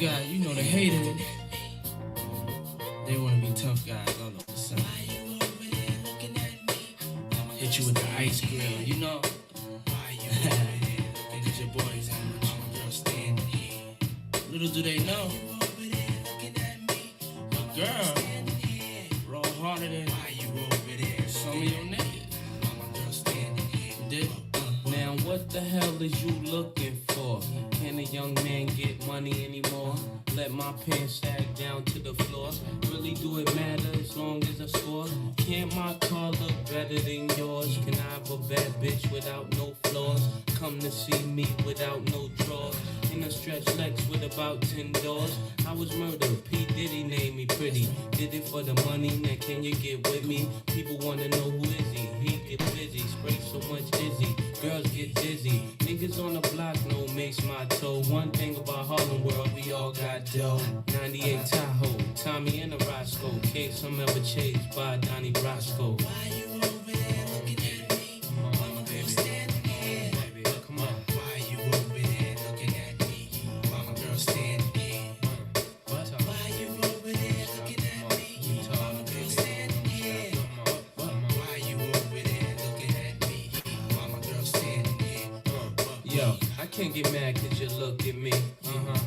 guy, you know the haters. They wanna be tough guys all of a sudden. Hit you with the ice grill, you know. Cause your boys ain't much of a girl standing here. Little do they know, a girl roll harder than some of your niggas. Did now what the hell is you looking for? Can a young man get money anymore? Let my pants sag down to the floor. Really do it matter as long as I score? Can't my car look better than yours? Can I have a bad bitch without no flaws? Come to see me without no drawers. In a stretch Lex with about 10 doors. I was murdered, P. Diddy named me pretty. Did it for the money, now can you get with me? People wanna know who is he? He get busy, spray so much dizzy. Girls get dizzy. Niggas on the block no makes my toe. One thing about Harlem World, we all got dough. 98 Tahoe, Tommy and a Roscoe. Case I'm ever chased by Donnie Brasco. Why you over there looking at me? Mama girl standing here. Come on. Why you over there looking at me? Mama girl standing here. Why you over there looking at me? Mama girl standing here. Why you over there looking at me? Mama girl standing here. Yo, I can't get mad cause you look at me.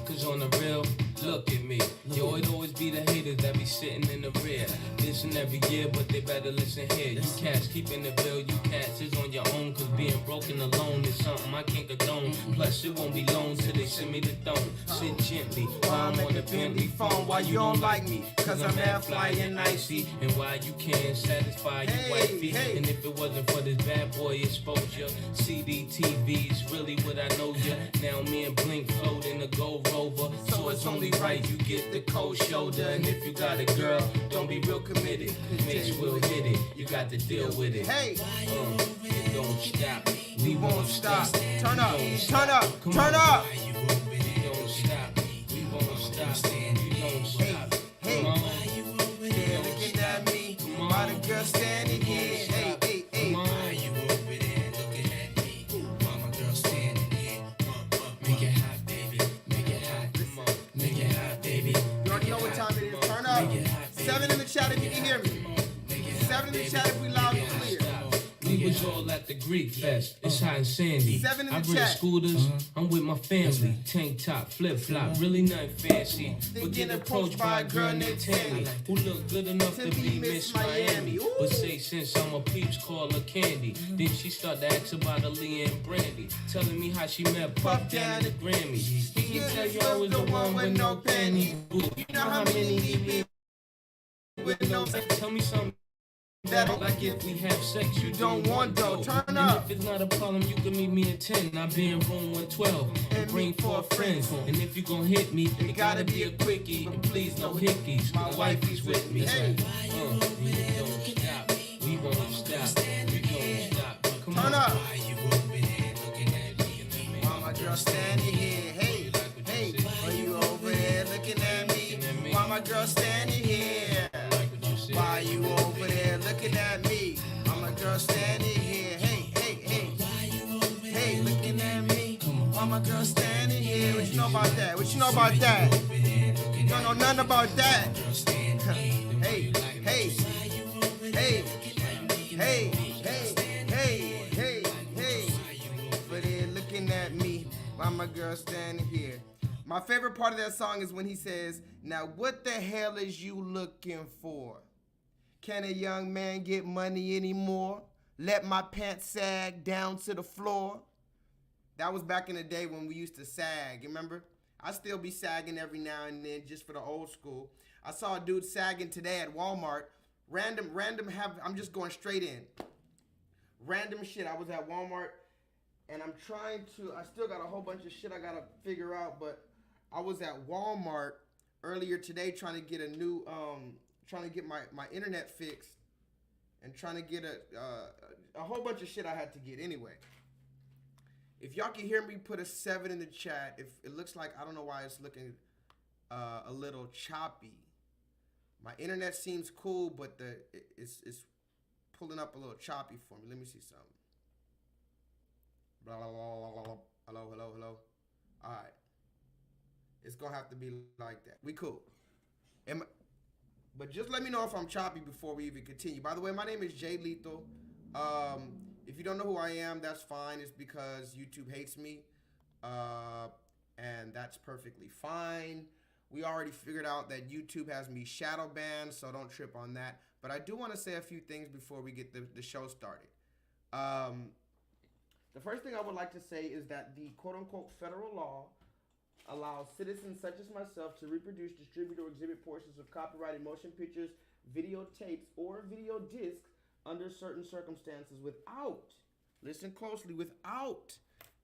Cause on the real, look at me. Yo, it always be the haters that be sitting in the rear. Listen every year, but they better listen here. You cats keeping the bill, you cats is on your own. Cause being broken alone is something I can't condone. Plus it won't be long till they send me the throne. Sit gently while I'm on the Bentley phone. Why you don't like me? Cause I'm air fly and icy. And why you can't satisfy your wifey. And if it wasn't for this bad boy exposure, CD TV is really what I know ya. Now me and Blink float in a Gold Rover. So it's only right you get the cold shoulder. And if you got a girl, don't be real committed. Mates will hit it, you got to deal with it. Hey, it don't stop, we won't stop. Turn up, turn up, turn up. It don't stop, we won't stop. You don't stop. Hey, why you over there looking at me? Why the girl standing here? Hey, hey, hey. Why you over there looking at me? Mama girl standing here. Make it hot, baby. Make it hot. Come on, make it hot, baby. You already know what time it is. Turn up. 7 in the chat if you can hear me. 7 in the chat if we loud and clear. We was all at the Greek Fest. It's hot and sandy. 7 in the chat. I bring scooters. I'm with my family. Tank top, flip flop. Really nothing fancy. But getting approached by a girl named Tammy, who look good enough to be Miss Miami. But say since I'm a peeps, call her Candy. Then she start to ask about Aaliyah and Brandy, telling me how she met Puff down at the Grammys. He can tell you I was the one with no panties. You know how many need with no. Tell me something. That like if we have sex, you don't want though. Turn up. If it's not a problem, you can meet me at 10. I'll be in room 112 and bring 4 friends. And if you gon' hit me, it gotta be a quickie. And please no hickeys. My wifey's with me. Hey, we don't stop. We won't stop. We don't stop. Come on. Turn up. Why you over there looking at me? Why my girl standing here? Hey, hey. Why you over there looking at me? Why my girl standing here? Why you over there looking at me? I'm a girl standing here. Hey, hey, hey. Why you over there hey, looking at me? Why my girl standing here? What you know about that? What you know about that? You don't know nothing about that. Hey, hey, hey, hey, hey, hey, hey, hey. Over there looking at me. Why my girl standing here? My favorite part of that song is when he says, now what the hell is you looking for? Can a young man get money anymore? Let my pants sag down to the floor. That was back in the day when we used to sag, remember? I still be sagging every now and then just for the old school. I saw a dude sagging today at Walmart. I'm just going straight in. Random shit. I was at Walmart and I still got a whole bunch of shit I gotta figure out, but I was at Walmart earlier today trying to get a new, trying to get my internet fixed and trying to get a whole bunch of shit I had to get anyway. If y'all can hear me, put a 7 in the chat. If it looks like, I don't know why it's looking a little choppy. My internet seems cool, but it's pulling up a little choppy for me. Let me see something. Blah, blah, blah, blah, blah. Hello, hello, hello. All right. It's gonna have to be like that. We cool. But just let me know if I'm choppy before we even continue. By the way, my name is J-LEETHAL. If you don't know who I am, that's fine. It's because YouTube hates me. And that's perfectly fine. We already figured out that YouTube has me shadow banned, so don't trip on that. But I do want to say a few things before we get the show started. The first thing I would like to say is that the quote-unquote federal law allows citizens such as myself to reproduce, distribute, or exhibit portions of copyrighted motion pictures, videotapes, or video discs under certain circumstances without, listen closely, without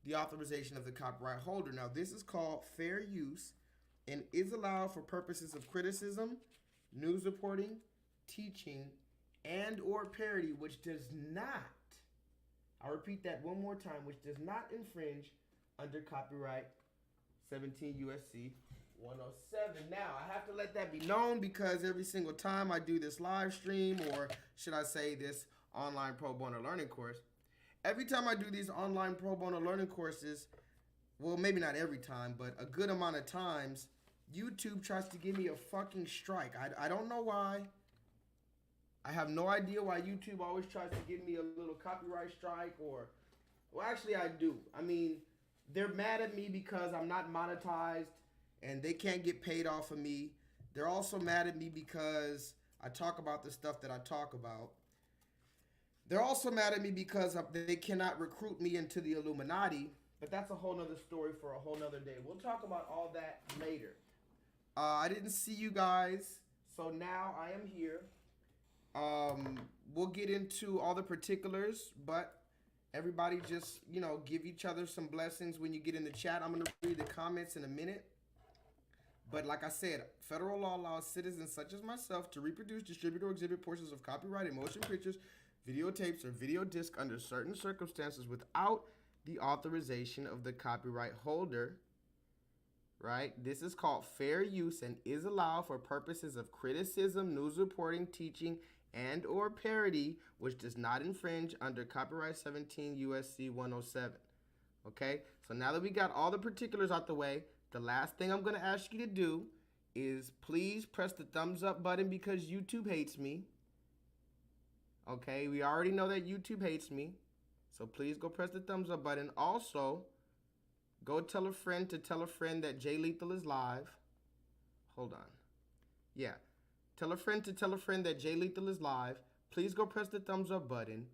the authorization of the copyright holder. Now, this is called fair use and is allowed for purposes of criticism, news reporting, teaching, and or parody, which does not, I'll repeat that one more time, which does not infringe under copyright 17 USC 107. Now, I have to let that be known because every single time I do this live stream, or should I say this online pro bono learning course, every time I do these online pro bono learning courses, well, maybe not every time, but a good amount of times, YouTube tries to give me a fucking strike. I don't know why. I have no idea why YouTube always tries to give me a little copyright strike, or, well, actually I do. I mean, they're mad at me because I'm not monetized and they can't get paid off of me. They're also mad at me because I talk about the stuff that I talk about. They're also mad at me because they cannot recruit me into the Illuminati, but that's a whole nother story for a whole nother day. We'll talk about all that later. I didn't see you guys, so now I am here. We'll get into all the particulars, but everybody just, give each other some blessings when you get in the chat. I'm going to read the comments in a minute. But like I said, federal law allows citizens such as myself to reproduce, distribute, or exhibit portions of copyrighted motion pictures, videotapes, or video disc under certain circumstances without the authorization of the copyright holder. Right? This is called fair use and is allowed for purposes of criticism, news reporting, teaching, and or parody, which does not infringe under copyright 17 USC 107. Okay? So now that we got all the particulars out the way, the last thing I'm going to ask you to do is please press the thumbs up button because YouTube hates me. Okay? We already know that YouTube hates me. So please go press the thumbs up button. Also, go tell a friend to tell a friend that J-LEETHAL is live. Hold on. Yeah. Tell a friend to tell a friend that J-LEETHAL is live. Please go press the thumbs up button.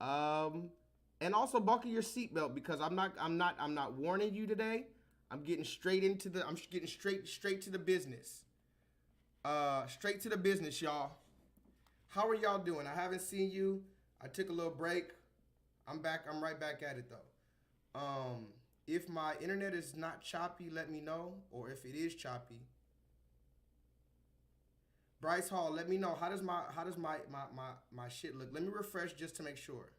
And also buckle your seatbelt because I'm not warning you today. I'm getting straight into the straight to the business. Straight to the business, y'all. How are y'all doing? I haven't seen you. I took a little break. I'm back. I'm right back at it though. If my internet is not choppy, let me know. Or if it is choppy. Bryce Hall, let me know. How does my shit look? Let me refresh just to make sure.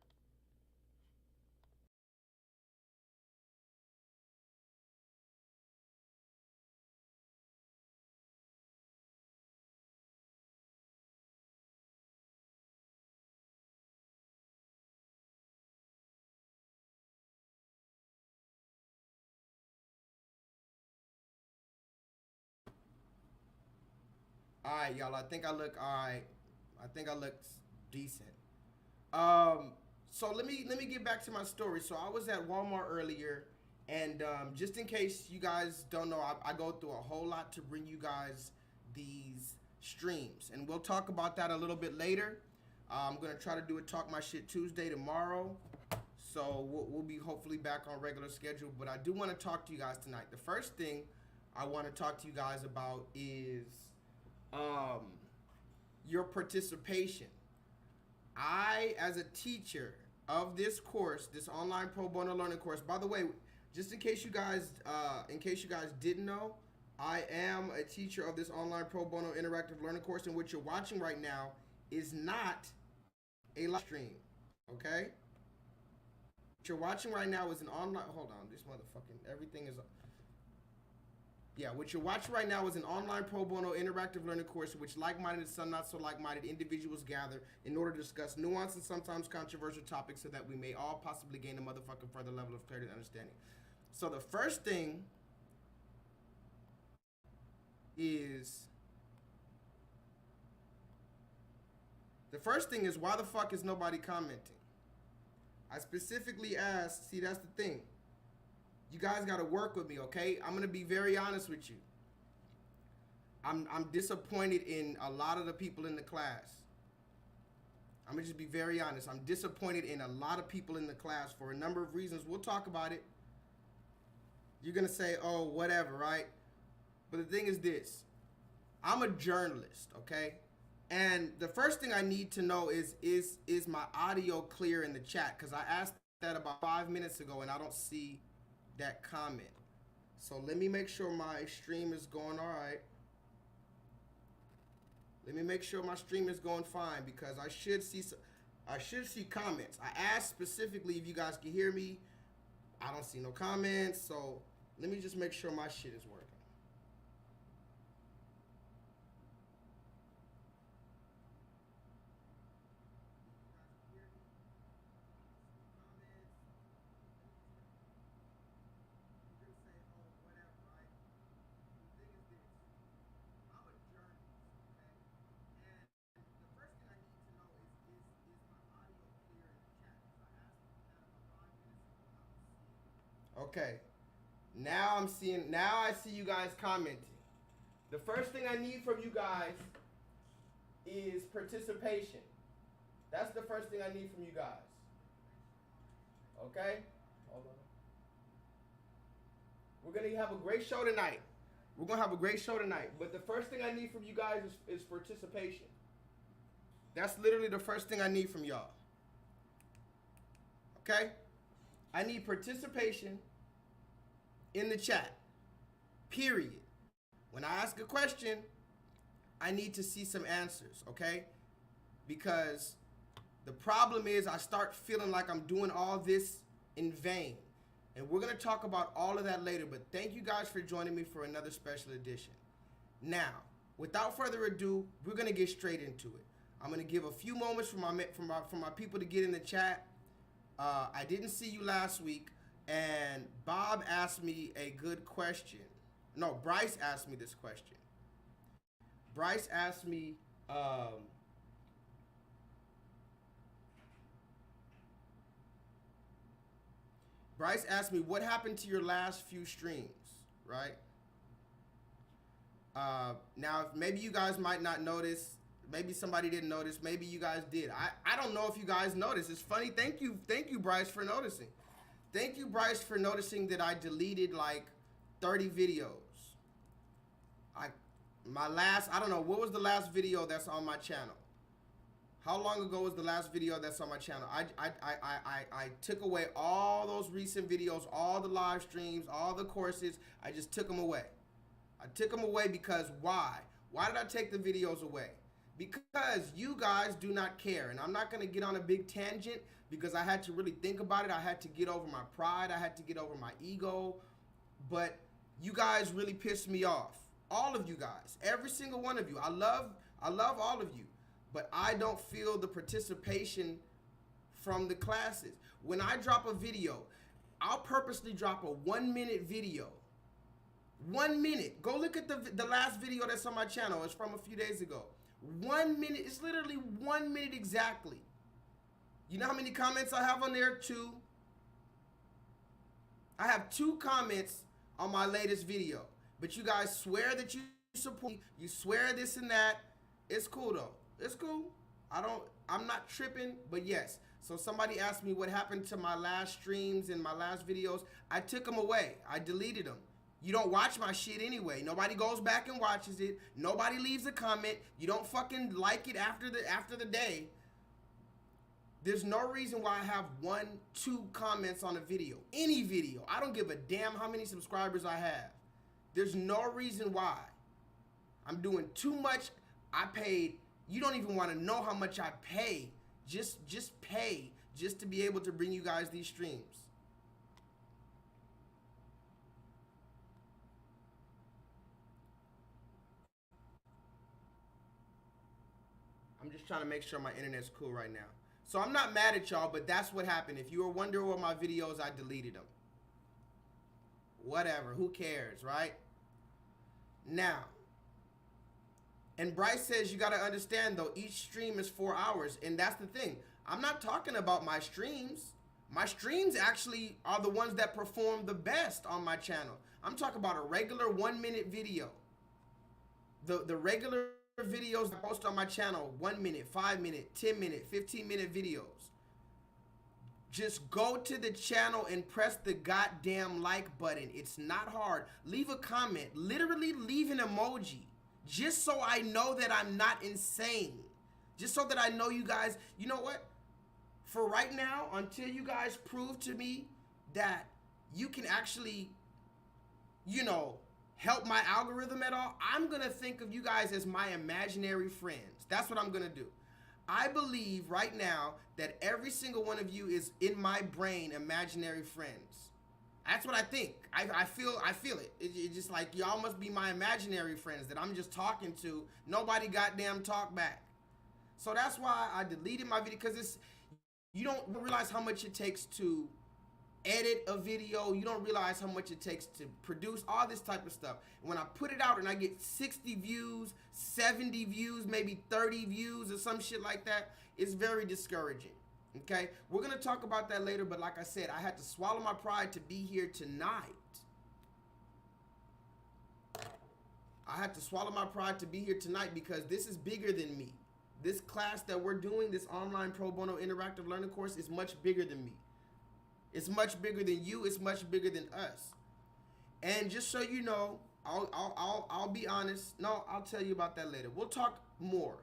All right, y'all. I think I look all right. I think I look decent. So let me get back to my story. So I was at Walmart earlier, and just in case you guys don't know, I go through a whole lot to bring you guys these streams, and we'll talk about that a little bit later. I'm gonna try to do a Talk My Shit Tuesday tomorrow, so we'll be hopefully back on regular schedule. But I do want to talk to you guys tonight. The first thing I want to talk to you guys about is your participation. I, as a teacher of this course, this online pro bono learning course, by the way, just in case you guys didn't know, I am a teacher of this online pro bono interactive learning course, and what you're watching right now is not a live stream, okay? What you're watching right now is an online, hold on, this motherfucking, everything is, yeah, what you're watching right now is an online pro bono interactive learning course in which like-minded and some not so like-minded individuals gather in order to discuss nuanced and sometimes controversial topics so that we may all possibly gain a motherfucking further level of clarity and understanding. So the first thing is, the first thing is, why the fuck is nobody commenting? I specifically asked, see, that's the thing. You guys got to work with me, okay? I'm going to be very honest with you. I'm disappointed in a lot of the people in the class. I'm going to just be very honest. I'm disappointed in a lot of people in the class for a number of reasons. We'll talk about it. You're going to say, oh, whatever, right? But the thing is this. I'm a journalist, okay? And the first thing I need to know is my audio clear in the chat? Because I asked that about 5 minutes ago and I don't see that comment. So let me make sure my stream is going all right. Let me make sure my stream is going fine, because I should see comments. I asked specifically if you guys can hear me. I don't see no comments, so let me just make sure my shit is working. Okay, now I see you guys commenting. The first thing I need from you guys is participation. That's the first thing I need from you guys. Okay? Hold on. We're going to have a great show tonight. But the first thing I need from you guys is participation. That's literally the first thing I need from y'all. Okay? I need participation in the chat, period. When I ask a question, I need to see some answers, okay? Because the problem is I start feeling like I'm doing all this in vain. And we're going to talk about all of that later, but thank you guys for joining me for another special edition. Now, without further ado, we're going to get straight into it. I'm going to give a few moments for my people to get in the chat. I didn't see you last week. And Bob asked me a good question. No, Bryce asked me this question. Bryce asked me, what happened to your last few streams, right? Now, maybe you guys might not notice. Maybe somebody didn't notice. Maybe you guys did. I don't know if you guys noticed. It's funny. Thank you, Bryce, for noticing. Thank you, Bryce, for noticing that I deleted like 30 videos. I don't know, what was the last video that's on my channel? How long ago was the last video that's on my channel? I took away all those recent videos, all the live streams, all the courses. I just took them away. I took them away because why? Why did I take the videos away? Because you guys do not care. And I'm not going to get on a big tangent, because I had to really think about it. I had to get over my pride. I had to get over my ego. But you guys really pissed me off. All of you guys. Every single one of you. I love all of you. But I don't feel the participation from the classes. When I drop a video, I'll purposely drop a 1-minute video. 1 minute. Go look at the last video that's on my channel. It's from a few days ago. 1 minute. It's literally 1 minute exactly. You know how many comments I have on there? 2. I have 2 comments on my latest video. But you guys swear that you support me. You swear this and that. It's cool though. It's cool. I'm not tripping, but yes. So somebody asked me what happened to my last streams and my last videos. I took them away. I deleted them. You don't watch my shit anyway. Nobody goes back and watches it. Nobody leaves a comment. You don't fucking like it after the day. There's no reason why I have 1, 2 comments on a video. Any video. I don't give a damn how many subscribers I have. There's no reason why. I'm doing too much. I paid. You don't even want to know how much I pay. Just pay just to be able to bring you guys these streams. I'm just trying to make sure my internet's cool right now. So I'm not mad at y'all, but that's what happened. If you were wondering what my videos, I deleted them. Whatever, who cares, right? Now, And Bryce says, you got to understand though, each stream is 4 hours. And that's the thing. I'm not talking about my streams. My streams actually are the ones that perform the best on my channel. I'm talking about a regular 1-minute video. The regular videos I post on my channel, 1 minute, 5 minute, 10 minute, 15-minute videos. Just go to the channel and press the goddamn like button. It's not hard. Leave a comment. Literally leave an emoji. Just so I know that I'm not insane. Just so that I know you guys, you know what? For right now, until you guys prove to me that you can actually, you know, help my algorithm at all, I'm going to think of you guys as my imaginary friends. That's what I'm going to do. I believe right now that every single one of you is in my brain imaginary friends. That's what I think. I feel it. It's just like y'all must be my imaginary friends that I'm just talking to. Nobody goddamn talk back. So that's why I deleted my video, because you don't realize how much it takes to edit a video. You don't realize how much it takes to produce all this type of stuff. When I put it out and I get 60 views, 70 views, maybe 30 views or some shit like that, it's very discouraging. Okay, we're gonna talk about that later, but like I said, I had to swallow my pride to be here tonight. I had to swallow my pride to be here tonight because this is bigger than me. This class that we're doing, this online pro bono interactive learning course, is much bigger than me. It's much bigger than you. It's much bigger than us. And just so you know, I'll be honest. No, I'll tell you about that later. We'll talk more.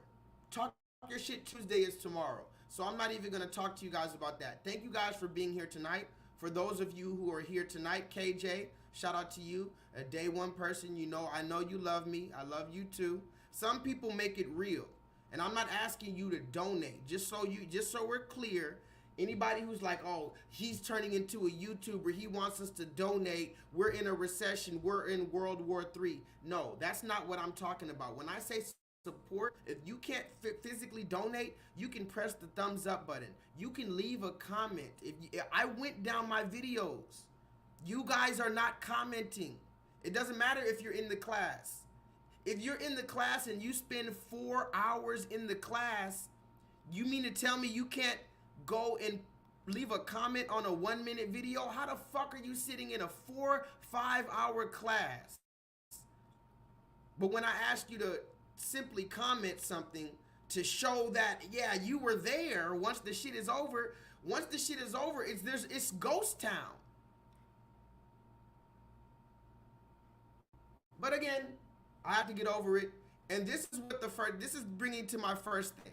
Talk your shit Tuesday is tomorrow. So I'm not even going to talk to you guys about that. Thank you guys for being here tonight. For those of you who are here tonight, KJ, shout out to you. A day one person, you know, I know you love me. I love you too. Some people make it real. And I'm not asking you to donate. Just so we're clear, anybody who's like, oh, he's turning into a YouTuber, he wants us to donate, we're in a recession, we're in World War III. No, that's not what I'm talking about. When I say support, if you can't physically donate, you can press the thumbs up button. You can leave a comment. If I went down my videos, you guys are not commenting. It doesn't matter if you're in the class. If you're in the class and you spend 4 hours in the class, you mean to tell me you can't go and leave a comment on a 1-minute video? How the fuck are you sitting in a 4-5 hour class? But when I ask you to simply comment something to show that, yeah, you were there once the shit is over, it's ghost town. But again, I have to get over it. And this is bringing to my first thing.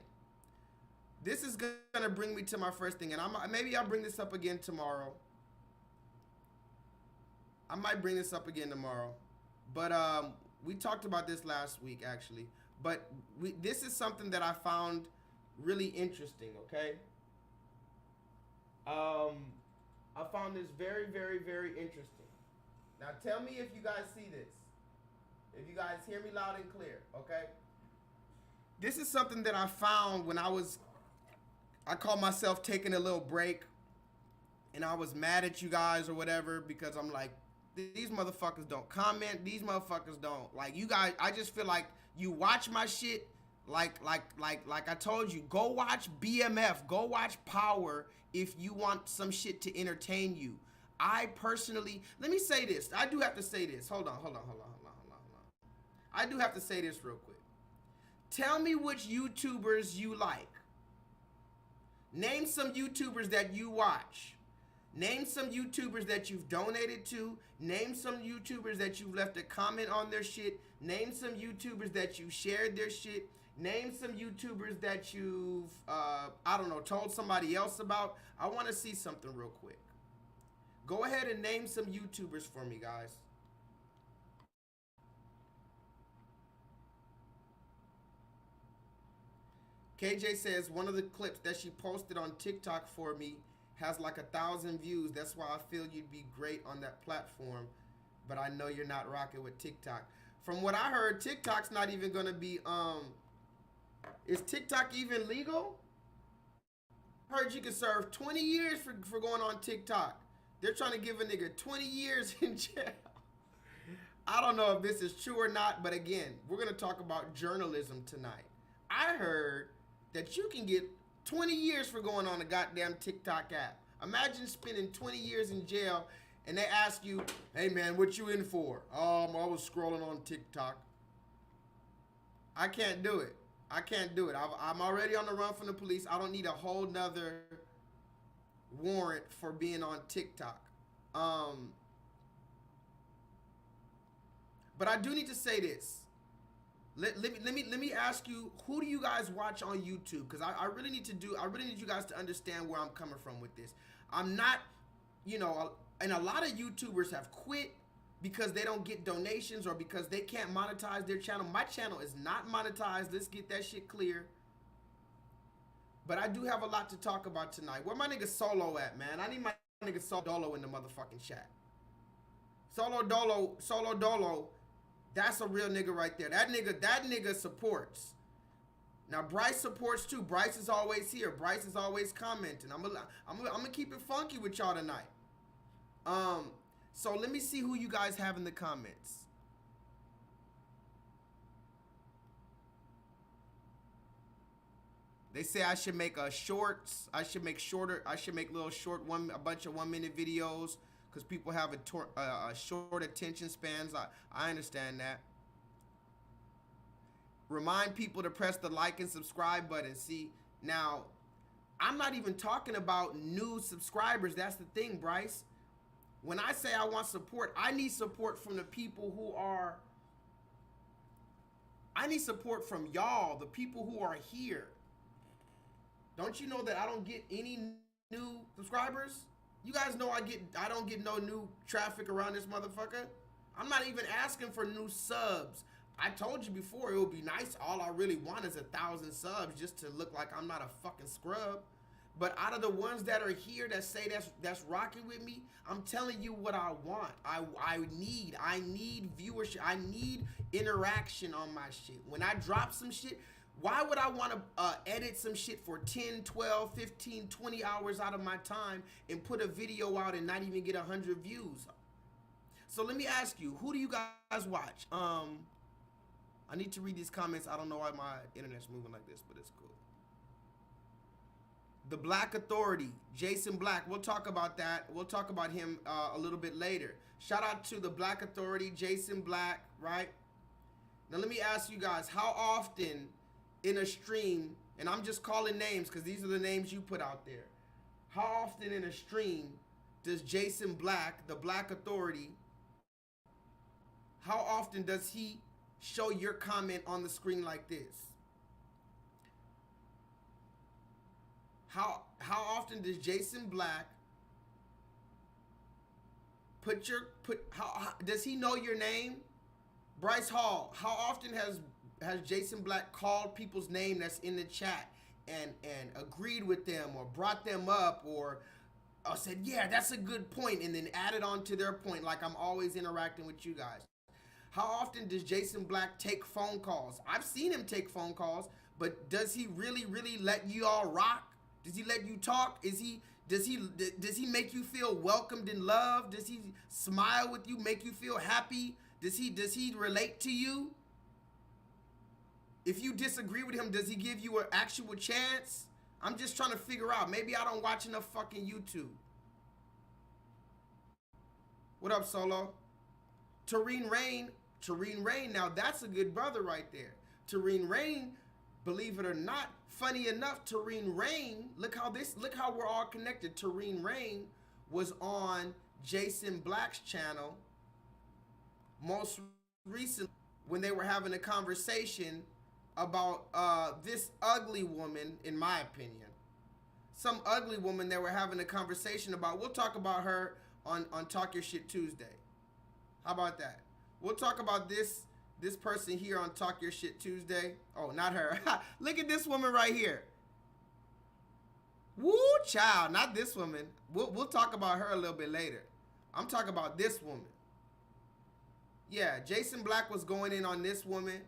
This is gonna bring me to my first thing, and maybe I'll bring this up again tomorrow. I might bring this up again tomorrow, but we talked about this last week actually. But this is something that I found really interesting. Okay, I found this very, very, very interesting. Now tell me if you guys see this. If you guys hear me loud and clear, okay? This is something that I found when I called myself taking a little break, and I was mad at you guys or whatever because I'm like, these motherfuckers don't comment. These motherfuckers don't, like, you guys, I just feel like you watch my shit like I told you, go watch BMF, go watch Power if you want some shit to entertain you. I personally, let me say this. I do have to say this. Hold on. I do have to say this real quick. Tell me which YouTubers you like. Name some YouTubers that you watch. Name some YouTubers that you've donated to. Name some YouTubers that you've left a comment on their shit. Name some YouTubers that you shared their shit. Name some YouTubers that you've, I don't know, told somebody else about. I want to see something real quick. Go ahead and name some YouTubers for me, guys. KJ says one of the clips that she posted on TikTok for me has like 1,000 views. That's why I feel you'd be great on that platform. But I know you're not rocking with TikTok. From what I heard, TikTok's not even gonna be, is TikTok even legal? I heard you can serve 20 years for going on TikTok. They're trying to give a nigga 20 years in jail. I don't know if this is true or not, but again, we're going to talk about journalism tonight. I heard that you can get 20 years for going on a goddamn TikTok app. Imagine spending 20 years in jail and they ask you, hey man, what you in for? I was scrolling on TikTok. I can't do it. I can't do it. I'm already on the run from the police. I don't need a whole nother warrant for being on TikTok. But I do need to say this. Let me ask you, who do you guys watch on YouTube? Because I really need you guys to understand where I'm coming from with this. I'm not, and a lot of YouTubers have quit because they don't get donations or because they can't monetize their channel. My channel is not monetized. Let's get that shit clear. But I do have a lot to talk about tonight. Where my nigga Solo at, man? I need my nigga Solo Dolo in the motherfucking chat. Solo Dolo, that's a real nigga right there. That nigga supports. Now Bryce supports too. Bryce is always here. Bryce is always commenting. I'm gonna keep it funky with y'all tonight. So let me see who you guys have in the comments. They say I should make shorts. I should make little short a bunch of 1 minute videos because people have a short attention spans. I understand that. Remind people to press the like and subscribe button. See, now I'm not even talking about new subscribers. That's the thing, Bryce. When I say I want support, I need support from the people who are, I need support from y'all, the people who are here. Don't you know that I don't get any new subscribers? You guys know I don't get no new traffic around this motherfucker. I'm not even asking for new subs. I told you before, it would be nice. All I really want is 1,000 subs just to look like I'm not a fucking scrub. But out of the ones that are here that say that's rocking with me, I'm telling you what I want. I need viewership. I need interaction on my shit. When I drop some shit, why would I want to edit some shit for 10, 12, 15, 20 hours out of my time and put a video out and not even get 100 views? So let me ask you, who do you guys watch? I need to read these comments. I don't know why my internet's moving like this, but it's cool. The Black Authority, Jason Black. We'll talk about that. We'll talk about him a little bit later. Shout out to the Black Authority, Jason Black, right? Now let me ask you guys, how often in a stream, and I'm just calling names because these are the names you put out there. How often in a stream does Jason Black, the Black Authority, how often does he show your comment on the screen like this? How often does Jason Black does he know your name? Bryce Hall, how often has Jason Black called people's name that's in the chat and agreed with them or brought them up or said, yeah, that's a good point, and then added on to their point, like I'm always interacting with you guys? How often does Jason Black take phone calls? I've seen him take phone calls, but does he really let you all rock? Does he let you talk? Does he make you feel welcomed and loved? Does he smile with you, make you feel happy? Does he relate to you? If you disagree with him, does he give you an actual chance? I'm just trying to figure out. Maybe I don't watch enough fucking YouTube. What up, Solo? Tareen Rain, now that's a good brother right there. Tareen Rain, believe it or not, funny enough, Tareen Rain, look how we're all connected. Tareen Rain was on Jason Black's channel most recently when they were having a conversation about this ugly woman, in my opinion. Some ugly woman they were having a conversation about. We'll talk about her on Talk Your Shit Tuesday. How about that? We'll talk about this person here on Talk Your Shit Tuesday. Oh, not her. Look at this woman right here. Woo, child, not this woman. We'll talk about her a little bit later. I'm talking about this woman. Yeah, Jason Black was going in on this woman.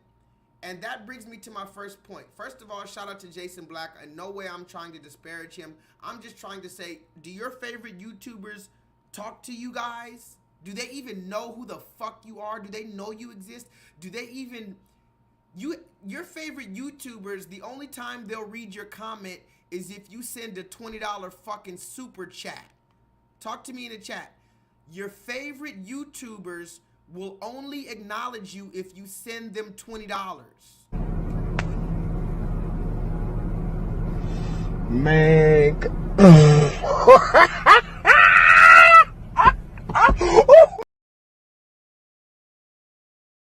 And that brings me to my first point. First of all, shout out to Jason Black. In no way I'm trying to disparage him. I'm just trying to say, do your favorite YouTubers talk to you guys? Do they even know who the fuck you are? Do they know you exist? Do they even... Your favorite YouTubers, the only time they'll read your comment is if you send a $20 fucking super chat. Talk to me in the chat. Your favorite YouTubers will only acknowledge you if you send them $20. Man.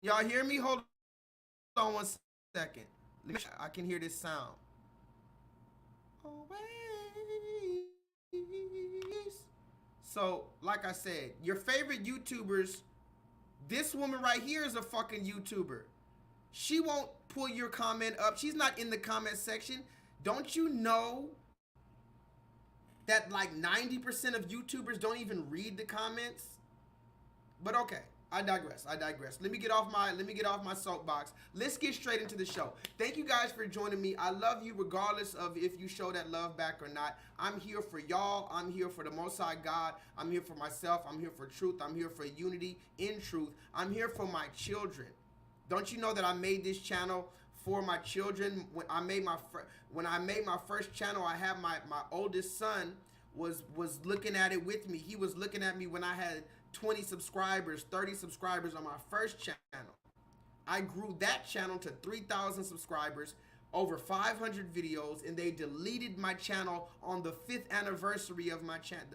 Y'all hear me? Hold on 1 second. I can hear this sound. Always. So, like I said, your favorite YouTubers, this woman right here is a fucking YouTuber. She won't pull your comment up. She's not in the comment section. Don't you know that like 90% of YouTubers don't even read the comments? But okay, I digress. Let me get off my soapbox. Let's get straight into the show. Thank you guys for joining me. I love you regardless of if you show that love back or not. I'm here for y'all. I'm here for the Most High God. I'm here for myself. I'm here for truth. I'm here for unity in truth. I'm here for my children. Don't you know that I made this channel for my children? When I made my first channel, I had my oldest son was looking at it with me. He was looking at me when I had 20 subscribers, 30 subscribers on my first channel. I grew that channel to 3,000 subscribers, over 500 videos, and they deleted my channel on the 5th anniversary of my channel.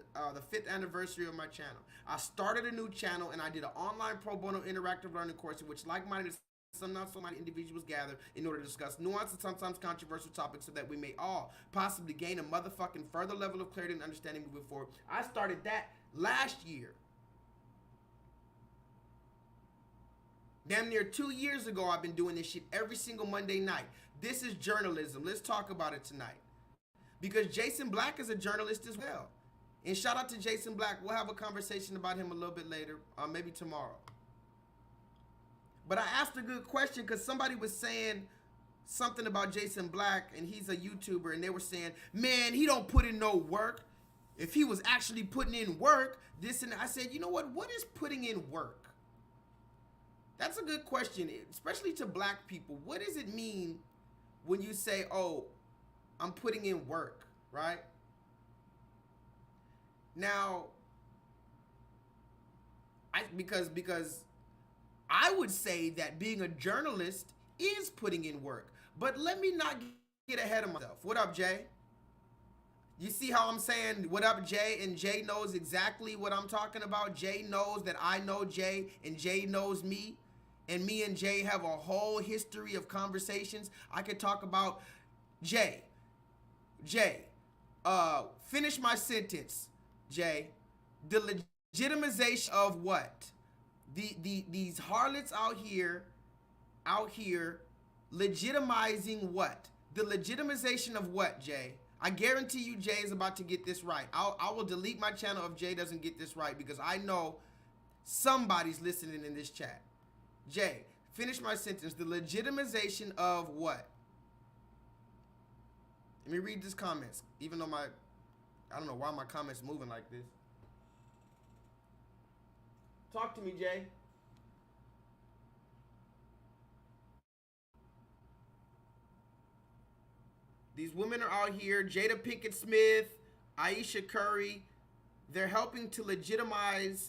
I started a new channel and I did an online pro bono interactive learning course in which like-minded, some not so minded individuals gather in order to discuss nuanced and sometimes controversial topics so that we may all possibly gain a motherfucking further level of clarity and understanding moving forward. I started that last year. Damn near 2 years ago, I've been doing this shit every single Monday night. This is journalism. Let's talk about it tonight. Because Jason Black is a journalist as well. And shout out to Jason Black. We'll have a conversation about him a little bit later, maybe tomorrow. But I asked a good question because somebody was saying something about Jason Black, and he's a YouTuber, and they were saying, man, he don't put in no work. If he was actually putting in work, this and that. I said, you know what is putting in work? That's a good question, especially to black people. What does it mean when you say, oh, I'm putting in work, right? Now, because I would say that being a journalist is putting in work. But let me not get ahead of myself. What up, Jay? You see how I'm saying, what up, Jay? And Jay knows exactly what I'm talking about. Jay knows that I know Jay, and Jay knows me. And me and Jay have a whole history of conversations. I could talk about Jay, finish my sentence, Jay. The legitimization of what? These harlots out here legitimizing what? The legitimization of what, Jay? I guarantee you Jay is about to get this right. I will delete my channel if Jay doesn't get this right, because I know somebody's listening in this chat. Jay, finish my sentence. The legitimization of what? Let me read these comments, even though I don't know why my comments moving like this. Talk to me, Jay. These women are out here, Jada Pinkett Smith, Aisha Curry, they're helping to legitimize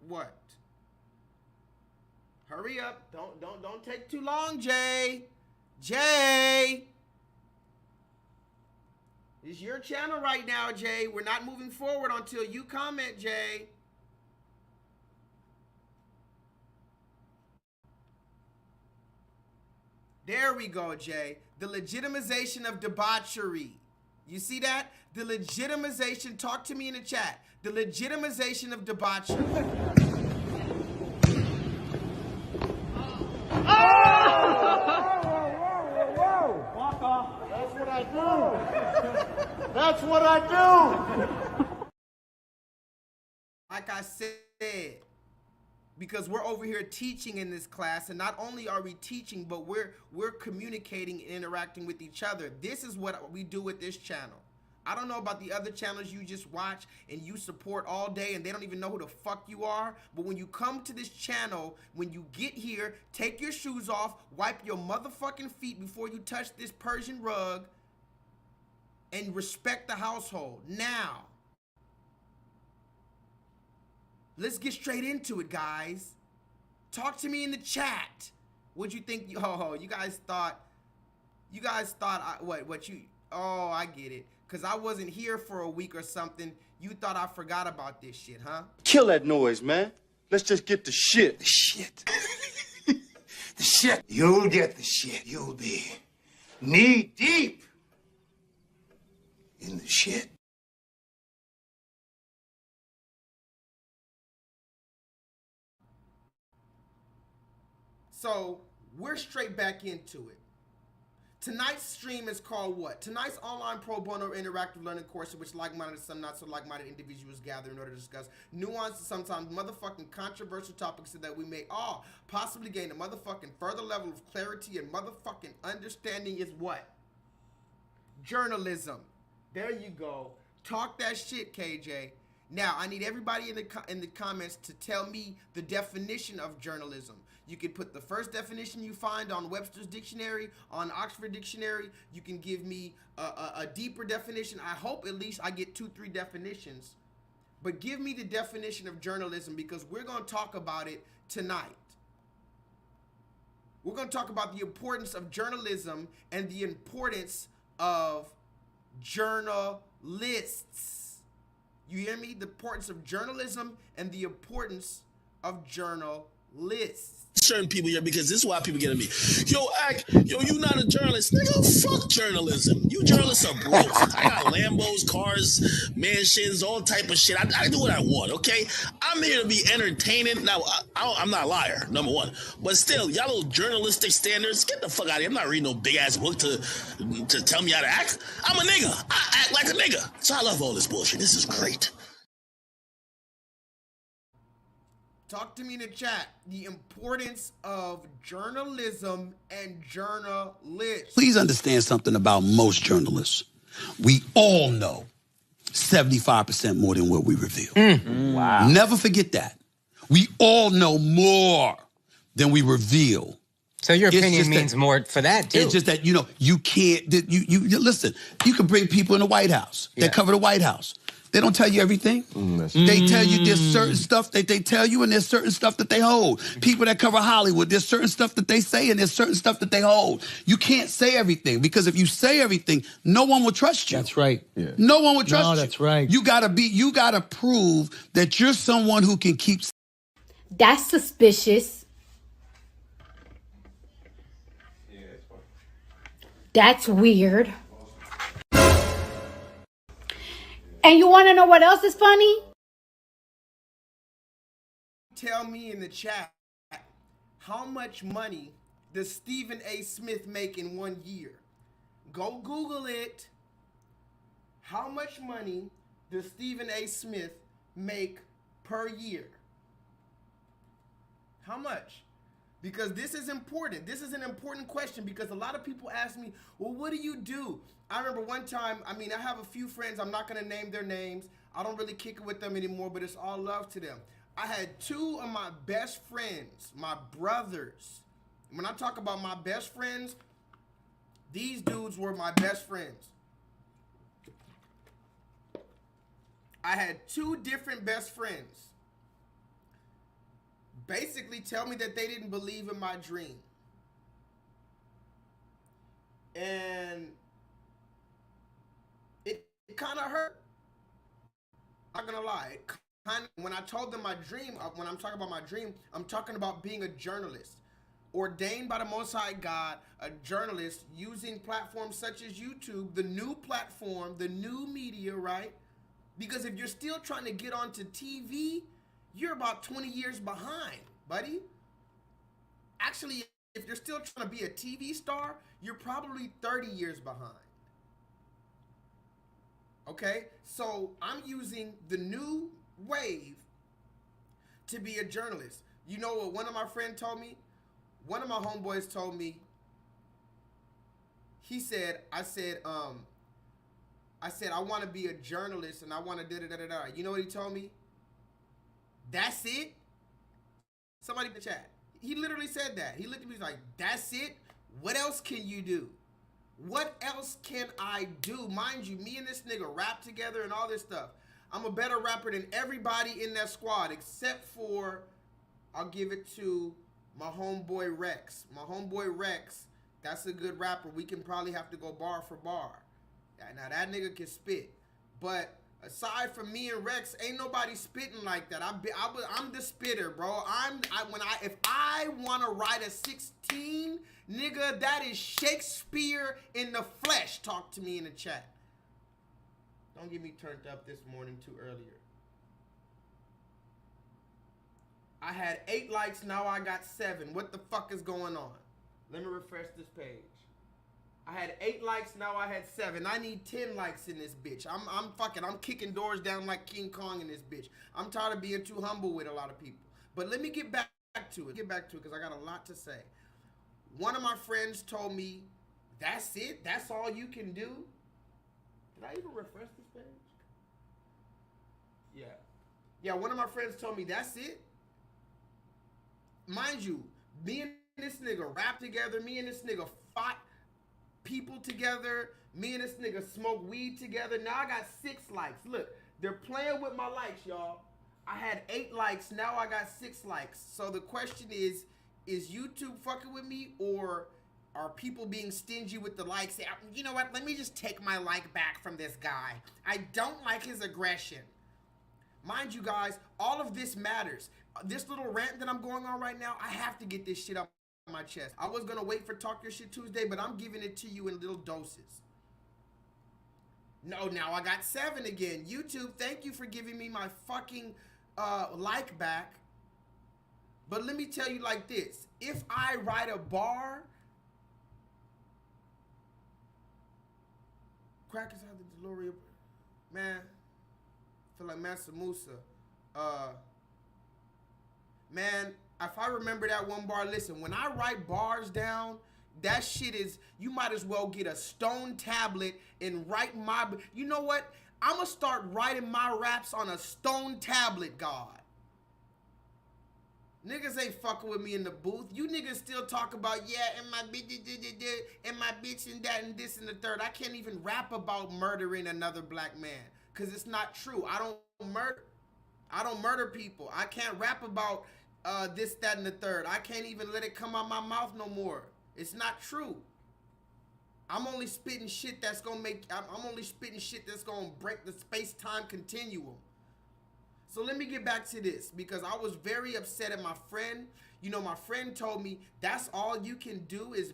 what? Hurry up. Don't take too long, Jay. Jay. It's your channel right now, Jay. We're not moving forward until you comment, Jay. There we go, Jay. The legitimization of debauchery. You see that? The legitimization, talk to me in the chat. The legitimization of debauchery. Walk off. That's what I do. That's what I do. Like I said, because we're over here teaching in this class, and not only are we teaching, but we're communicating and interacting with each other. This is what we do with this channel. I don't know about the other channels you just watch and you support all day and they don't even know who the fuck you are. But when you come to this channel, when you get here, take your shoes off, wipe your motherfucking feet before you touch this Persian rug, and respect the household. Now, let's get straight into it, guys. Talk to me in the chat. What'd you think? Oh, you guys thought I get it. Cause I wasn't here for a week or something. You thought I forgot about this shit, huh? Kill that noise, man. Let's just get the shit. The shit. The shit. You'll get the shit. You'll be knee deep in the shit. So we're straight back into it. Tonight's stream is called what? Tonight's online pro bono interactive learning course in which like-minded and some not so like-minded individuals gather in order to discuss nuanced and sometimes motherfucking controversial topics so that we may all possibly gain a motherfucking further level of clarity and motherfucking understanding is what? Journalism. There you go. Talk that shit, KJ. Now, I need everybody in the comments to tell me the definition of journalism. You can put the first definition you find on Webster's Dictionary, on Oxford Dictionary. You can give me a deeper definition. I hope at least I get 2-3 definitions. But give me the definition of journalism because we're going to talk about it tonight. We're going to talk about the importance of journalism and the importance of journalists. You hear me? The importance of journalism and the importance of journalists. Certain people here because this is why people get at me. Yo, you not a journalist. Nigga, fuck journalism. You journalists are broke. I got Lambos, cars, mansions, all type of shit. I do what I want, okay? I'm here to be entertaining. Now, I'm not a liar, number one. But still, y'all little journalistic standards, get the fuck out of here. I'm not reading no big-ass book to tell me how to act. I'm a nigga. I act like a nigga. So I love all this bullshit. This is great. Talk to me in the chat. The importance of journalism and journalists. Please understand something about most journalists. We all know 75% more than what we reveal. Wow. Never forget that. We all know more than we reveal. So your It's opinion just means that- more for that too. It's just that, you can't, you listen, you can bring people in the White House. They cover the White House. They don't tell you everything. They tell you there's certain stuff that they tell you and there's certain stuff that they hold. People that cover Hollywood, there's certain stuff that they say and there's certain stuff that they hold. You can't say everything because if you say everything, no one will trust you. That's right. Yeah. No one will trust you. That's right. You gotta prove that you're someone who can keep. That's suspicious. That's weird. And you want to know what else is funny? Tell me in the chat, how much money does Stephen A. Smith make in 1 year? Go Google it. How much money does Stephen A. Smith make per year? How much? Because this is important. This is an important question because a lot of people ask me, well, what do you do? I remember one time, I have a few friends. I'm not going to name their names. I don't really kick it with them anymore, but it's all love to them. I had 2 of my best friends, my brothers. When I talk about my best friends, these dudes were my best friends. I had 2 different best friends basically tell me that they didn't believe in my dream. And it kind of hurt. I'm not gonna lie. When I told them my dream, when I'm talking about my dream, I'm talking about being a journalist. Ordained by the Most High God, a journalist using platforms such as YouTube, the new platform, the new media, right? Because if you're still trying to get onto TV, you're about 20 years behind, buddy. Actually, if you're still trying to be a TV star, you're probably 30 years behind. Okay? So I'm using the new wave to be a journalist. You know what one of my friends told me? One of my homeboys told me, he said, I said, I want to be a journalist and I want to da-da-da-da-da. You know what he told me? That's it? Somebody in the chat. He literally said that. He looked at me, he's like, that's it? What else can you do? What else can I do? Mind you, me and this nigga rap together and all this stuff. I'm a better rapper than everybody in that squad except for, I'll give it to my homeboy Rex. My homeboy Rex, that's a good rapper. We can probably have to go bar for bar. Now that nigga can spit. But aside from me and Rex, ain't nobody spitting like that. I'm the spitter, bro. If I want to write a 16, nigga, that is Shakespeare in the flesh. Talk to me in the chat. Don't get me turned up this morning too earlier. I had 8 likes, now I got 7. What the fuck is going on? Let me refresh this page. I had 8 likes, now I had 7. I need 10 likes in this bitch. I'm kicking doors down like King Kong in this bitch. I'm tired of being too humble with a lot of people. But let me get back to it. Because I got a lot to say. One of my friends told me, that's it? That's all you can do? Did I even refresh this page? Yeah. Yeah, one of my friends told me, that's it? Mind you, me and this nigga rap together. Me and this nigga fought people together. Me and this nigga smoke weed together. Now I got 6 likes. Look, they're playing with my likes, y'all. I had 8 likes. Now I got 6 likes. So the question is YouTube fucking with me, or are people being stingy with the likes? You know what? Let me just take my like back from this guy. I don't like his aggression. Mind you guys, all of this matters. This little rant that I'm going on right now, I have to get this shit up my chest. I was gonna wait for Talk Your Shit Tuesday, but I'm giving it to you in little doses. No, now I got 7 again. YouTube, thank you for giving me my fucking like back. But let me tell you like this. If I write a bar, crackers have the DeLorean, man, I feel like Mansa Musa. Man, if I remember that one bar, listen, when I write bars down, that shit is, you might as well get a stone tablet and write my, you know what? I'm going to start writing my raps on a stone tablet, God. Niggas ain't fucking with me in the booth. You niggas still talk about, yeah, and my bitch and that and this and the third. I can't even rap about murdering another black man because it's not true. I don't murder people. I can't rap about this, that, and the third. I can't even let it come out my mouth no more. It's not true. I'm only spitting shit that's gonna I'm only spitting shit that's gonna break the space-time continuum. So let me get back to this, because I was very upset at my friend. You know, my friend told me, that's all you can do is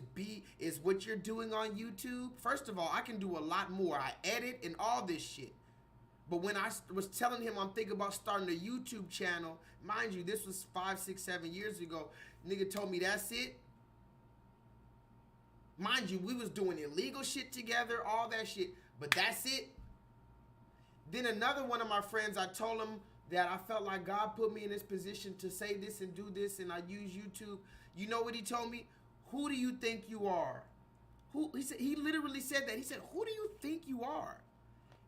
what you're doing on YouTube. First of all, I can do a lot more. I edit and all this shit. But when I was telling him I'm thinking about starting a YouTube channel, mind you, this was 5, 6, 7 years ago, nigga told me, that's it. Mind you, we was doing illegal shit together, all that shit, but that's it. Then another one of my friends, I told him that I felt like God put me in this position to say this and do this, and I use YouTube. You know what he told me? Who do you think you are? He literally said that. He said, who do you think you are?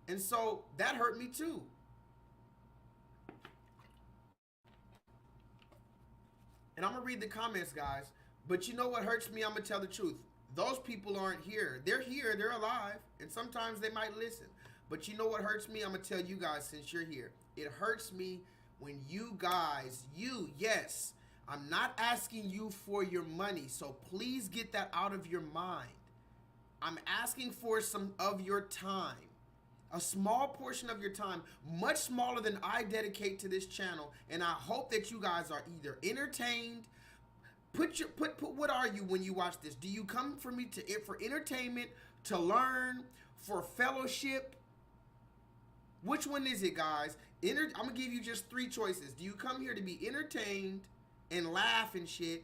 And so that hurt me too. And I'm going to read the comments, guys. But you know what hurts me? I'm going to tell the truth. Those people aren't here. They're here. They're alive. And sometimes they might listen. But you know what hurts me? I'm going to tell you guys since you're here. It hurts me when you guys, yes, I'm not asking you for your money. So please get that out of your mind. I'm asking for some of your time. A small portion of your time, much smaller than I dedicate to this channel, and I hope that you guys are either entertained. What are you when you watch this? Do you come for me for entertainment, to learn, for fellowship? Which one is it, guys? I'm gonna give you just 3 choices. Do you come here to be entertained and laugh and shit,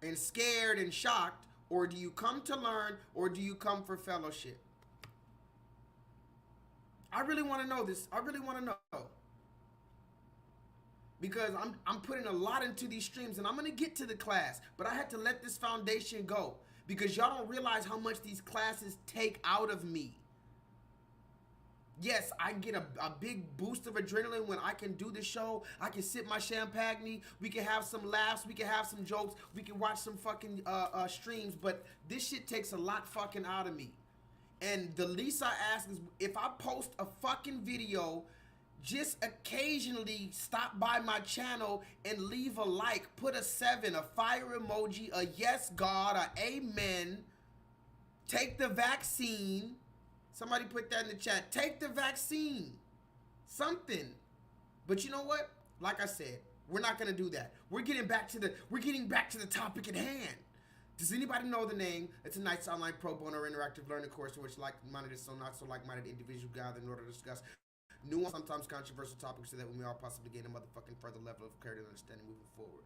and scared and shocked, or do you come to learn, or do you come for fellowship? I really want to know this. I really want to know. Because I'm putting a lot into these streams, and I'm going to get to the class. But I had to let this foundation go. Because y'all don't realize how much these classes take out of me. Yes, I get a big boost of adrenaline when I can do the show. I can sip my champagne. We can have some laughs. We can have some jokes. We can watch some fucking streams. But this shit takes a lot fucking out of me. And the least I ask is if I post a fucking video, just occasionally stop by my channel and leave a like. Put a 7, a fire emoji, a yes God, a amen. Take the vaccine. Somebody put that in the chat. Take the vaccine. Something. But you know what? Like I said, we're not gonna do that. We're getting back to the topic at hand. Does anybody know the name? It's a nice online pro bono interactive learning course in which like-minded and so not so like-minded individuals gather in order to discuss nuanced, sometimes controversial topics so that we may all possibly gain a motherfucking further level of clarity and understanding moving forward.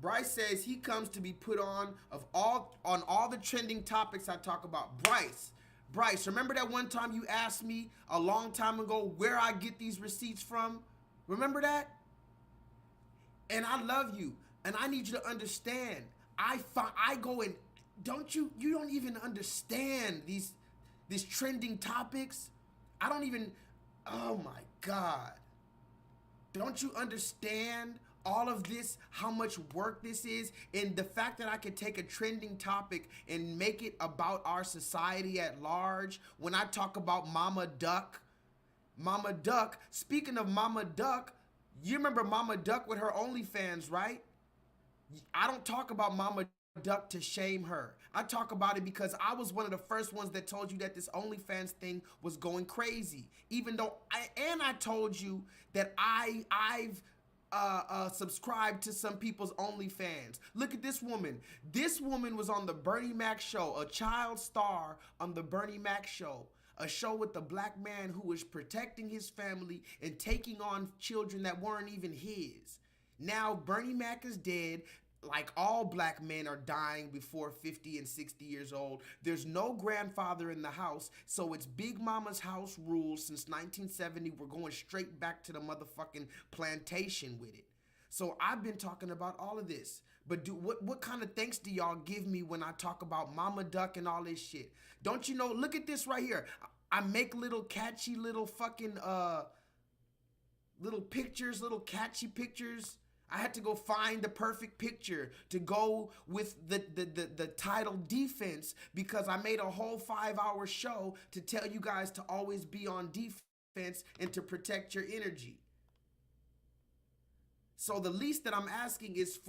Bryce says he comes to be put on all the trending topics I talk about. Bryce, remember that one time you asked me a long time ago where I get these receipts from? Remember that? And I love you, and I need you to understand. I go and you don't even understand these trending topics. I don't even. Oh my God! Don't you understand all of this, how much work this is, and the fact that I could take a trending topic and make it about our society at large? When I talk about Mama Duck, speaking of Mama Duck, you remember Mama Duck with her OnlyFans, right? I don't talk about Mama Duck to shame her. I talk about it because I was one of the first ones that told you that this OnlyFans thing was going crazy. Even though I told you that I've subscribed to some people's OnlyFans. Look at this woman. This woman was on the Bernie Mac show, a child star on the Bernie Mac show. A show with a black man who was protecting his family and taking on children that weren't even his. Now Bernie Mac is dead. Like all black men are dying before 50 and 60 years old. There's no grandfather in the house, so it's Big Mama's house rules since 1970. We're going straight back to the motherfucking plantation with it. So I've been talking about all of this. But what kind of thanks do y'all give me when I talk about Mama Duck and all this shit? Don't you know, look at this right here. I make little catchy little fucking little pictures, little catchy pictures. I had to go find the perfect picture to go with the title defense because I made a whole 5-hour show to tell you guys to always be on defense and to protect your energy. So the least that I'm asking is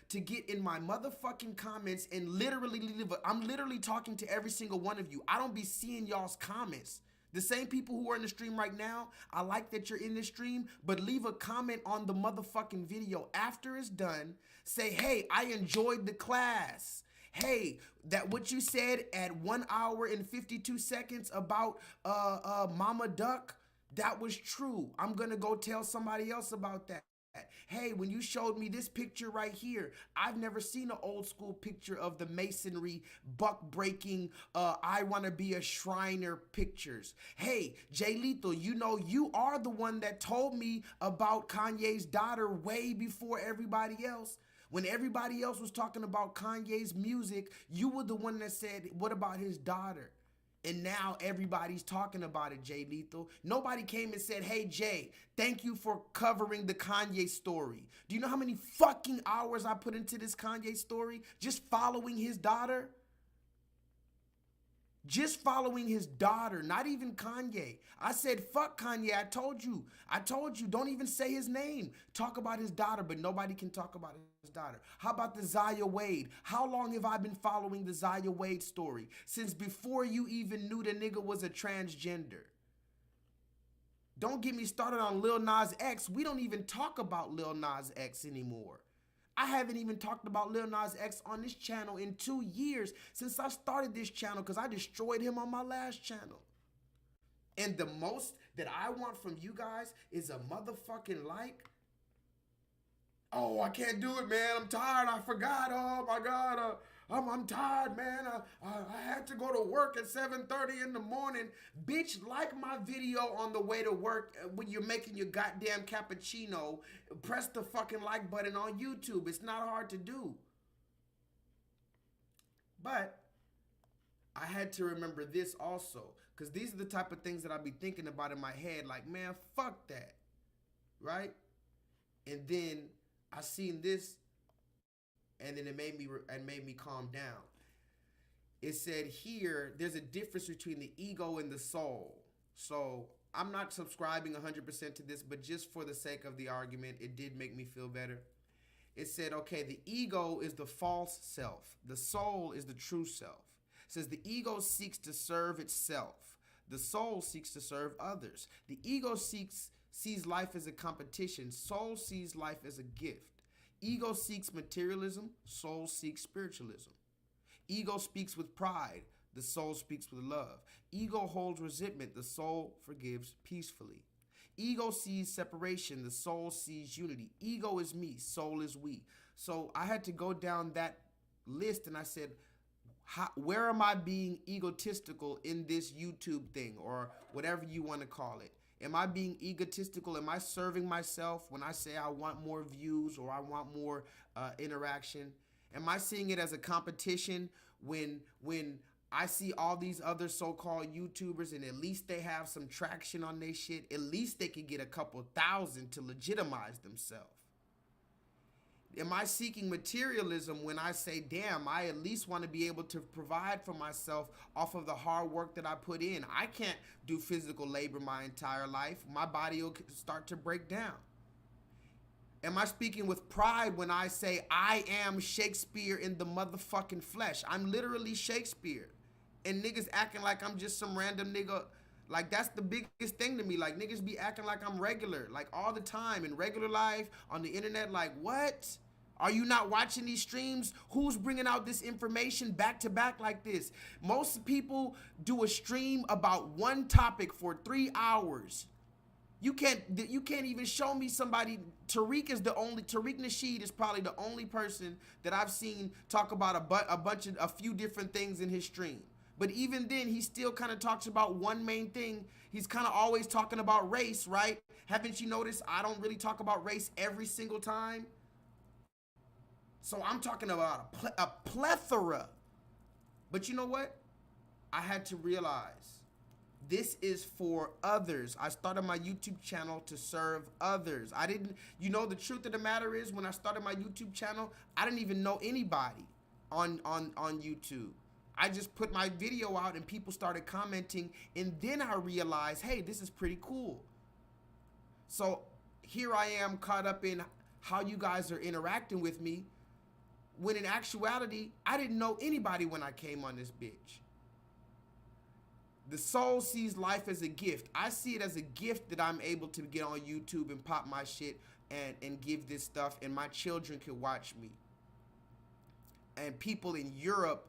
to get in my motherfucking comments and literally I'm literally talking to every single one of you. I don't be seeing y'all's comments. The same people who are in the stream right now, I like that you're in the stream, but leave a comment on the motherfucking video after it's done. Say, hey, I enjoyed the class. Hey, that what you said at 1 hour and 52 seconds about Mama Duck, that was true. I'm gonna go tell somebody else about that. Hey, when you showed me this picture right here, I've never seen an old school picture of the masonry, buck breaking, I want to be a Shriner pictures. Hey, J-Lethal, you know you are the one that told me about Kanye's daughter way before everybody else. When everybody else was talking about Kanye's music, you were the one that said, what about his daughter? And now everybody's talking about it, J-Lethal. Nobody came and said, hey, Jay, thank you for covering the Kanye story. Do you know how many fucking hours I put into this Kanye story? Just following his daughter? Just following his daughter, not even Kanye. I said, fuck Kanye. I told you, don't even say his name. Talk about his daughter, but nobody can talk about his daughter. How about the Zaya Wade? How long have I been following the Zaya Wade story? Since before you even knew the nigga was a transgender. Don't get me started on Lil Nas X. We don't even talk about Lil Nas X anymore. I haven't even talked about Lil Nas X on this channel in 2 years since I started this channel because I destroyed him on my last channel. And the most that I want from you guys is a motherfucking like. Oh, I can't do it, man. I'm tired. I forgot. Oh, my God. I'm tired, man. I had to go to work at 7:30 in the morning. Bitch, like my video on the way to work when you're making your goddamn cappuccino. Press the fucking like button on YouTube. It's not hard to do. But I had to remember this also, because these are the type of things that I be thinking about in my head, like, man, fuck that, right? And then I seen this, and then it made me calm down. It said here, there's a difference between the ego and the soul. So I'm not subscribing 100% to this, but just for the sake of the argument, it did make me feel better. It said, okay, the ego is the false self. The soul is the true self. It says the ego seeks to serve itself. The soul seeks to serve others. The ego sees life as a competition. Soul sees life as a gift. Ego seeks materialism. Soul seeks spiritualism. Ego speaks with pride. The soul speaks with love. Ego holds resentment. The soul forgives peacefully. Ego sees separation. The soul sees unity. Ego is me. Soul is we. So I had to go down that list and I said, where am I being egotistical in this YouTube thing or whatever you want to call it? Am I being egotistical? Am I serving myself when I say I want more views or I want more interaction? Am I seeing it as a competition when I see all these other so-called YouTubers and at least they have some traction on their shit? At least they could get a couple thousand to legitimize themselves. Am I seeking materialism when I say, damn, I at least want to be able to provide for myself off of the hard work that I put in? I can't do physical labor my entire life. My body will start to break down. Am I speaking with pride when I say I am Shakespeare in the motherfucking flesh? I'm literally Shakespeare. And niggas acting like I'm just some random nigga. Like, that's the biggest thing to me. Like, niggas be acting like I'm regular, like all the time in regular life, on the internet. Like, what? Are you not watching these streams? Who's bringing out this information back to back like this? Most people do a stream about one topic for 3 hours. You can't even show me somebody. Tariq Nasheed is probably the only person that I've seen talk about a few different things in his stream. But even then, he still kind of talks about one main thing. He's kind of always talking about race, right? Haven't you noticed I don't really talk about race every single time? So I'm talking about a plethora. But you know what? I had to realize this is for others. I started my YouTube channel to serve others. The truth of the matter is, when I started my YouTube channel, I didn't even know anybody on YouTube. I just put my video out and people started commenting, and then I realized, hey, this is pretty cool. So here I am caught up in how you guys are interacting with me, when in actuality, I didn't know anybody when I came on this bitch. The soul sees life as a gift. I see it as a gift that I'm able to get on YouTube and pop my shit and give this stuff, and my children could watch me. And people in Europe,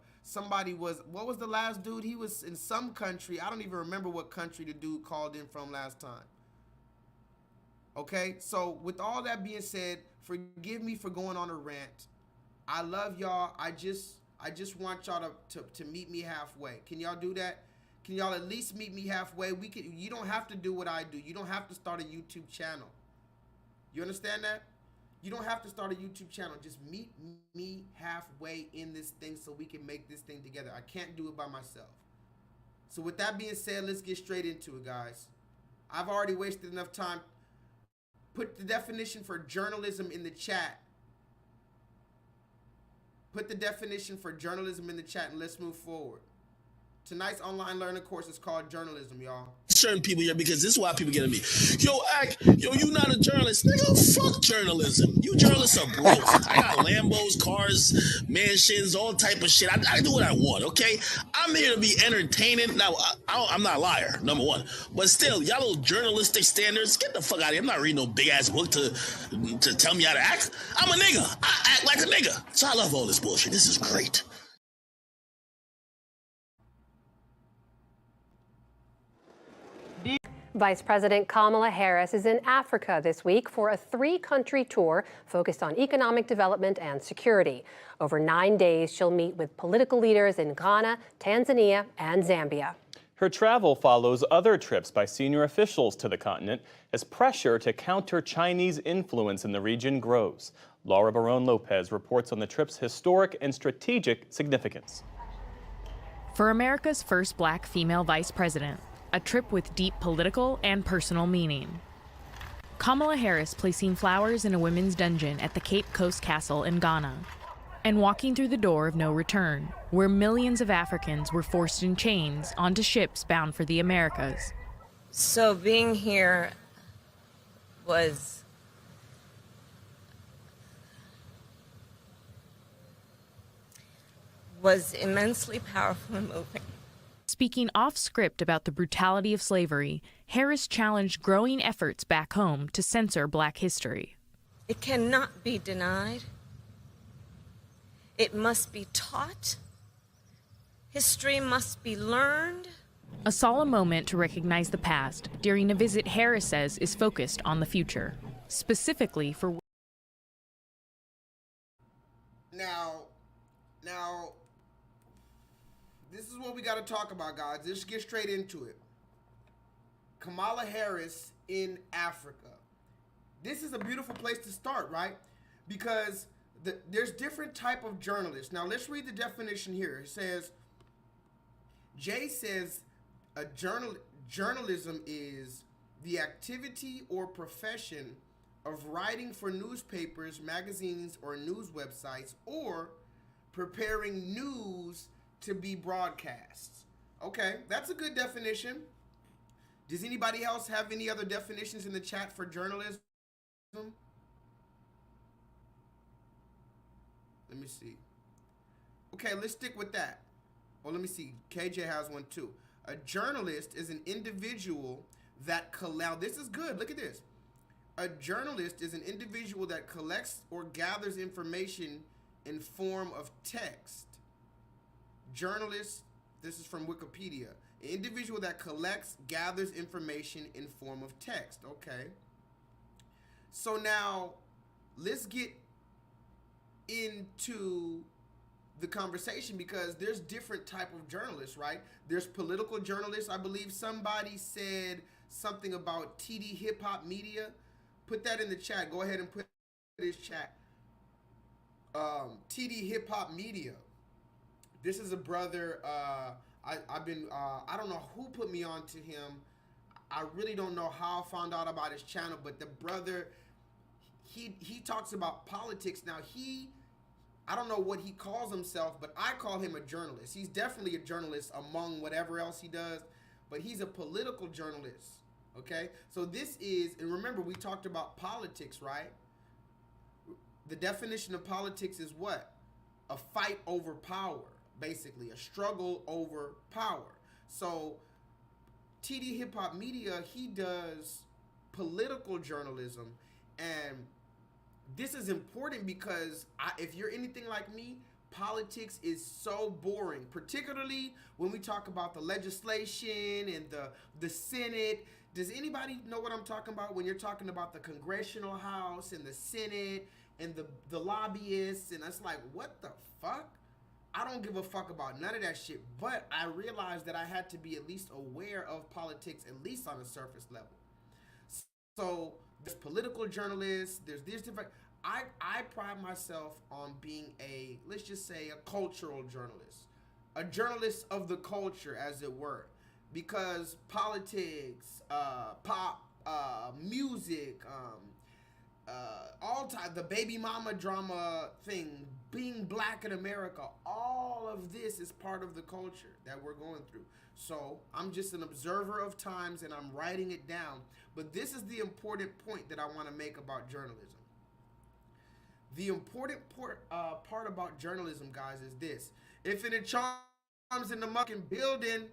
what was the last dude? He was in some country. I don't even remember what country the dude called in from last time. Okay, so with all that being said, forgive me for going on a rant. I love y'all. I just want y'all to meet me halfway. Can y'all do that? Can y'all at least meet me halfway? You don't have to do what I do. You don't have to start a YouTube channel. You understand that? You don't have to start a YouTube channel. Just meet me halfway in this thing so we can make this thing together. I can't do it by myself. So with that being said, let's get straight into it, guys. I've already wasted enough time. Put the definition for journalism in the chat. Put the definition for journalism in the chat and let's move forward. Tonight's online learning course is called journalism, y'all. Certain people here, because this is why people get at me. Yo, you not a journalist. Nigga, fuck journalism. You journalists are broke. I got Lambos, cars, mansions, all type of shit. I do what I want, okay? I'm here to be entertaining. Now, I'm not a liar, number one. But still, y'all little journalistic standards, get the fuck out of here. I'm not reading no big-ass book to tell me how to act. I'm a nigga. I act like a nigga. So I love all this bullshit. This is great. Vice President Kamala Harris is in Africa this week for a 3-country tour focused on economic development and security. Over 9 days, she'll meet with political leaders in Ghana, Tanzania, and Zambia. Her travel follows other trips by senior officials to the continent as pressure to counter Chinese influence in the region grows. Laura Barone Lopez reports on the trip's historic and strategic significance. For America's first black female vice president, a trip with deep political and personal meaning. Kamala Harris placing flowers in a women's dungeon at the Cape Coast Castle in Ghana, and walking through the door of no return, where millions of Africans were forced in chains onto ships bound for the Americas. So being here was immensely powerful and moving. Speaking off script about the brutality of slavery, Harris challenged growing efforts back home to censor black history. It cannot be denied. It must be taught. History must be learned. A solemn moment to recognize the past during a visit Harris says is focused on the future, specifically for... Now, this is what we got to talk about, guys. Let's get straight into it. Kamala Harris in Africa. This is a beautiful place to start, right? Because there's different type of journalists. Now, let's read the definition here. It says, Jay says, journalism is the activity or profession of writing for newspapers, magazines, or news websites, or preparing news to be broadcast. Okay, that's a good definition. Does anybody else have any other definitions in the chat for journalism? Let me see. Okay, let's stick with that. Well, let me see. KJ has one too. A journalist is an individual that this is good. Look at this. A journalist is an individual that collects or gathers information in form of text. Journalist, this is from Wikipedia. An individual that collects, gathers information in form of text. Okay. So now, let's get into the conversation, because there's different type of journalists, right? There's political journalists. I believe somebody said something about TD Hip Hop Media. Put that in the chat. Go ahead and put this chat. TD Hip Hop Media. This is a brother. I don't know who put me on to him. I really don't know how I found out about his channel, but the brother, he talks about politics. Now I don't know what he calls himself, but I call him a journalist. He's definitely a journalist among whatever else he does, but he's a political journalist, okay? So this is, and remember, we talked about politics, right? The definition of politics is what? A fight over power, basically, a struggle over power. So TD Hip Hop Media, he does political journalism, and this is important because if you're anything like me, politics is so boring, particularly when we talk about the legislation and the Senate. Does anybody know what I'm talking about when you're talking about the Congressional House and the Senate and the lobbyists? And it's like, what the fuck? I don't give a fuck about none of that shit, but I realized that I had to be at least aware of politics, at least on a surface level. So there's political journalists, there's these different, I pride myself on being let's just say a cultural journalist, a journalist of the culture, as it were, because politics, pop, music, all time, the baby mama drama thing, being black in America, all of this is part of the culture that we're going through. So I'm just an observer of times and I'm writing it down. But this is the important point that I want to make about journalism. The important part about journalism, guys, is this. Infinite Charms in the mucking building.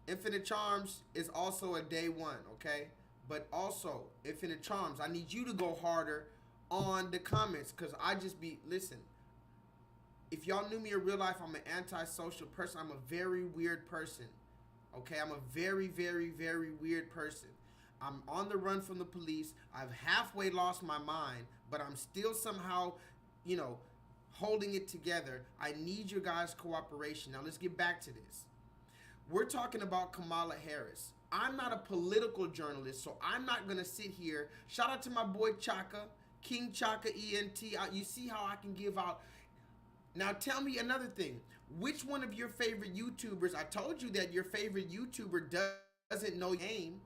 Infinite Charms is also a day one, okay? But also, Infinite Charms, I need you to go harder on the comments, because listen, if y'all knew me in real life, I'm an antisocial person. I'm a very weird person, okay? I'm a very, very, very weird person. I'm on the run from the police. I've halfway lost my mind, but I'm still somehow, holding it together. I need your guys' cooperation. Now, let's get back to this. We're talking about Kamala Harris. I'm not a political journalist, so I'm not going to sit here. Shout out to my boy Chaka, King Chaka ENT. You see how I can give out Now tell me another thing. Which one of your favorite YouTubers, I told you that your favorite YouTuber doesn't know your name.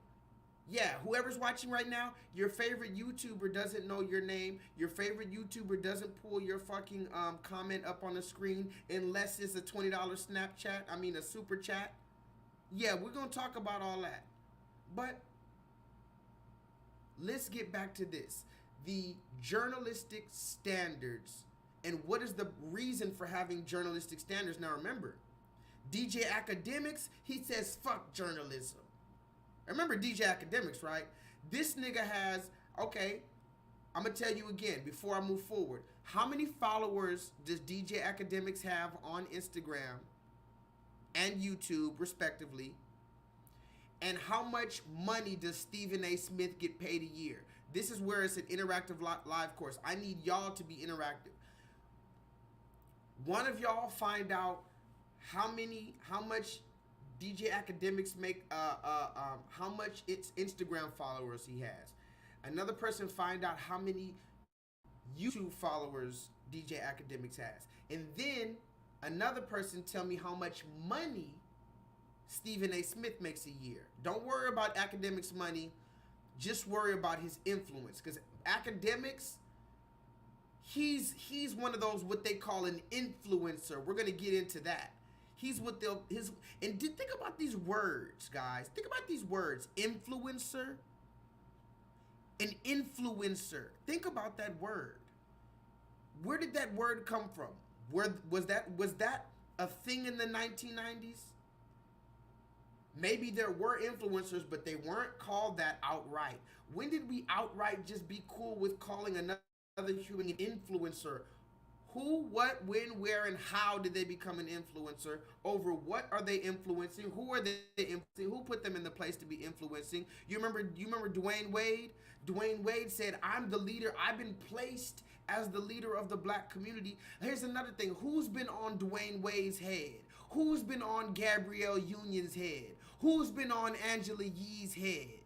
Yeah, whoever's watching right now, your favorite YouTuber doesn't know your name. Your favorite YouTuber doesn't pull your fucking comment up on the screen unless it's a $20 Snapchat, a super chat. Yeah, we're going to talk about all that. But let's get back to this. The journalistic standards and what is the reason for having journalistic standards. Now remember, DJ Academics, he says fuck journalism. Remember DJ Academics, right? This nigga has, okay, I'm going to tell you again before I move forward. How many followers does DJ Academics have on Instagram and YouTube, respectively? And how much money does Stephen A. Smith get paid a year? This is where it's an interactive live course. I need y'all to be interactive. One of y'all find out how much DJ Academics make, how much its Instagram followers he has. Another person find out how many YouTube followers DJ Academics has. And then another person tell me how much money Stephen A. Smith makes a year. Don't worry about Academics' money. Just worry about his influence. Because Academics, he's one of those what they call an influencer. We're going to get into that. He's what they'll and think about these words, guys. Think about these words. Influencer. An influencer. Think about that word. Where did that word come from? Was that a thing in the 1990s? Maybe there were influencers, but they weren't called that outright. When did we outright just be cool with calling another human an influencer? Who, what, when, where, and how did they become an influencer? Over what are they influencing? Who are they influencing? Who put them in the place to be influencing? You remember Dwayne Wade? Dwayne Wade said, I'm the leader. I've been placed as the leader of the black community. Here's another thing. Who's been on Dwayne Wade's head? Who's been on Gabrielle Union's head? Who's been on Angela Yee's head?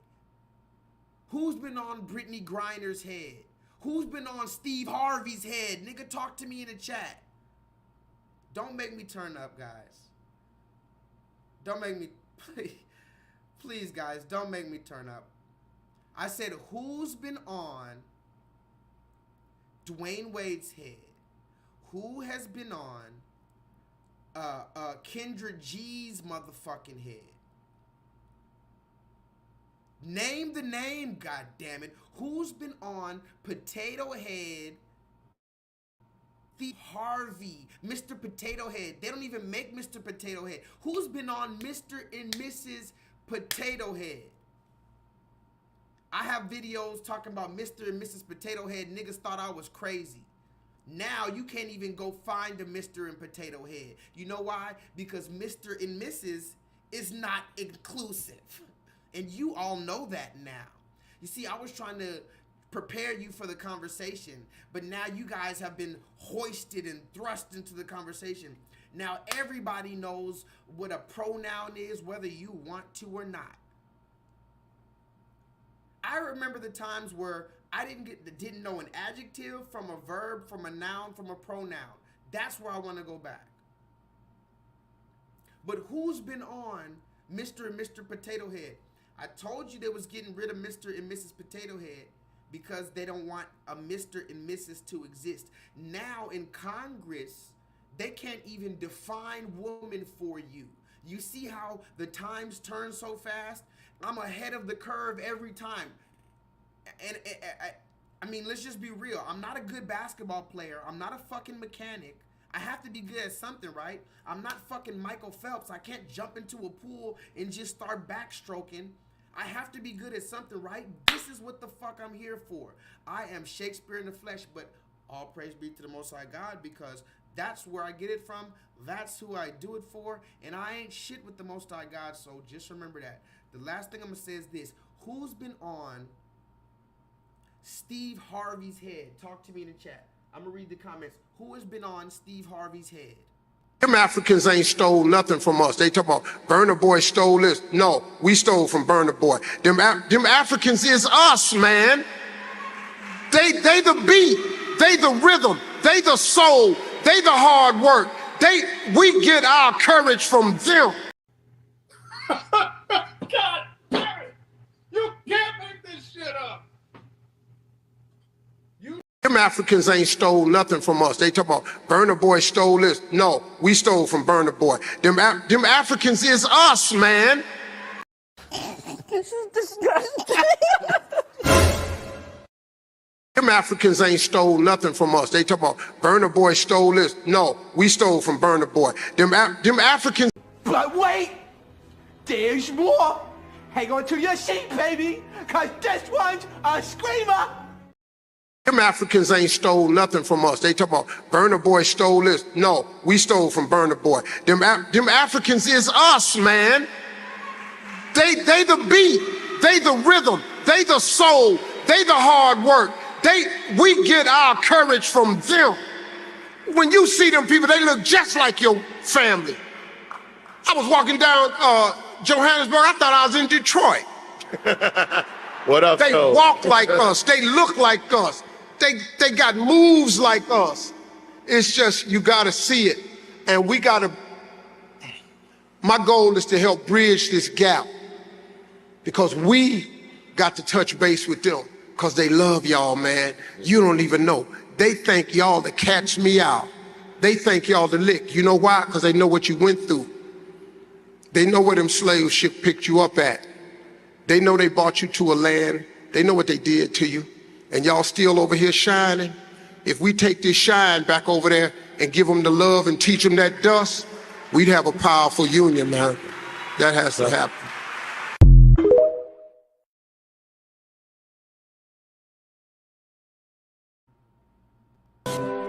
Who's been on Brittany Griner's head? Who's been on Steve Harvey's head? Nigga, talk to me in the chat. Don't make me turn up, guys. Don't make me, please, guys, don't make me turn up. I said, who's been on Dwayne Wade's head? Who has been on Kendra G's motherfucking head? Name the name, goddammit. Who's been on Potato Head, Steve Harvey, Mr. Potato Head? They don't even make Mr. Potato Head. Who's been on Mr. and Mrs. Potato Head? I have videos talking about Mr. and Mrs. Potato Head. Niggas thought I was crazy. Now you can't even go find a Mr. and Potato Head. You know why? Because Mr. and Mrs. is not inclusive. And you all know that now. You see, I was trying to prepare you for the conversation, but now you guys have been hoisted and thrust into the conversation. Now everybody knows what a pronoun is, whether you want to or not. I remember the times where I didn't know an adjective from a verb, from a noun, from a pronoun. That's where I want to go back. But who's been on Mr. and Mr. Potato Head? I told you they was getting rid of Mr. and Mrs. Potato Head because they don't want a Mr. and Mrs. to exist. Now in Congress, they can't even define woman for you. You see how the times turn so fast? I'm ahead of the curve every time. And I mean, let's just be real. I'm not a good basketball player. I'm not a fucking mechanic. I have to be good at something, right? I'm not fucking Michael Phelps. I can't jump into a pool and just start backstroking. I have to be good at something, right? This is what the fuck I'm here for. I am Shakespeare in the flesh, but all praise be to the Most High God, because that's where I get it from. That's who I do it for. And I ain't shit with the Most High God, so just remember that. The last thing I'm going to say is this. Who's been on Steve Harvey's head? Talk to me in the chat. I'm going to read the comments. Who has been on Steve Harvey's head? Them Africans ain't stole nothing from us. They talk about Burna Boy stole this. No, we stole from Burna Boy. Them Africans is us, man. They the beat. They the rhythm. They the soul. They the hard work. We get our courage from them. God damn it! You can't make this shit up. Them Africans ain't stole nothing from us. They talk about Burna Boy stole this. No, we stole from Burna Boy. Them Africans is us, man. This is disgusting. Them Africans ain't stole nothing from us. They talk about Burna Boy stole this. No, we stole from Burna Boy. Them Africans. But wait, there's more. Hang on to your seat, baby, cause this one's a screamer. Them Africans ain't stole nothing from us. They talk about Burna Boy stole this. No, we stole from Burna Boy. Them Africans is us, man. They the beat, they the rhythm, they the soul, they the hard work. We get our courage from them. When you see them people, they look just like your family. I was walking down Johannesburg, I thought I was in Detroit. What up, They walk like us, they look like us, they got moves like us. It's just, you gotta see it. And we gotta, my goal is to help bridge this gap because we got to touch base with them because they love y'all, man. You don't even know. They think y'all to catch me out. They think y'all to lick. You know why? Because they know what you went through. They know where them slave ship picked you up at. They know they brought you to a land. They know what they did to you. And y'all still over here shining. If we take this shine back over there and give them the love and teach them that dust, we'd have a powerful union, man. That has to happen.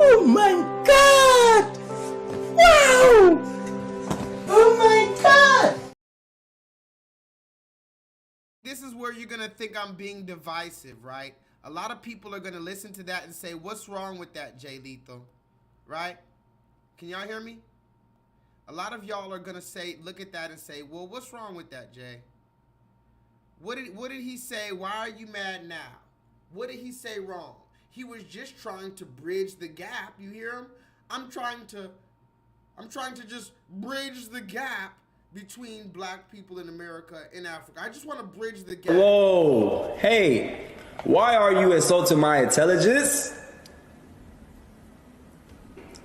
Oh my God! Wow! Oh my God! This is where you're going to think I'm being divisive, right? A lot of people are going to listen to that and say, what's wrong with that, J-Lethal? Right? Can y'all hear me? A lot of y'all are going to say, look at that and say, well, what's wrong with that, Jay? What did he say? Why are you mad now? What did he say wrong? He was just trying to bridge the gap. You hear him? I'm trying to just bridge the gap between black people in America and Africa. I just want to bridge the gap. Whoa, hey, why are you insulting my intelligence?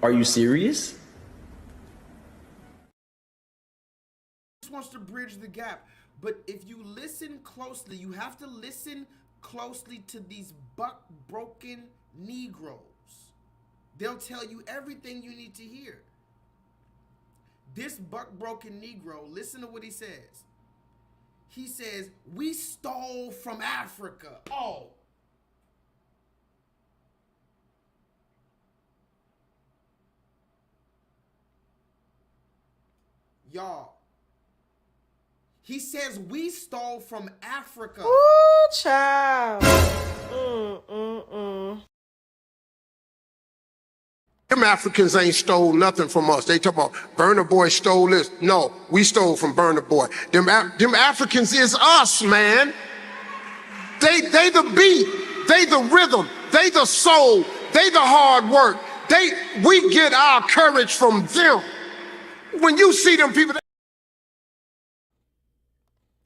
Are you serious? Just wants to bridge the gap. But if you listen closely, you have to listen closely to these buck-broken Negroes. They'll tell you everything you need to hear. This buck-broken Negro, listen to what he says. He says, we stole from Africa. Oh. Y'all. He says we stole from Africa. Ooh, child. Them Africans ain't stole nothing from us. They talk about Burna Boy stole this. No, we stole from Burna Boy. Them Africans is us, man. They the beat, they the rhythm, they the soul, they the hard work. We get our courage from them. When you see them people.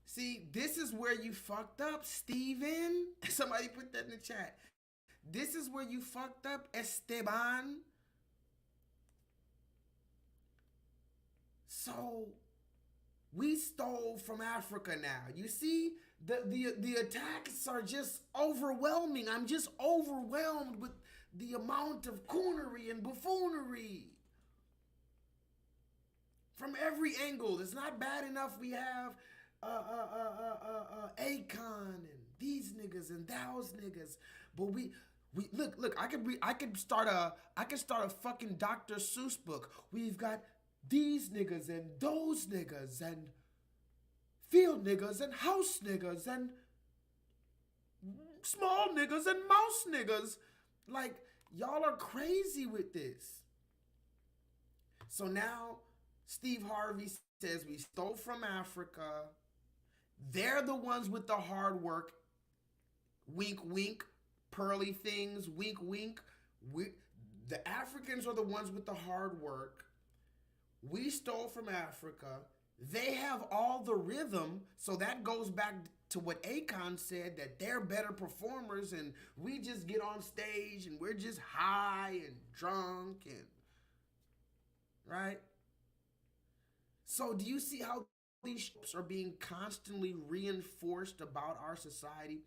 See, this is where you fucked up, Steven. Somebody put that in the chat. This is where you fucked up, Esteban. So, we stole from Africa now. You see, the attacks are just overwhelming. I'm just overwhelmed with the amount of coonery and buffoonery. From every angle. It's not bad enough we have Akon and these niggas and those niggas, but we look. I could start a fucking Dr. Seuss book. We've got these niggas and those niggas and field niggas and house niggas and small niggas and mouse niggas. Like, y'all are crazy with this. So now Steve Harvey says we stole from Africa. They're the ones with the hard work. Wink, wink. Pearly things. Wink, wink. The Africans are the ones with the hard work. We stole from Africa. They have all the rhythm, so that goes back to what Akon said, that they're better performers and we just get on stage and we're just high and drunk and, right? So do you see how these tropes are being constantly reinforced about our society?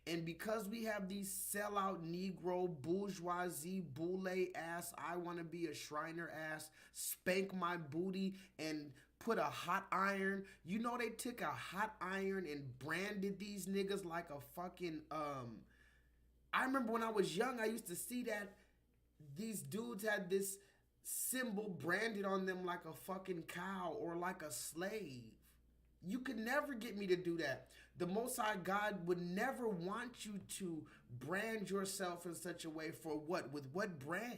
And because we have these sellout Negro, bourgeoisie, boule ass, I want to be a Shriner ass, spank my booty and put a hot iron. You know, they took a hot iron and branded these niggas like a fucking, I remember when I was young, I used to see that these dudes had this symbol branded on them like a fucking cow or like a slave. You could never get me to do that. The Most High God would never want you to brand yourself in such a way. For what? With what brand?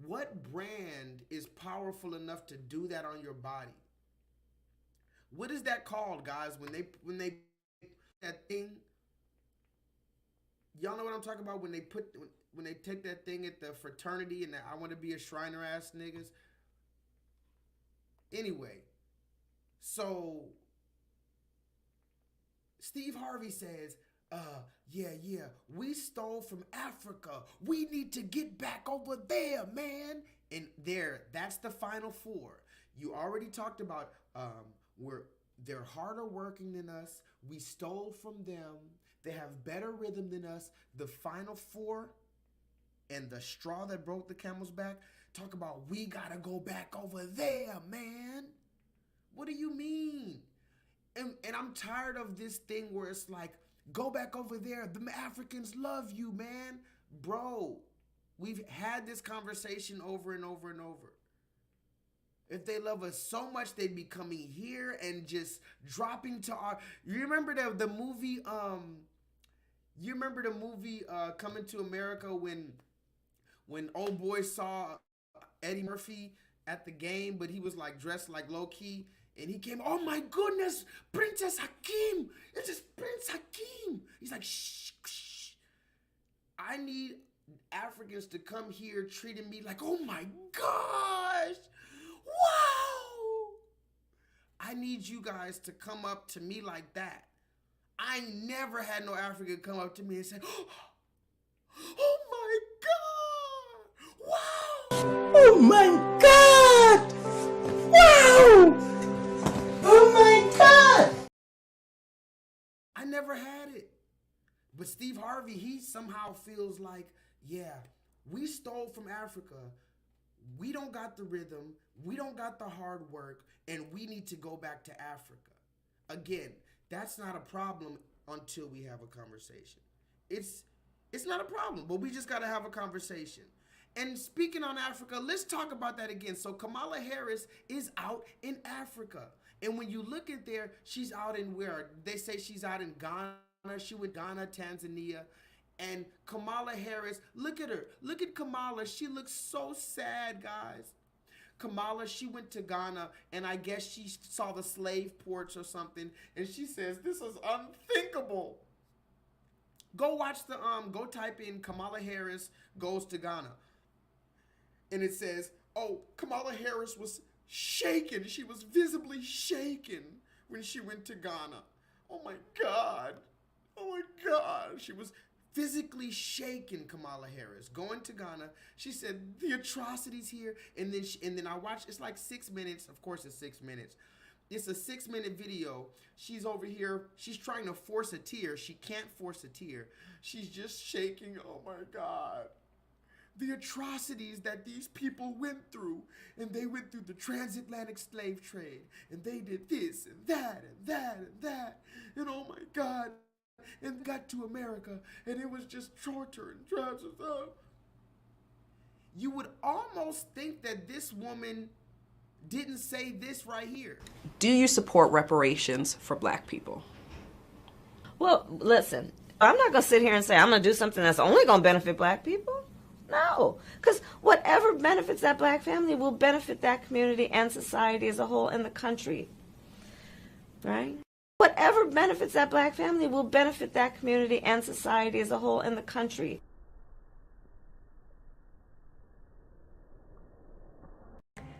What brand is powerful enough to do that on your body? What is that called, guys? When they that thing? Y'all know what I'm talking about? When they take that thing at the fraternity and I want to be a Shriner ass niggas. Anyway, so Steve Harvey says, yeah, we stole from Africa. We need to get back over there, man. And that's the final four. You already talked about they're harder working than us. We stole from them. They have better rhythm than us. The final four and the straw that broke the camel's back, talk about we gotta go back over there, man. What do you mean? And I'm tired of this thing where it's like, go back over there. The Africans love you, man. Bro, we've had this conversation over and over and over. If they love us so much, they'd be coming here and just dropping to our... You remember the movie, Coming to America when old boy saw Eddie Murphy at the game, but he was like dressed like low key, and he came, oh my goodness, Princess Hakeem, it's just Prince Hakeem. He's like, shh, shh. I need Africans to come here treating me like, oh my gosh, wow. I need you guys to come up to me like that. I never had no African come up to me and say, oh my God, wow. Oh my God, wow. Oh my God. I never had it. But Steve Harvey, he somehow feels like, yeah, we stole from Africa. We don't got the rhythm. We don't got the hard work. And we need to go back to Africa. Again, that's not a problem until we have a conversation. It's not a problem, but we just got to have a conversation. And speaking on Africa, let's talk about that again. So Kamala Harris is out in Africa. And when you look at there, she's out in where? They say she's out in Ghana. She went Ghana, Tanzania. And Kamala Harris, look at her. Look at Kamala. She looks so sad, guys. Kamala, she went to Ghana, and I guess she saw the slave ports or something, and she says, this is unthinkable. Go watch go type in Kamala Harris goes to Ghana. And it says, oh, Kamala Harris was shaken. She was visibly shaken when she went to Ghana. Oh my God. Oh my God. She was physically shaken, Kamala Harris, going to Ghana. She said, the atrocities here. And then I watched, it's like 6 minutes. Of course it's 6 minutes. It's a 6-minute video. She's over here. She's trying to force a tear. She can't force a tear. She's just shaking. Oh my God. The atrocities that these people went through. And they went through the transatlantic slave trade. And they did this and that and that and that. And oh my God. And got to America. And it was just torture and tragedy. You would almost think that this woman didn't say this right here. Do you support reparations for black people? Well, listen, I'm not going to sit here and say I'm going to do something that's only going to benefit black people. No, because whatever benefits that black family will benefit that community and society as a whole in the country, right? Whatever benefits that black family will benefit that community and society as a whole in the country.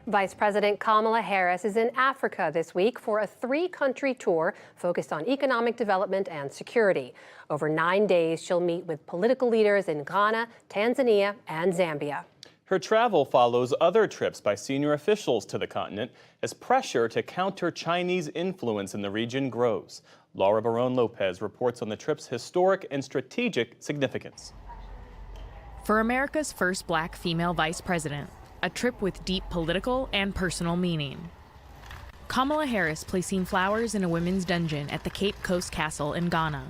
Vice President Kamala Harris is in Africa this week for a 3-country tour focused on economic development and security. Over 9 days, she'll meet with political leaders in Ghana, Tanzania, and Zambia. Her travel follows other trips by senior officials to the continent as pressure to counter Chinese influence in the region grows. Laura Barone-Lopez reports on the trip's historic and strategic significance. For America's first black female vice president, a trip with deep political and personal meaning. Kamala Harris placing flowers in a women's dungeon at the Cape Coast Castle in Ghana,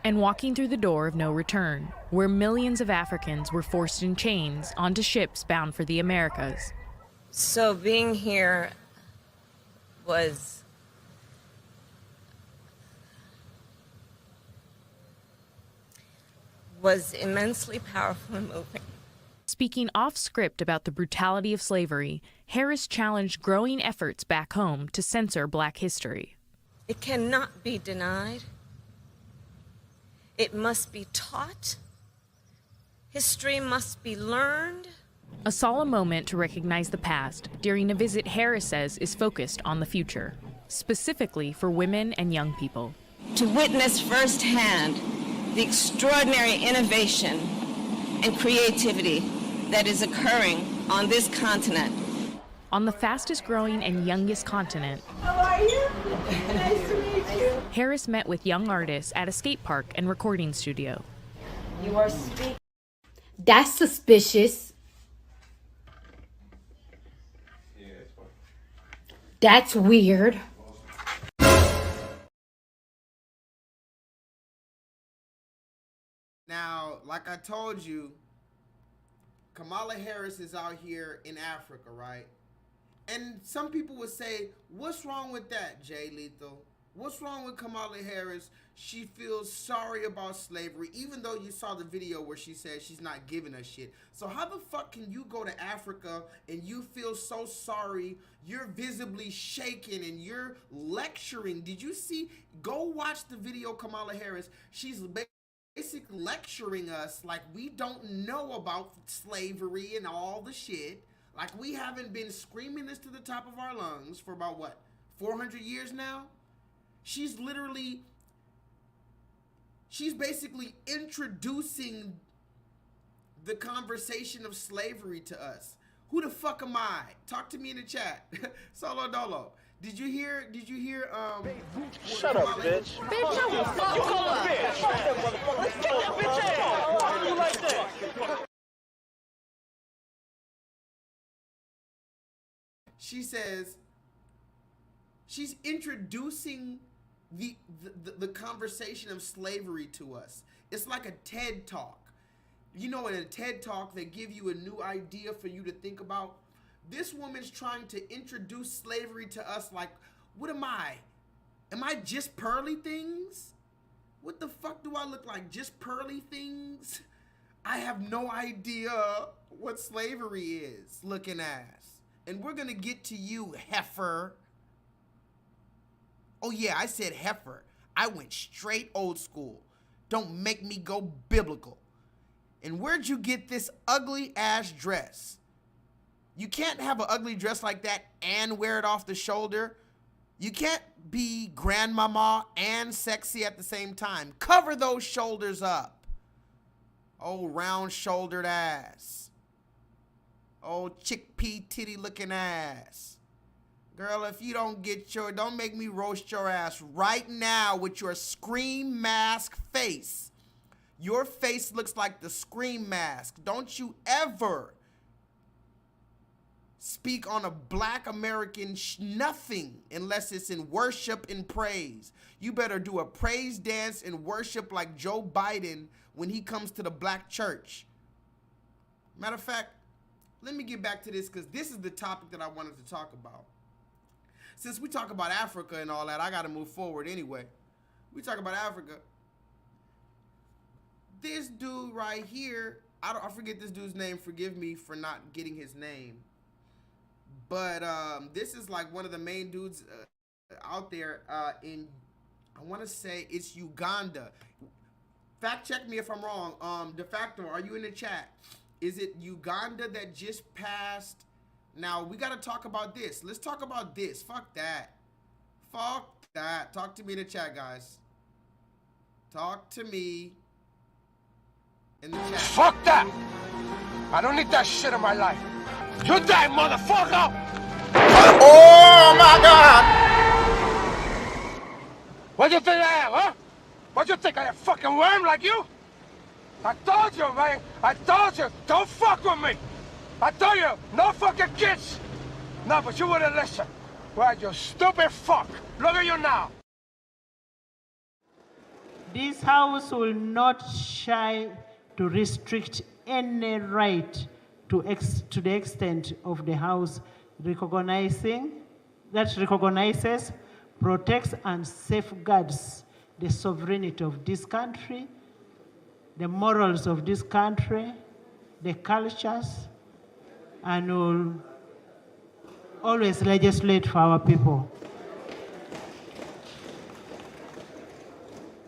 and walking through the door of no return, where millions of Africans were forced in chains onto ships bound for the Americas. So being here was immensely powerful and moving. Speaking off script about the brutality of slavery, Harris challenged growing efforts back home to censor black history. It cannot be denied. It must be taught. History must be learned. A solemn moment to recognize the past during a visit Harris says is focused on the future, specifically for women and young people. To witness firsthand the extraordinary innovation and creativity that is occurring on this continent. On the fastest growing and youngest continent, How are you? Nice to meet you. Harris met with young artists at a skate park and recording studio. You are speaking. That's suspicious. That's weird. Now, like I told you, Kamala Harris is out here in Africa, right? And some people would say, what's wrong with that, J-Lethal? What's wrong with Kamala Harris? She feels sorry about slavery, even though you saw the video where she said she's not giving a shit. So how the fuck can you go to Africa and you feel so sorry? You're visibly shaken and you're lecturing. Did you see? Go watch the video, Kamala Harris. She's basically lecturing us like we don't know about slavery and all the shit. Like we haven't been screaming this to the top of our lungs for about, what, 400 years now? She's basically introducing the conversation of slavery to us. Who the fuck am I? Talk to me in the chat. Solo Dolo. Did you hear, Shut up, bitch. Bitch, I will fuck You call her a bitch. Shut that motherfucker. Let's get that bitch ass. How do you like that? She says she's introducing the conversation of slavery to us. It's like a TED Talk. You know, in a TED Talk, they give you a new idea for you to think about. This woman's trying to introduce slavery to us like, what am I? Am I just pearly things? What the fuck do I look like? Just pearly things? I have no idea what slavery is, looking ass. And we're gonna get to you, heifer. Oh yeah, I said heifer. I went straight old school. Don't make me go biblical. And where'd you get this ugly ass dress? You can't have an ugly dress like that and wear it off the shoulder. You can't be grandmama and sexy at the same time. Cover those shoulders up. Oh, round-shouldered ass. Oh, chickpea titty-looking ass. Girl, if you don't make me roast your ass right now with your Scream Mask face. Your face looks like the Scream Mask. Don't you ever speak on a black American nothing unless it's in worship and praise. You better do a praise dance and worship like Joe Biden when he comes to the black church. Matter of fact, let me get back to this because this is the topic that I wanted to talk about. Since we talk about Africa and all that, I got to move forward anyway. We talk about Africa. This dude right here, I forget this dude's name. Forgive me for not getting his name. But this is like one of the main dudes out there in, I want to say it's Uganda. Fact check me if I'm wrong. De facto, are you in the chat? Is it Uganda that just passed Now, we got to talk about this. Let's talk about this. Fuck that. Fuck that. Talk to me in the chat, guys. Talk to me in the chat. Fuck that! I don't need that shit in my life. You die, motherfucker! Oh my God! What do you think I am, huh? What do you think I am, a fucking worm like you? I told you, man. I told you, don't fuck with me. I told you, no fucking kids. No, but you wouldn't listen. Well, you stupid fuck. Look at you now. This House will not shy to restrict any right to the extent of the House recognizes, protects, and safeguards the sovereignty of this country, the morals of this country, the cultures, and will always legislate for our people.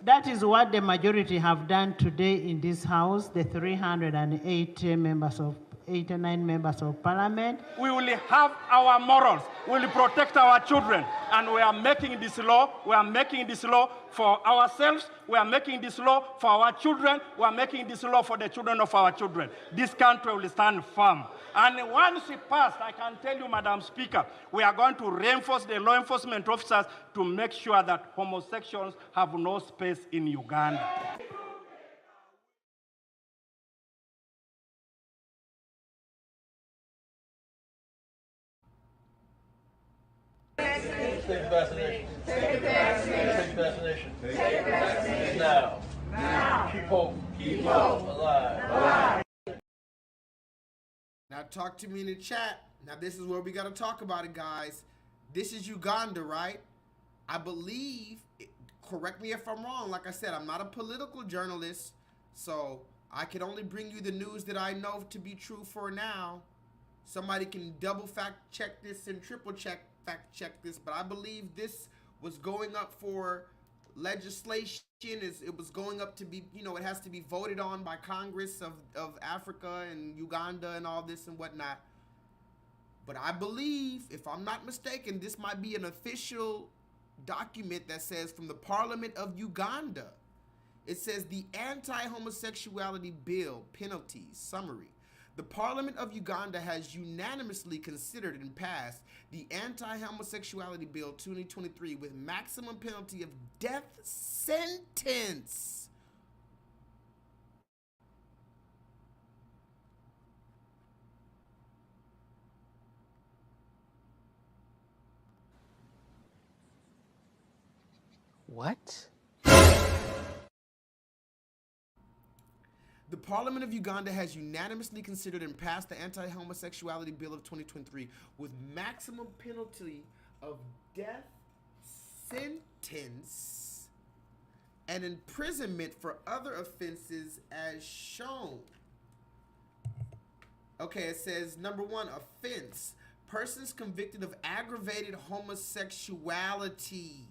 That is what the majority have done today in this House, the 389 members of Parliament. We will have our morals. We will protect our children. And we are making this law. We are making this law for ourselves. We are making this law for our children. We are making this law for the children of our children. This country will stand firm. And once it passed, I can tell you, Madam Speaker, we are going to reinforce the law enforcement officers to make sure that homosexuals have no space in Uganda. Take vaccination. Take vaccination. Take vaccination. Take vaccination. Now. Now. Keep hope. Keep hope alive. Now talk to me in the chat. Now this is where we got to talk about it, guys. This is Uganda, right? I believe, correct me if I'm wrong, like I said, I'm not a political journalist, so I can only bring you the news that I know to be true for now. Somebody can double fact check this and triple fact check this, but I believe this was going up for legislation. It was going up to be, you know, it has to be voted on by Congress of Africa and Uganda and all this and whatnot. But I believe, if I'm not mistaken, this might be an official document that says from the Parliament of Uganda. It says the anti-homosexuality bill penalties summary. The Parliament of Uganda has unanimously considered and passed the Anti-Homosexuality Bill 2023 with maximum penalty of death sentence. What? The Parliament of Uganda has unanimously considered and passed the Anti-Homosexuality Bill of 2023 with maximum penalty of death sentence and imprisonment for other offenses as shown. Okay, it says number 1, offense. Persons convicted of aggravated homosexuality.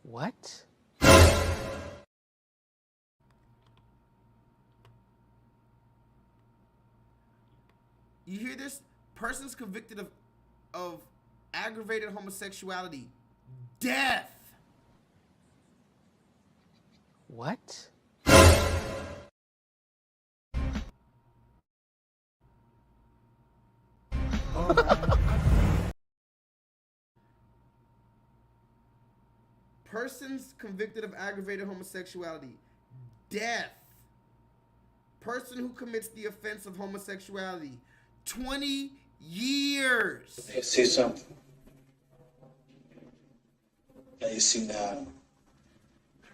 What? You hear this? Persons convicted of aggravated homosexuality. Death. What? Persons convicted of aggravated homosexuality. Death. Person who commits the offense of homosexuality. 20 years. You see something? Now you see now.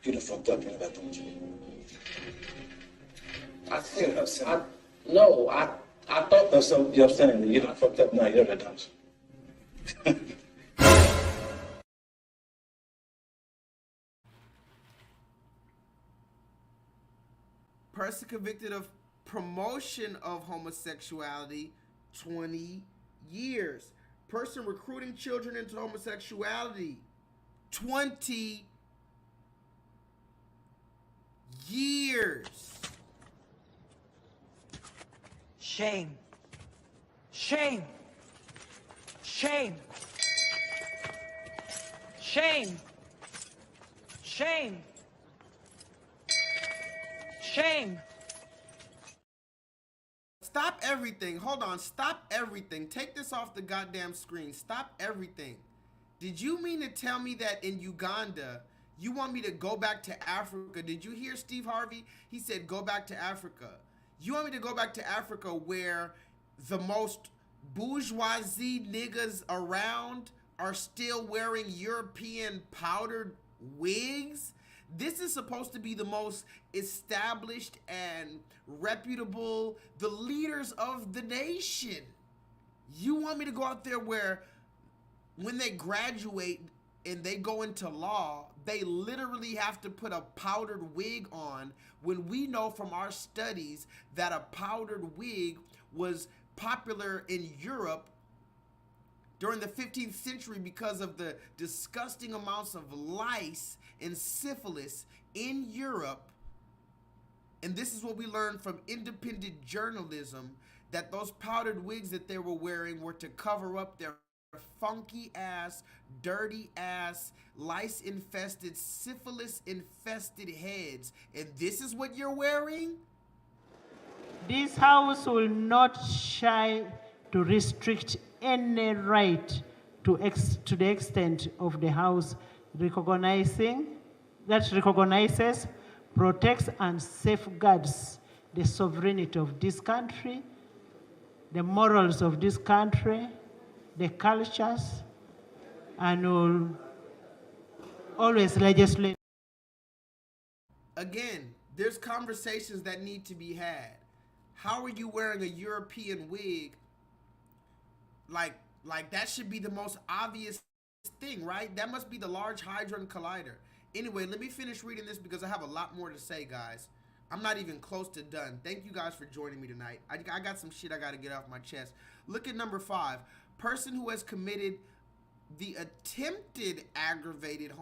You done fucked up, you know that, don't you? I think I thought. No, so you understand that you done fucked up now, you know that, don't you? Person convicted of promotion of homosexuality, 20 years. Person recruiting children into homosexuality, 20 Years. Shame. Shame. Shame. Shame. Shame. Shame. Stop everything. Hold on. Stop everything. Take this off the goddamn screen. Stop everything. Did you mean to tell me that in Uganda, you want me to go back to Africa? Did you hear Steve Harvey? He said, go back to Africa. You want me to go back to Africa where the most bourgeoisie niggas around are still wearing European powdered wigs? This is supposed to be the most established and reputable, the leaders of the nation. You want me to go out there where when they graduate and they go into law, they literally have to put a powdered wig on, when we know from our studies that a powdered wig was popular in Europe during the 15th century because of the disgusting amounts of lice and syphilis in Europe. And this is what we learned from independent journalism, that those powdered wigs that they were wearing were to cover up their funky ass, dirty ass, lice infested, syphilis infested heads. And this is what you're wearing? This House will not shy to restrict any right to the extent of the House recognizes, protects, and safeguards the sovereignty of this country, the morals of this country, the cultures, and will always legislate. Again, there's conversations that need to be had. How are you wearing a European wig? Like that should be the most obvious thing, right? That must be the Large Hadron Collider. Anyway, let me finish reading this because I have a lot more to say, guys. I'm not even close to done. Thank you guys for joining me tonight. I got some shit I got to get off my chest. Look at number 5. Person who has committed the attempted aggravated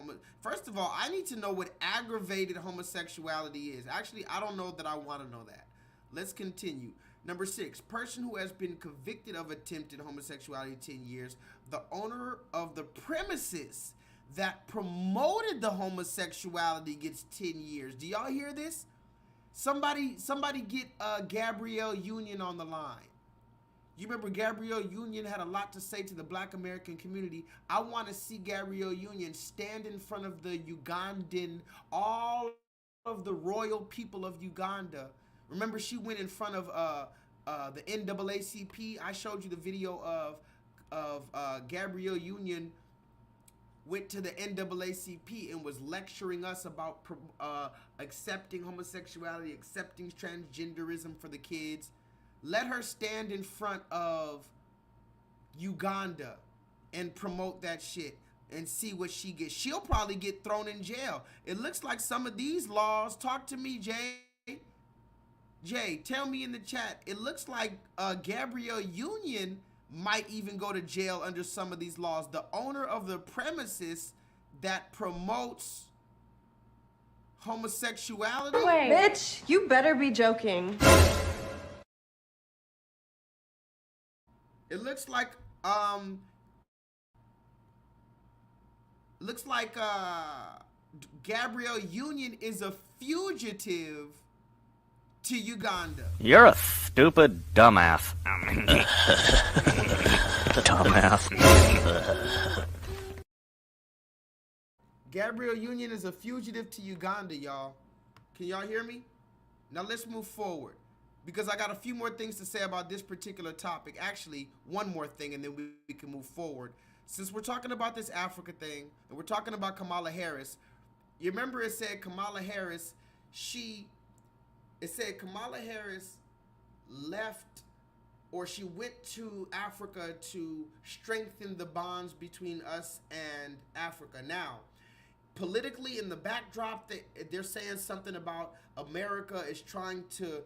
First of all, I need to know what aggravated homosexuality is. Actually, I don't know that I want to know that. Let's continue. Number 6, person who has been convicted of attempted homosexuality 10 years. The owner of the premises that promoted the homosexuality gets 10 years. Do y'all hear this? Somebody get Gabrielle Union on the line. You remember Gabrielle Union had a lot to say to the Black American community. I want to see Gabrielle Union stand in front of the Ugandan, all of the royal people of Uganda. Remember, she went in front of the NAACP. I showed you the video of Gabrielle Union went to the NAACP and was lecturing us about accepting homosexuality, accepting transgenderism for the kids. Let her stand in front of Uganda and promote that shit and see what she gets. She'll probably get thrown in jail. It looks like some of these laws, talk to me, Jay. Jay, tell me in the chat. It looks like Gabrielle Union might even go to jail under some of these laws. The owner of the premises that promotes homosexuality. Wait. Bitch, you better be joking. It looks like Gabrielle Union is a fugitive to Uganda. You're a stupid dumbass. Dumbass. Gabrielle Union is a fugitive to Uganda, y'all. Can y'all hear me? Now let's move forward, because I got a few more things to say about this particular topic. Actually, one more thing, and then we can move forward. Since we're talking about this Africa thing, and we're talking about Kamala Harris, you remember it said Kamala Harris, Kamala Harris left, or she went to Africa to strengthen the bonds between us and Africa. Now, politically in the backdrop, they're saying something about America is trying to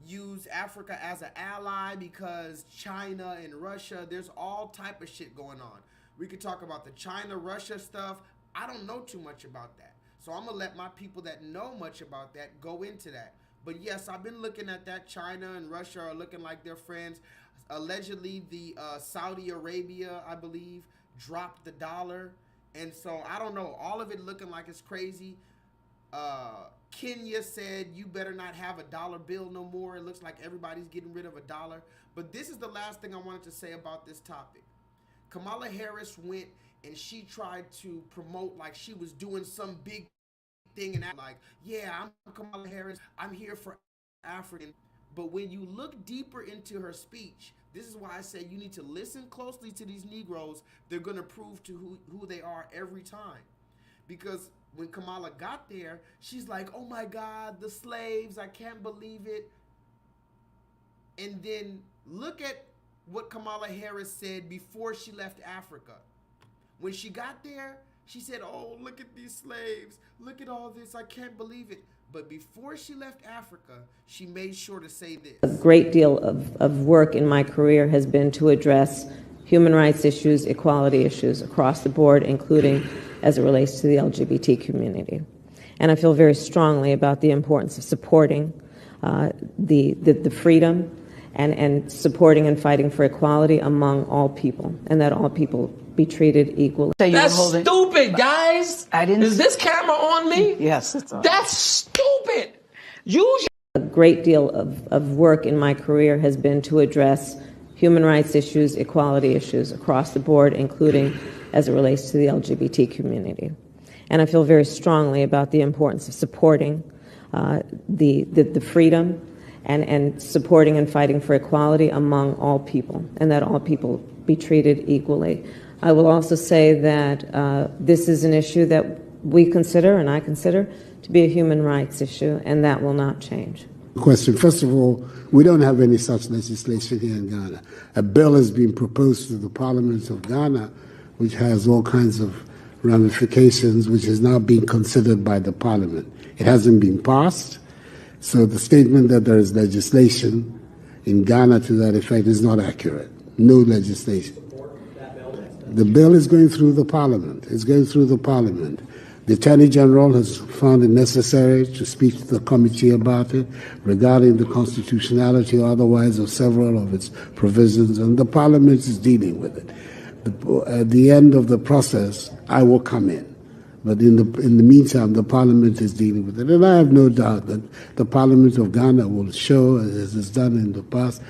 use Africa as an ally because China and Russia, there's all type of shit going on. We could talk about the China-Russia stuff. I don't know too much about that. So I'm going to let my people that know much about that go into that. But yes, I've been looking at that. China and Russia are looking like they're friends. Allegedly, the Saudi Arabia, I believe, dropped the dollar. And so I don't know. All of it looking like it's crazy. Kenya said you better not have a dollar bill no more. It looks like everybody's getting rid of a dollar. But this is the last thing I wanted to say about this topic. Kamala Harris went and she tried to promote like she was doing some big thing and like, yeah, I'm Kamala Harris. I'm here for African. But when you look deeper into her speech, this is why I say you need to listen closely to these Negroes. They're going to prove to who they are every time. Because when Kamala got there, she's like, oh my God, the slaves, I can't believe it. And then look at what Kamala Harris said before she left Africa. When she got there, she said, oh, look at these slaves. Look at all this. I can't believe it. But before she left Africa, she made sure to say this. A great deal of work in my career has been to address human rights issues, equality issues across the board, including as it relates to the LGBT community. And I feel very strongly about the importance of supporting the freedom and supporting and fighting for equality among all people, and that all people be treated equally. That's stupid, guys. Is this camera on me? Yes, it's on. That's stupid. Use A great deal of work in my career has been to address human rights issues, equality issues across the board, including as it relates to the LGBT community. And I feel very strongly about the importance of supporting the freedom and supporting and fighting for equality among all people, and that all people be treated equally. I will also say that this is an issue that we consider, and I consider, to be a human rights issue, and that will not change. Question. First of all, we don't have any such legislation here in Ghana. A bill has been proposed to the Parliament of Ghana, which has all kinds of ramifications, which is now being considered by the Parliament. It hasn't been passed, so the statement that there is legislation in Ghana to that effect is not accurate. No legislation. The bill is going through the Parliament. It's going through the Parliament. The Attorney General has found it necessary to speak to the committee about it regarding the constitutionality or otherwise of several of its provisions, and the Parliament is dealing with it. At the end of the process, I will come in. But in the meantime, the Parliament is dealing with it. And I have no doubt that the Parliament of Ghana will show, as it's done in the past,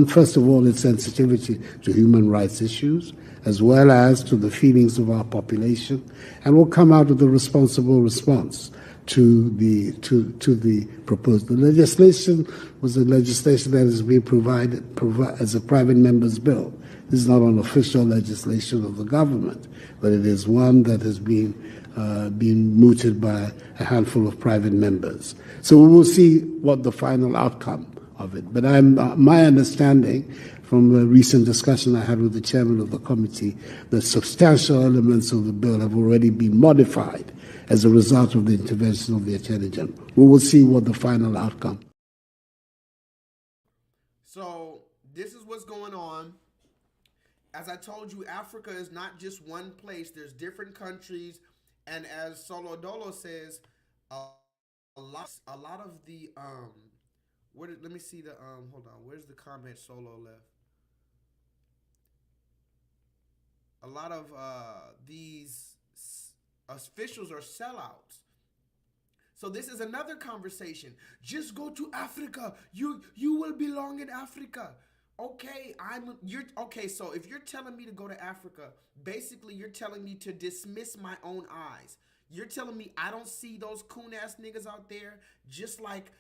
first of all, its sensitivity to human rights issues, as well as to the feelings of our population, and will come out with a responsible response to the proposed. The legislation was a legislation that is being provided as a private member's bill. This is not an official legislation of the government, but it is one that has been mooted by a handful of private members. So we will see what the final outcome of it. But my understanding from a recent discussion I had with the chairman of the committee, that substantial elements of the bill have already been modified as a result of the intervention of the Attorney General. We will see what the final outcome. So this is what's going on. As I told you, Africa is not just one place. There's different countries. And as Solo Dolo says, a lot of the let me see the hold on, where's the comment Solo left? A lot of these officials are sellouts. So this is another conversation. Just go to Africa. You will belong in Africa. Okay, okay, so if you're telling me to go to Africa, basically you're telling me to dismiss my own eyes. You're telling me I don't see those coon ass niggas out there, just like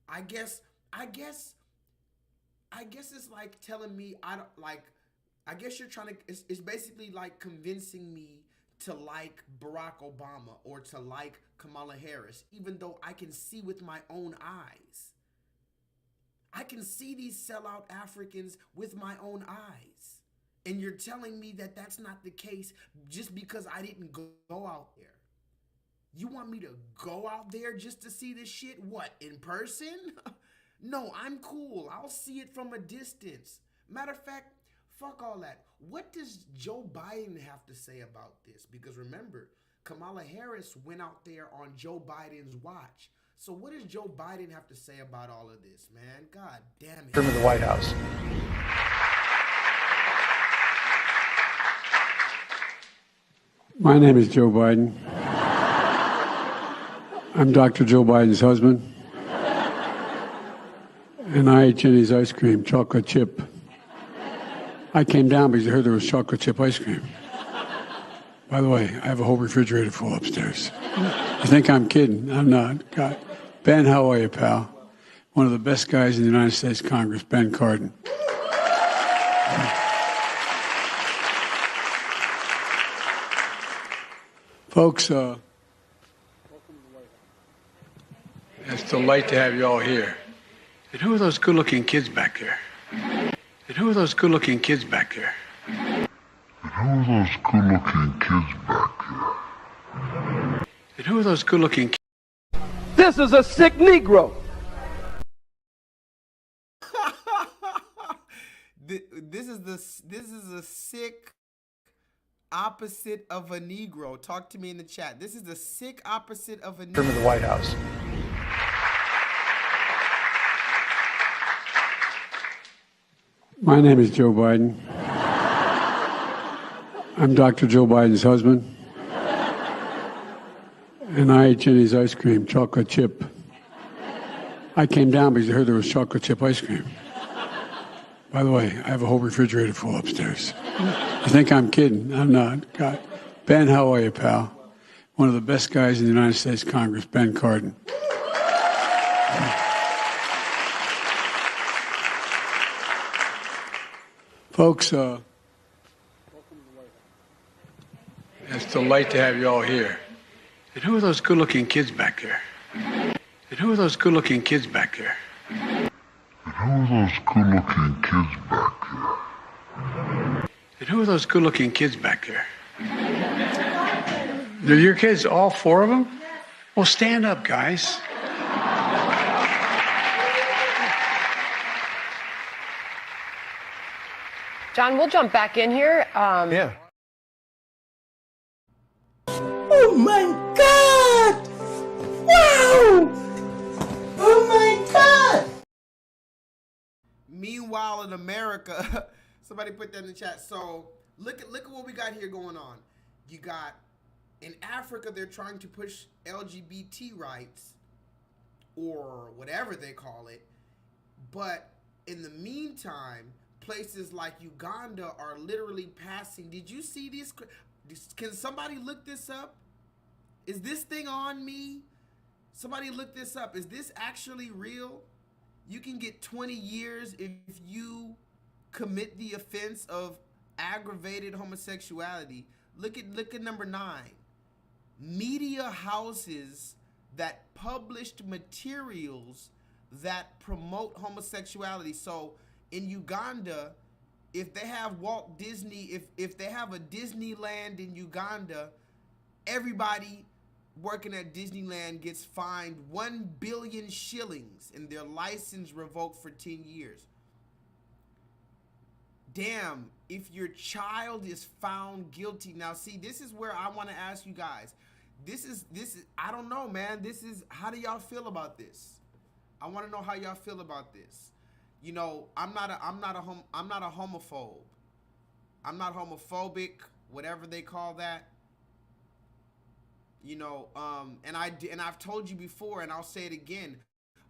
I guess it's like telling me I guess you're trying to, it's basically like convincing me to like Barack Obama or to like Kamala Harris, even though I can see with my own eyes. I can see these sellout Africans with my own eyes. And you're telling me that that's not the case just because I didn't go out there. You want me to go out there just to see this shit? What, in person? No, I'm cool. I'll see it from a distance. Matter of fact, fuck all that. What does Joe Biden have to say about this? Because remember, Kamala Harris went out there on Joe Biden's watch. So what does Joe Biden have to say about all of this, man? God damn it. From the White House. My name is Joe Biden. I'm Dr. Joe Biden's husband. And I ate Jenny's ice cream, chocolate chip. I came down because I heard there was chocolate chip ice cream. By the way, I have a whole refrigerator full upstairs. You think I'm kidding? I'm not. God. Ben, how are you, pal? One of the best guys in the United States Congress, Ben Cardin. Folks, it's a delight to have you all here. And who are those good-looking kids back there? And who are those good-looking kids back there? And who are those good-looking kids back there? And who are those good-looking kids? This is a sick Negro. This is a sick opposite of a Negro. Talk to me in the chat. This is the sick opposite of a Negro. From the White House. My name is Joe Biden. I'm Dr. Joe Biden's husband. And I ate Jenny's ice cream, chocolate chip. I came down because I heard there was chocolate chip ice cream. By the way, I have a whole refrigerator full upstairs. You think I'm kidding? I'm not. God. Ben, how are you, pal? One of the best guys in the United States Congress, Ben Cardin. Folks, it's a delight to have you all here. And who are those good-looking kids back there? And who are those good-looking kids back there? And who are those good-looking kids back there? And who are those good-looking kids back there? They're your kids, all four of them? Well, stand up, guys. John, we'll jump back in here. Yeah. Oh my God! Wow! Oh my God! Meanwhile, in America, somebody put that in the chat. So look at what we got here going on. You got in Africa, they're trying to push LGBT rights or whatever they call it, but in the meantime, places like Uganda are literally passing. Did you see this? Can somebody look this up? Is this thing on me? Somebody look this up. Is this actually real? You can get 20 years if you commit the offense of aggravated homosexuality. Look at number 9. Media houses that published materials that promote homosexuality. So in Uganda, if they have Walt Disney, if they have a Disneyland in Uganda, everybody working at Disneyland gets fined 1 billion shillings and their license revoked for 10 years. Damn, if your child is found guilty. Now see, this is where I want to ask you guys. This is I don't know, man. This is, how do y'all feel about this? I want to know how y'all feel about this. You know, I'm not a homophobe. I'm not homophobic, whatever they call that. You know, and I've told you before, and I'll say it again.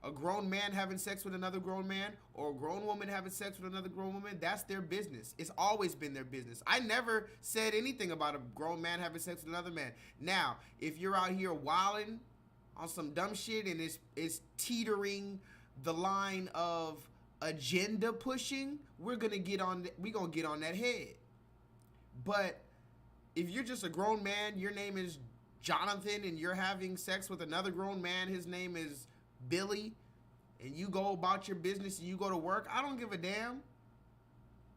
A grown man having sex with another grown man, or a grown woman having sex with another grown woman, that's their business. It's always been their business. I never said anything about a grown man having sex with another man. Now, if you're out here wilding on some dumb shit and it's teetering the line of agenda pushing, we're gonna get on that head. But if you're just a grown man, your name is Jonathan, and you're having sex with another grown man, his name is Billy, and you go about your business and you go to work, I don't give a damn.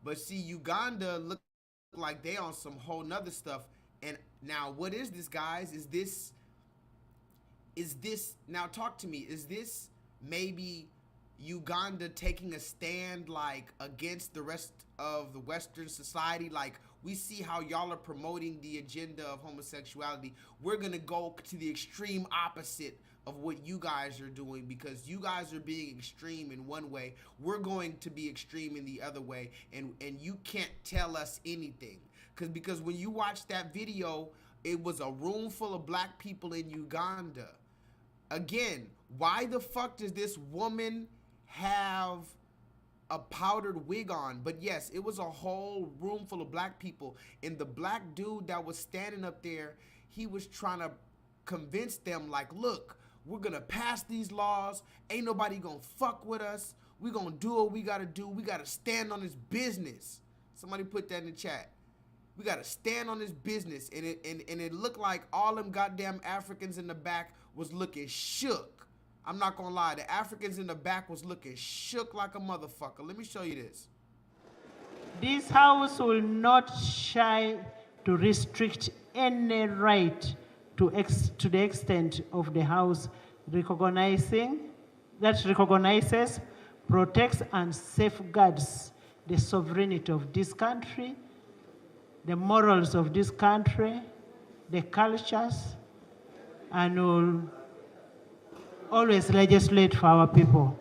But see, Uganda look like they on some whole nother stuff. And now, what is this, guys? Is this now, talk to me, is this maybe Uganda taking a stand like against the rest of the Western society? Like, we see how y'all are promoting the agenda of homosexuality. We're gonna go to the extreme opposite of what you guys are doing, because you guys are being extreme in one way. We're going to be extreme in the other way, and you can't tell us anything. Because when you watch that video, it was a room full of black people in Uganda. Again, why the fuck does this woman have a powdered wig on? But yes, it was a whole room full of black people, and the black dude that was standing up there, he was trying to convince them, like, look, we're gonna pass these laws, ain't nobody gonna fuck with us, we gonna do what we gotta do, we gotta stand on this business. Somebody put that in the chat. We gotta stand on this business. And it looked like all them goddamn Africans in the back was looking shook. I'm not gonna lie, the Africans in the back was looking shook like a motherfucker. Let me show you this. This house will not shy to restrict any right to the extent of the house recognizes, protects, and safeguards the sovereignty of this country, the morals of this country, the cultures, and will always legislate for our people.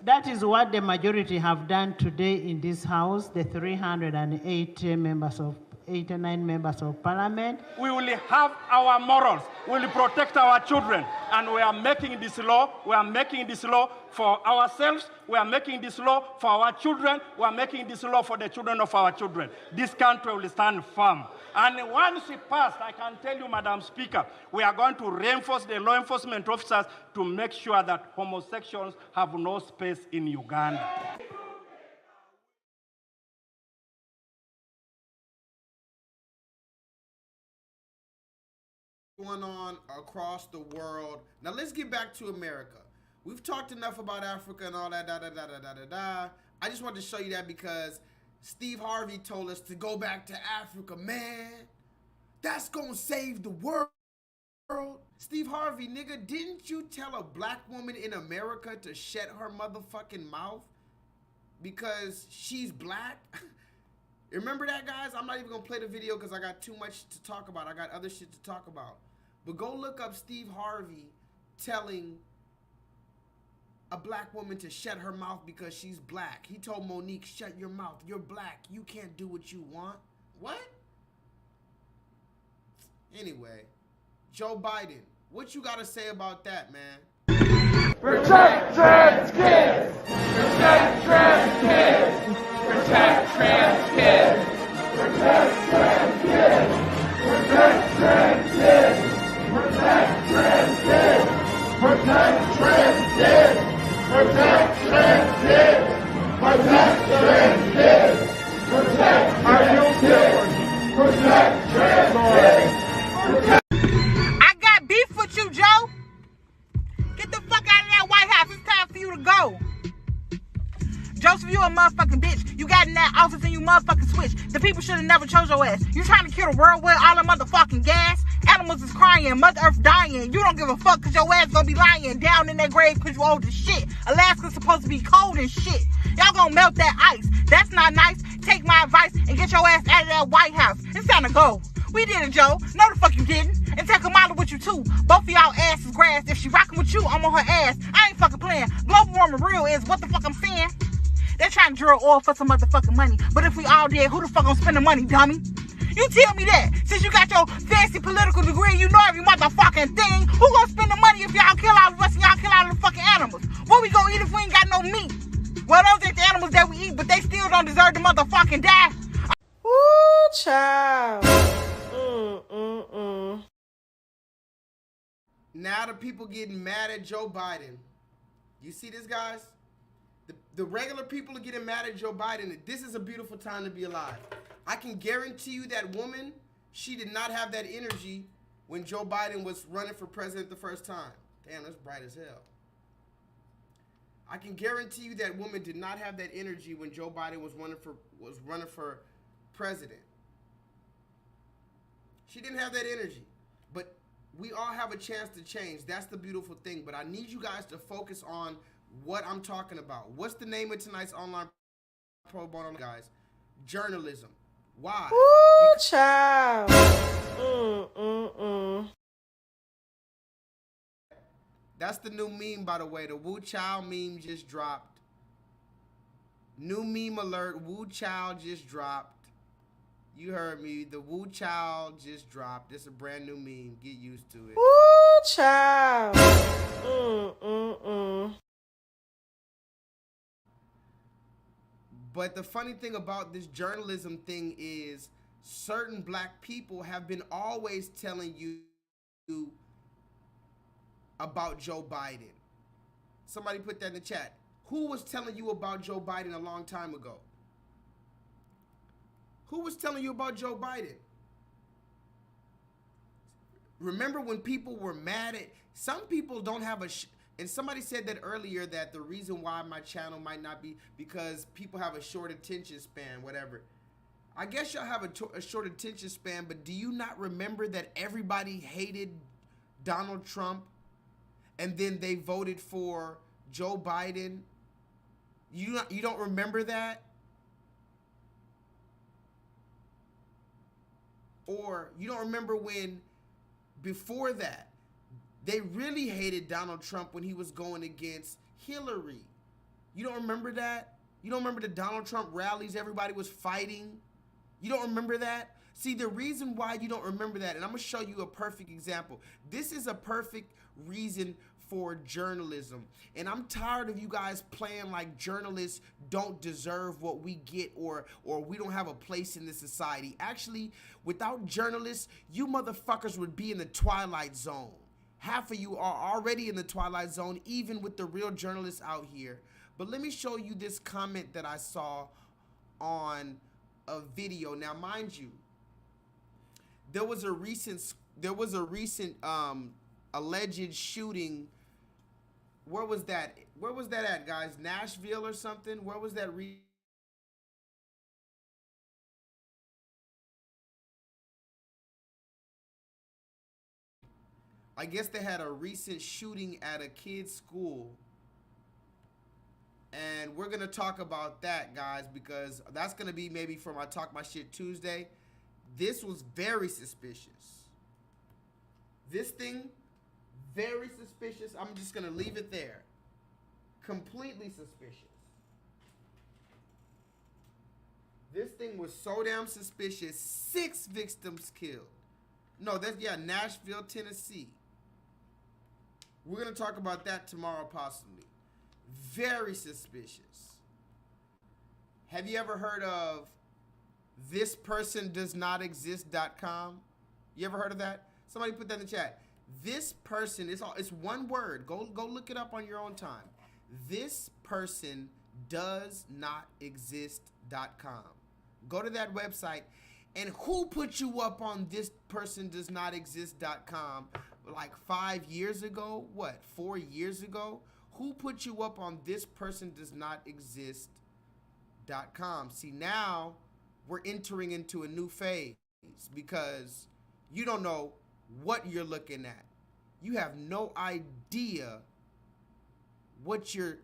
That is what the majority have done today in this house, the 389 members of parliament. We will have our morals. We will protect our children. And we are making this law. We are making this law for ourselves. We are making this law for our children. We are making this law for the children of our children. This country will stand firm. And once it passed, I can tell you, Madam Speaker, we are going to reinforce the law enforcement officers to make sure that homosexuals have no space in Uganda. Going on across the world. Now let's get back to America. We've talked enough about Africa and all that, I just wanted to show you that because Steve Harvey told us to go back to Africa, man. That's gonna save the world. Steve Harvey, nigga, didn't you tell a black woman in America to shut her motherfucking mouth because she's black? Remember that, guys? I'm not even gonna play the video because I got too much to talk about. I got other shit to talk about. But go look up Steve Harvey telling a black woman to shut her mouth because she's black. He told Monique, shut your mouth. You're black. You can't do what you want. What? Anyway, Joe Biden, what you gotta say about that, man? Protect trans kids! Protect trans kids! Protect trans kids! Protect trans kids! Protect trans kids! Protect trans kids! Protect trans kids! Protect trans kids! Protect trans kids! Protect trans kids! Protect trans kids! I got beef with you, Joe. Get the fuck out of that White House. It's time for you to go. Joseph, you a motherfucking bitch. You got in that office and you motherfucking switched. The people should have never chose your ass. You trying to kill the world with all the motherfucking gas? Animals is crying, Mother Earth dying. You don't give a fuck because your ass gonna be lying down in that grave because you old as shit. Alaska's supposed to be cold as shit. Y'all gonna melt that ice. That's not nice. Take my advice and get your ass out of that White House. It's time to go. We did it, Joe. No, the fuck you didn't. And take Kamala with you, too. Both of y'all asses grass. If she rocking with you, I'm on her ass. I ain't fucking playing. Global warming real is what the fuck I'm saying. They're trying to drill oil for some motherfucking money. But if we all did, who the fuck gonna spend the money, dummy? You tell me that. Since you got your fancy political degree, you know every motherfucking thing. Who gonna spend the money if y'all kill all of us and y'all kill all of the fucking animals? What we gonna eat if we ain't got no meat? Well, those ain't the animals that we eat, but they still don't deserve to motherfucking die. Ooh, child. Now the people getting mad at Joe Biden. You see this, guys? The regular people are getting mad at Joe Biden. This is a beautiful time to be alive. I can guarantee you that woman, she did not have that energy when Joe Biden was running for president the first time. Damn, that's bright as hell. I can guarantee you that woman did not have that energy when Joe Biden was running for president. She didn't have that energy. But we all have a chance to change. That's the beautiful thing. But I need you guys to focus on what I'm talking about. What's the name of tonight's online pro bono, guys. Journalism. Why? Ooh, child. That's the new meme, by the way. The Wu Chow meme just dropped. New meme alert. Wu Chow just dropped. You heard me. The Wu Chow just dropped. It's a brand new meme. Get used to it. Ooh, child. But the funny thing about this journalism thing is certain black people have been always telling you about Joe Biden. Somebody put that in the chat. Who was telling you about Joe Biden a long time ago? Who was telling you about Joe Biden? Remember when people were mad at, some people don't have a, and somebody said that earlier, that the reason why my channel might not be because people have a short attention span, whatever. I guess y'all have a short attention span, but do you not remember that everybody hated Donald Trump and then they voted for Joe Biden? You don't remember that? Or you don't remember when, before that, they really hated Donald Trump when he was going against Hillary. You don't remember that? You don't remember the Donald Trump rallies everybody was fighting? You don't remember that? See, the reason why you don't remember that, and I'm going to show you a perfect example. This is a perfect reason for journalism. And I'm tired of you guys playing like journalists don't deserve what we get, or we don't have a place in this society. Actually, without journalists, you motherfuckers would be in the Twilight Zone. Half of you are already in the Twilight Zone, even with the real journalists out here. But let me show you this comment that I saw on a video. Now, mind you, there was a recent alleged shooting. Where was that? Where was that at, guys? Nashville or something? Where was that? I guess they had a recent shooting at a kid's school. And we're going to talk about that, guys, because that's going to be maybe for my Talk My Shit Tuesday. This was very suspicious. This thing, very suspicious. I'm just going to leave it there. Completely suspicious. This thing was so damn suspicious. 6 victims killed. No, that's, yeah, Nashville, Tennessee. We're going to talk about that tomorrow, possibly. Very suspicious. Have you ever heard of thispersondoesnotexist.com? You ever heard of that? Somebody put that in the chat. This person, it's one word. Go look it up on your own time. Thispersondoesnotexist.com. Go to that website. And who put you up on thispersondoesnotexist.com like 5 years ago? What, 4 years ago? Who put you up on thispersondoesnotexist.com? See, now we're entering into a new phase because you don't know what you're looking at. You have no idea what you're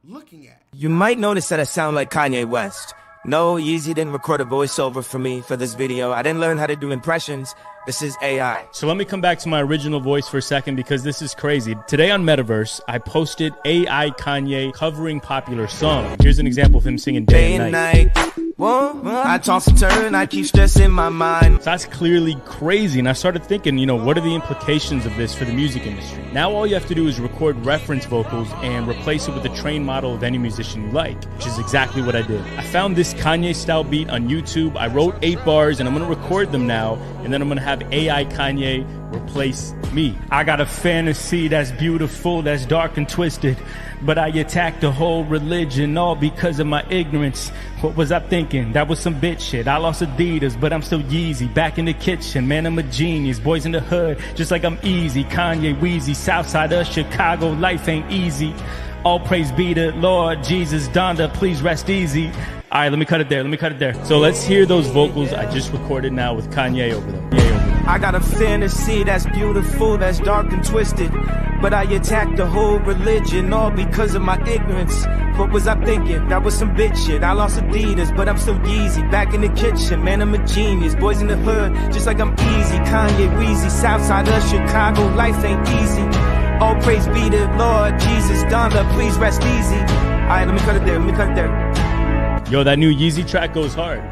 looking at. You might notice that I sound like Kanye West. No, Yeezy didn't record a voiceover for me for this video. I didn't learn how to do impressions. This is AI. So let me come back to my original voice for a second because this is crazy. Today on Metaverse, I posted AI Kanye covering popular songs. Here's an example of him singing Day and Night. Whoa, I toss and turn, I keep stressing my mind. So that's clearly crazy, and I started thinking, what are the implications of this for the music industry? Now all you have to do is record reference vocals and replace it with a trained model of any musician you like, which is exactly what I did. I found this Kanye-style beat on YouTube. I wrote 8 bars, and I'm going to record them now, and then I'm going to have AI Kanye replace me. I got a fantasy that's beautiful, that's dark and twisted, but I attacked the whole religion all because of my ignorance. What was I thinking? That was some bitch shit. I lost Adidas, but I'm still Yeezy. Back in the kitchen, man, I'm a genius. Boys in the hood, just like I'm easy. Kanye, Weezy, Southside of Chicago, life ain't easy. All praise be to Lord Jesus. Donda, please rest easy. All right, let me cut it there. So let's hear those vocals I just recorded now with Kanye over them. I got a fantasy that's beautiful, that's dark and twisted, but I attacked the whole religion all because of my ignorance. What was I thinking? That was some bitch shit. I lost Adidas, but I'm still Yeezy. Back in the kitchen, man, I'm a genius. Boys in the hood, just like I'm easy. Kanye, Weezy, Southside of Chicago, life ain't easy. All praise be to Lord Jesus. Donda, please rest easy. Alright, let me cut it there. Yo, that new Yeezy track goes hard.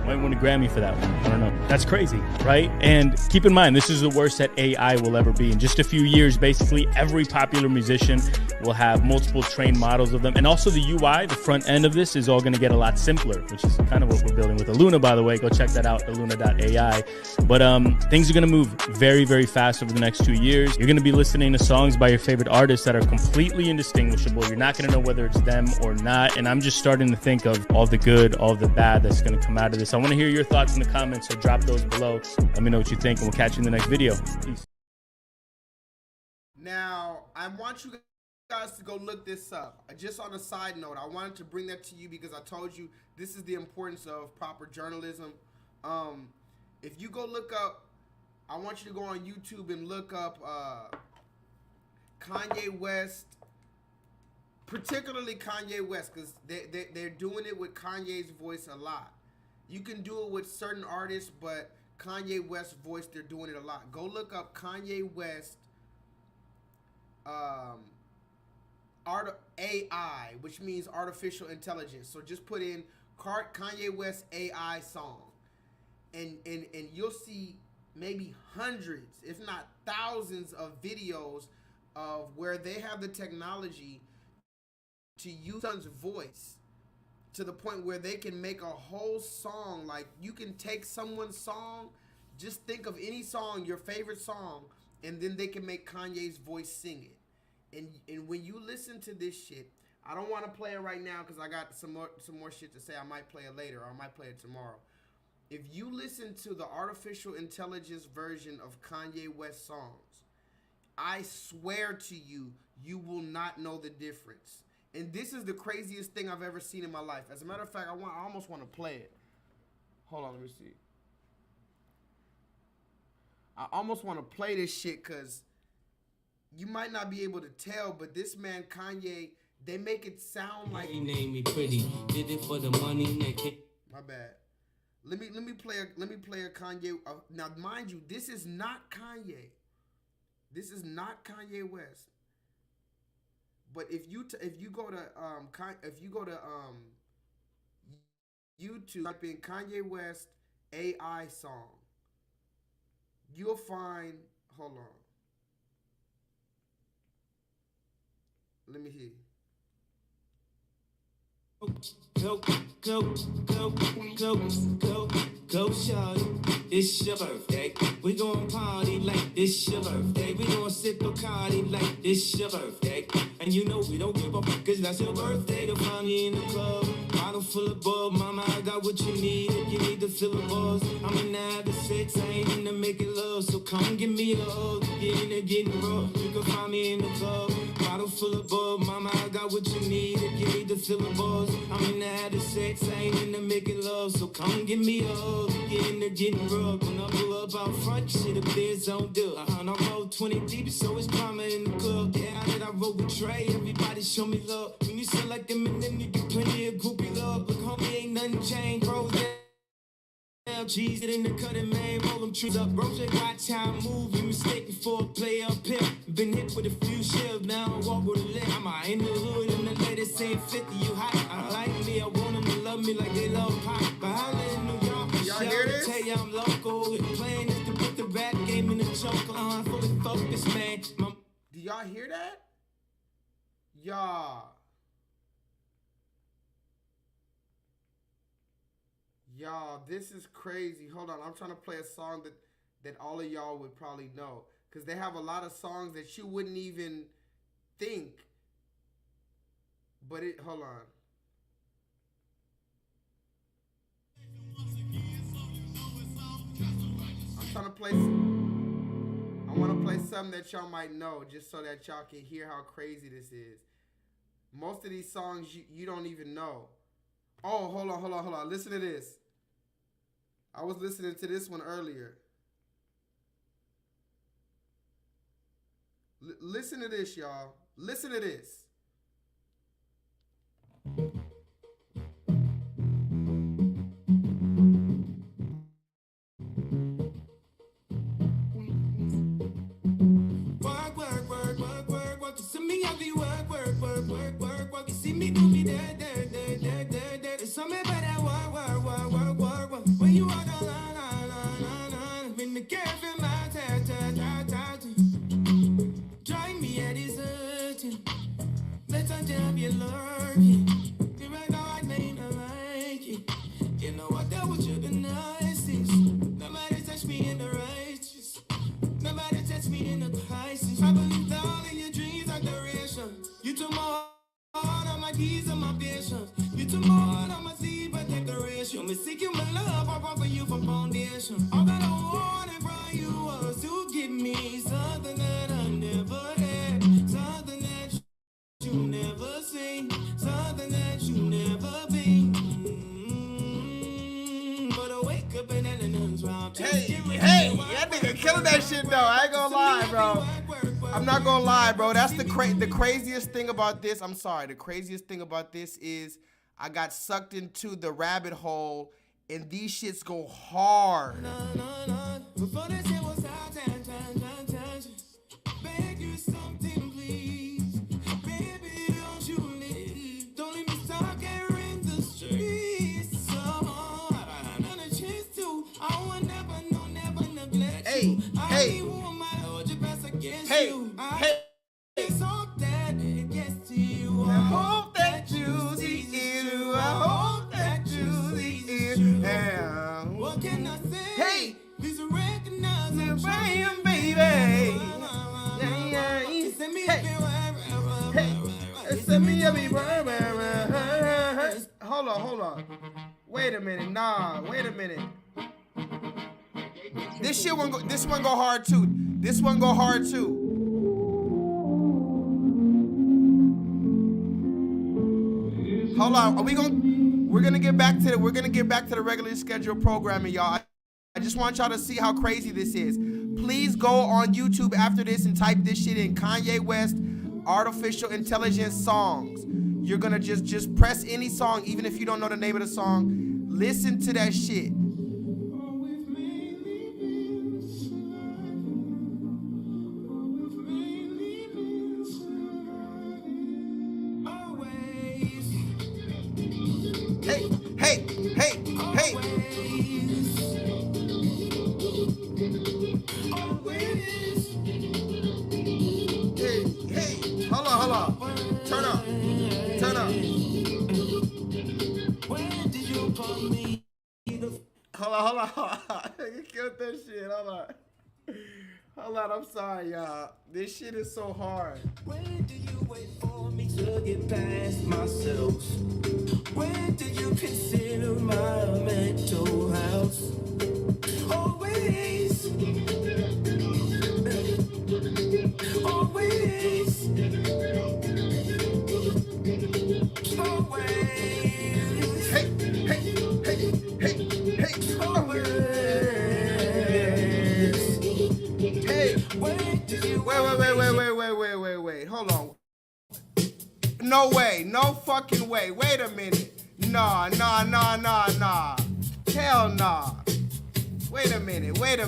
Might win a Grammy for that one. I don't know. That's crazy, right? And keep in mind, this is the worst that AI will ever be. In just a few years, basically every popular musician will have multiple trained models of them. And also the UI, the front end of this, is all going to get a lot simpler, which is kind of what we're building with the Luna, by the way. Go check that out, Luna.ai. But things are going to move very, very fast over the next 2 years. You're going to be listening to songs by your favorite artists that are completely indistinguishable. You're not going to know whether it's them or not. And I'm just starting to think of all the good, all the bad that's going to come out of this. I want to hear your thoughts in the comments, so drop those below. Let me know what you think, and we'll catch you in the next video. Peace. Now, I want you guys to go look this up. Just on a side note, I wanted to bring that to you because I told you this is the importance of proper journalism. If you go look up, I want you to go on YouTube and look up Kanye West, particularly Kanye West, because they're doing it with Kanye's voice a lot. You can do it with certain artists, but Kanye West's voice, they're doing it a lot. Go look up Kanye West AI, which means artificial intelligence. So just put in Kanye West AI song, and you'll see maybe hundreds, if not thousands, of videos of where they have the technology to use someone's voice to the point where they can make a whole song. Like, you can take someone's song, just think of any song, your favorite song, and then they can make Kanye's voice sing it. And when you listen to this shit, I don't want to play it right now because I got some more shit to say. I might play it later, or I might play it tomorrow. If you listen to the artificial intelligence version of Kanye West songs, I swear to you, you will not know the difference. And this is the craziest thing I've ever seen in my life. As a matter of fact, I almost want to play it. Hold on, let me see. I almost want to play this shit because you might not be able to tell, but this man Kanye, they make it sound like. He named me pretty, did it for the money. My bad. Let me play a Kanye. Now, mind you, this is not Kanye. This is not Kanye West. But if you go to YouTube, type in Kanye West AI song, you'll find. Hold on. Let me hear. Go, shawty. It's your birthday. We gon' party like this your birthday. We gon' sip Bacardi like this your birthday. And you know we don't give a fuck, cause that's your birthday. To find me in the club, bottle full of bub. Mama, I got what you need if you need to fill the buzz. I'm in the habit of sex, I ain't into making love. So come give me a hug, get in there getting rough. You can find me in the club, bottle full of bub. Mama, I got what you need if you need to fill the buzz. I'm in the habit of sex, I ain't into making love. So come give me a hug, get in there getting rough. When I pull up out front, shit up there's on do. I roll 20 deep, so it's drama in the club. Yeah, that I roll with Trey, everybody show me love. When you sell like them and then you get plenty of groupie love. Look, homie, ain't nothing changed, bro. Now, cheese it in the cutting, man. Roll them trees up, bro. Watch how I move. You mistaken for a player up here. Been hit with a few shells, now I walk with a leg. I'm in the hood, and the lady saying 50, you hot. I like me, I want them to love me like they love pop. But holla in New York, y'all hear this? Tell you I'm local. Playing is to put the rap game in the choke. I'm fully focused, man. Do y'all hear that? Y'all. Y'all, this is crazy. Hold on, I'm trying to play a song that all of y'all would probably know. Because they have a lot of songs that you wouldn't even think. But hold on. I'm trying to play, I want to play something that y'all might know, just so that y'all can hear how crazy this is. Most of these songs you don't even know. Oh, hold on. Listen to this. I was listening to this one earlier. Listen to this, y'all. Listen to this. Work, work, work, work, work, work. You see me, I be work, work, work, work, work, work. You see me do me there. It's something about that work, work, work, work, work, work. When you walk down line, when the cafe my drive me at his urgent. Let's jam you lurking. You right now I ain't like it. You know I dealt with you the nicest. Nobody touched me in the righteous. Nobody touched me in the crisis. I believed all in your dreams are duration. You took my heart on my keys and my patience. You took my heart on my sleeve but decoration. Me seek you my love, I want for you from foundation. All that I wanted from you was to give me something that I never had. Something that you never seen. Something that you never been. But I wake up and then nothing's wrong. Hey, that nigga killing that shit though. I ain't gonna lie, bro. I'm not gonna lie, bro. That's the craziest thing about this. I'm sorry. The craziest thing about this is I got sucked into the rabbit hole, and these shits go hard. Before this shit was hot, beg you something, please. Baby, don't you leave. Don't leave me stuck here in the streets. So I don't a chance to. I will never neglect you. Hey. It's all that it gets to you. I hope that you see it. I hope that you see it. What can I say? Hey, please recognize the brain, baby. Send me Hold on. Wait a minute. Wait a minute. This one go hard too. This one go hard too. Hold on. We're gonna get back to the regularly scheduled programming, y'all. I just want y'all to see how crazy this is. Please go on YouTube after this and type this shit in: Kanye West artificial intelligence songs. You're gonna just press any song, even if you don't know the name of the song. Listen to that shit. Hey. Hey. Hold on. Turn up. Hold on. You killed that shit. Hold on. I'm sorry, y'all. This shit is so hard. When did you wait for me to get past myself? When did you consider my mental health? Always. Wait. Hold on. No way. No fucking way. Wait a minute. Nah. Hell nah. Wait a minute. Wait.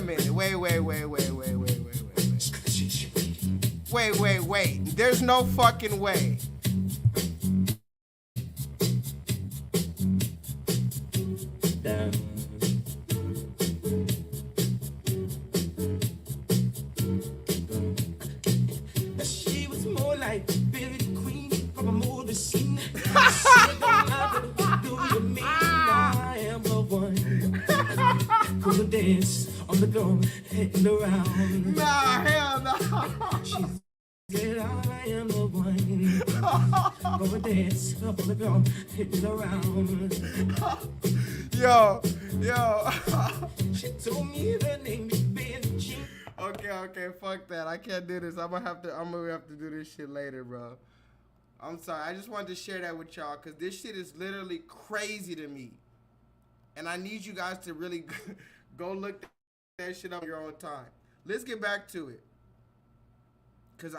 There's no fucking way. She was more like Billy the Queen from a movie scene. I am the one who will dance on the ground, hitting around. Nah, hell no. She said I am the one who will dance up on the ground, hitting around. Yo. She told me the name is Benji. Okay, fuck that. I can't do this. I'm gonna have to do this shit later, bro. I'm sorry. I just wanted to share that with y'all because this shit is literally crazy to me. And I need you guys to really go look that shit up on your own time. Let's get back to it. Cause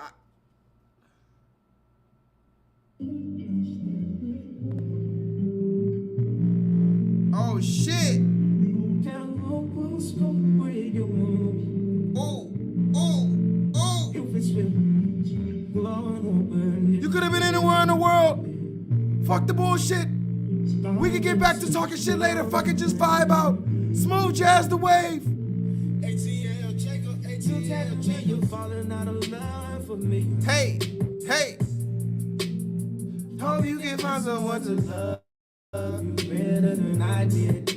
You could have been anywhere in the world. Fuck the bullshit. We can get back to talking shit later. Fucking just vibe out. Smooth jazz the wave. Hey, hey. Hope you can find someone to love you better than I did.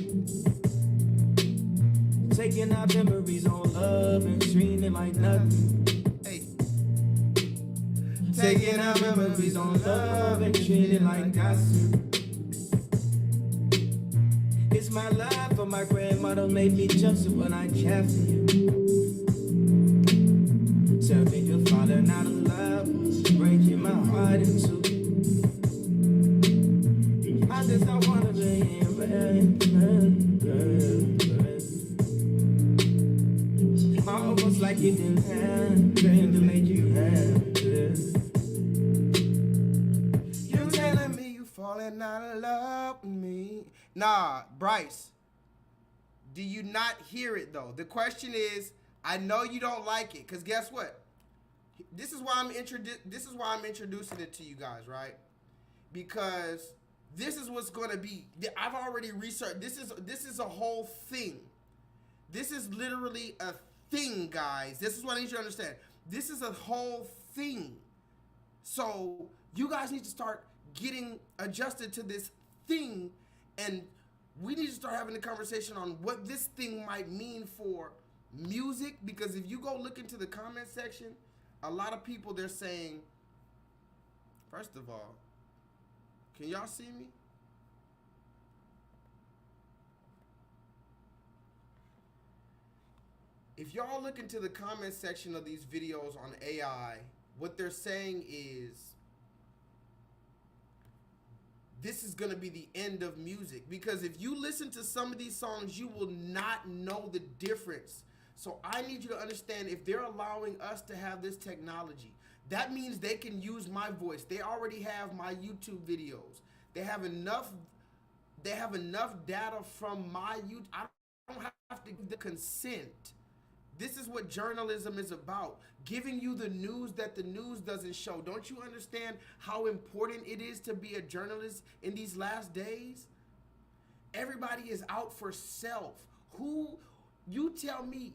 Taking our memories on love and treating it like nothing. Hey. Taking our memories on love and treating it like nothing. It's my life, but my grandmother made me jump so when I care for you. Tell me you're falling out of love, breaking my heart in two. I just don't wanna be in almost like you didn't have to make you happy. You telling me you falling out of love with me? Nah, Bryce. Do you not hear it though? The question is, I know you don't like it, cause guess what? This is why I'm introducing it to you guys, right? Because this is what's gonna be. I've already researched. This is a whole thing. This is literally a thing, guys. This is what I need you to understand. This is a whole thing. So you guys need to start getting adjusted to this thing, and we need to start having a conversation on what this thing might mean for music. Because if you go look into the comment section, a lot of people, they're saying, first of all, can y'all see me? If y'all look into the comment section of these videos on AI, what they're saying is, this is gonna be the end of music. Because if you listen to some of these songs, you will not know the difference. So I need you to understand, if they're allowing us to have this technology, that means they can use my voice. They already have my YouTube videos. They have enough data from my YouTube. I don't have to give the consent. This is what journalism is about. Giving you the news that the news doesn't show. Don't you understand how important it is to be a journalist in these last days? Everybody is out for self. Who, you tell me,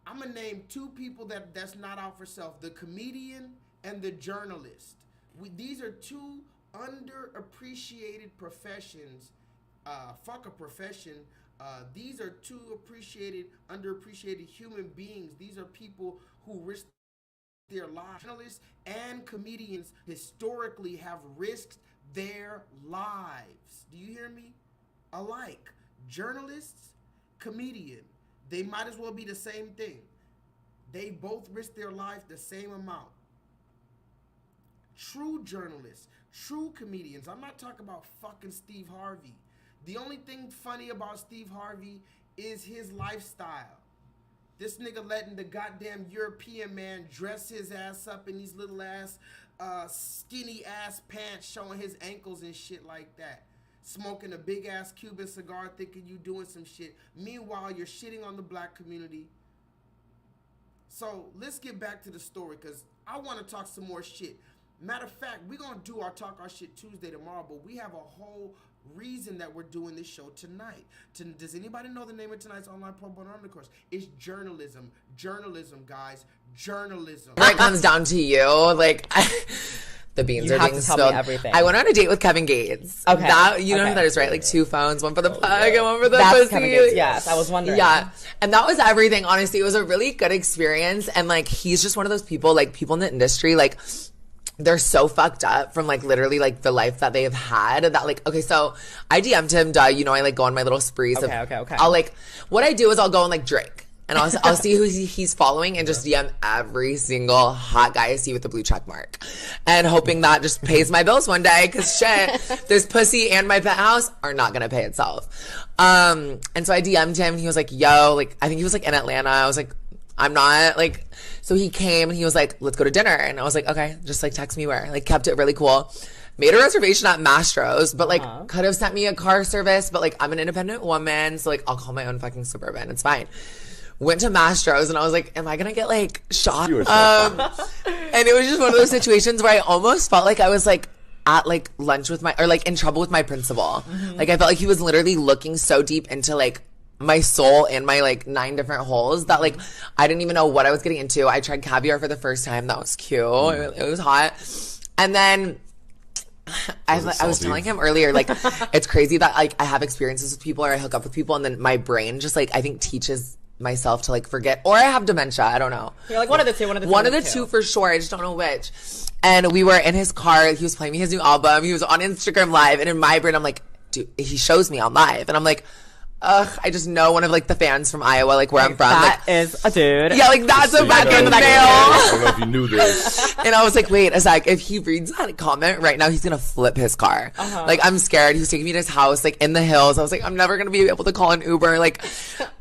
I'm gonna name two people that's not out for self: the comedian and the journalist. These are two underappreciated professions. Fuck a profession. These are two underappreciated human beings. These are people who risk their lives. Journalists and comedians historically have risked their lives. Do you hear me? Alike. Journalists, comedian. They might as well be the same thing. They both risk their life the same amount. True journalists, true comedians. I'm not talking about fucking Steve Harvey. The only thing funny about Steve Harvey is his lifestyle. This nigga letting the goddamn European man dress his ass up in these little ass, skinny ass pants showing his ankles and shit like that. Smoking a big ass Cuban cigar thinking you doing some shit. Meanwhile, you're shitting on the black community. So let's get back to the story, because I want to talk some more shit. Matter of fact, we're going to do our Talk Our Shit Tuesday tomorrow, but we have a whole reason that we're doing this show tonight. Does anybody know the name of tonight's online pro bono course? It's journalism. Journalism, guys. Journalism. When it comes down to you, like... The beans are being spilled. I went on a date with Kevin Gates. Okay. That, you know who that is, right? Like 2 phones, one for the plug and one for the pussy. Kevin Gates, yes. I was wondering. Yeah. And that was everything, honestly. It was a really good experience. And like, he's just one of those people, like people in the industry, like they're so fucked up from like literally like the life that they have had that like, okay, so I DM'd him, you know, I like go on my little sprees. Okay. I'll like, what I do is I'll go and like drink. And I'll see who he's following and just DM every single hot guy I see with the blue check mark. And hoping that just pays my bills one day, because shit, this pussy and my penthouse are not going to pay itself. And so I DM'd him and he was like, yo, like, I think he was like in Atlanta. I was like, I'm not, like, so he came and he was like, let's go to dinner. And I was like, okay, just like text me where. Like, kept it really cool. made a reservation at Mastro's, but like could have sent me a car service, but like I'm an independent woman, so like I'll call my own fucking Suburban. It's fine. Went to Mastro's and I was like, am I gonna get like shot? And it was just one of those situations where I almost felt like I was like at like lunch with in trouble with my principal. Like I felt like he was literally looking so deep into like my soul and my like 9 different holes that like I didn't even know what I was getting into. I tried caviar for the first time. That was cute. It was hot. And then I was telling him earlier, like, it's crazy that like I have experiences with people or I hook up with people and then my brain just like I think teaches myself to like forget, or I have dementia. I don't know. You're like one of the two. One of the two for sure. I just don't know which. And we were in his car. He was playing me his new album. He was on Instagram Live, and in my brain, I'm like, dude, he shows me on live, and I'm like, ugh, I just know one of like the fans from Iowa, like where I'm from. That like, is a dude. Yeah, like that's a fucking male. I don't know if you knew this. And I was like, wait a sec, if he reads that comment right now, he's gonna flip his car. Like, I'm scared. He was taking me to his house, like in the hills. I was like, I'm never gonna be able to call an Uber. Like,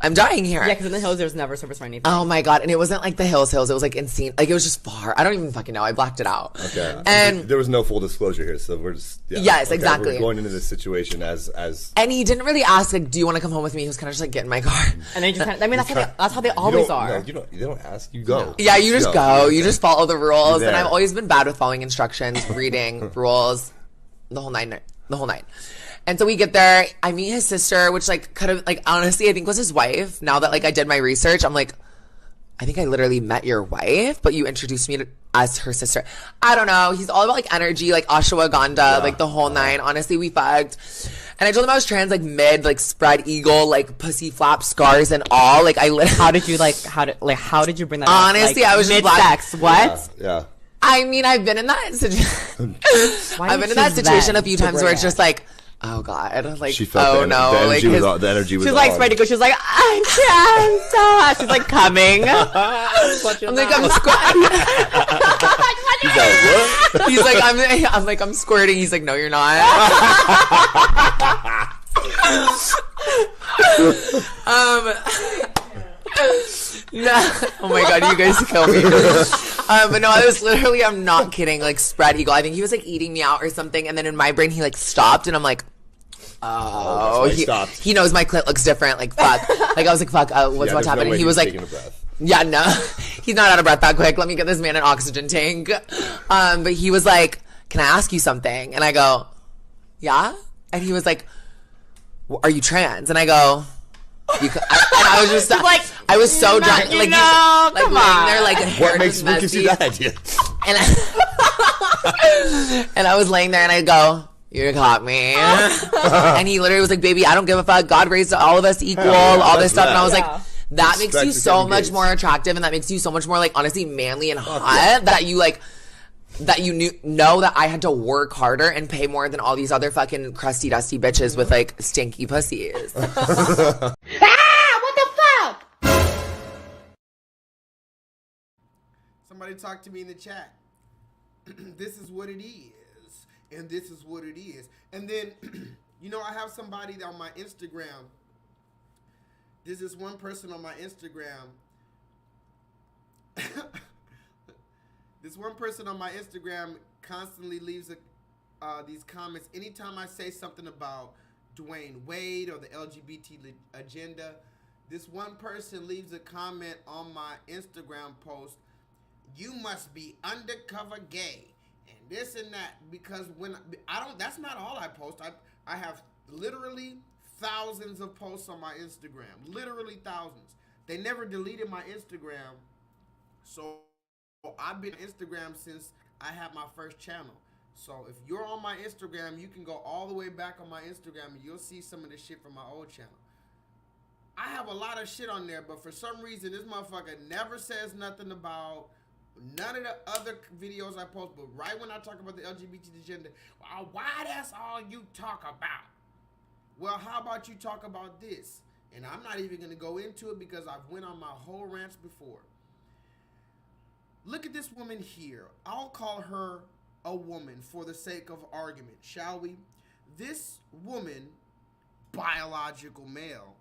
I'm dying here. Yeah, because in the hills, there's never service for anything. Oh my God. And it wasn't like the hills. It was like insane. Like, it was just far. I don't even fucking know. I blacked it out. Okay. And there was no full disclosure here, so we're just Yes, exactly. We're going into this situation as and he didn't really ask, like, do you want to come home with me? He was kind of just like, get in my car. And then you just kind of, I mean, that's how they always are. No, they don't ask, you go. Yeah, you just go. You just follow the rules. You're And there. I've always been bad with following instructions, reading rules, the whole nine. And so we get there. I meet his sister, which like could have like honestly I think was his wife. Now that like I did my research, I'm like, I think I literally met your wife, but you introduced me as her sister. I don't know. He's all about like energy, like ashwagandha, like the whole 9. Honestly, we fucked. And I told him I was trans, like mid, like spread eagle, like pussy flap scars and all. Like how did you bring that honestly, up? Like, I was just mid-sex. What? Yeah. I mean, I've been in that situation. I've been in that situation a few times where it's just like, oh God, like, she felt oh no, like the energy was She's like on. spread to go. She's like, I'm trans. She's like coming. I'm like, I'm squirting. He's like, what? He's like, I'm like, I'm squirting. He's like, no, you're not. No. Oh my God, you guys kill me. But no, I'm not kidding, like spread eagle. I think he was like eating me out or something, and then in my brain he like stopped, and I'm like, oh, he knows my clit looks different. Like fuck. Like I was like, fuck. What's happening? He was like, yeah, no, he's not out of breath that quick. Let me get this man an oxygen tank. But he was like, can I ask you something? And I go, yeah. And he was like, are you trans? And I go, and I was just like, I was so drunk, like, come on. there, like, What gives you that idea? And I was laying there, and I go, you caught me. And he literally was like, baby, I don't give a fuck. God raised all of us equal, all this stuff. And I was like, that makes you so much more attractive, and that makes you so much more, like, honestly, manly and hot, that you, like, that you know that I had to work harder and pay more than all these other fucking crusty, dusty bitches with, like, stinky pussies. What the fuck? Somebody talk to me in the chat. This is what it is, and this is what it is. And then, you know, I have somebody on my Instagram. There's this one person on my Instagram. This one person on my Instagram constantly leaves these comments. Anytime I say something about Dwayne Wade or the LGBT agenda, this one person leaves a comment on my Instagram post, you must be undercover gay, and this and that, because when that's not all I post. I have literally thousands of posts on my Instagram, literally thousands. They never deleted my Instagram, so I've been on Instagram since I had my first channel. So if you're on my Instagram, you can go all the way back on my Instagram and you'll see some of the shit from my old channel. I have a lot of shit on there, but for some reason this motherfucker never says nothing about none of the other videos I post. But right when I talk about the LGBT agenda, why that's all you talk about? Well, how about you talk about this? And I'm not even going to go into it because I've went on my whole rants before. Look at this woman here. I'll call her a woman for the sake of argument, shall we? This woman, biological male.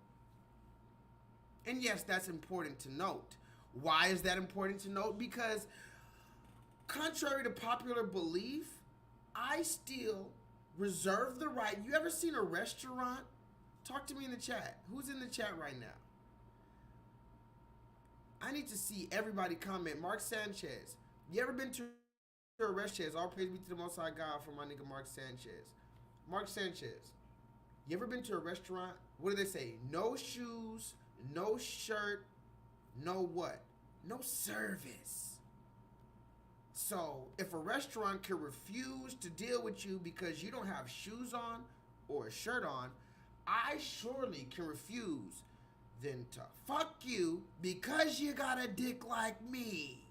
And yes, that's important to note. Why is that important to note? Because contrary to popular belief, I still reserve the right. You ever seen a restaurant? Talk to me in the chat. Who's in the chat right now? I need to see everybody comment. Mark Sanchez. You ever been to a restaurant? All praise be to the Most High God for my nigga Mark Sanchez. Mark Sanchez. You ever been to a restaurant? What do they say? No shoes, no shirt, no what? No service. So if a restaurant can refuse to deal with you because you don't have shoes on or a shirt on, I surely can refuse then to fuck you because you got a dick like me.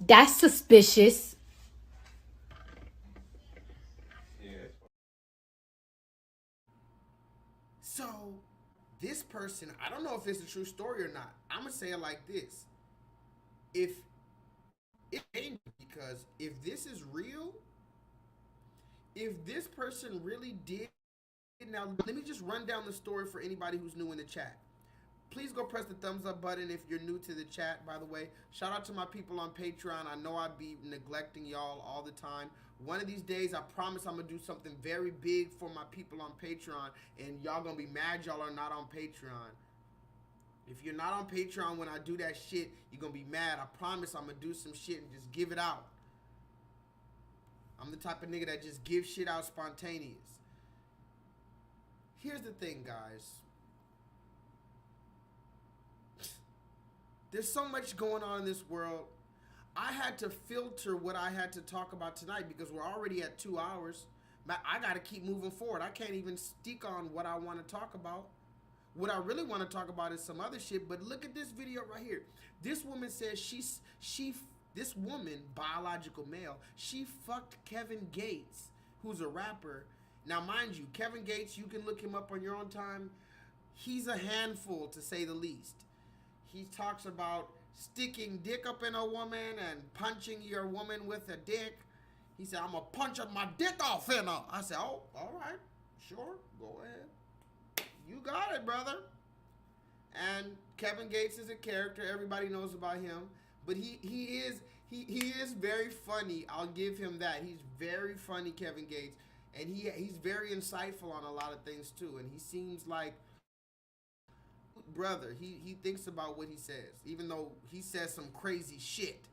That's suspicious. So this person, I don't know if it's a true story or not. I'm gonna say it like this. If it ain't, because if this is real, if this person really did, now let me just run down the story for anybody who's new in the chat. Please go press the thumbs up button if you're new to the chat, by the way. Shout out to my people on Patreon. I know I'd be neglecting y'all all the time. One of these days, I promise I'm going to do something very big for my people on Patreon, and y'all going to be mad y'all are not on Patreon. If you're not on Patreon when I do that shit, you're going to be mad. I promise I'm going to do some shit and just give it out. I'm the type of nigga that just gives shit out spontaneous. Here's the thing, guys. There's so much going on in this world. I had to filter what I had to talk about tonight because we're already at 2 hours. I got to keep moving forward. I can't even stick on what I want to talk about. What I really want to talk about is some other shit, but look at this video right here. This woman says this woman, biological male, she fucked Kevin Gates, who's a rapper. Now, mind you, Kevin Gates, you can look him up on your own time. He's a handful, to say the least. He talks about sticking dick up in a woman and punching your woman with a dick. He said, I'm going to punch my dick off in her. I said, oh, all right, sure, go ahead. You got it, brother. And Kevin Gates is a character. Everybody knows about him. But he is very funny. I'll give him that. He's very funny, Kevin Gates. And he's very insightful on a lot of things, too. And he seems like, brother, he thinks about what he says, even though he says some crazy shit.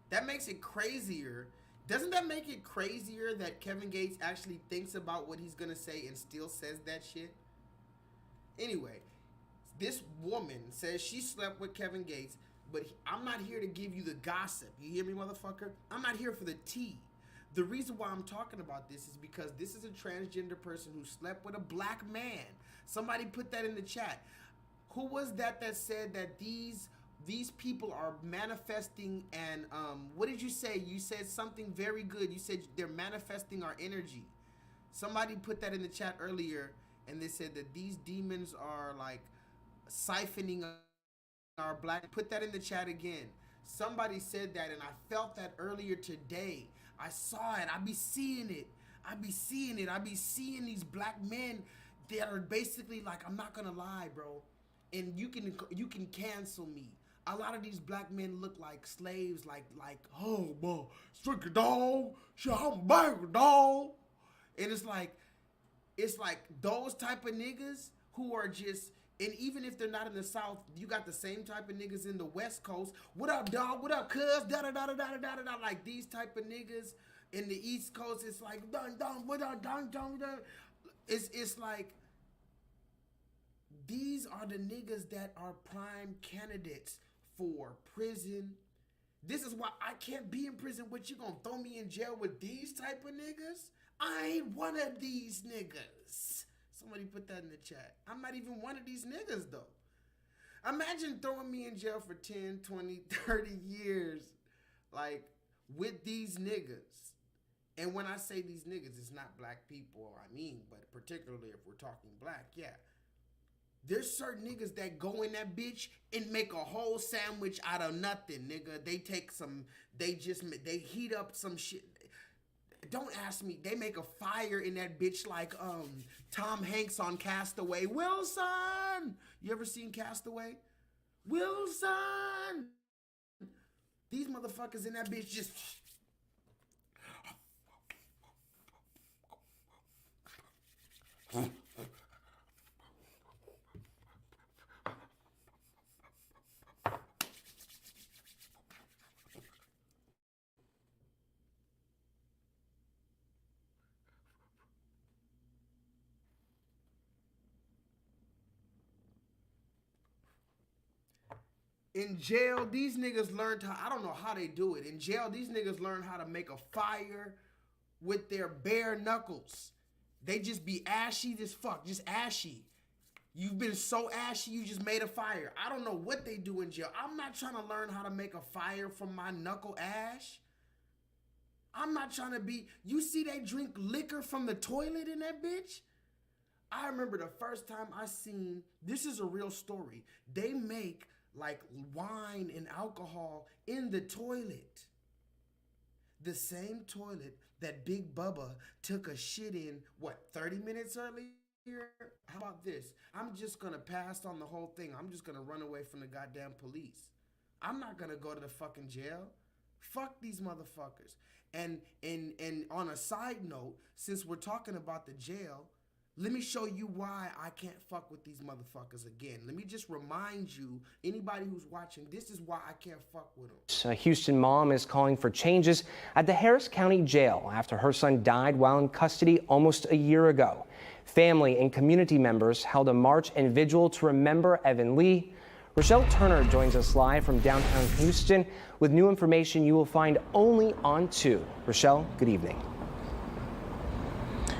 That makes it crazier. Doesn't that make it crazier that Kevin Gates actually thinks about what he's gonna say and still says that shit? Anyway, this woman says she slept with Kevin Gates, but I'm not here to give you the gossip. You hear me, motherfucker? I'm not here for the tea. The reason why I'm talking about this is because this is a transgender person who slept with a black man. Somebody put that in the chat. Who was that said that these people are manifesting and what did you say? You said something very good. You said they're manifesting our energy. Somebody put that in the chat earlier, and they said that these demons are like siphoning our black. Put that in the chat again. Somebody said that, and I felt that earlier today. I saw it. I be seeing it. I be seeing these black men that are basically like, I'm not gonna lie, bro, and you can cancel me. A lot of these black men look like slaves, like oh, boy, strict a dog, shit, I'm a banger, dog. And it's like those type of niggas who are just, and even if they're not in the South, you got the same type of niggas in the West Coast. What up, dog? What up, cuz? Da da da da da da da. Like these type of niggas in the East Coast, it's like dun dun what up, dun dun dun. It's like these are the niggas that are prime candidates for prison. This is why I can't be in prison. What, you gonna throw me in jail with these type of niggas? I ain't one of these niggas. Somebody put that in the chat. I'm not even one of these niggas, though. Imagine throwing me in jail for 10, 20, 30 years, like, with these niggas. And when I say these niggas, it's not black people, I mean, but particularly if we're talking black, yeah. There's certain niggas that go in that bitch and make a whole sandwich out of nothing, nigga. They take some, they heat up some shit. Don't ask me. They make a fire in that bitch like Tom Hanks on Castaway. Wilson! You ever seen Castaway? Wilson! These motherfuckers in that bitch just In jail, these niggas learned how, I don't know how they do it. In jail, these niggas learn how to make a fire with their bare knuckles. They just be ashy as fuck, just ashy. You've been so ashy, you just made a fire. I don't know what they do in jail. I'm not trying to learn how to make a fire from my knuckle ash. I'm not trying to be, you see they drink liquor from the toilet in that bitch? I remember the first time I seen, this is a real story. They make like wine and alcohol in the toilet. The same toilet that Big Bubba took a shit in, what, 30 minutes earlier? How about this? I'm just gonna pass on the whole thing. I'm just gonna run away from the goddamn police. I'm not gonna go to the fucking jail. Fuck these motherfuckers. And on a side note, since we're talking about the jail, let me show you why I can't fuck with these motherfuckers again. Let me just remind you, anybody who's watching, this is why I can't fuck with them. A Houston mom is calling for changes at the Harris County Jail after her son died while in custody almost a year ago. Family and community members held a march and vigil to remember Evan Lee. Rochelle Turner joins us live from downtown Houston with new information you will find only on 2. Rochelle, good evening.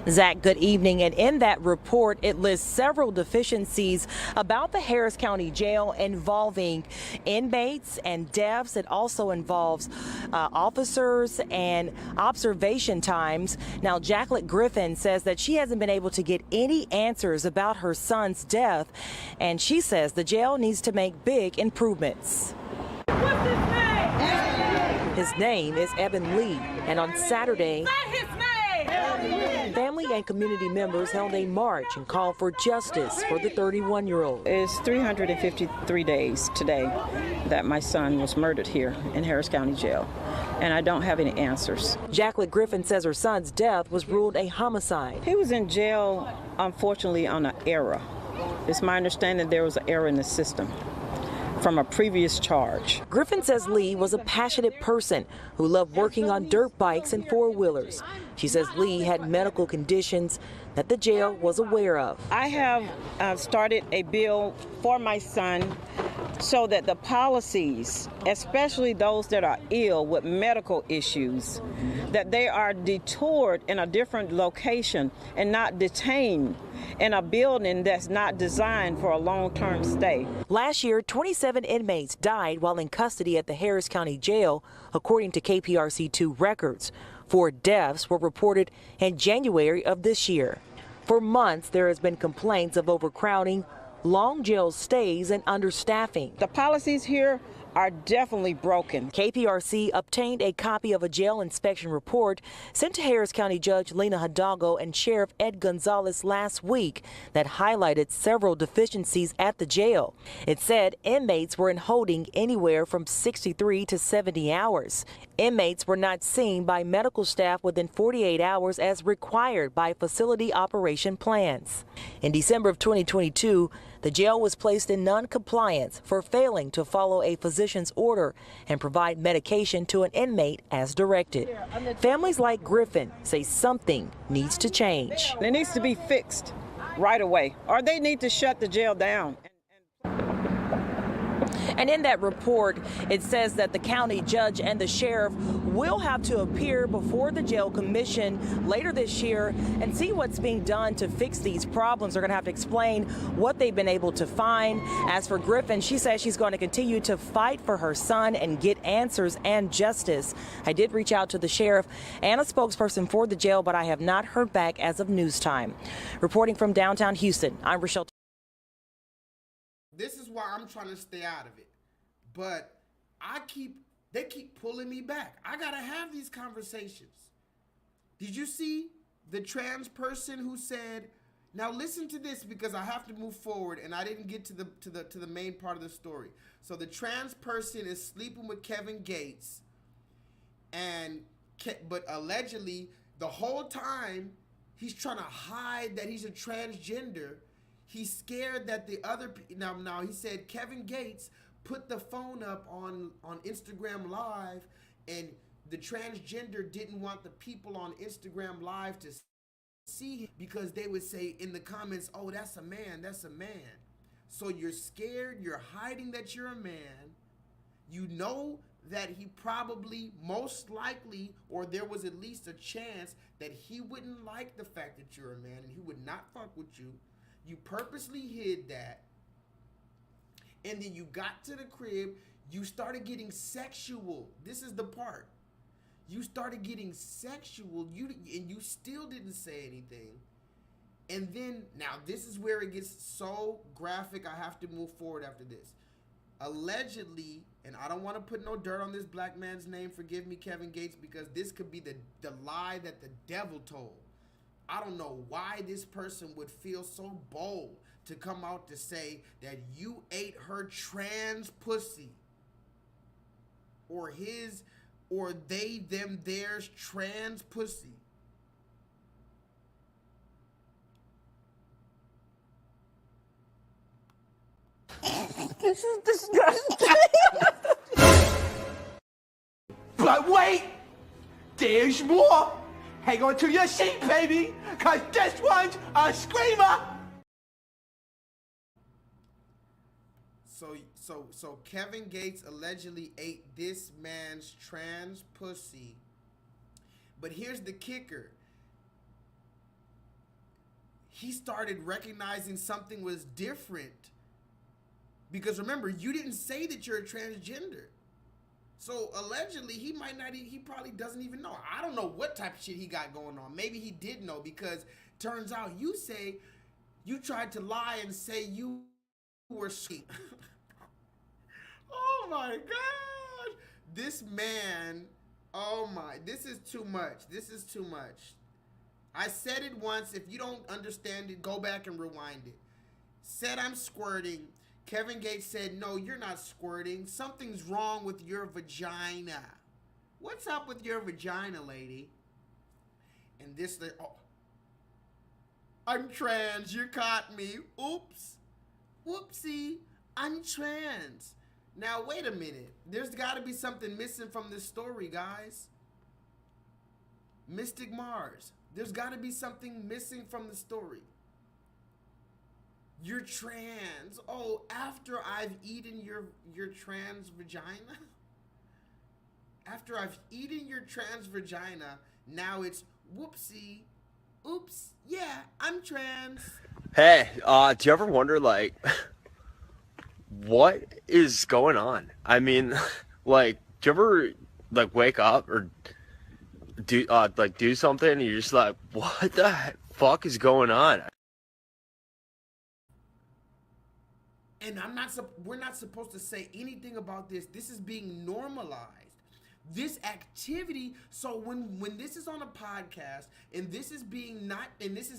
Zach, good evening. And in that report, it lists several deficiencies about the Harris County Jail involving inmates and deaths. It also involves officers and observation times. Now, Jacqueline Griffin says that she hasn't been able to get any answers about her son's death, and she says the jail needs to make big improvements. What's his name? His name is Evan Lee, and on Saturday, family and community members held a march and called for justice for the 31-year-old. It's 353 days today that my son was murdered here in Harris County Jail, and I don't have any answers. Jacqueline Griffin says her son's death was ruled a homicide. He was in jail, unfortunately, on an error. It's my understanding there was an error in the system from a previous charge. Griffin says Lee was a passionate person who loved working on dirt bikes and four-wheelers. She says Lee had medical conditions that the jail was aware of. I have started a bill for my son so that the policies, especially those that are ill with medical issues, that they are detoured in a different location and not detained in a building that's not designed for a long-term stay. Last year, 27 inmates died while in custody at the Harris County Jail, according to KPRC2 records. 4 deaths were reported in January of this year. For months, there has been complaints of overcrowding, long jail stays, and understaffing. The policies here are definitely broken. KPRC obtained a copy of a jail inspection report sent to Harris County Judge Lena Hidalgo and Sheriff Ed Gonzalez last week that highlighted several deficiencies at the jail. It said inmates were in holding anywhere from 63 to 70 hours. Inmates were not seen by medical staff within 48 hours as required by facility operation plans. In December of 2022, the jail was placed in non-compliance for failing to follow a physician's order and provide medication to an inmate as directed. Families like Griffin say something needs to change. It needs to be fixed right away, or they need to shut the jail down. And in that report, it says that the county judge and the sheriff will have to appear before the jail commission later this year and see what's being done to fix these problems. They're going to have to explain what they've been able to find. As for Griffin, she says she's going to continue to fight for her son and get answers and justice. I did reach out to the sheriff and a spokesperson for the jail, but I have not heard back as of news time. Reporting from downtown Houston, I'm Rochelle. This is why I'm trying to stay out of it. But they keep pulling me back. I gotta have these conversations. Did you see the trans person who said, now listen to this because I have to move forward and I didn't get to the main part of the story. So the trans person is sleeping with Kevin Gates, but allegedly the whole time He's trying to hide that he's a transgender. He's scared that the other now he said Kevin Gates put the phone up on Instagram Live, and the transgender didn't want the people on Instagram Live to see him because they would say in the comments, "Oh, that's a man, that's a man." So you're scared, you're hiding that you're a man. You know that he probably, most likely, or there was at least a chance that he wouldn't like the fact that you're a man and he would not fuck with you. You purposely hid that. And then you got to the crib, you started getting sexual. This is the part. You started getting sexual, and you still didn't say anything. And then, now this is where it gets so graphic, I have to move forward after this. Allegedly, and I don't want to put no dirt on this black man's name, forgive me, Kevin Gates, because this could be the lie that the devil told. I don't know why this person would feel so bold to come out to say that you ate her trans pussy, or his, or they, them, theirs trans pussy. This is disgusting. But wait, there's more. Hang on to your seat, baby, cause this one's a screamer. So Kevin Gates allegedly ate this man's trans pussy. But here's the kicker. He started recognizing something was different. Because remember, you didn't say that you're a transgender. So allegedly, he probably doesn't even know. I don't know what type of shit he got going on. Maybe he did know, because turns out you tried to lie and say you were sweet. Oh my God. This man, oh my, this is too much. This is too much. I said it once. If you don't understand it, go back and rewind it. Said I'm squirting. Kevin Gates said, no, you're not squirting. Something's wrong with your vagina. What's up with your vagina, lady? And this, oh, I'm trans, you caught me. Oops. Whoopsie, I'm trans. Now, wait a minute. There's got to be something missing from this story, guys. Mystic Mars. There's got to be something missing from the story. You're trans. Oh, after I've eaten your trans vagina? After I've eaten your trans vagina, now it's whoopsie. Oops. Yeah, I'm trans. Hey, do you ever wonder, like, what is going on? I mean, like, do you ever, like, wake up or do something and you're just like, what the fuck is going on? And we're not supposed to say anything about this. This is being normalized. This activity, so when this is on a podcast and this is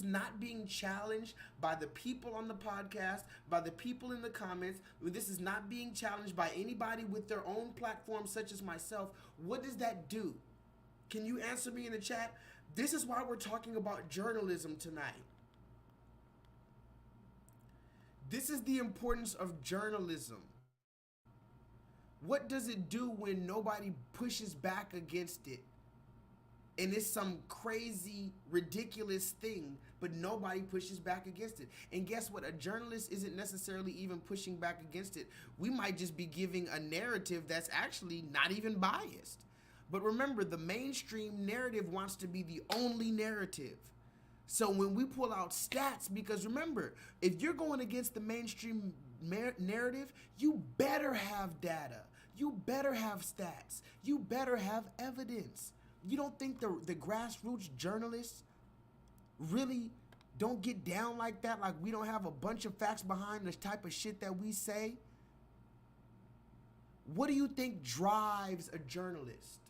not being challenged by the people on the podcast, by the people in the comments, when this is not being challenged by anybody with their own platform such as myself, what does that do? Can you answer me in the chat? This is why we're talking about journalism tonight. This is the importance of journalism. What does it do when nobody pushes back against it? And it's some crazy, ridiculous thing, but nobody pushes back against it. And guess what? A journalist isn't necessarily even pushing back against it. We might just be giving a narrative that's actually not even biased. But remember, the mainstream narrative wants to be the only narrative. So when we pull out stats, because remember, if you're going against the mainstream narrative, you better have data. You better have stats. You better have evidence. You don't think the grassroots journalists really don't get down like that? Like we don't have a bunch of facts behind the type of shit that we say? What do you think drives a journalist?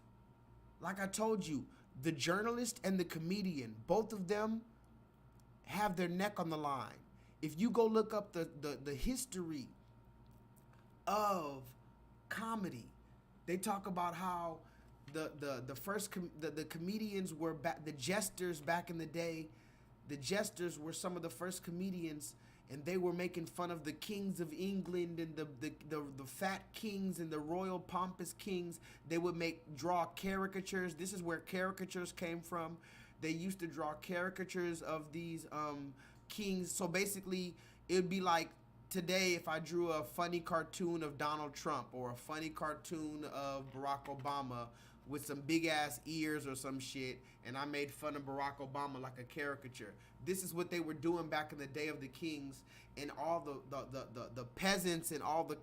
Like I told you, the journalist and the comedian, both of them have their neck on the line. If you go look up the history of comedy, they talk about how the comedians were the jesters back in the day. The jesters were some of the first comedians, and they were making fun of the kings of England and the fat kings and the royal pompous kings. They would draw caricatures. This is where caricatures came from. They used to draw caricatures of these kings. So basically, it would be like today if I drew a funny cartoon of Donald Trump or a funny cartoon of Barack Obama with some big ass ears or some shit, and I made fun of Barack Obama like a caricature. This is what they were doing back in the day of the kings, and all the peasants and all the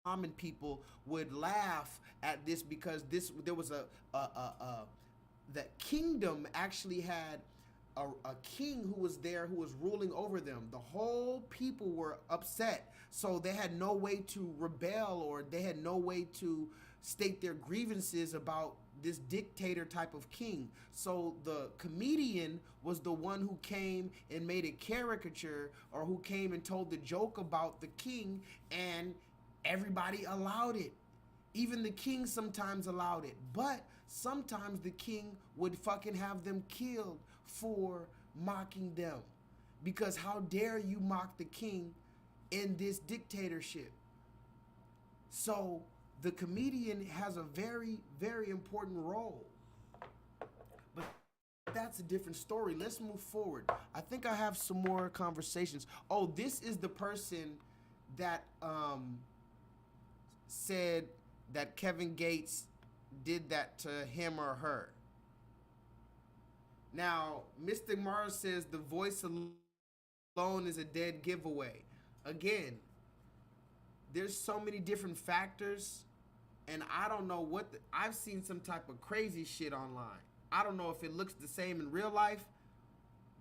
common people would laugh at this because there was the kingdom actually had a king who was there, who was ruling over them. The whole people were upset, so they had no way to rebel, or they had no way to state their grievances about this dictator type of king. So the comedian was the one who came and made a caricature, or who came and told the joke about the king, and everybody allowed it. Even the king sometimes allowed it, but sometimes the king would fucking have them killed for mocking them, because how dare you mock the king in this dictatorship? So the comedian has a very, very important role. But that's a different story. Let's move forward. I think I have some more conversations. Oh, this is the person that said that Kevin Gates did that to him or her. Now, Mr. Mars says the voice alone is a dead giveaway. Again, there's so many different factors, and I don't know what I've seen some type of crazy shit online. I don't know if it looks the same in real life,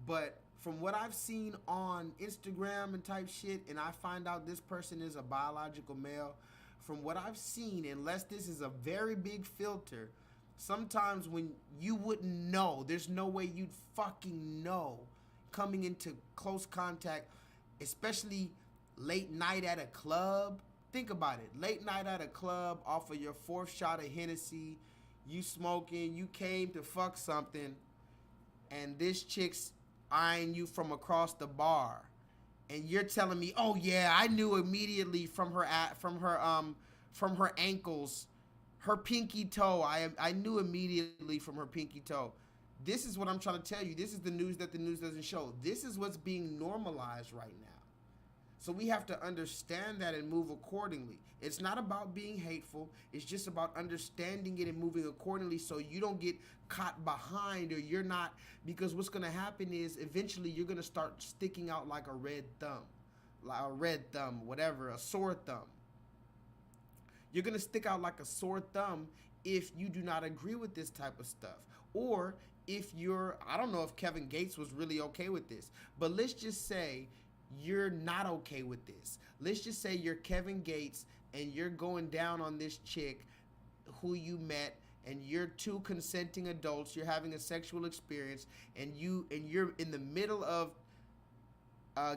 but from what I've seen on Instagram and type shit, and I find out this person is a biological male, from what I've seen, unless this is a very big filter, sometimes when you wouldn't know, there's no way you'd fucking know coming into close contact, especially late night at a club. Think about it. Late night at a club, off of your 4th shot of Hennessy, you smoking, you came to fuck something, and this chick's eyeing you from across the bar, and you're telling me, oh yeah, I knew immediately from her ankles, her pinky toe, I knew immediately from her pinky toe. This is what I'm trying to tell you. This is the news that the news doesn't show. This is what's being normalized right now. So we have to understand that and move accordingly. It's not about being hateful. It's just about understanding it and moving accordingly, so you don't get caught behind, or you're not, because what's going to happen is eventually you're going to start sticking out like a red thumb, a sore thumb. You're going to stick out like a sore thumb if you do not agree with this type of stuff. Or if I don't know if Kevin Gates was really okay with this, but let's just say you're not okay with this. Let's just say you're Kevin Gates and you're going down on this chick who you met, and you're two consenting adults, you're having a sexual experience, and you're in the middle of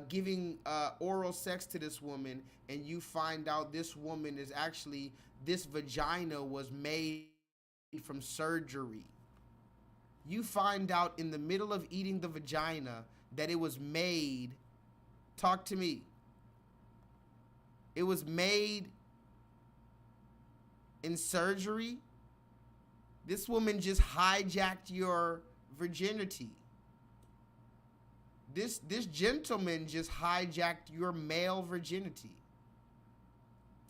giving oral sex to this woman, and you find out this woman is actually, this vagina was made from surgery. You find out in the middle of eating the vagina that it was made, talk to me, it was made in surgery. This woman just hijacked your virginity. This gentleman just hijacked your male virginity.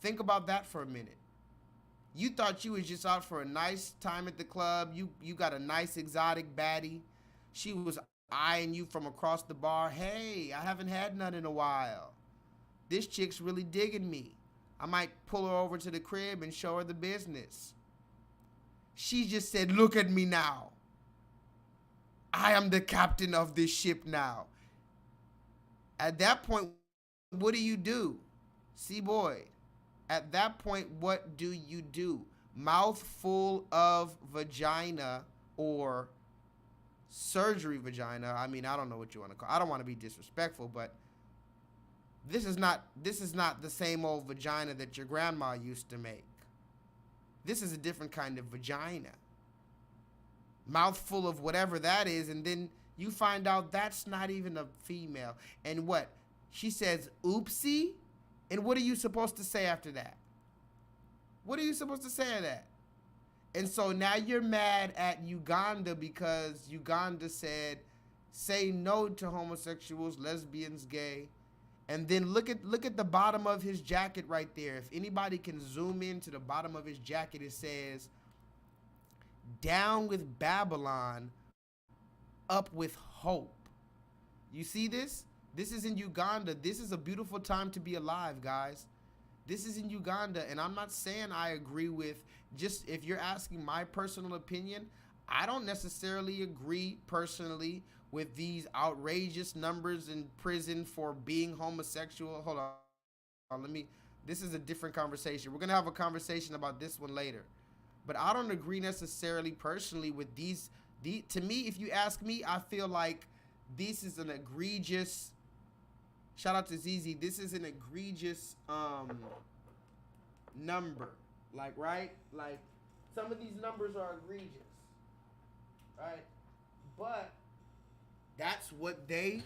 Think about that for a minute. You thought you was just out for a nice time at the club. You got a nice exotic baddie. She was eyeing you from across the bar. Hey, I haven't had none in a while. This chick's really digging me. I might pull her over to the crib and show her the business. She just said, look at me now. I am the captain of this ship now. At that point, what do? See, boy, at that point, what do you do? Mouthful of vagina, or surgery vagina. I mean, I don't know what you want to call it. I don't want to be disrespectful, but this is not the same old vagina that your grandma used to make. This is a different kind of vagina. Mouthful of whatever that is, and then You find out that's not even a female. And what? She says, oopsie? And what are you supposed to say after that? What are you supposed to say to that? And so now you're mad at Uganda because Uganda said, say no to homosexuals, lesbians, gay. And then look at the bottom of his jacket right there. If anybody can zoom in to the bottom of his jacket, it says, down with Babylon, up with hope. You see this? This is in Uganda. This is a beautiful time to be alive, guys. This is in Uganda, and I'm not saying I agree with, just if you're asking my personal opinion, I don't necessarily agree personally with these outrageous numbers in prison for being homosexual. Hold on, this is a different conversation. We're gonna have a conversation about this one later. But I don't agree necessarily personally with these. To me, if you ask me, I feel like this is an egregious, shout out to ZZ, this is an egregious number. Like, right? Like, some of these numbers are egregious. Right? But that's what they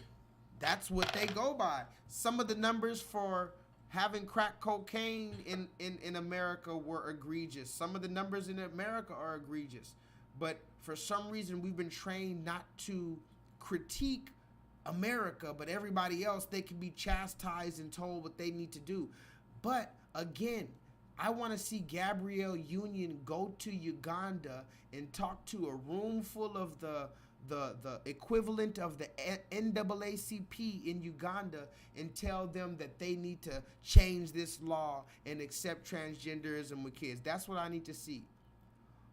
go by. Some of the numbers for having crack cocaine in America were egregious. Some of the numbers in America are egregious. But for some reason, we've been trained not to critique America, but everybody else, they can be chastised and told what they need to do. But again, I want to see Gabrielle Union go to Uganda and talk to a room full of the equivalent of the NAACP in Uganda and tell them that they need to change this law and accept transgenderism with kids. That's what I need to see.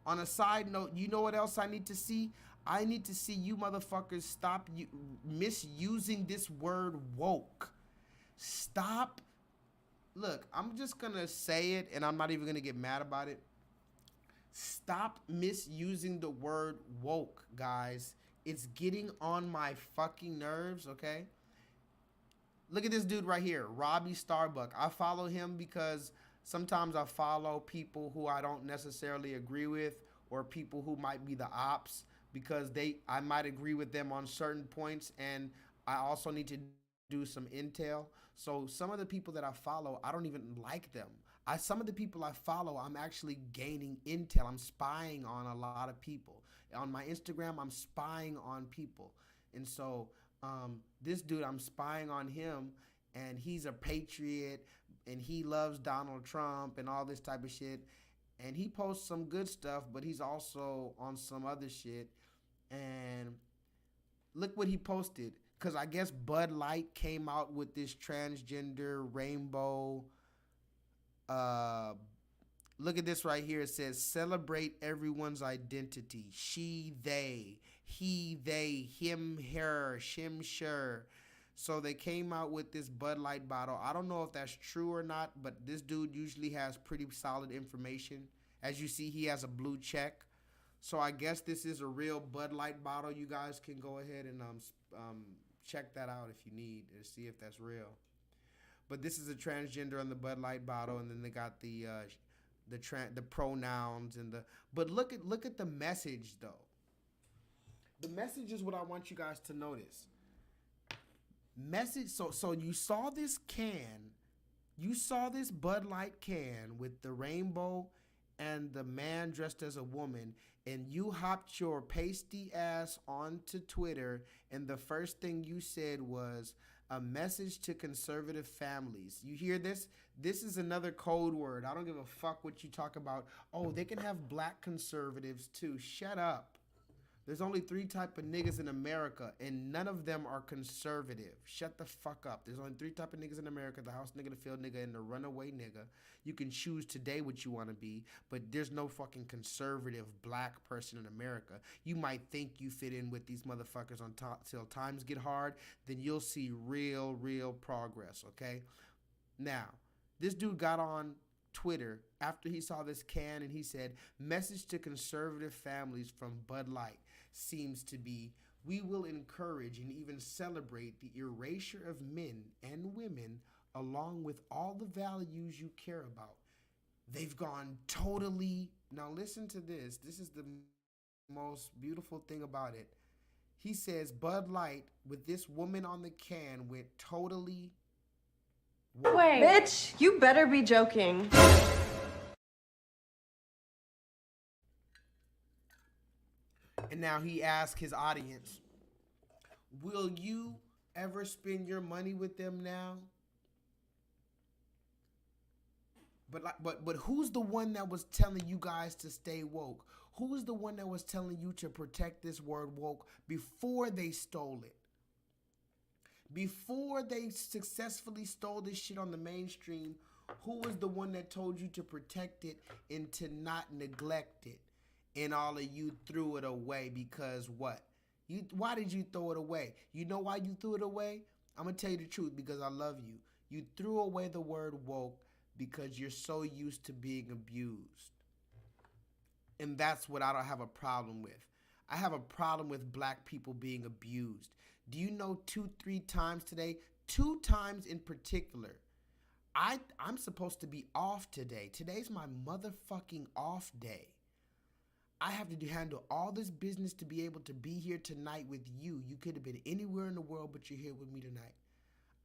On a side note, you know what else I need to see? I need to see you motherfuckers stop misusing this word woke. Stop. Look, I'm just gonna say it and I'm not even gonna get mad about it. Stop misusing the word woke, guys. It's getting on my fucking nerves, okay? Look at this dude right here, Robbie Starbuck. I follow him because sometimes I follow people who I don't necessarily agree with, or people who might be the ops, because I might agree with them on certain points, and I also need to do some intel. So some of the people that I follow, I don't even like them. Some of the people I follow, I'm actually gaining intel. I'm spying on a lot of people. On my Instagram, I'm spying on people. And so this dude, I'm spying on him, and he's a patriot, and he loves Donald Trump and all this type of shit. And he posts some good stuff, but he's also on some other shit. And look what he posted. Because I guess Bud Light came out with this transgender rainbow. Look at this right here. It says, celebrate everyone's identity. She, they, he, they, him, her, shim, sure. So they came out with this Bud Light bottle. I don't know if that's true or not, but this dude usually has pretty solid information. As you see, he has a blue check. So I guess this is a real Bud Light bottle. You guys can go ahead and check that out if you need and see if that's real. But this is a transgender on the Bud Light bottle, and then they got the pronouns and the. But look at the message though. The message is what I want you guys to notice. Message. So you saw this can, you saw this Bud Light can with the rainbow and the man dressed as a woman, and you hopped your pasty ass onto Twitter, and the first thing you said was a message to conservative families. You hear this? This is another code word. I don't give a fuck what you talk about. Oh, they can have black conservatives too. Shut up. There's only 3 types of niggas in America, and none of them are conservative. Shut the fuck up. There's only 3 types of niggas in America: the house nigga, the field nigga, and the runaway nigga. You can choose today what you want to be, but there's no fucking conservative black person in America. You might think you fit in with these motherfuckers till times get hard, then you'll see real progress, okay? Now, this dude got on Twitter after he saw this can, and he said, message to conservative families from Bud Light seems to be, we will encourage and even celebrate the erasure of men and women along with all the values you care about. They've gone totally, now listen to this. This is the most beautiful thing about it. He says Bud Light with this woman on the can went totally. Wait. Bitch, you better be joking. And now he asked his audience, will you ever spend your money with them now? But who's the one that was telling you guys to stay woke? Who's the one that was telling you to protect this word woke before they stole it? Before they successfully stole this shit on the mainstream, who was the one that told you to protect it and to not neglect it? And all of you threw it away because what? Why did you throw it away? You know why you threw it away? I'm going to tell you the truth because I love you. You threw away the word woke because you're so used to being abused. And that's what I don't have a problem with. I have a problem with black people being abused. Do you know 2-3 times today? 2 times in particular. I'm supposed to be off today. Today's my motherfucking off day. I have to handle all this business to be able to be here tonight with you. You could have been anywhere in the world, but you're here with me tonight.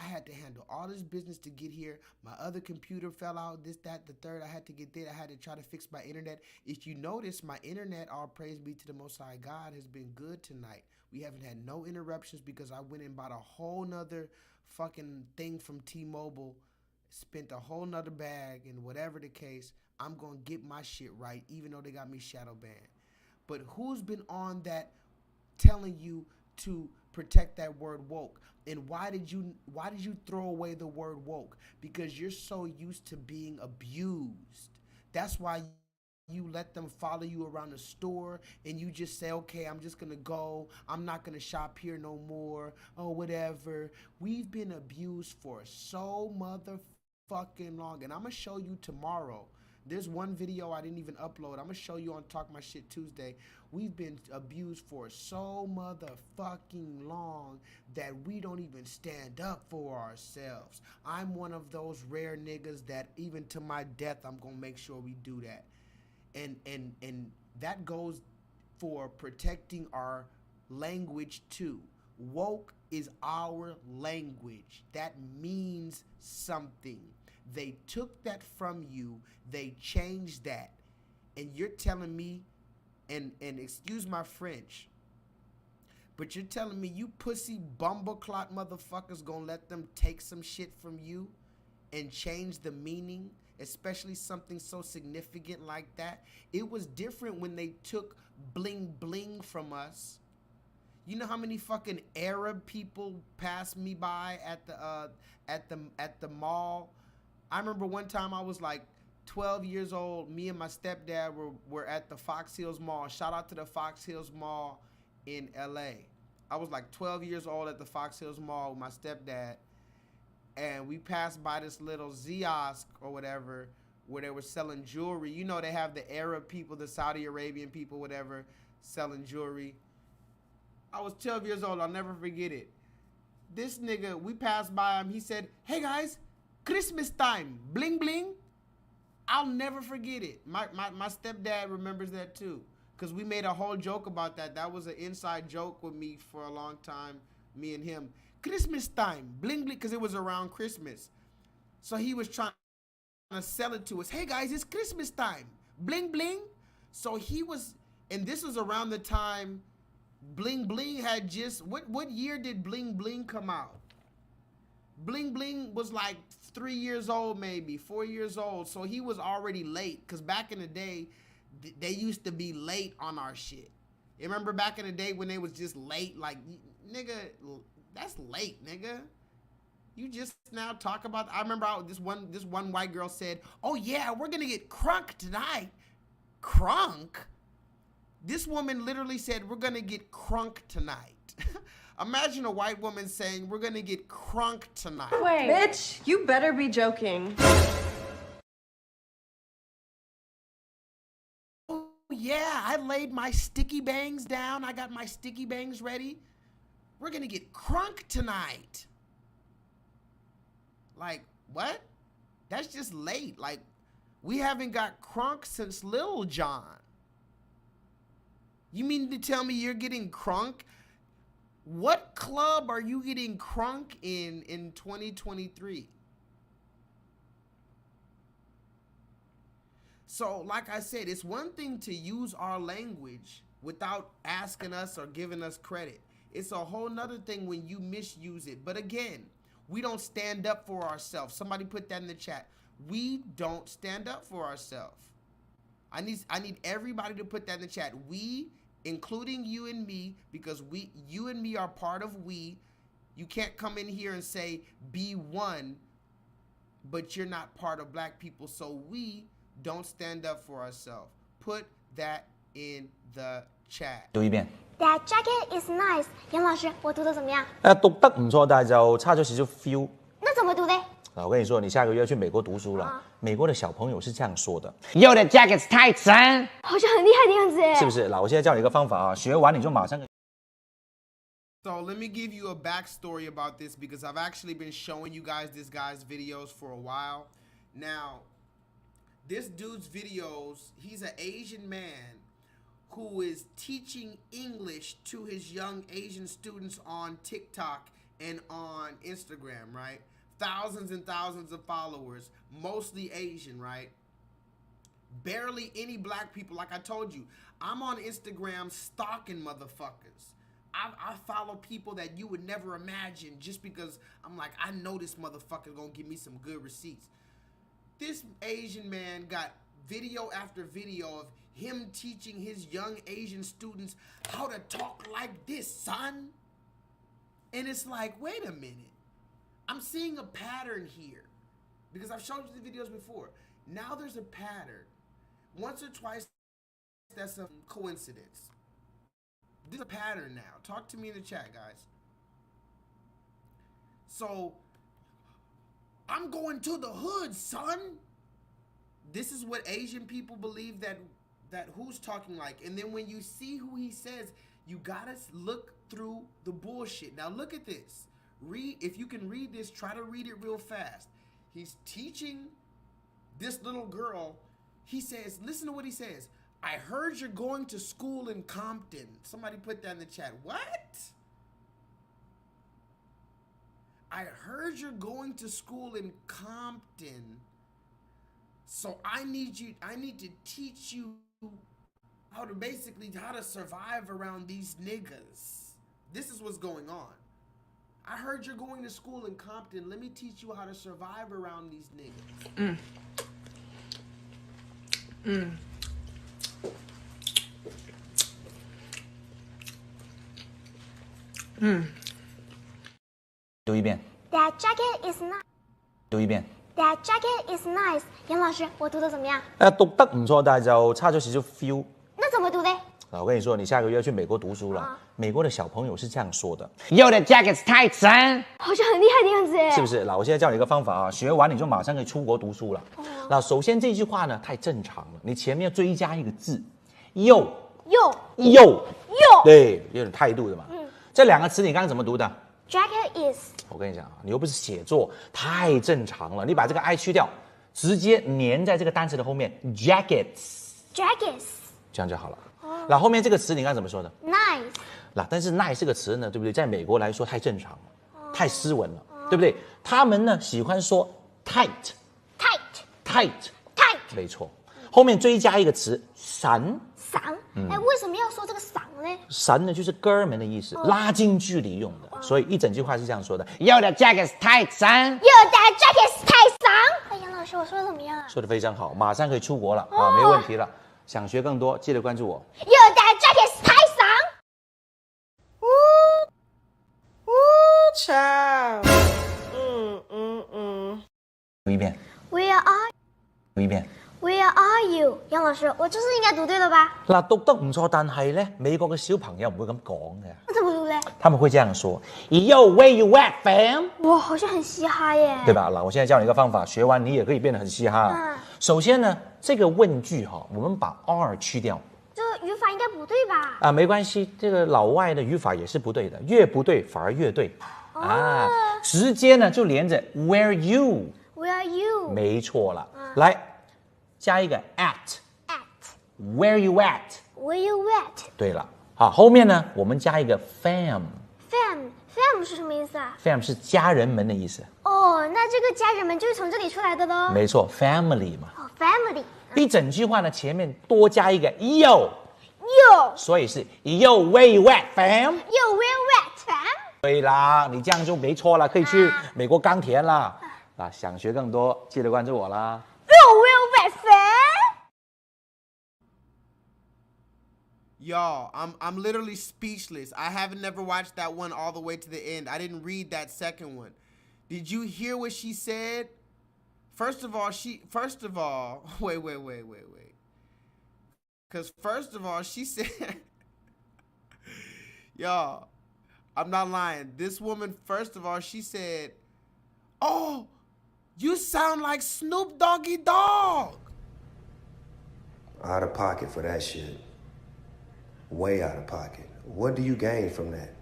I had to handle all this business to get here. My other computer fell out, this, that, the third. I had to get there. I had to try to fix my internet. If you notice, my internet, all praise be to the Most High God, has been good tonight. We haven't had no interruptions because I went and bought a whole nother fucking thing from T-Mobile, spent a whole nother bag, and whatever the case, I'm going to get my shit right, even though they got me shadow banned. But who's been on that telling you to protect that word woke? And why did you throw away the word woke? Because you're so used to being abused. That's why you let them follow you around the store and you just say, okay, I'm just gonna go. I'm not gonna shop here no more. Oh, whatever. We've been abused for so motherfucking long. And I'm gonna show you tomorrow. There's one video I didn't even upload. I'm gonna show you on Talk My Shit Tuesday. We've been abused for so motherfucking long that we don't even stand up for ourselves. I'm one of those rare niggas that even to my death, I'm gonna make sure we do that. And that goes for protecting our language too. Woke is our language. That means something. They took that from you. They changed that. And you're telling me, and excuse my French, but you're telling me you pussy bumbleclot motherfuckers gonna let them take some shit from you and change the meaning, especially something so significant like that? It was different when they took bling bling from us. You know how many fucking Arab people passed me by at the mall? I remember one time I was like 12 years old. Me and my stepdad were at the Fox Hills Mall. Shout out to the Fox Hills Mall in LA. I was like 12 years old at the Fox Hills Mall with my stepdad. And we passed by this little kiosk or whatever where they were selling jewelry. You know, they have the Arab people, the Saudi Arabian people, whatever, selling jewelry. I was 12 years old. I'll never forget it. This nigga, we passed by him. He said, hey guys, Christmas time, bling bling. I'll never forget it. My stepdad remembers that too, because we made a whole joke about that. That was an inside joke with me for a long time, me and him. Christmas time, bling bling, because it was around Christmas. So he was trying to sell it to us. Hey guys, it's Christmas time, bling bling. So he was, and this was around the time Bling Bling had just, what year did Bling Bling come out? Bling Bling was like 3 years old, maybe 4 years old. So he was already late, because back in the day, they used to be late on our shit. You remember back in the day when they was just late? Like, nigga, that's late, nigga. You just now talk about, I remember this one white girl said, oh yeah, we're gonna get crunk tonight. Crunk? This woman literally said, we're gonna get crunk tonight. Imagine a white woman saying, we're gonna get crunk tonight. Wait. Bitch, you better be joking. Oh yeah, I laid my sticky bangs down. I got my sticky bangs ready. We're gonna get crunk tonight. Like, what? That's just late. Like, we haven't got crunk since Lil Jon. You mean to tell me you're getting crunk? What club are you getting crunk in 2023? So, like I said, it's one thing to use our language without asking us or giving us credit. It's a whole nother thing when you misuse it. But again, we don't stand up for ourselves. Somebody put that in the chat. We don't stand up for ourselves. I need everybody to put that in the chat. We, including you and me, because you and me are part of we. You can't come in here and say be one, but you're not part of black people. So we don't stand up for ourselves. Put that in the chat. 读一遍。 That jacket is nice. 杨老师，我读的怎么样？读得唔錯，但係就差咗少少 feel。那怎么读的？我跟你說，你下個月要去美國讀書了。美國的小朋友是這樣說的 ：“Yo, the jacket's tight, son。”好像很厲害的樣子耶。是不是？我現在教你一個方法啊，學完你就馬上。 So let me give you a backstory about this because I've actually been showing you guys this guy's videos for a while. Now, this dude's videos, he's an Asian man who is teaching English to his young Asian students on TikTok and on Instagram, right? Thousands and thousands of followers, mostly Asian, right? Barely any black people. Like I told you, I'm on Instagram stalking motherfuckers. I follow people that you would never imagine just because I'm like, I know this motherfucker gonna give me some good receipts. This Asian man got video after video of him teaching his young Asian students how to talk like this, son. And it's like, wait a minute. I'm seeing a pattern here because I've showed you the videos before. Now there's a pattern. Once or twice, that's a coincidence. This is a pattern now. Talk to me in the chat, guys. So, I'm going to the hood, son. This is what Asian people believe that who's talking like. And then when you see who he says, you gotta look through the bullshit. Now look at this. If you can read this, try to read it real fast. He's teaching this little girl. He says, listen to what he says. I heard you're going to school in Compton. Somebody put that in the chat. What? I heard you're going to school in Compton. So I need to teach you how to survive around these niggas. This is what's going on. I heard you're going to school in Compton. Let me teach you how to survive around these niggas.读一遍。 That jacket is nice. 读一遍。 That jacket is nice. 杨老师，我读的怎么样？讀得唔錯，但係就差咗少少 feel。那怎么读的？我跟你說，你下個月要去美國讀書了。美國的小朋友是這樣說的：“Yo, the jacket's tight, son。”好像很厲害的樣子耶。是不是？我現在教你一個方法啊，學完你就馬上可以出國讀書了。首先這句話呢太正常了，你前面要追加一個字 ，yo。 對，有點態度的嘛。這兩個詞你剛剛怎麼讀的 ？Jacket is。我跟你講啊，你又不是寫作，太正常了。你把這個 i 去掉，直接粘在這個單詞的後面 ，jackets。這樣就好了。那後面這個詞你剛剛怎麼說的 ？Nice。那但是 nice 這個詞呢，對不對？在美國來說太正常了，太斯文了，對不對？他們呢喜歡說 tight。沒錯。後面追加一個詞散。為什麼要說這個散呢？散呢就是哥們的意思，拉近距離用的。所以一整句話是這樣說的 ：Yo, that jacket's tight, son. Yo, that jacket's tight, son. 楊老師，我說的怎麼樣？說的非常好，馬上可以出國了啊，沒問題了。想學更多，記得關注我。 Yo, that jacket's tight, son. Child. 讀一遍。 Where are? 讀一遍。 Where are you? 楊老師，我就是應該讀對了吧？嗱，讀得唔錯，但係咧，美國嘅小朋友唔會咁講嘅。那怎麼讀咧？他們會這樣說 ：Yo, where you at, fam？ 哇，好像很嘻哈耶。對吧？嗱，我現在教你一個方法，學完你也可以變得很嘻哈。首先呢，這個問句哈，我們把 R 去掉。這語法應該不對吧？啊，沒關係，這個老外的語法也是不對的，越不對反而越對。啊，直接呢就連着 Where you？ Where you？ 沒錯了，來。加一個 at，Where you at？ Where you at？ 對了，好，後面呢，我們加一個 fam。Fam 是什么意思啊？ fam 是家人们的意思。哦，那这个家人们就是从这里出来的喽。没错 ，family 嘛。哦 ，family。一整句话呢，前面多加一个 yo， Yo， 所以是 yo where you at fam？ Yo where at fam？ 对啦，你这样就没错了，可以去美国钢田啦。啊，想学更多，记得关注我啦。Yo where at fam？ Y'all, I'm literally speechless. I haven't never watched that one all the way to the end. I didn't read that second one. Did you hear what she said? First of all, wait. Because first of all, she said, y'all, I'm not lying. This woman, first of all, she said, oh, you sound like Snoop Doggy Dogg. Out of pocket for that shit. Way out of pocket. What do you gain from that?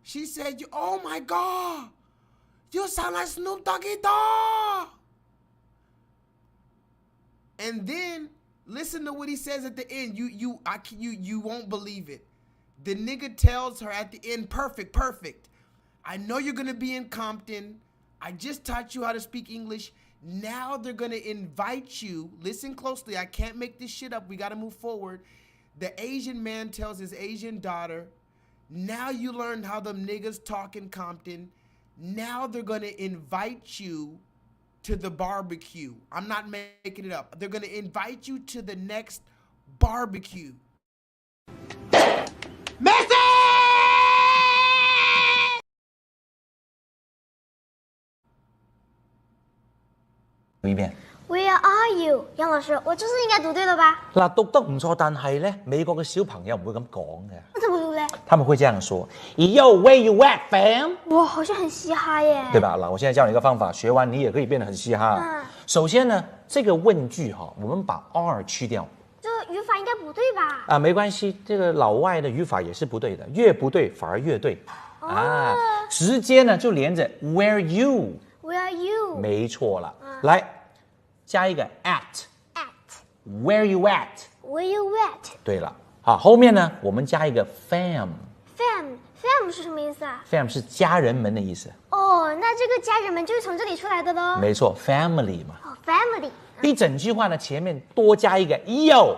She said, oh my God, you sound like Snoop Doggy Dogg. And then listen to what he says at the end. You won't believe it. The nigga tells her at the end, perfect. I know you're gonna be in Compton. I just taught you how to speak English. Now they're gonna invite you. Listen closely. I can't make this shit up. We gotta move forward. The Asian man tells his Asian daughter, now you learned how them niggas talk in Compton. Now they're gonna invite you to the barbecue. I'm not making it up. They're gonna invite you to the next barbecue. Messi! Where are you？ 杨老师，我这是应该读对了吧？嗱，讀得唔錯，但係咧，美國嘅小朋友唔會咁講嘅。那怎麼讀嘞？他們會這樣說 ：Yo where you at fam？ 哇，好像很嘻哈耶。對吧？嗱，我現在教你一個方法，學完你也可以變得很嘻哈。首先呢，這個問句哈，我們把 R 去掉。這語法應該不對吧？啊，沒關係，這個老外的語法也是不對的，越不對反而越對。啊，直接呢就連着 Where you？Where you？ 沒錯了，來加一個 at。Where you at？Where you at？ 對了，好，後面呢我們加一個 fam。Fam 是什麼意思啊 ？Fam 是家人們的意思。哦，那這個家人們就是從這裡出來的咯。沒錯 ，family 嘛。哦 ，family。一整句話呢前面多加一個 yo，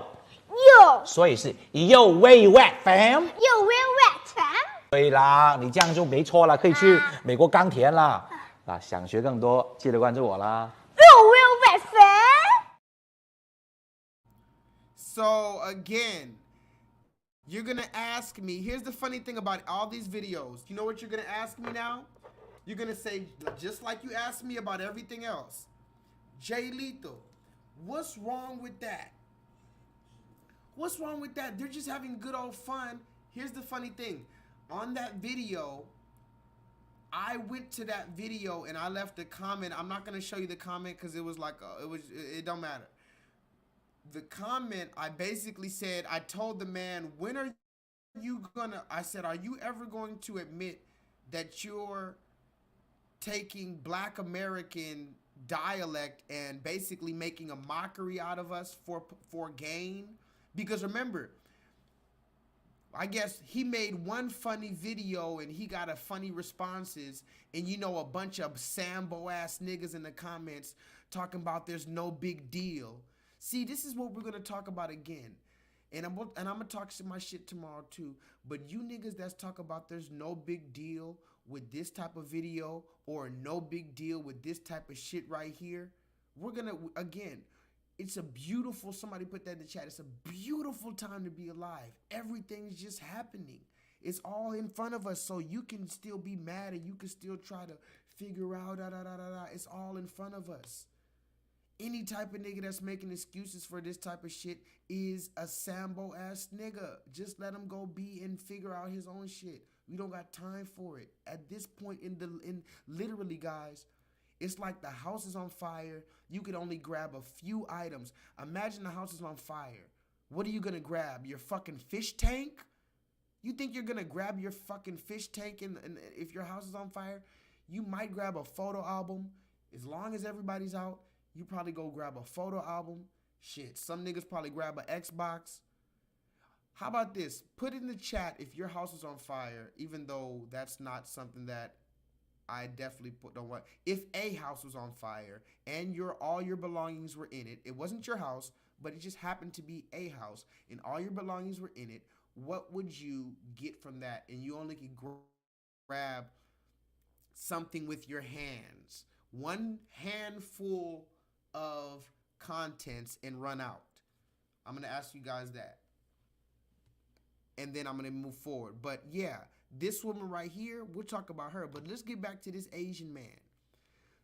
所以是 yo where you at fam？ Yo where you at fam？ 對啦，你這樣就沒錯了，可以去美國鋼田啦。啊，想學更多，記得關注我啦。Yo where you at fam？ So again, you're gonna ask me, here's the funny thing about all these videos. You know what you're gonna ask me now? You're gonna say, just like you asked me about everything else, J-Lethal, what's wrong with that? What's wrong with that? They're just having good old fun. Here's the funny thing. On that video, I went to that video and I left a comment. I'm not gonna show you the comment because it was like, it don't matter. The comment, I basically said, I told the man, when are you gonna, I said, are you ever going to admit that you're taking Black American dialect and basically making a mockery out of us for gain? Because remember, I guess he made one funny video and he got a funny responses, and you know, a bunch of Sambo ass niggas in the comments talking about there's no big deal. See, this is what we're gonna talk about again. And I'm gonna talk some my shit tomorrow too. But you niggas that's talk about there's no big deal with this type of video or no big deal with this type of shit right here, we're gonna, again, it's a beautiful, somebody put that in the chat, it's a beautiful time to be alive. Everything's just happening. It's all in front of us, so you can still be mad and you can still try to figure out, it's all in front of us. Any type of nigga that's making excuses for this type of shit is a Sambo ass nigga. Just let him go be and figure out his own shit. We don't got time for it. At this point literally, guys, it's like the house is on fire. You could only grab a few items. Imagine the house is on fire. What are you gonna grab? Your fucking fish tank? You think you're gonna grab your fucking fish tank and if your house is on fire? You might grab a photo album. As long as everybody's out, you probably go grab a photo album. Shit, some niggas probably grab an Xbox. How about this? Put in the chat if your house is on fire, even though that's not something that I definitely don't want. If a house was on fire and all your belongings were in it, it wasn't your house, but it just happened to be a house and all your belongings were in it, what would you get from that? And you only could grab something with your hands. One handful of contents and run out. I'm going to ask you guys that. And then I'm going to move forward. But yeah, this woman right here, we'll talk about her. But let's get back to this Asian man.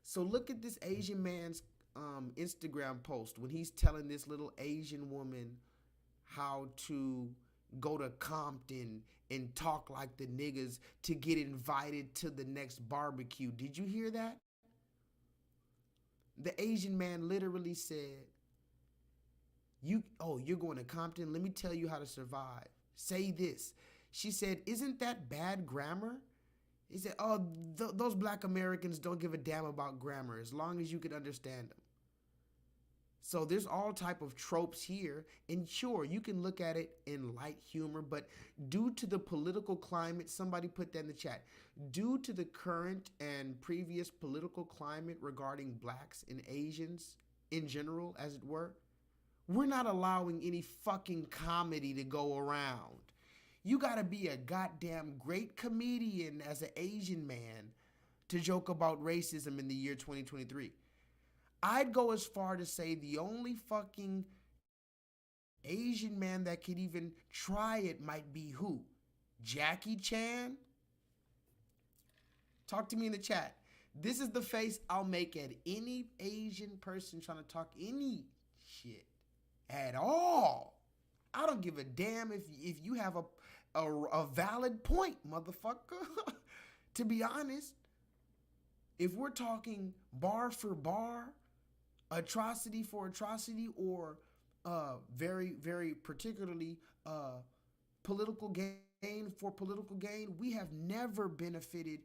So look at this Asian man's Instagram post when he's telling this little Asian woman how to go to Compton and talk like the niggas to get invited to the next barbecue. Did you hear that? The Asian man literally said, you're going to Compton? Let me tell you how to survive. Say this. She said, isn't that bad grammar? He said, those black Americans don't give a damn about grammar as long as you can understand them. So there's all type of tropes here. And sure, you can look at it in light humor, but due to the political climate, somebody put that in the chat, due to the current and previous political climate regarding blacks and Asians in general, as it were, we're not allowing any fucking comedy to go around. You gotta be a goddamn great comedian as an Asian man to joke about racism in the year 2023. I'd go as far to say the only fucking Asian man that could even try it might be who? Jackie Chan? Talk to me in the chat. This is the face I'll make at any Asian person trying to talk any shit at all. I don't give a damn if you have a valid point, motherfucker. To be honest, if we're talking bar for bar, atrocity for atrocity, or very, very particularly political gain for political gain, we have never benefited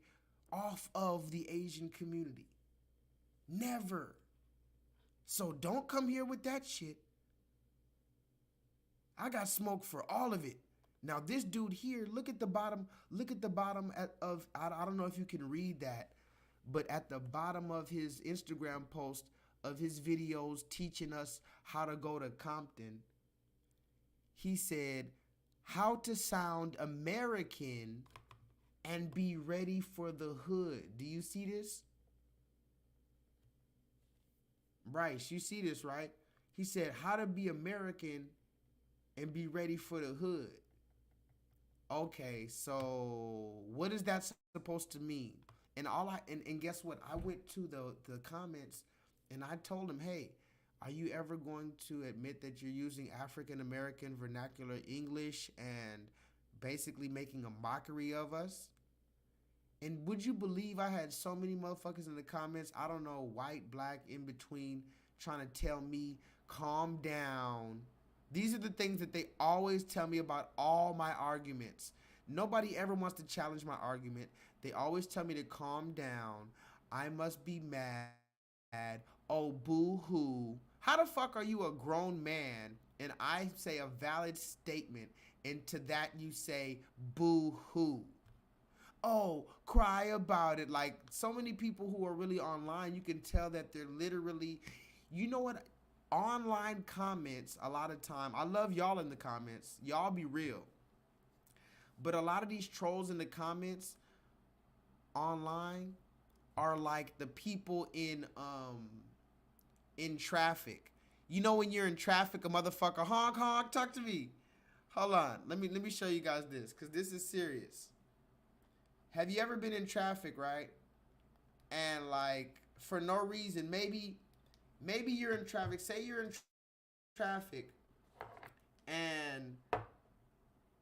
off of the Asian community. Never. So don't come here with that shit. I got smoke for all of it. Now this dude here, look at the bottom of, I don't know if you can read that, but at the bottom of his Instagram post of his videos teaching us how to go to Compton, he said, how to sound American and be ready for the hood. Do you see this? Bryce, you see this, right? He said, how to be American and be ready for the hood. Okay, so what is that supposed to mean? And and guess what? I went to the comments and I told him, hey, are you ever going to admit that you're using African American vernacular English and basically making a mockery of us? And would you believe I had so many motherfuckers in the comments, I don't know, white, black, in between, trying to tell me, calm down. These are the things that they always tell me about all my arguments. Nobody ever wants to challenge my argument. They always tell me to calm down. I must be mad. Oh, boo-hoo. How the fuck are you a grown man and I say a valid statement and to that you say boo-hoo? Oh, cry about it. Like so many people who are really online, you can tell that they're literally, you know what? Online comments, a lot of time, I love y'all in the comments. Y'all be real. But a lot of these trolls in the comments online are like the people in traffic. You know when you're in traffic, a motherfucker honk honk, talk to me. Hold on, let me show you guys this, because this is serious. Have you ever been in traffic, right? And like for no reason, maybe you're in traffic. Say you're in traffic and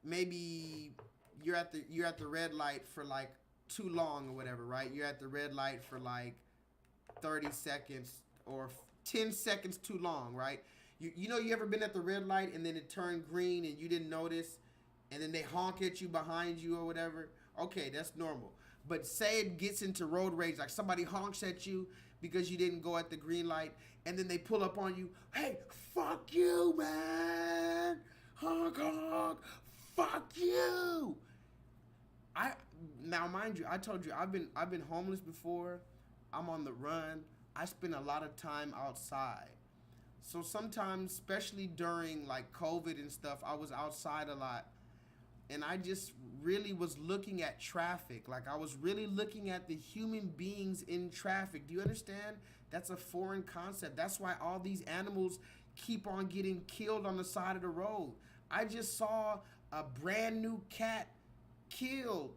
maybe you're at the red light for like too long or whatever, right? You're at the red light for like 30 seconds or 10 seconds too long, right? You know, you ever been at the red light and then it turned green and you didn't notice and then they honk at you behind you or whatever? Okay, that's normal. But say it gets into road rage, like somebody honks at you because you didn't go at the green light and then they pull up on you. Hey, fuck you, man. honk, honk, fuck you. Now, mind you, I told you I've been homeless before. I'm on the run. I spend a lot of time outside. So sometimes, especially during like COVID and stuff, I was outside a lot. And I just really was looking at traffic. Like I was really looking at the human beings in traffic. Do you understand? That's a foreign concept. That's why all these animals keep on getting killed on the side of the road. I just saw a brand new cat killed.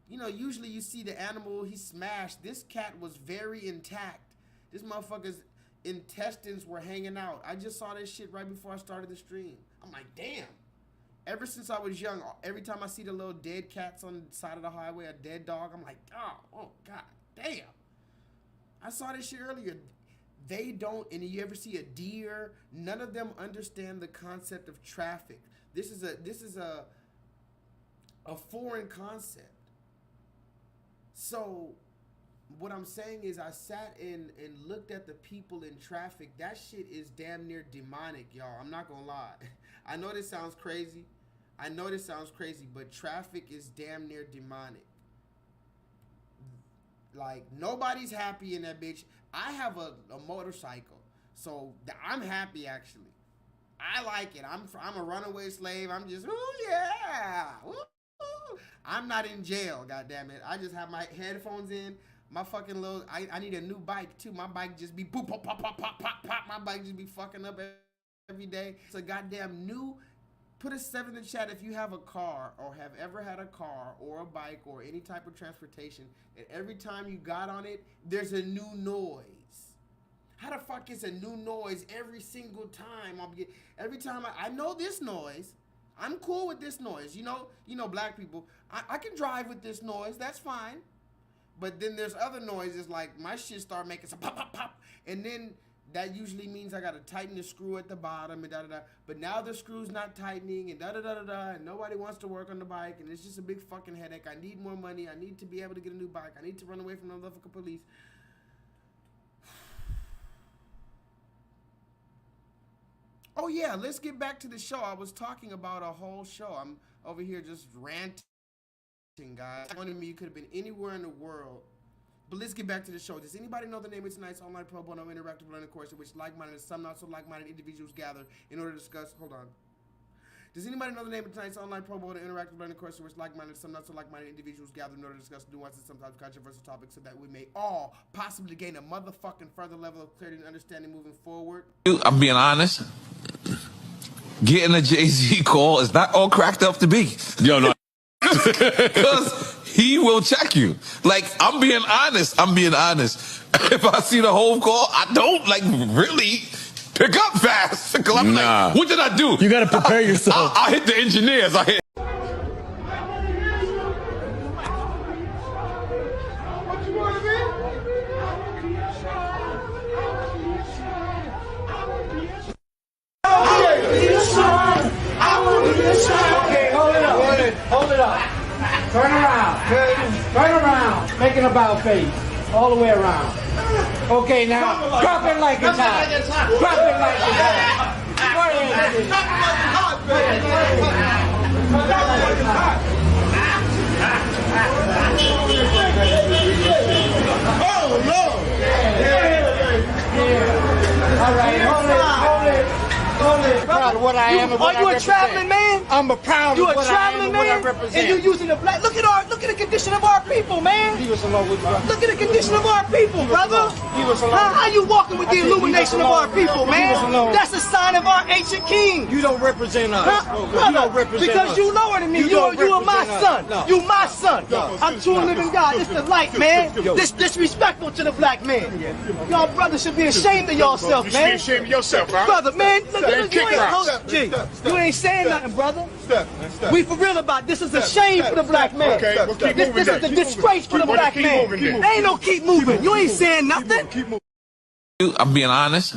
You know, usually you see the animal, he smashed. This cat was very intact. This motherfucker's intestines were hanging out. I just saw this shit right before I started the stream. I'm like, damn. Ever since I was young, every time I see the little dead cats on the side of the highway, a dead dog, I'm like, oh god damn. I saw this shit earlier. They don't, and you ever see a deer, none of them understand the concept of traffic. This is a foreign concept. So what I'm saying is I sat and looked at the people in traffic. That shit is damn near demonic, y'all. I'm not gonna lie. I know this sounds crazy. But traffic is damn near demonic. Like, nobody's happy in that bitch. I have a motorcycle, so I'm happy, actually. I like it. I'm a runaway slave. I'm just, ooh, yeah. Ooh. I'm not in jail, goddammit. I just have my headphones in. My fucking little, I need a new bike, too. My bike just be boop, pop, pop, pop, pop, pop, pop. My bike just be fucking up every day. It's a goddamn new, put a 7 in the chat if you have a car or have ever had a car or a bike or any type of transportation, and every time you got on it, there's a new noise. How the fuck is a new noise every single time? Every time I know this noise. I'm cool with this noise. You know, black people, I can drive with this noise. That's fine. But then there's other noises, like my shit start making some pop, pop, pop. And then that usually means I got to tighten the screw at the bottom and da-da-da. But now the screw's not tightening and da-da-da-da-da. And nobody wants to work on the bike. And it's just a big fucking headache. I need more money. I need to be able to get a new bike. I need to run away from the motherfucking police. Oh, yeah, let's get back to the show. I was talking about a whole show. I'm over here just ranting, guys. Telling me you could have been anywhere in the world. But let's get back to the show. Does anybody know the name of tonight's online pro bono interactive learning course in which like-minded and some not so like-minded individuals gather in order to discuss? Hold on. Does anybody know the name of tonight's online pro bono interactive learning course in which like-minded and some not so like-minded individuals gather in order to discuss nuanced and sometimes controversial topics so that we may all possibly gain a motherfucking further level of clarity and understanding moving forward? I'm being honest. Getting a Jay-Z call is not all cracked up to be. Yo, no. Because he will check you. Like, I'm being honest. If I see the whole call, I don't, like, really pick up fast. Because I'm like, what did I do? You got to prepare yourself. I hit the engineers. Okay, hold it up. Turn around. Make an about face. All the way around. Okay, now drop it like it's hot. Drop it like it's hot. Oh, Lord. Yeah. All right, hold it. Proud of what I am and what I represent. Are you a traveling man? I'm a proud of what I am and what I represent. And you're using the black. Look at the condition of our people, man. Leave us alone with brother. Look at the condition of our people, brother. Leave us alone. How you walking with the illumination of our people, man? That's a sign of our ancient king. You don't represent us. You don't represent us. Because you lower than me. You are my son. You my son. I'm true living God. It's the light, man. This disrespectful to the black man. Y'all brothers should be ashamed of yourself, man. You should be ashamed of yourself, right? Brother, man. You ain't saying nothing, brother. We for real about this. Is a shame for the black man. Okay, we'll keep moving. This is a disgrace for the black man. There ain't no keep moving. You ain't saying nothing. I'm being honest.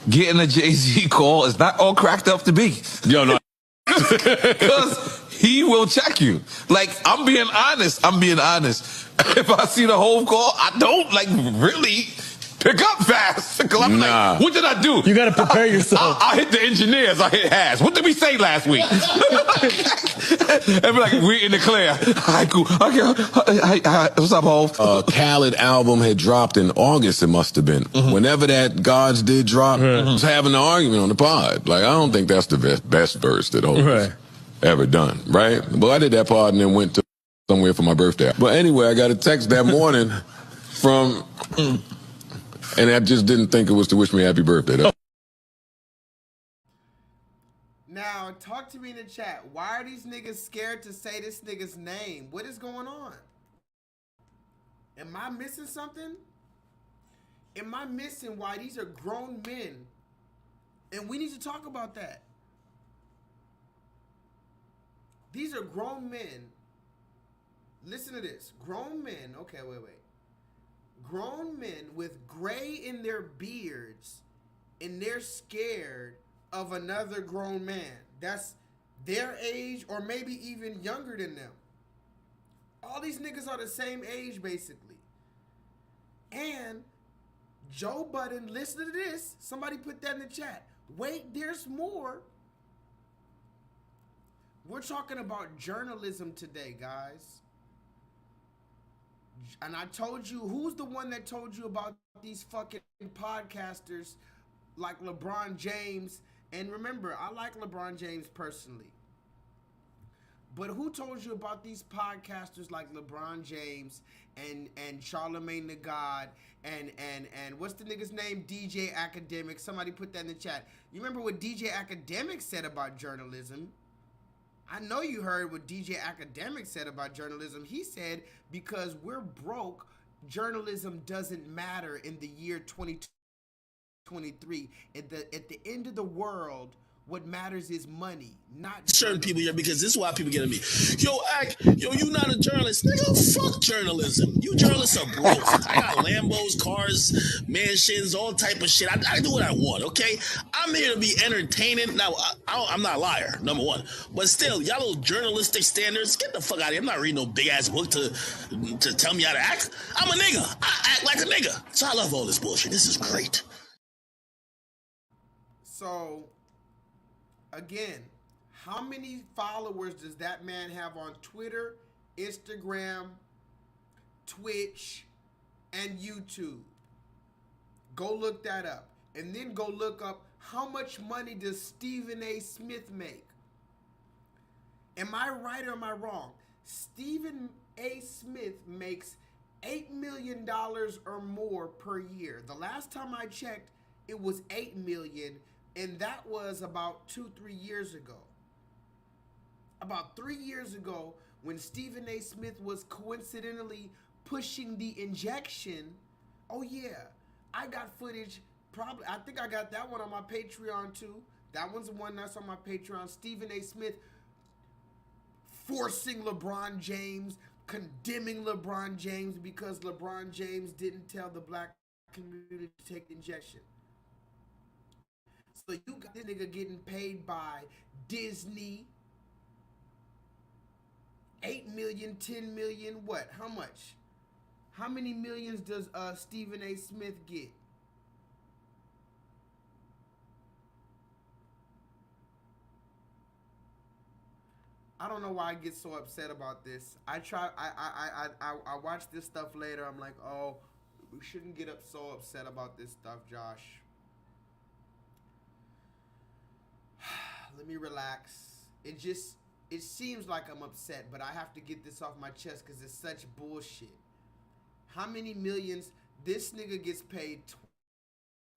Getting a Jay-Z call is not all cracked up to be. Yo, no. Because he will check you. Like, I'm being honest. If I see the whole call, I don't, like, really pick up fast. Because I'm like, what did I do? You got to prepare yourself. I hit the engineers. I hit Has. What did we say last week? And be like, we in the clear. Hi, cool. Okay. Hi, what's up, Hov? Khaled album had dropped in August, it must have been. Whenever that Gods did drop, I was having an argument on the pod. Like, I don't think that's the best verse that Hov ever done, right? Well, I did that part and then went to somewhere for my birthday. But anyway, I got a text that morning from, and I just didn't think it was to wish me happy birthday. Now, talk to me in the chat. Why are these niggas scared to say this nigga's name? What is going on? Am I missing something? Am I missing why these are grown men? And we need to talk about that. These are grown men. Listen to this. Grown men. Okay, wait. Grown men with gray in their beards, and they're scared of another grown man that's their age or maybe even younger than them. All these niggas are the same age, basically. And Joe Budden, listen to this. Somebody put that in the chat. Wait, there's more. We're talking about journalism today, guys. And I told you, who's the one that told you about these fucking podcasters like LeBron James? And remember, I like LeBron James personally. But who told you about these podcasters like LeBron James and Charlamagne the God and what's the nigga's name? DJ Academic. Somebody put that in the chat. You remember what DJ Academic said about journalism? I know you heard what DJ Academic said about journalism. He said, because we're broke, journalism doesn't matter in the year 2023. At the end of the world, what matters is money, not certain people here, because this is why people get at me. Yo, you not a journalist. Nigga, fuck journalism. You journalists are broke. I got Lambos, cars, mansions, all type of shit. I do what I want, okay? I'm here to be entertaining. Now, I'm not a liar, number one. But still, y'all little journalistic standards, get the fuck out of here. I'm not reading no big-ass book to tell me how to act. I'm a nigga. I act like a nigga. So I love all this bullshit. This is great. So, again, how many followers does that man have on Twitter, Instagram, Twitch, and YouTube? Go look that up. And then go look up how much money does Stephen A. Smith make. Am I right or am I wrong? Stephen A. Smith makes $8 million or more per year. The last time I checked, it was $8 million. And that was about 2-3 years ago. About 3 years ago, when Stephen A. Smith was coincidentally pushing the injection. Oh yeah, I got footage. Probably, I think I got that one on my Patreon too. That one's the one that's on my Patreon. Stephen A. Smith forcing LeBron James, condemning LeBron James because LeBron James didn't tell the black community to take the injection. So you got this nigga getting paid by Disney, 8 million, 10 million, what? How much? How many millions does Stephen A. Smith get? I don't know why I get so upset about this. I watch this stuff later. I'm like, oh, we shouldn't get so upset about this stuff, Josh. Let me relax. It seems like I'm upset, but I have to get this off my chest because it's such bullshit. How many millions? This nigga gets paid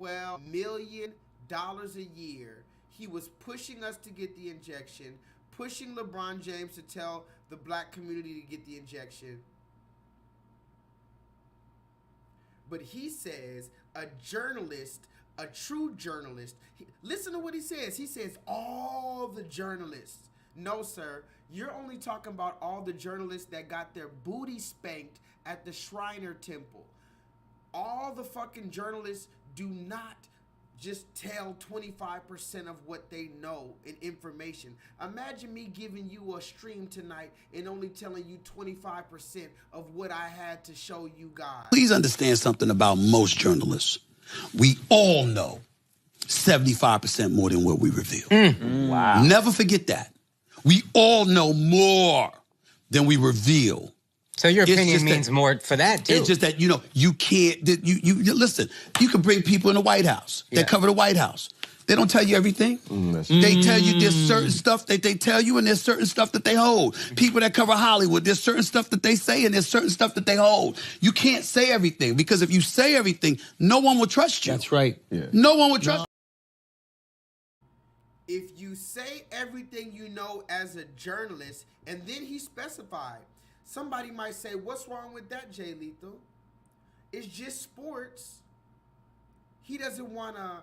$12 million a year. He was pushing us to get the injection, pushing LeBron James to tell the black community to get the injection. But he says a journalist, a true journalist, listen to what he says. He says all the journalists. No, sir. You're only talking about all the journalists that got their booty spanked at the Shriner Temple. All the fucking journalists do not just tell 25% of what they know in information. Imagine me giving you a stream tonight and only telling you 25% of what I had to show you guys. Please understand something about most journalists. We all know 75% more than what we reveal. Wow. Never forget that. We all know more than we reveal. So your It's opinion just that- means more for that too. It's just that, you can't, you listen, you can bring people in the White House that cover the White House. They don't tell you everything. They tell you there's certain stuff that they tell you and there's certain stuff that they hold. People that cover Hollywood, there's certain stuff that they say and there's certain stuff that they hold. You can't say everything because if you say everything, no one will trust you. That's right. No one will trust If you say everything you know as a journalist, and then he specified, somebody might say, what's wrong with that, J-Lethal? It's just sports. He doesn't want to,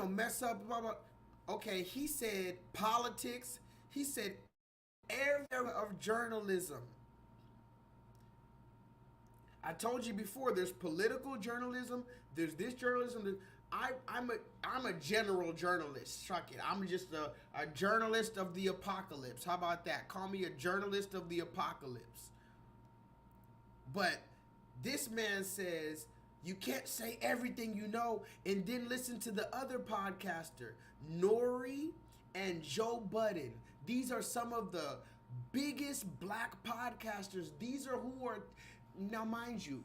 mess up, blah, blah. Okay, he said politics. He said area of journalism. I told you before, there's political journalism. There's this journalism. I'm a general journalist. Chuck it. I'm just a journalist of the apocalypse. How about that? Call me a journalist of the apocalypse. But this man says you can't say everything you know and then listen to the other podcaster, Nori and Joe Budden. These are some of the biggest black podcasters. These are who are, now mind you,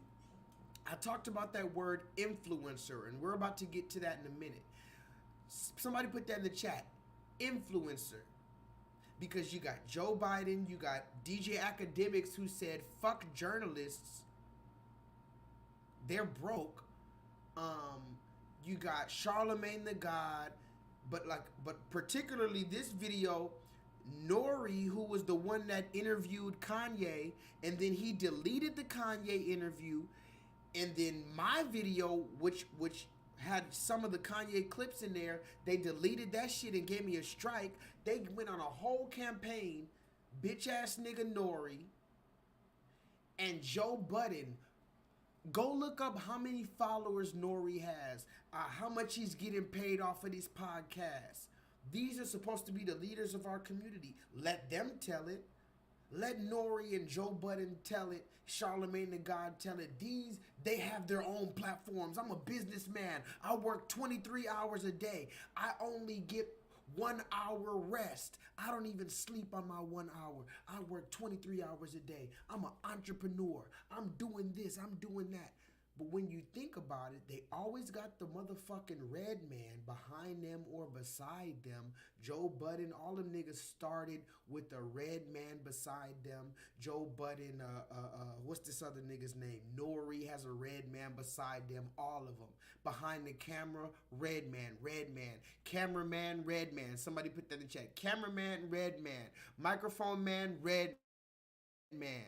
I talked about that word influencer, and we're about to get to that in a minute. Somebody put that in the chat, influencer. Because you got Joe Biden, you got DJ Academics who said, fuck journalists. They're broke. You got Charlemagne the God, but particularly this video, Nori, who was the one that interviewed Kanye, and then he deleted the Kanye interview, and then my video, which had some of the Kanye clips in there, they deleted that shit and gave me a strike. They went on a whole campaign, bitch ass nigga Nori and Joe Budden. Go look up how many followers Nori has, how much he's getting paid off of these podcasts. These are supposed to be the leaders of our community. Let them tell it. Let Nori and Joe Budden tell it. Charlemagne the God tell it. They have their own platforms. I'm a businessman. I work 23 hours a day. I only get 1 hour rest. I don't even sleep on my 1 hour. I work 23 hours a day. I'm an entrepreneur. I'm doing this. I'm doing that. But when you think about it, they always got the motherfucking red man behind them or beside them. Joe Budden, all them niggas started with the red man beside them. Joe Budden, what's this other nigga's name? Nori has a red man beside them, all of them. Behind the camera, red man, red man. Cameraman, red man. Somebody put that in the chat. Cameraman, red man. Microphone man, red man.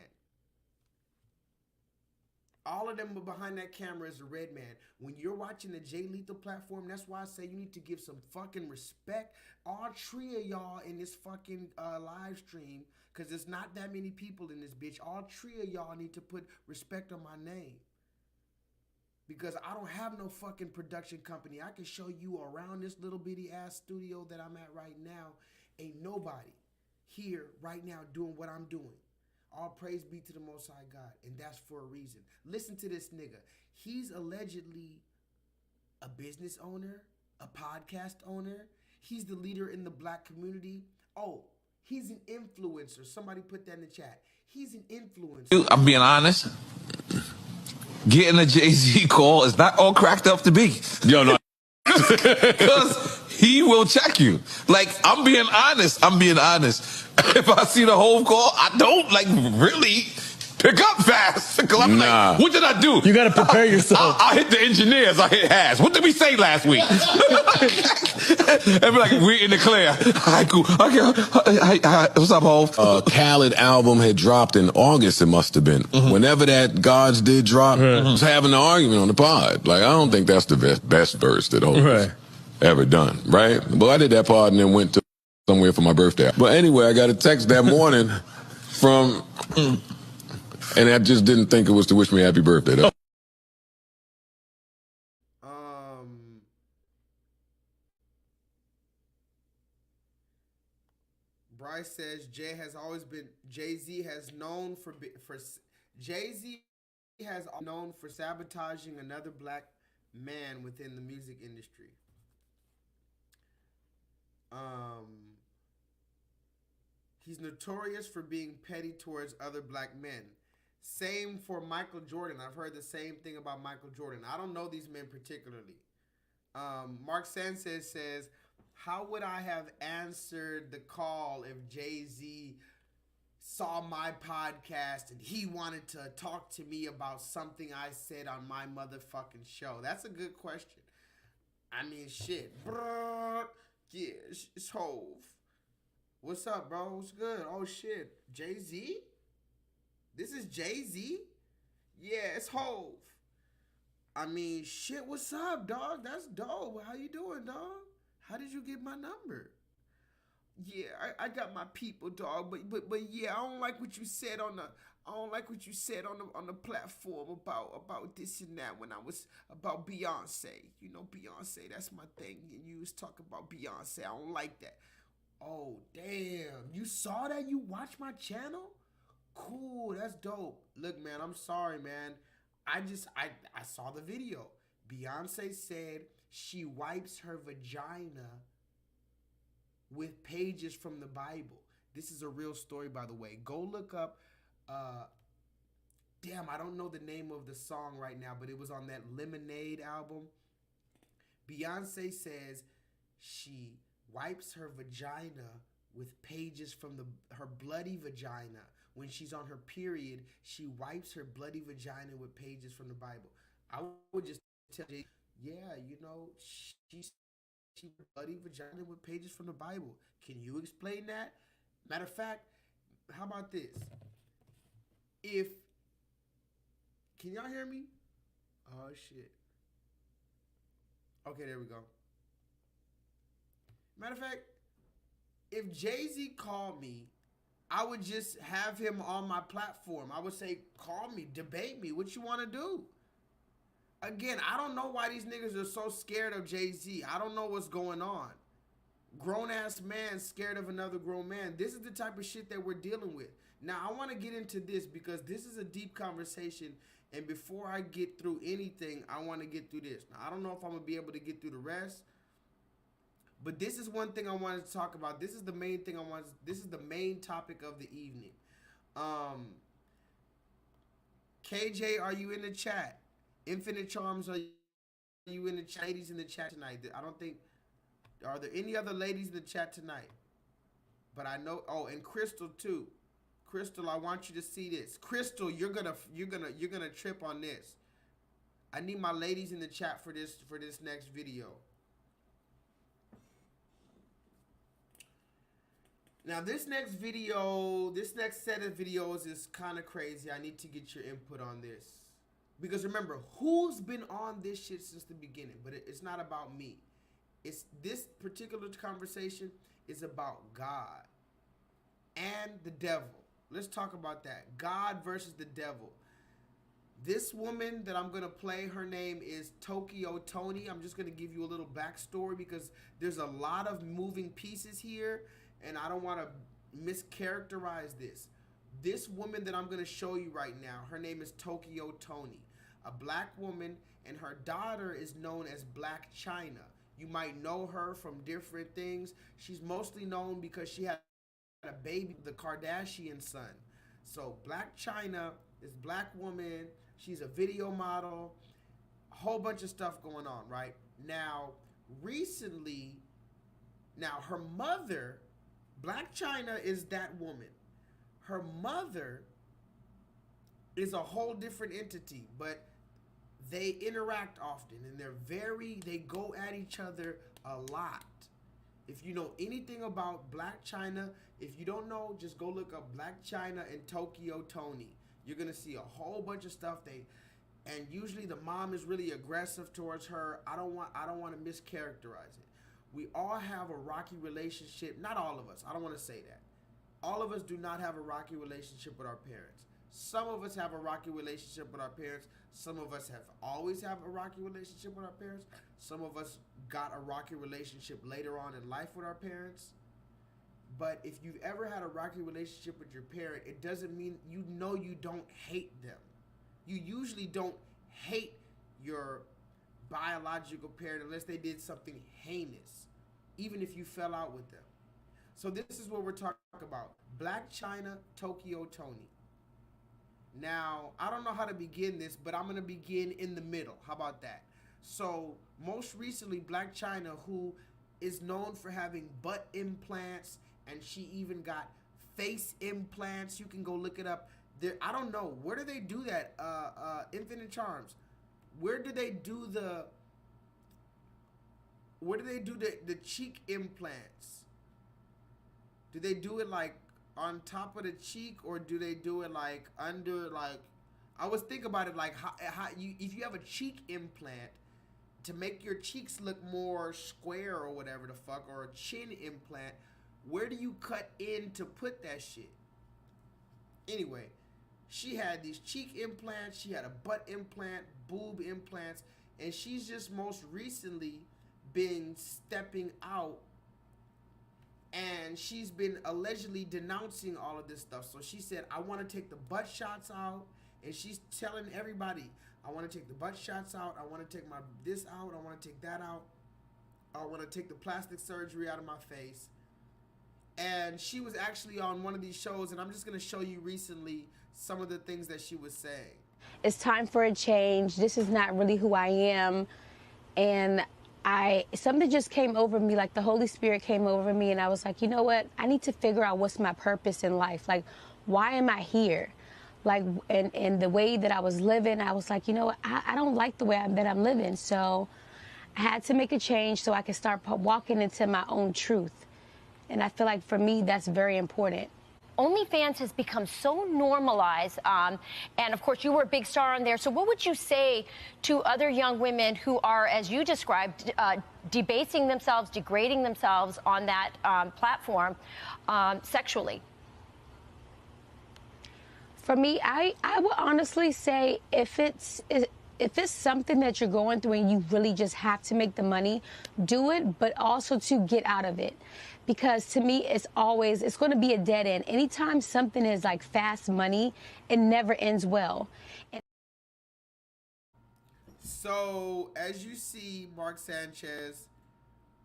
All of them are behind that camera is a red man. When you're watching the J-Lethal platform, that's why I say you need to give some fucking respect. All three of y'all in this fucking live stream, because there's not that many people in this bitch. All three of y'all need to put respect on my name. Because I don't have no fucking production company. I can show you around this little bitty ass studio that I'm at right now. Ain't nobody here right now doing what I'm doing. All praise be to the Most High God, and that's for a reason. Listen to this nigga. He's allegedly a business owner, a podcast owner. He's the leader in the black community. Oh, he's an influencer. Somebody put that in the chat. He's an influencer. I'm being honest. Getting a Jay-Z call is not all cracked up to be. No. Because he will check you. Like, I'm being honest. If I see the whole call, I don't really pick up fast. Because I'm like, what did I do? You got to prepare yourself. I hit the engineers. I hit Has. What did we say last week? And be like, we're in the clear. All right, cool. Okay. What's up, Hov? Khaled album had dropped in August, it must have been. Whenever that Gods did drop, I was having an argument on the pod. Like, I don't think that's the best verse that Hov ever done, right? Well, I did that part and then went to somewhere for my birthday. But anyway, I got a text that morning from, and I just didn't think it was to wish me happy birthday. Though. Bryce says Jay-Z has known for sabotaging another black man within the music industry. He's notorious for being petty towards other black men. Same for Michael Jordan. I've heard the same thing about Michael Jordan. I don't know these men particularly. Mark Sanchez says, how would I have answered the call if Jay-Z saw my podcast and he wanted to talk to me about something I said on my motherfucking show? That's a good question. I mean, shit. Brrr. Yeah, it's Hove. What's up, bro? What's good? Oh, shit. Jay-Z? This is Jay-Z? Yeah, it's Hove. I mean, shit, what's up, dog? That's dope. How you doing, dog? How did you get my number? Yeah, I got my people, dog. But yeah, I don't like what you said on the platform about this and that when I was about Beyonce. You know, Beyonce, that's my thing. And you was talking about Beyonce. I don't like that. Oh, damn. You saw that? You watched my channel? Cool, that's dope. Look, man, I'm sorry, man. I saw the video. Beyonce said she wipes her vagina with pages from the Bible. This is a real story, by the way. Go look up, damn, I don't know the name of the song right now, but it was on that Lemonade album. Beyonce says she wipes her vagina with pages from her bloody vagina. When she's on her period, she wipes her bloody vagina with pages from the Bible. I would just tell you, yeah, you know, she bloody vagina with pages from the Bible. Can you explain that? Matter of fact, how about this? Can y'all hear me? Oh, shit. Okay, there we go. Matter of fact, if Jay-Z called me, I would just have him on my platform. I would say, call me, debate me. What you want to do? Again, I don't know why these niggas are so scared of Jay-Z. I don't know what's going on. Grown-ass man scared of another grown man. This is the type of shit that we're dealing with. Now, I want to get into this because this is a deep conversation. And before I get through anything, I want to get through this. Now, I don't know if I'm going to be able to get through the rest. But this is one thing I wanted to talk about. This is the main thing this is the main topic of the evening. KJ, are you in the chat? Infinite Charms, are you in the chat? Ladies in the chat tonight. I don't think, are there any other ladies in the chat tonight? But I know, oh, and Crystal too. Crystal, I want you to see this. Crystal, you're gonna trip on this. I need my ladies in the chat for this next video. Now, this next set of videos is kind of crazy. I need to get your input on this. Because remember, who's been on this shit since the beginning? But it's not about me. This particular conversation is about God and the devil. Let's talk about that. God versus the devil. This woman that I'm going to play, her name is Tokyo Tony. I'm just going to give you a little backstory because there's a lot of moving pieces here. And I don't want to mischaracterize this. This woman that I'm going to show you right now, her name is Tokyo Tony, a black woman, and her daughter is known as Black China. You might know her from different things. She's mostly known because she had a baby, the Kardashian son. So Black China, this black woman, she's a video model, a whole bunch of stuff going on, right? Now, recently, her mother, Black China is that woman. Her mother is a whole different entity, but they interact often and they go at each other a lot. If you know anything about Black China, if you don't know, just go look up Black China and Tokyo Tony. You're gonna see a whole bunch of stuff. And usually the mom is really aggressive towards her. I don't want to mischaracterize it. We all have a rocky relationship. Not all of us. I don't want to say that. All of us do not have a rocky relationship with our parents. Some of us have a rocky relationship with our parents. Some of us have always have a rocky relationship with our parents. Some of us got a rocky relationship later on in life with our parents. But if you've ever had a rocky relationship with your parent, it doesn't mean you don't hate them. You usually don't hate your biological parent unless they did something heinous, even if you fell out with them. So this is what we're talking about. Blac Chyna, Tokyo Toni. Now, I don't know how to begin this, but I'm going to begin in the middle. How about that? So, most recently, Blac Chyna, who is known for having butt implants, and she even got face implants. You can go look it up. There, I don't know. Where do they do that? Infinite Charms. Where do they do the cheek implants? Do they do it like on top of the cheek, or do they do it like under, like, I was thinking about it like how you, if you have a cheek implant to make your cheeks look more square or whatever the fuck, or a chin implant, where do you cut in to put that shit? Anyway, she had these cheek implants, she had a butt implant, boob implants, and she's just most recently been stepping out, and she's been allegedly denouncing all of this stuff. So she said, I want to take the butt shots out, and she's telling everybody, I want to take the butt shots out, I want to take my this out, I want to take that out, I want to take the plastic surgery out of my face. And she was actually on one of these shows, and I'm just going to show you recently some of the things that she was saying. It's time for a change. This is not really who I am. And something just came over me, like the Holy Spirit came over me, and I was like, you know what? I need to figure out what's my purpose in life. Like, why am I here? Like, and the way that I was living, I was like, you know what? I don't like the way that I'm living. So I had to make a change so I could start walking into my own truth. And I feel like for me, that's very important. OnlyFans has become so normalized, and of course you were a big star on there. So what would you say to other young women who are, as you described, debasing themselves, degrading themselves on that platform sexually? For me, I would honestly say if it's something that you're going through and you really just have to make the money, do it, but also to get out of it. Because to me, it's going to be a dead end. Anytime something is like fast money, it never ends well. So, as you see, Mark Sanchez,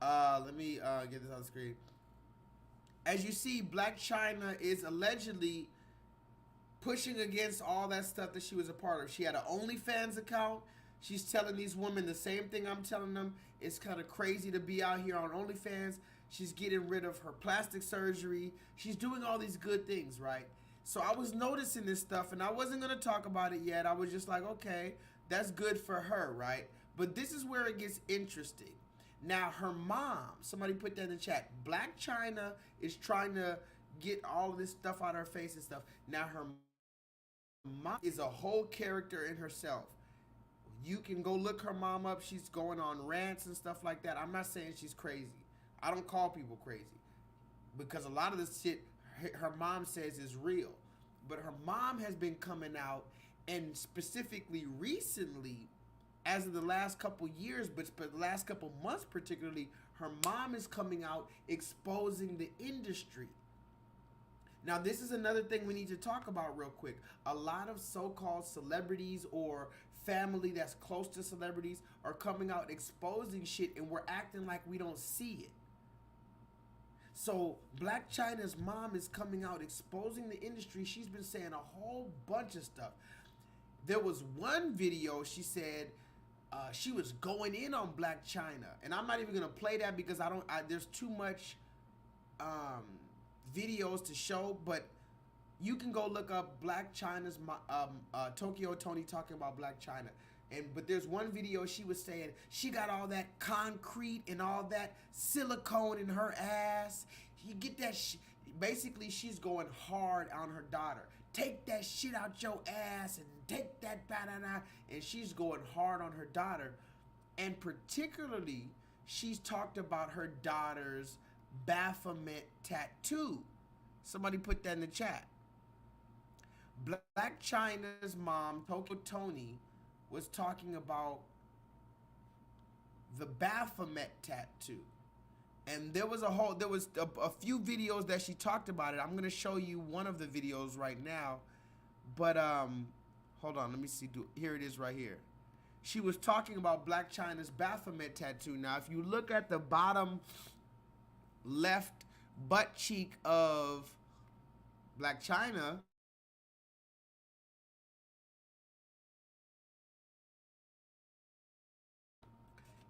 let me get this on the screen. As you see, Blac Chyna is allegedly pushing against all that stuff that she was a part of. She had an OnlyFans account. She's telling these women the same thing I'm telling them. It's kind of crazy to be out here on OnlyFans. She's getting rid of her plastic surgery. She's doing all these good things, right? So I was noticing this stuff, and I wasn't going to talk about it yet. I was just like, okay, that's good for her, right? But this is where it gets interesting. Now, her mom, somebody put that in the chat. Blac Chyna is trying to get all of this stuff out of her face and stuff. Now, her mom is a whole character in herself. You can go look her mom up. She's going on rants and stuff like that. I'm not saying she's crazy. I don't call people crazy, because a lot of this shit her mom says is real. But her mom has been coming out, and specifically recently, as of the last couple years, but the last couple months particularly, her mom is coming out exposing the industry. Now, this is another thing we need to talk about real quick. A lot of so-called celebrities or family that's close to celebrities are coming out exposing shit, and we're acting like we don't see it. So Blac Chyna's mom is coming out exposing the industry. She's been saying a whole bunch of stuff. There was one video she said she was going in on Blac Chyna, and I'm not even gonna play that because there's too much videos to show. But you can go look up Blac Chyna's Tokyo Toni talking about Blac Chyna. But there's one video she was saying she got all that concrete and all that silicone in her ass. You get that basically, she's going hard on her daughter. Take that shit out your ass and take that banana. And she's going hard on her daughter. And particularly, she's talked about her daughter's Baphomet tattoo. Somebody put that in the chat. Blac Chyna's mom, Tokyo Toni, was talking about the Baphomet tattoo. And there was a few videos that she talked about it. I'm going to show you one of the videos right now. But hold on, let me see. Here it is right here. she was talking about Black China's Baphomet tattoo. Now, if you look at the bottom left butt cheek of Black China,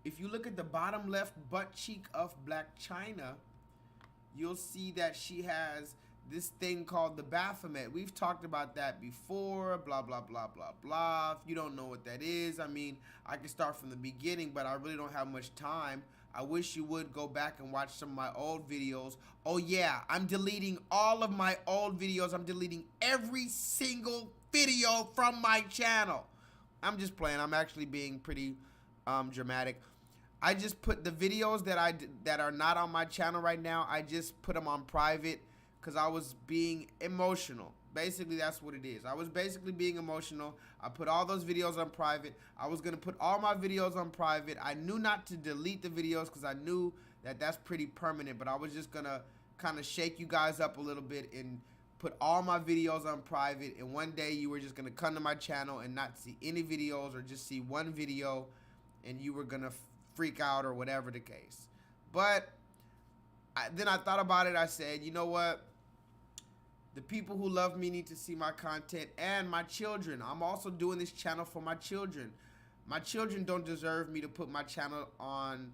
if you look at the bottom left butt cheek of Black China, you'll see that she has this thing called the Baphomet. We've talked about that before, blah, blah, blah, blah, blah. If you don't know what that is, I mean, I can start from the beginning, but I really don't have much time. I wish you would go back and watch some of my old videos. Oh yeah, I'm deleting all of my old videos. I'm deleting every single video from my channel. I'm just playing. I'm actually being pretty dramatic. I just put the videos that are not on my channel right now, I just put them on private because I was being emotional. Basically, that's what it is. I was basically being emotional. I put all those videos on private. I was going to put all my videos on private. I knew not to delete the videos because I knew that that's pretty permanent, but I was just going to kind of shake you guys up a little bit and put all my videos on private, and one day you were just going to come to my channel and not see any videos or just see one video and you were going to freak out or whatever the case. But then I thought about it. I said, you know what? The people who love me need to see my content, and my children. I'm also doing this channel for my children. My children don't deserve me to put my channel on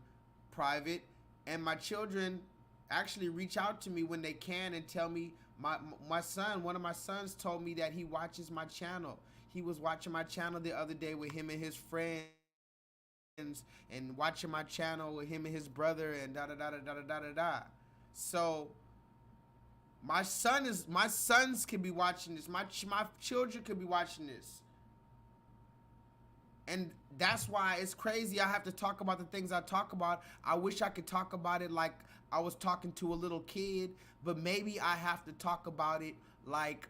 private, and my children actually reach out to me when they can and tell me, my son, one of my sons told me that he watches my channel. He was watching my channel the other day with him and his friends, and watching my channel with him and his brother, and da da da da da da da da. So my sons could be watching this. My children could be watching this. And that's why it's crazy I have to talk about the things I talk about. I wish I could talk about it like I was talking to a little kid, but maybe I have to talk about it like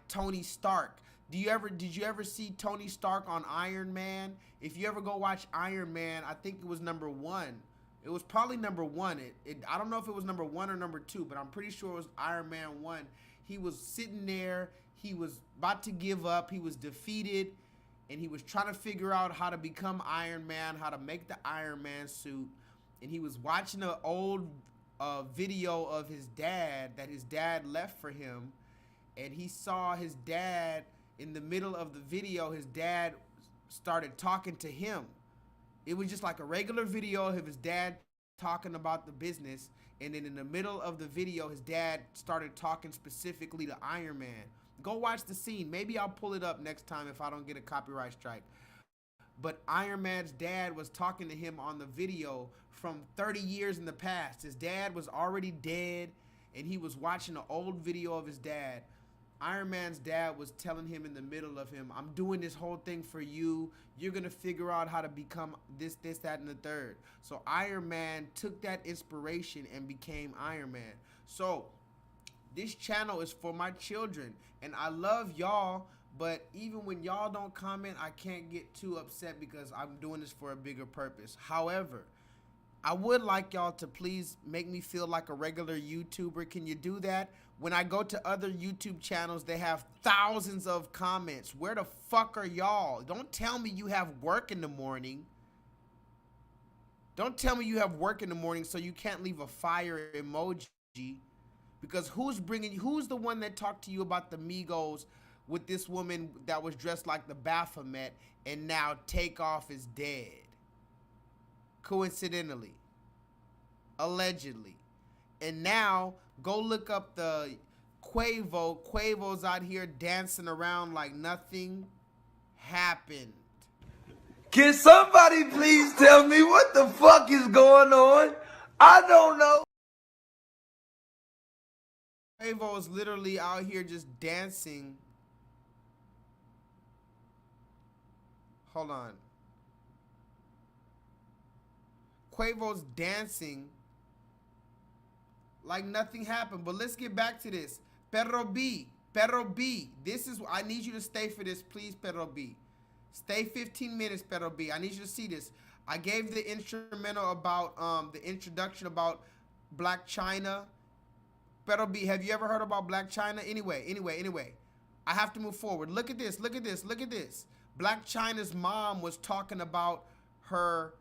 Tony Stark. Did you ever see Tony Stark on Iron Man? If you ever go watch Iron Man, I think it was #1. It was probably #1. I don't know if it was #1 or #2, but I'm pretty sure it was Iron Man 1. He was sitting there. He was about to give up. He was defeated, and he was trying to figure out how to become Iron Man, how to make the Iron Man suit. And he was watching an old video of his dad that his dad left for him, and he saw his dad in the middle of the video. His dad started talking to him. It was just like a regular video of his dad talking about the business, and then in the middle of the video, his dad started talking specifically to Iron Man. Go watch the scene. Maybe I'll pull it up next time if I don't get a copyright strike. But Iron Man's dad was talking to him on the video from 30 years in the past. His dad was already dead, and he was watching an old video of his dad. Iron Man's dad was telling him in the middle of him, I'm doing this whole thing for you. You're going to figure out how to become this, that, and the third. So Iron Man took that inspiration and became Iron Man. So this channel is for my children, and I love y'all, but even when y'all don't comment, I can't get too upset because I'm doing this for a bigger purpose. However, I would like y'all to please make me feel like a regular YouTuber. Can you do that? When I go to other YouTube channels, they have thousands of comments. Where the fuck are y'all? Don't tell me you have work in the morning. Don't tell me you have work in the morning so you can't leave a fire emoji. Because who's the one that talked to you about the Migos with this woman that was dressed like the Baphomet, and now Takeoff is dead? Coincidentally, allegedly. And now go look up the Quavo. Quavo's out here dancing around like nothing happened. Can somebody please tell me what the fuck is going on? I don't know. Quavo is literally out here just dancing. Hold on. Quavo's dancing like nothing happened. But let's get back to this. Perro B. This is, I need you to stay for this, please, Perro B. Stay 15 minutes, Perro B. I need you to see this. I gave the instrumental about, the introduction about Black China. Perro B, have you ever heard about Black China? Anyway. I have to move forward. Look at this. Black China's mom was talking about her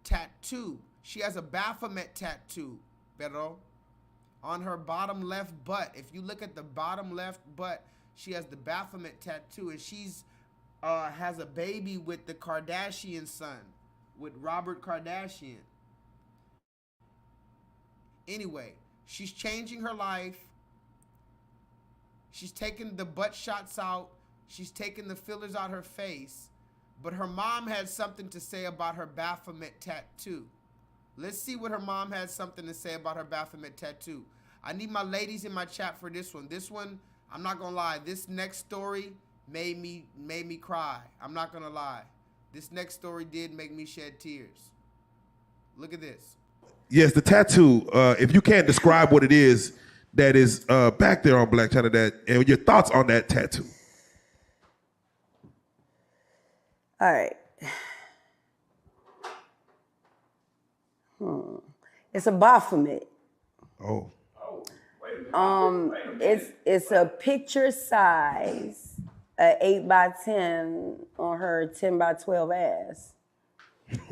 tattoo. She has a Baphomet tattoo, pero on her bottom left butt. If you look at the bottom left butt, she has the Baphomet tattoo, and she's has a baby with the Kardashian son, with Robert Kardashian. Anyway, she's changing her life. She's taking the butt shots out. She's taking the fillers out her face. But her mom had something to say about her Baphomet tattoo. Let's see what her mom had something to say about her Baphomet tattoo. I need my ladies in my chat for this one. This one, I'm not gonna lie. This next story made me cry. I'm not gonna lie. This next story did make me shed tears. Look at this. Yes, the tattoo. If you can't describe what it is that is back there on Black China, and your thoughts on that tattoo. All right. It's a Baphomet. Oh. It's a picture size, 8x10 on her 10x12 ass,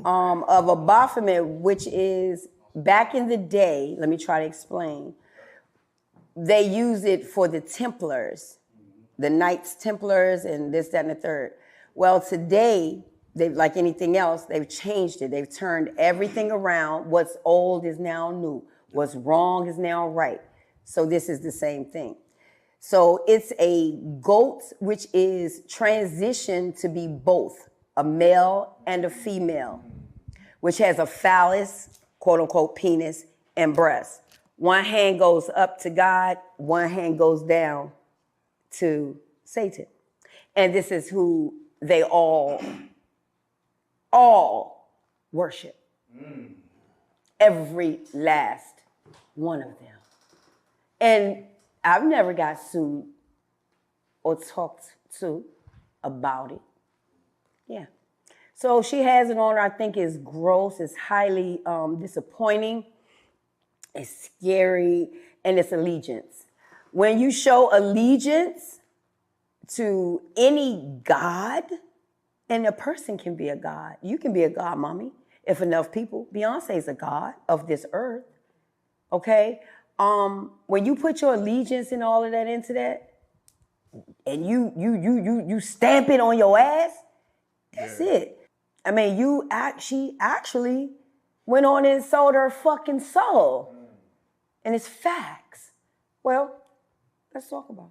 of a Baphomet, which is back in the day. Let me try to explain. They use it for the Templars, the Knights Templars, and this, that, and the third. Well, today, they've, like anything else, they've changed it. They've turned everything around. What's old is now new. What's wrong is now right. So this is the same thing. So it's a goat, which is transitioned to be both a male and a female, which has a phallus, quote unquote, penis, and breast. One hand goes up to God, one hand goes down to Satan. And this is who they all worship. Every last one of them. And I've never got sued or talked to about it. Yeah. So she has it on her. I think it's gross. It's highly disappointing. It's scary. And it's allegiance. When you show allegiance to any god, and a person can be a god. You can be a god, mommy, if enough people. Beyonce's a god of this earth. Okay? When you put your allegiance and all of that into that, and you stamp it on your ass, that's it. I mean, she actually went on and sold her fucking soul. And it's facts. Well, let's talk about it.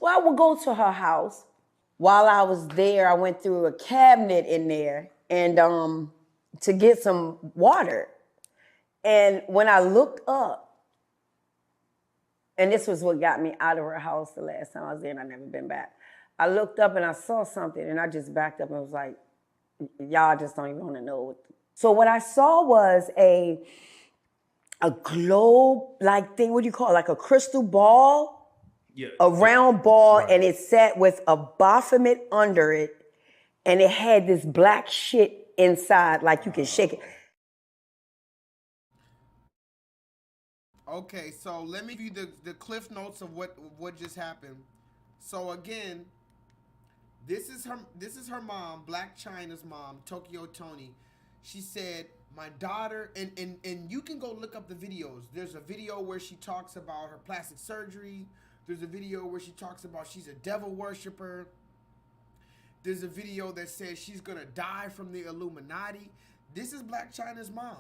Well, I would go to her house. While I was there, I went through a cabinet in there and to get some water. And when I looked up, and this was what got me out of her house the last time I was there, and I've never been back. I looked up and I saw something, and I just backed up and was like, y'all just don't even want to know. So what I saw was a globe-like thing, what do you call it, like a crystal ball? Yeah. A round ball, right. And it sat with a Baphomet under it, and it had this black shit inside, like you can shake it. Okay, so let me give you the cliff notes of what just happened. So again, this is her mom, Black China's mom, Tokyo Tony. She said, my daughter, and you can go look up the videos. There's a video where she talks about her plastic surgery. There's a video where she talks about she's a devil worshiper. There's a video that says she's gonna die from the Illuminati. This is Black China's mom.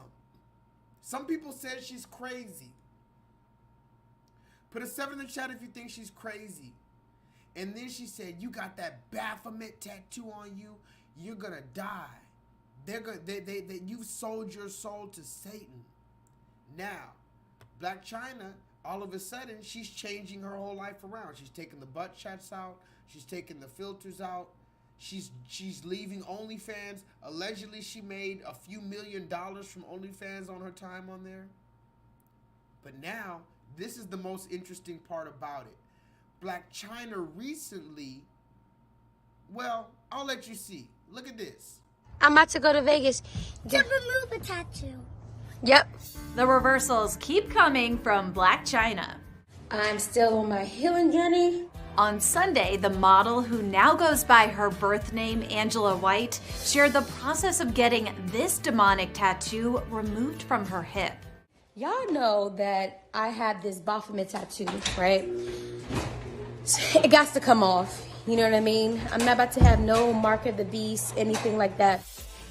Some people said she's crazy. Put a 7 in the chat if you think she's crazy. And then she said, you got that Baphomet tattoo on you, you're gonna die. You've sold your soul to Satan. Now, Black China, all of a sudden, she's changing her whole life around. She's taking the butt shots out. She's taking the filters out. She's leaving OnlyFans. Allegedly, she made a few $1 million from OnlyFans on her time on there. But now, this is the most interesting part about it. Black China recently, well, I'll let you see. Look at this. I'm about to go to Vegas to remove the tattoo. Yep. The reversals keep coming from Black China. I'm still on my healing journey. On Sunday, the model, who now goes by her birth name, Angela White, shared the process of getting this demonic tattoo removed from her hip. Y'all know that I had this Baphomet tattoo, right? It got to come off, you know what I mean? I'm not about to have no mark of the beast, anything like that.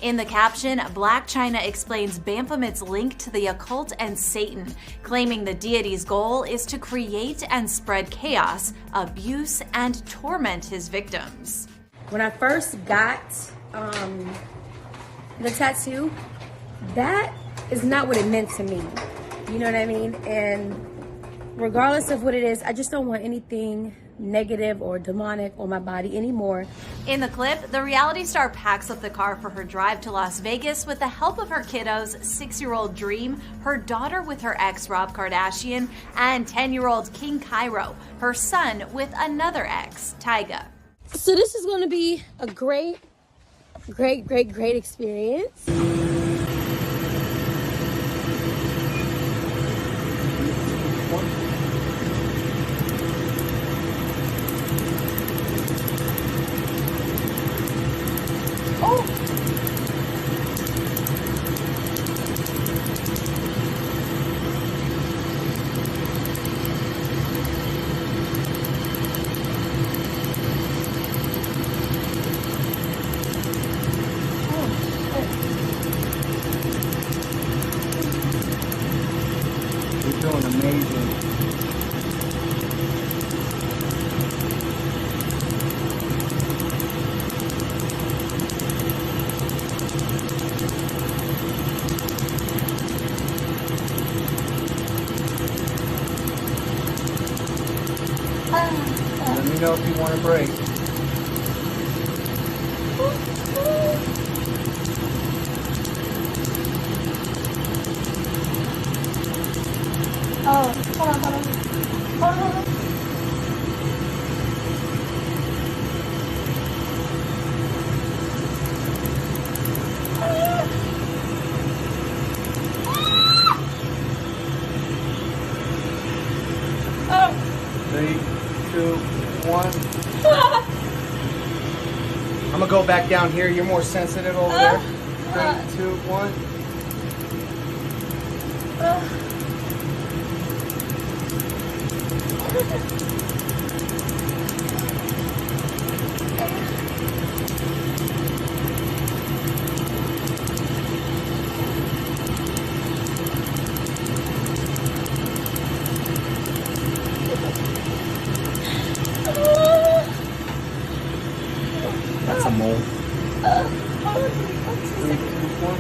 In the caption, Black China explains Baphomet's link to the occult and Satan, claiming the deity's goal is to create and spread chaos, abuse, and torment his victims. When I first got the tattoo, that is not what it meant to me. You know what I mean? And regardless of what it is, I just don't want anything negative or demonic on my body anymore. In the clip, the reality star packs up the car for her drive to Las Vegas with the help of her kiddos, 6-year-old Dream, her daughter with her ex Rob Kardashian, and 10-year-old King Cairo, her son with another ex, Tyga. So this is going to be a great experience. You're doing amazing. Let me know if you want a break. Oh, hold on. Three, two, one. I'm gonna go back down here. You're more sensitive over there. 3, 2, 1. That's a mole. 3, 2, 1.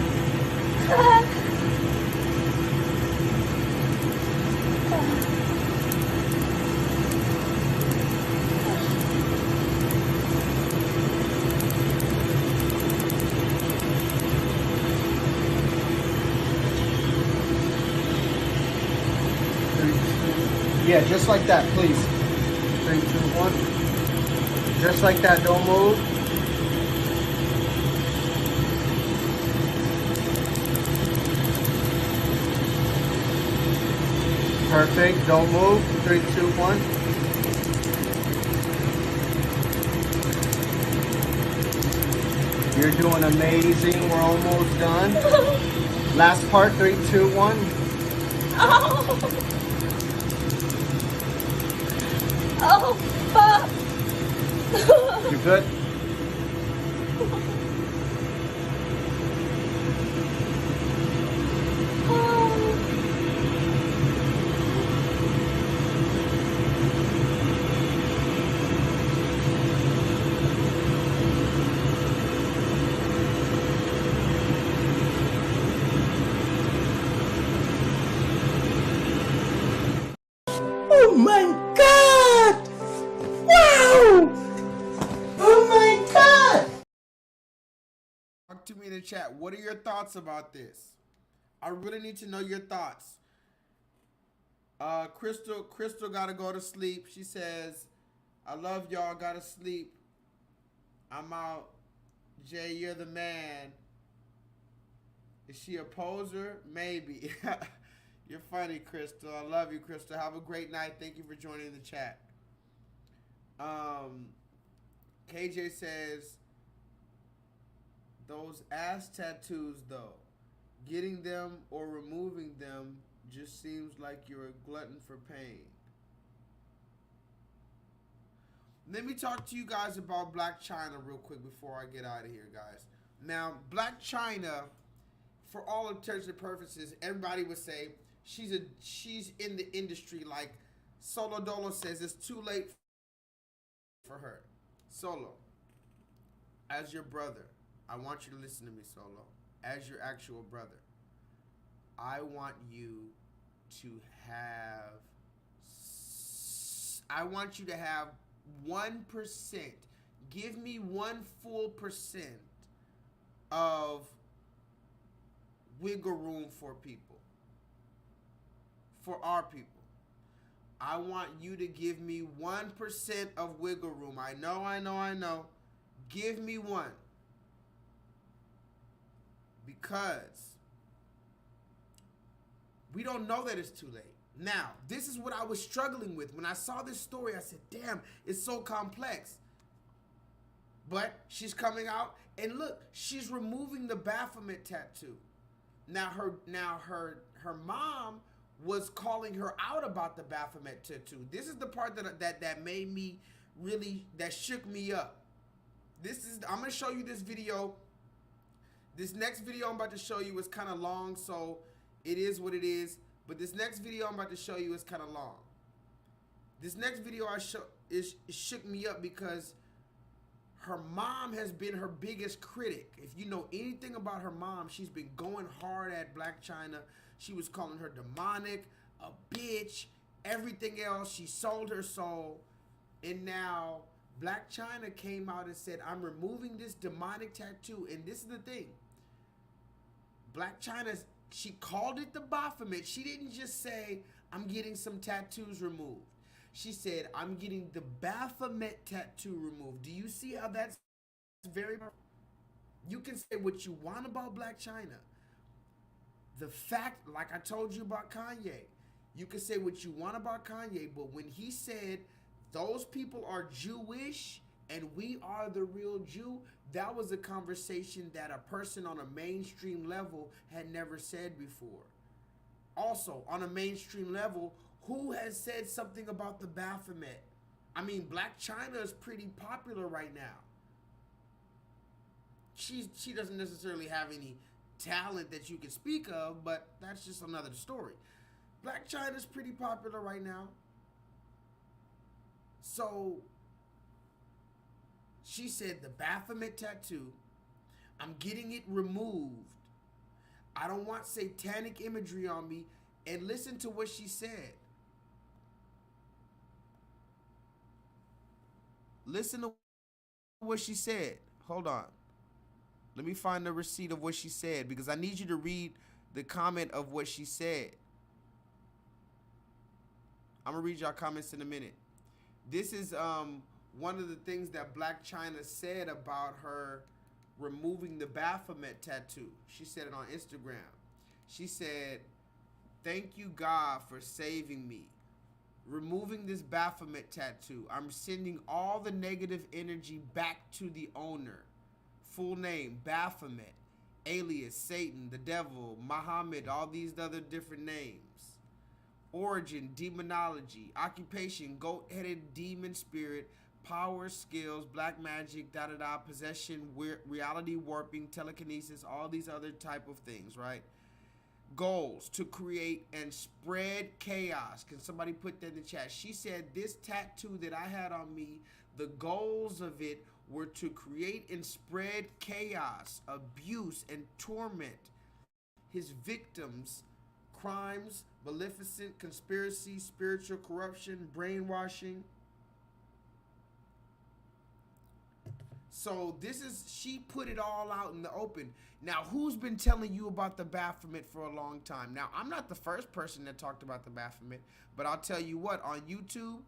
Yeah, just like that, please. 3, 2, 1. Just like that, don't move. Perfect, don't move. 3, 2, 1. You're doing amazing. We're almost done. Last part, 3, 2, 1. Oh, fuck. You're good? Oh my God! Wow! Oh my God! Talk to me in the chat. What are your thoughts about this? I really need to know your thoughts. Crystal gotta go to sleep. She says, I love y'all, gotta sleep. I'm out. Jay, you're the man. Is she a poser? Maybe. You're funny, Crystal. I love you, Crystal. Have a great night. Thank you for joining the chat. KJ says, those ass tattoos though, getting them or removing them just seems like you're a glutton for pain. Let me talk to you guys about Blac Chyna real quick before I get out of here, guys. Now, Blac Chyna, for all intents and purposes, everybody would say she's in the industry like Solo Dolo says it's too late for her. Solo, as your brother, I want you to listen to me, Solo. As your actual brother, I want you to have 1%. Give me 1 full percent of wiggle room for people. For our people. I want you to give me 1% of wiggle room. I know. Give me 1. Because we don't know that it's too late. Now, this is what I was struggling with. When I saw this story, I said, damn, it's so complex. But she's coming out, and look, she's removing the Baphomet tattoo. Now her mom was calling her out about the Baphomet tattoo. This is the part that made me really, that shook me up. I'm gonna show you this video. This next video I'm about to show you is kind of long, so it is what it is. But this next video I'm about to show you is kind of long. This next video it shook me up because her mom has been her biggest critic. If you know anything about her mom, she's been going hard at Blac Chyna. She was calling her demonic, a bitch, everything else. She sold her soul. And now Blac Chyna came out and said, I'm removing this demonic tattoo. And this is the thing. Blac Chyna, she called it the Baphomet. She didn't just say, I'm getting some tattoos removed. She said, I'm getting the Baphomet tattoo removed. Do you see how that's very... You can say what you want about Blac Chyna. The fact, like I told you about Kanye, you can say what you want about Kanye, but when he said those people are Jewish and we are the real Jew, that was a conversation that a person on a mainstream level had never said before. Also, on a mainstream level, who has said something about the Baphomet? I mean, Blac Chyna is pretty popular right now. She doesn't necessarily have any talent that you can speak of, but that's just another story. Blac Chyna is pretty popular right now. So she said the Baphomet tattoo, I'm getting it removed. I don't want satanic imagery on me. And listen to what she said. Listen to what she said. Hold on. Let me find the receipt of what she said because I need you to read the comment of what she said. I'm going to read y'all comments in a minute. This is one of the things that Blac Chyna said about her removing the Baphomet tattoo. She said it on Instagram. She said, thank you, God, for saving me. Removing this Baphomet tattoo. I'm sending all the negative energy back to the owner. Full name, Baphomet. Alias, Satan, the devil, Muhammad, all these other different names. Origin, demonology. Occupation, goat-headed demon spirit. Power, skills, black magic, da-da-da, possession, reality warping, telekinesis, all these other type of things, right? Goals, to create and spread chaos. Can somebody put that in the chat? She said this tattoo that I had on me, the goals of it were to create and spread chaos, abuse, and torment his victims, crimes, maleficent, conspiracy, spiritual corruption, brainwashing. So this is, she put it all out in the open. Now, who's been telling you about the Baphomet for a long time? Now, I'm not the first person that talked about the Baphomet, but I'll tell you what, on YouTube,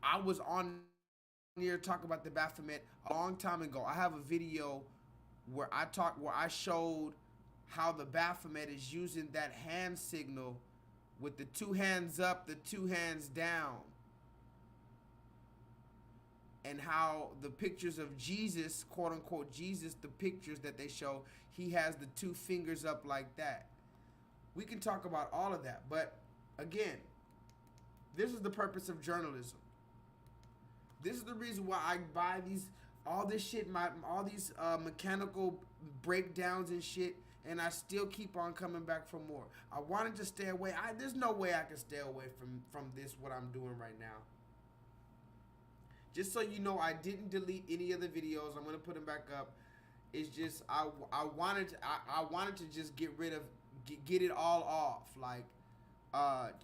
I was on here talking about the Baphomet a long time ago. I have a video where I showed how the Baphomet is using that hand signal with the 2 hands up, the 2 hands down. and how the pictures of Jesus, quote unquote Jesus, the pictures that they show, he has the 2 fingers up like that. We can talk about all of that, but again, this is the purpose of journalism. This is the reason why I buy all this shit, all these mechanical breakdowns and shit, and I still keep on coming back for more. I wanted to stay away. There's no way I can stay away from this, what I'm doing right now. Just so you know, I didn't delete any of the videos. I'm gonna put them back up. It's just I wanted to just get it all off, like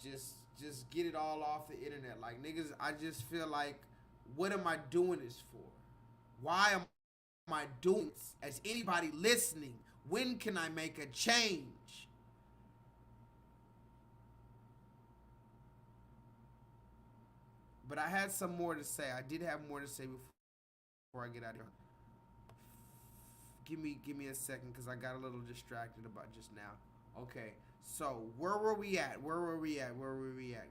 just get it all off the internet. Like, niggas, I just feel like, what am I doing this for? Why am I doing this? As anybody listening, when can I make a change? But I had some more to say. I did have more to say before I get out of here. Give me a second, because I got a little distracted about just now. Okay, so where were we at? Where were we at,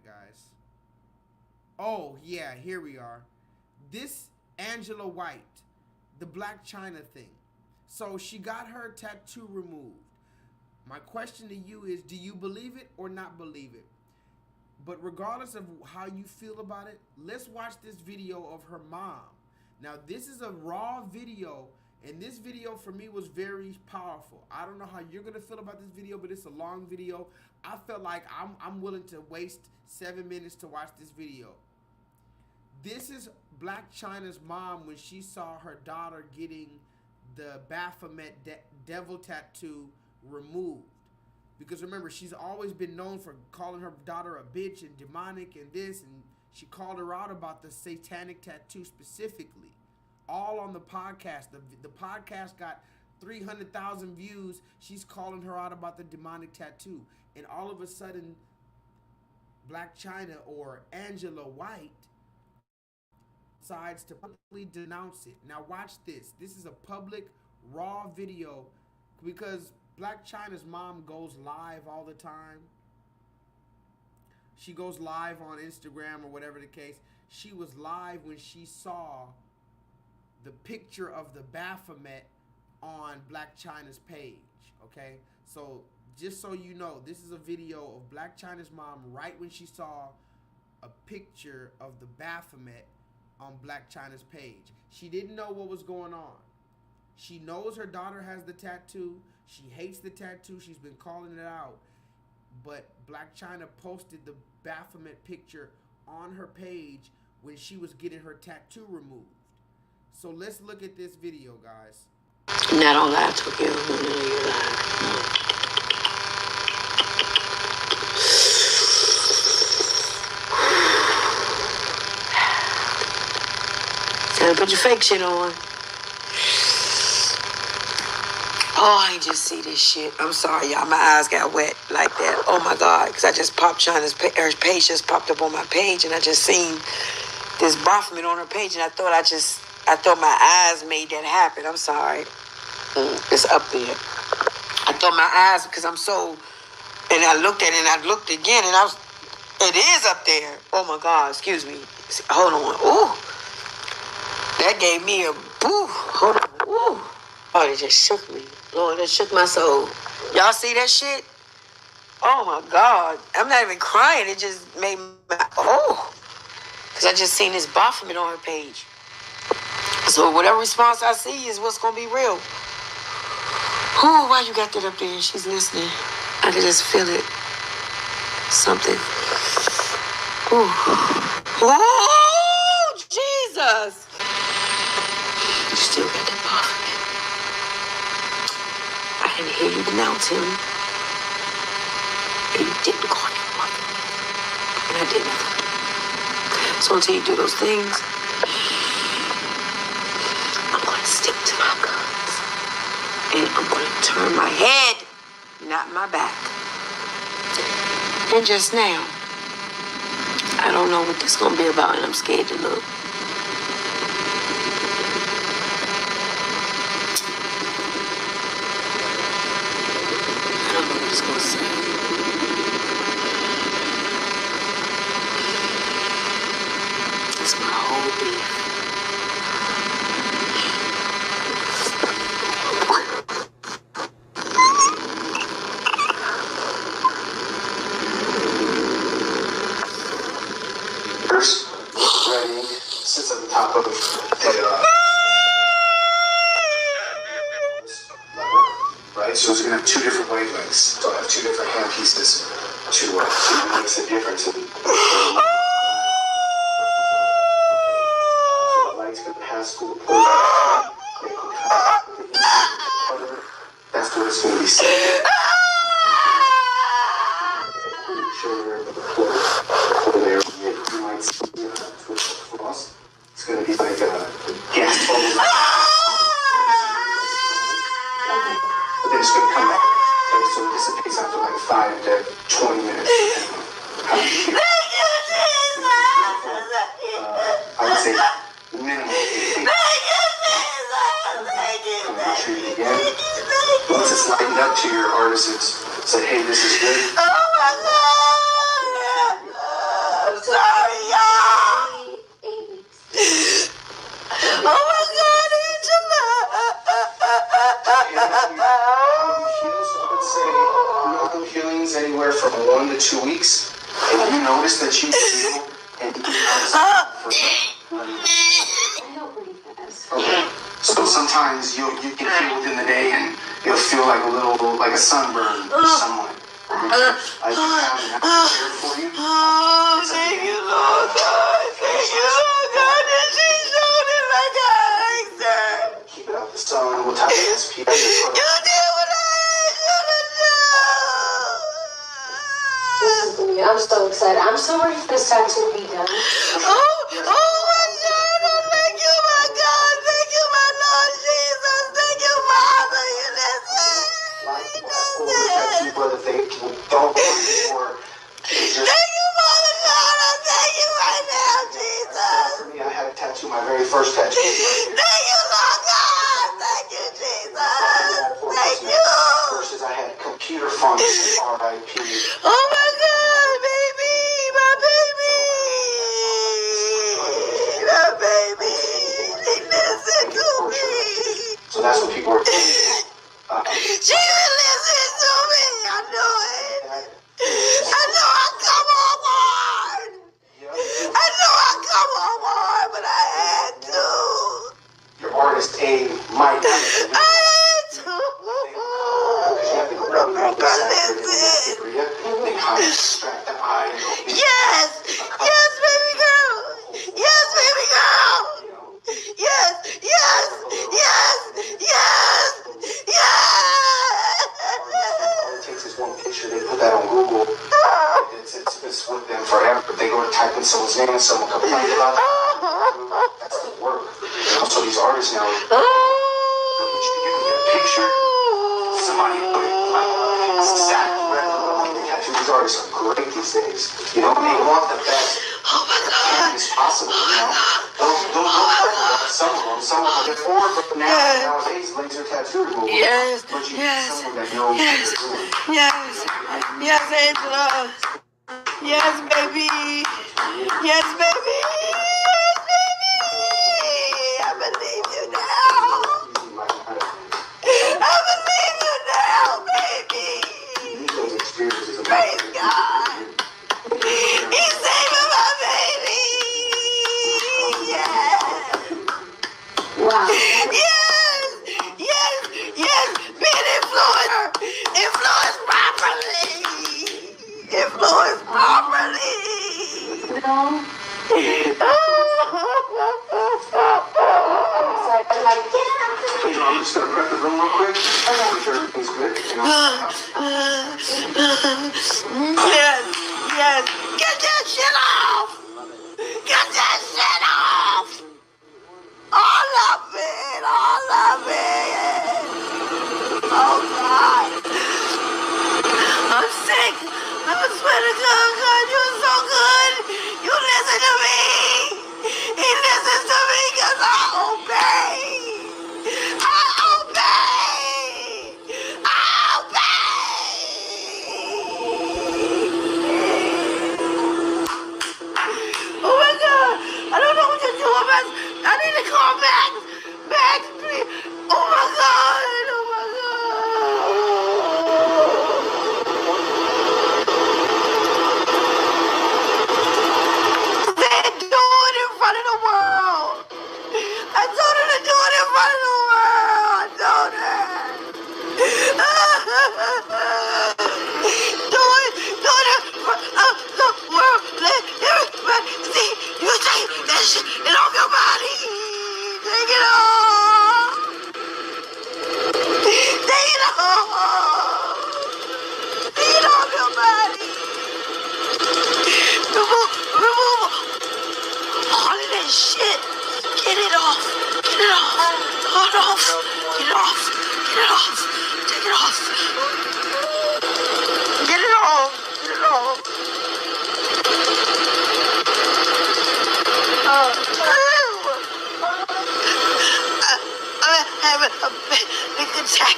guys? Oh, yeah, here we are. This Angela White, the Black China thing. So she got her tattoo removed. My question to you is, do you believe it or not believe it? But regardless of how you feel about it, let's watch this video of her mom. Now, this is a raw video, and this video for me was very powerful. I don't know how you're gonna feel about this video, but it's a long video. I felt like I'm willing to waste 7 minutes to watch this video. This is Black China's mom when she saw her daughter getting the Baphomet devil tattoo removed. Because remember, she's always been known for calling her daughter a bitch and demonic and this, and she called her out about the satanic tattoo specifically. All on the podcast. The podcast got 300,000 views. She's calling her out about the demonic tattoo. And all of a sudden, Black China, or Angela White, decides to publicly denounce it. Now watch this. This is a public, raw video, because Black China's mom goes live all the time. She goes live on Instagram or whatever the case. She was live when she saw the picture of the Baphomet on Black China's page, okay? So just so you know, this is a video of Black China's mom right when she saw a picture of the Baphomet on Black China's page. She didn't know what was going on. She knows her daughter has the tattoo. She hates the tattoo. She's been calling it out. But Black China posted the Baphomet picture on her page when she was getting her tattoo removed. So let's look at this video, guys. And I don't lie to you. You lie. Time to put your fake shit on. Oh, I just see this shit. I'm sorry, y'all. My eyes got wet like that. Oh my God, because I just popped China's her page just popped up on my page, and I just seen this Baphomet on her page, and I thought my eyes made that happen. I'm sorry. It's up there. I thought my eyes, because I'm so, and I looked at it, and I looked again, and it is up there. Oh my God, excuse me. Hold on. Ooh. That gave me a boo. Hold on. Ooh. Oh, it just shook me. Lord, it shook my soul. Y'all see that shit? Oh my God. I'm not even crying. It just made my, because I just seen this Baphomet on her page. So whatever response I see is what's going to be real. Ooh, why you got that up there? She's listening. I can just feel it. Something. Ooh. Oh, Jesus. You still got that Baphomet. I didn't hear you denounce him. And you didn't call your mother. And I didn't. So until you do those things, I'm going to stick to my guns. And I'm going to turn my head, not my back. And just now, I don't know what this is going to be about, and I'm scared to look. It's my whole beef. top of a right? So it's going to have two different wavelengths. So I have two different hand pieces to it makes a difference. The light's going to pass through the port. That's what it's going to be saying. It's going to be like a gas bubble. Then it's going to come back. Okay, so it dissipates after like 5 to 20 minutes. I would say minimum 8 weeks. Treat it again. Once it's lightened up to your artisans, say, hey, this is good. Oh my God! I'm sorry, y'all. 8 weeks. Oh my God, Normal healing's anywhere from 1 to 2 weeks. If you notice that you feel and okay. So sometimes you can feel within the day and you'll feel like a sunburn somewhat. I found that here for you. Oh, thank you, Lord God. Thank you, Lord God. That she showed it like I asked her. Keep it up. So we'll type SP. You did what I asked you to do. Listen to me. I'm so excited. I'm so ready for this tattoo to be done. Oh my God. Thank you, my God. Thank you, my Lord Jesus. Thank you, Father. You listen. Whether they don't or thank you, Father God. I thank you right now, Jesus. For me, I had a tattoo, my very first tattoo. Thank you, Lord God. Thank you, Jesus. Thank you. Versus I had computer function, RIP. Oh my God, baby, my baby, my baby. They listen to me. So that's what people are doing. She listens to me. I know it. I know I come on hard. I know I come on hard, but I had to. Your artist aim might have to. I had to. Because you have to go up They kind of distract the eye. Yes. Yes, baby girl. Yes, baby girl. Yes. Yes. Yes. Yes. Yes. All it takes is one picture. They put that on Google. It's with them forever. They go to type in someone's name, someone complains about it. That's the work. So these artists now, you can get a picture. Somebody put it like exactly right. These artists are great these days. You know, they want the best. Oh my God. It's possible. You know, some of them get forward, but nowadays laser tattoo removal. Yes. But you need someone that knows what they're doing. Yes. Yes, Angela. Yes, baby. Yes, baby. Yes, baby. I believe you now. I believe you now, baby. Praise God. He's saving my baby. Yes. Wow. Yes. Yes. Yes. Being influenced properly. Influenced properly. No. I'm just going to prep the room real quick. Make sure everything's good. You know? Yes. Yes. Get that shit off. Get that shit off. All of it. All of it. Oh, God. I'm sick. I swear to God, God, you're so good. You listen to me. He listens to me because I obey. I obey. I obey. Oh my God. I don't know what to do about it. I need to call back. Back, please. Oh my God. Oh my God. They do attack.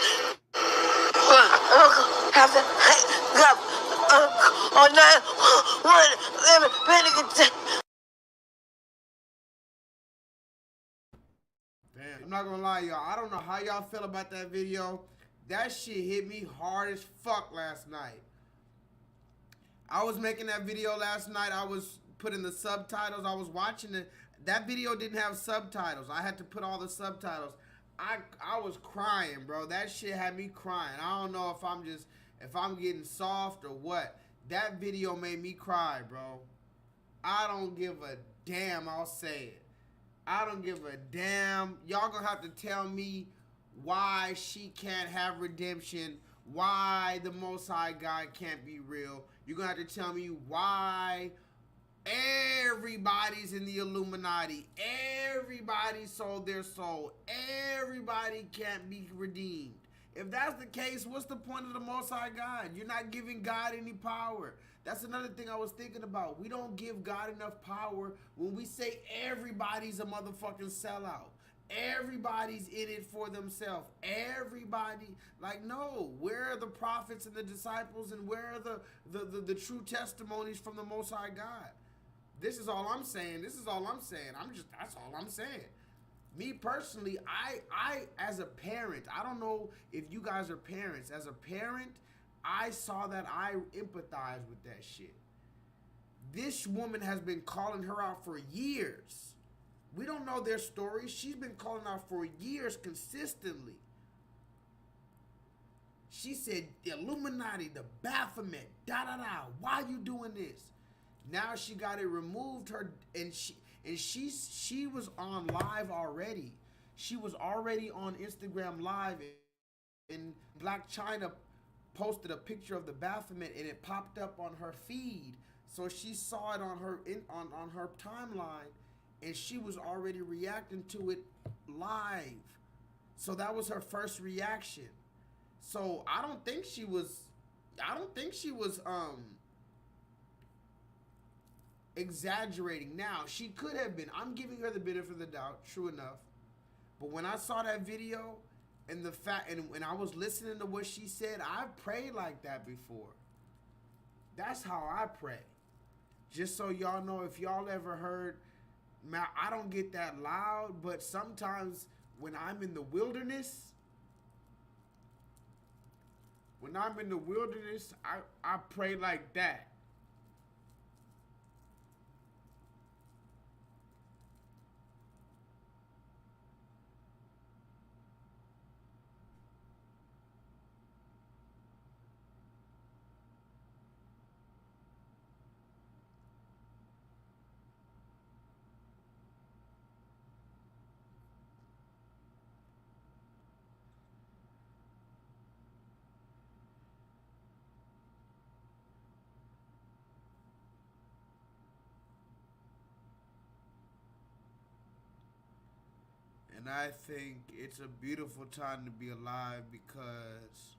Have to hang up on 911 panic attack. Damn, I'm not gonna lie, y'all. I don't know how y'all feel about that video. That shit hit me hard as fuck last night. I was making that video last night. I was putting the subtitles. I was watching it. That video didn't have subtitles. I had to put all the subtitles. I was crying, bro. That shit had me crying. I don't know if I'm getting soft or what. That video made me cry, bro. I don't give a damn. I'll say it. I don't give a damn. Y'all gonna have to tell me why she can't have redemption, why the Most High God can't be real. You're gonna have to tell me why everybody's in the Illuminati. Everybody sold their soul. Everybody can't be redeemed. If that's the case, what's the point of the Most High God? You're not giving God any power. That's another thing I was thinking about. We don't give God enough power when we say everybody's a motherfucking sellout. Everybody's in it for themselves. Everybody, like, no. Where are the prophets and the disciples, and where are the true testimonies from the Most High God? This is all I'm saying. This is all I'm saying. That's all I'm saying. Me personally, I as a parent, I don't know if you guys are parents. As a parent, I saw that. I empathize with that shit. This woman has been calling her out for years. We don't know their story. She's been calling out for years consistently. She said, the Illuminati, the Baphomet, da-da-da, why you doing this? Now she got it removed, her, and she was on live already. She was already on Instagram Live, and Black China posted a picture of the Baphomet, and it popped up on her feed. So she saw it on her on her timeline, and she was already reacting to it live. So that was her first reaction. So I don't think she was exaggerating. Now, she could have been. I'm giving her the benefit of the doubt, true enough. But when I saw that video and the fact, and when I was listening to what she said, I've prayed like that before. That's how I pray. Just so y'all know, if y'all ever heard, man, I don't get that loud, but sometimes when I'm in the wilderness, I pray like that. And I think it's a beautiful time to be alive because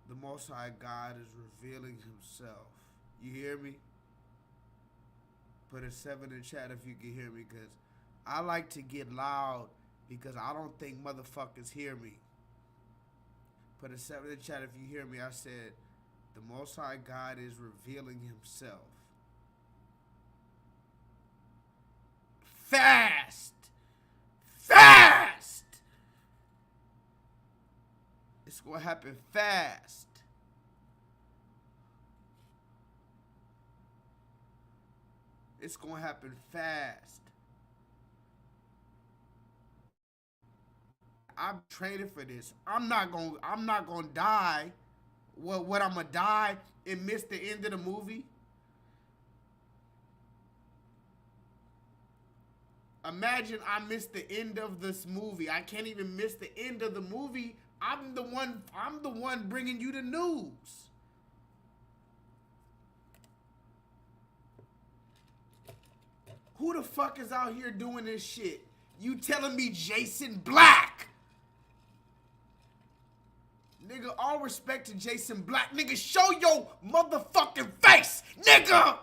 the Most High God is revealing himself. You hear me? Put a 7 in chat if you can hear me, because I like to get loud because I don't think motherfuckers hear me. Put a 7 in chat if you hear me. I said the Most High God is revealing himself. Fast! Fast! It's gonna happen fast. It's gonna happen fast. I'm training for this. I'm not gonna die. What I'm gonna die and miss the end of the movie? Imagine I missed the end of this movie. I can't even miss the end of the movie. I'm the one bringing you the news. Who the fuck is out here doing this shit? You telling me Jason Black? Nigga, all respect to Jason Black. Nigga, show your motherfucking face, nigga!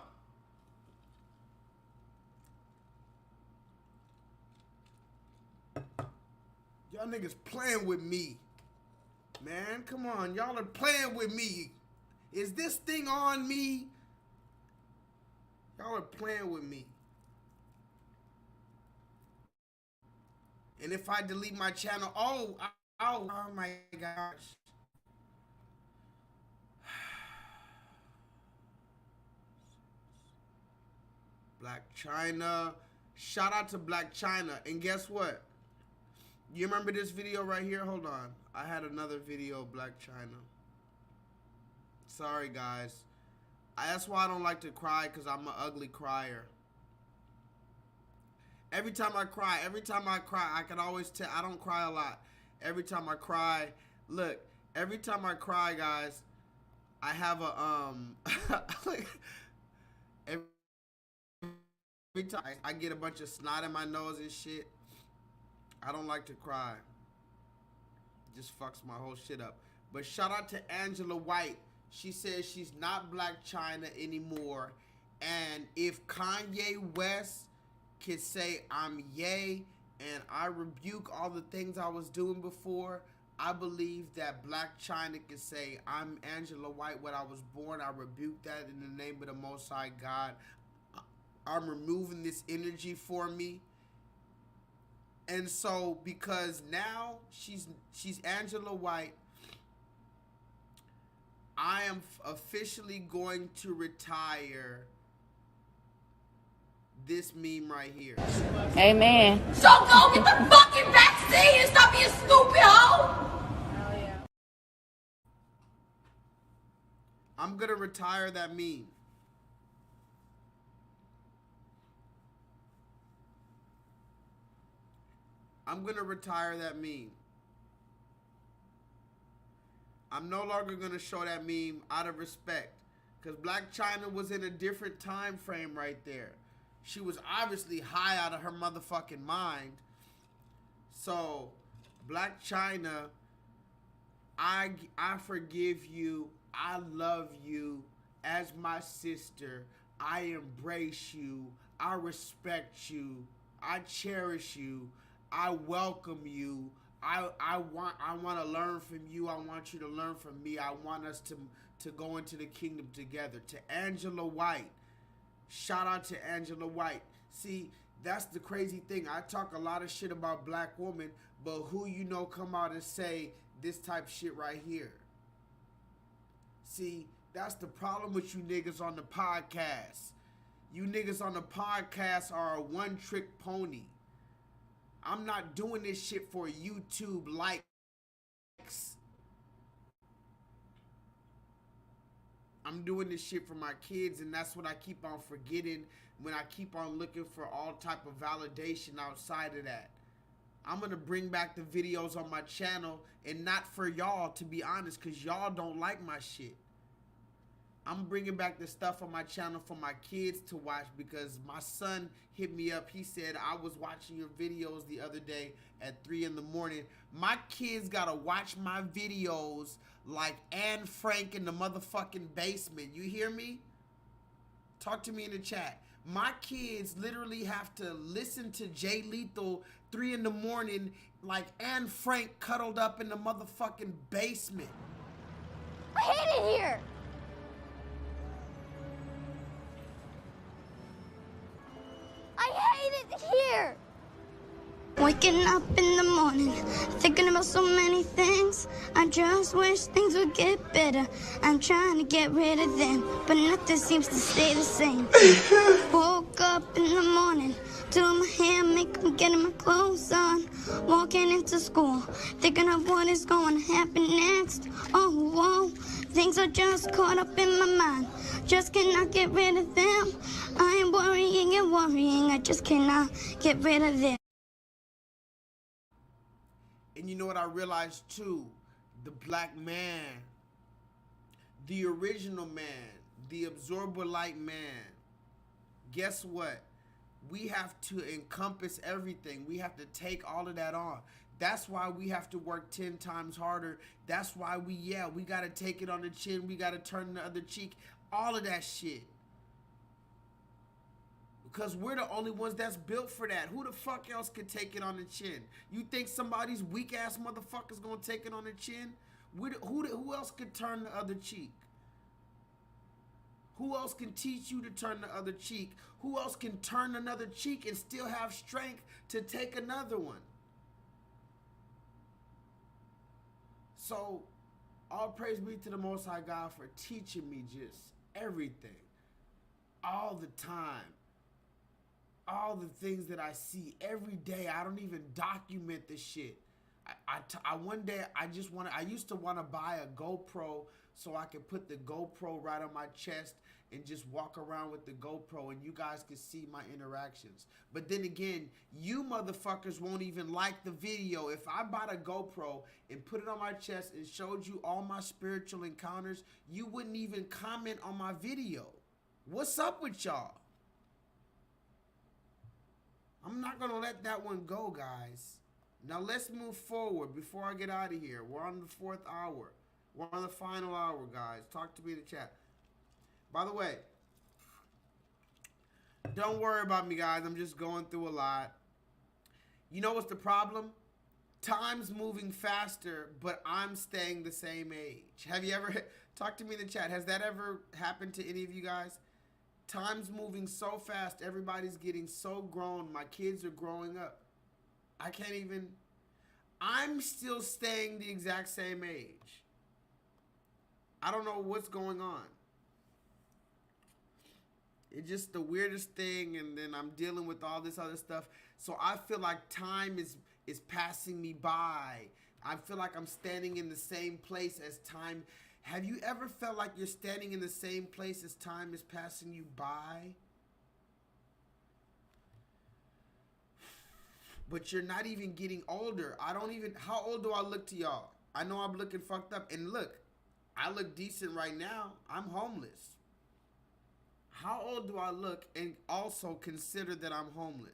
Y'all niggas playing with me. Man, come on. Y'all are playing with me. Is this thing on me? Y'all are playing with me. And if I delete my channel, oh my gosh. Black China. Shout out to Black China. And guess what? You remember this video right here? Hold on. I had another video of Black China. Sorry, guys. That's why I don't like to cry, because I'm an ugly crier. Every time I cry, I can always tell. I don't cry a lot. Every time I cry, look, every time I cry, guys, I have a, every time I get a bunch of snot in my nose and shit. I don't like to cry. It just fucks my whole shit up. But shout out to Angela White. She says she's not Black China anymore. And if Kanye West could say I'm Ye and I rebuke all the things I was doing before, I believe that Black China can say I'm Angela White when I was born. I rebuke that in the name of the Most High God. I'm removing this energy for me. And so, because now she's Angela White, I am officially going to retire this meme right here. Amen. So go get the fucking vaccine and stop being stupid, hoe! I'm gonna retire that meme. I'm gonna retire that meme. I'm no longer gonna show that meme out of respect, because Black China was in a different time frame right there. She was obviously high out of her motherfucking mind. So, Black China, I forgive you. I love you as my sister. I embrace you. I respect you. I cherish you. I welcome you. I want to learn from you. I want you to learn from me. I want us to go into the kingdom together. To Angela White. Shout out to Angela White. See, that's the crazy thing. I talk a lot of shit about black women, but who you know come out and say this type shit right here? See, that's the problem with you niggas on the podcast. You niggas on the podcast are a one-trick pony. I'm not doing this shit for YouTube likes. I'm doing this shit for my kids, and that's what I keep on forgetting when I keep on looking for all type of validation outside of that. I'm going to bring back the videos on my channel, and not for y'all, to be honest, because y'all don't like my shit. I'm bringing back the stuff on my channel for my kids to watch, because my son hit me up. He said, I was watching your videos the other day at 3 in the morning. My kids got to watch my videos like Anne Frank in the motherfucking basement. You hear me? Talk to me in the chat. My kids literally have to listen to J-Lethal 3 in the morning like Anne Frank cuddled up in the motherfucking basement. I hate it here. I hate it here. Waking up in the morning, thinking about so many things. I just wish things would get better. I'm trying to get rid of them, but nothing seems to stay the same. Woke up in the morning, doing my hair, makeup, getting my clothes on. Walking into school, thinking of what is going to happen next. Oh, whoa, things are just caught up in my mind. Just cannot get rid of them. I am worrying and worrying, I just cannot get rid of them. And you know what I realized too? The black man, the original man, the absorber-like man, guess what? We have to encompass everything. We have to take all of that on. That's why we have to work 10 times harder. That's why we got to take it on the chin. We got to turn the other cheek. All of that shit. Because we're the only ones that's built for that. Who the fuck else could take it on the chin? You think somebody's weak-ass motherfucker's gonna take it on the chin? Who else could turn the other cheek? Who else can teach you to turn the other cheek? Who else can turn another cheek and still have strength to take another one? So, all praise be to the Most High God for teaching me just everything. All the time. All the things that I see every day. I don't even document this shit. One day I used to want to buy a GoPro so I could put the GoPro right on my chest and just walk around with the GoPro and you guys could see my interactions. But then again, you motherfuckers won't even like the video. If I bought a GoPro and put it on my chest and showed you all my spiritual encounters, you wouldn't even comment on my video. What's up with y'all? I'm not gonna let that one go, guys. Now let's move forward before I get out of here. We're on the 4th hour. We're on the final hour, guys. Talk to me in the chat. By the way, don't worry about me, guys. I'm just going through a lot. You know what's the problem? Time's moving faster, but I'm staying the same age. Have you ever, talk to me in the chat, has that ever happened to any of you guys? Time's moving so fast. Everybody's getting so grown. My kids are growing up. I can't even, I'm still staying the exact same age. I don't know what's going on. It's just the weirdest thing, and then I'm dealing with all this other stuff. So I feel like time is passing me by. I feel like I'm standing in the same place as time. Have you ever felt like you're standing in the same place as time is passing you by? But you're not even getting older. How old do I look to y'all? I know I'm looking fucked up. And look, I look decent right now. I'm homeless. How old do I look and also consider that I'm homeless?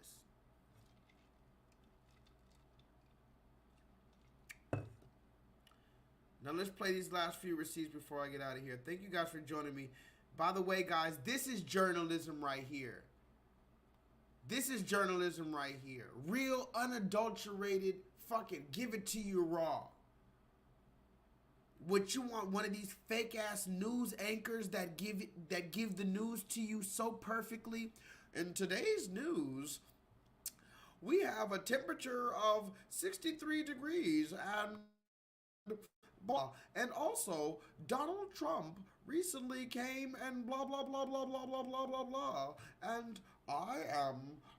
Now let's play these last few receipts before I get out of here. Thank you guys for joining me. By the way, guys, this is journalism right here. This is journalism right here. Real, unadulterated, fucking give it to you raw. What you want, one of these fake ass news anchors that give the news to you so perfectly. In today's news, we have a temperature of 63 degrees and blah. And also, Donald Trump recently came and blah, blah, blah, blah, blah, blah, blah, blah, blah. And I am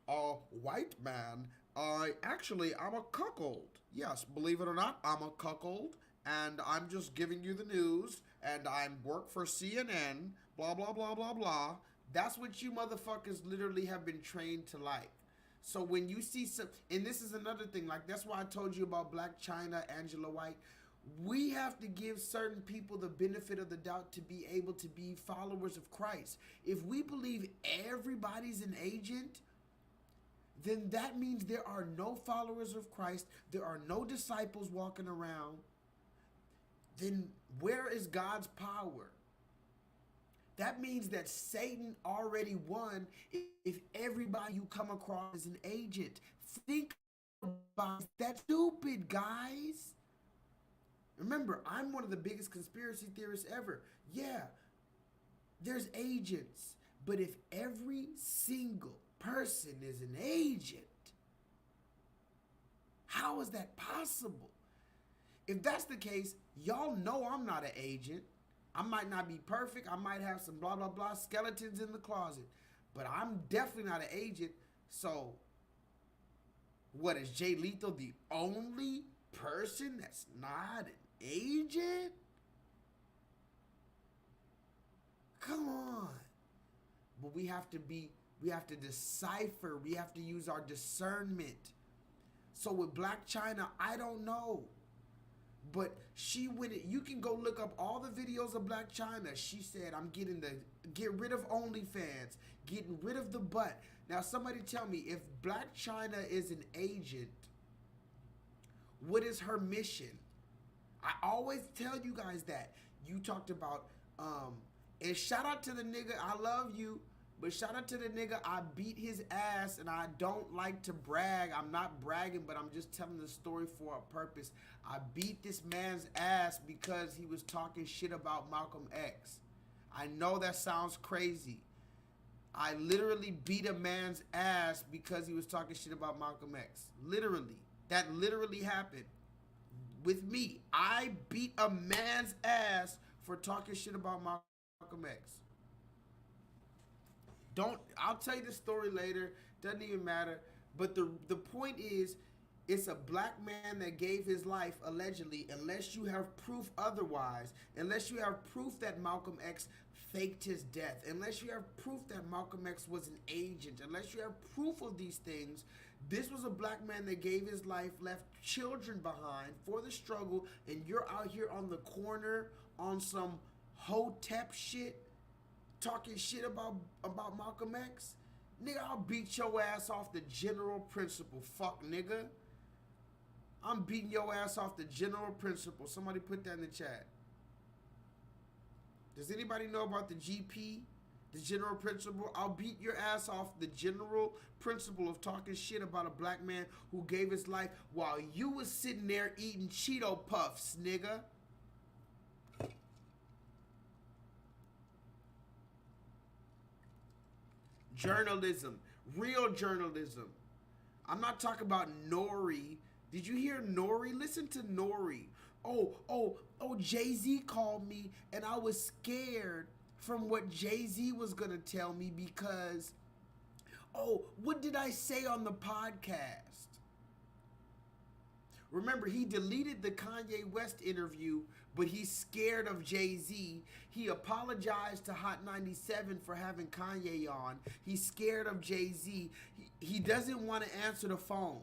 a white man. I'm a cuckold. Yes, believe it or not, I'm a cuckold. And I'm just giving you the news. And I work for CNN. Blah, blah, blah, blah, blah. That's what you motherfuckers literally have been trained to like. So when you see some, and this is another thing, like that's why I told you about Black China, Angela White. We have to give certain people the benefit of the doubt to be able to be followers of Christ. If we believe everybody's an agent, then that means there are no followers of Christ. There are no disciples walking around. Then where is God's power? That means that Satan already won if everybody you come across is an agent. Think about that, stupid guys. Remember, I'm one of the biggest conspiracy theorists ever. Yeah, there's agents. But if every single person is an agent, how is that possible? If that's the case, y'all know I'm not an agent. I might not be perfect. I might have some blah, blah, blah skeletons in the closet. But I'm definitely not an agent. So, what, is J-Lethal the only person that's not an agent? Come on. But we have to decipher. We have to use our discernment. So with Black China, I don't know. But she went, you can go look up all the videos of Black China. She said, I'm get rid of OnlyFans, getting rid of the butt. Now somebody tell me, if Black China is an agent, what is her mission? I always tell you guys that. You talked about, and shout out to the nigga, I love you. But shout out to the nigga. I beat his ass, and I don't like to brag. I'm not bragging, but I'm just telling the story for a purpose. I beat this man's ass because he was talking shit about Malcolm X. I know that sounds crazy. I literally beat a man's ass because he was talking shit about Malcolm X. Literally. That literally happened with me. I beat a man's ass for talking shit about Malcolm X. I'll tell you the story later. Doesn't even matter. But the point is, it's a black man that gave his life, allegedly, unless you have proof otherwise, unless you have proof that Malcolm X faked his death, unless you have proof that Malcolm X was an agent, unless you have proof of these things, this was a black man that gave his life, left children behind for the struggle, and you're out here on the corner on some hotep shit, talking shit about Malcolm X? Nigga, I'll beat your ass off the general principle. Fuck, nigga. I'm beating your ass off the general principle. Somebody put that in the chat. Does anybody know about the GP? The general principle? I'll beat your ass off the general principle of talking shit about a black man who gave his life while you was sitting there eating Cheeto Puffs, nigga. Journalism. Real journalism. I'm not talking about Nori. Did you hear Nori? Listen to Nori. Oh, Jay-Z called me and I was scared from what Jay-Z was going to tell me because, what did I say on the podcast? Remember, he deleted the Kanye West interview, but he's scared of Jay-Z. He apologized to Hot 97 for having Kanye on. He's scared of Jay-Z. He doesn't want to answer the phone.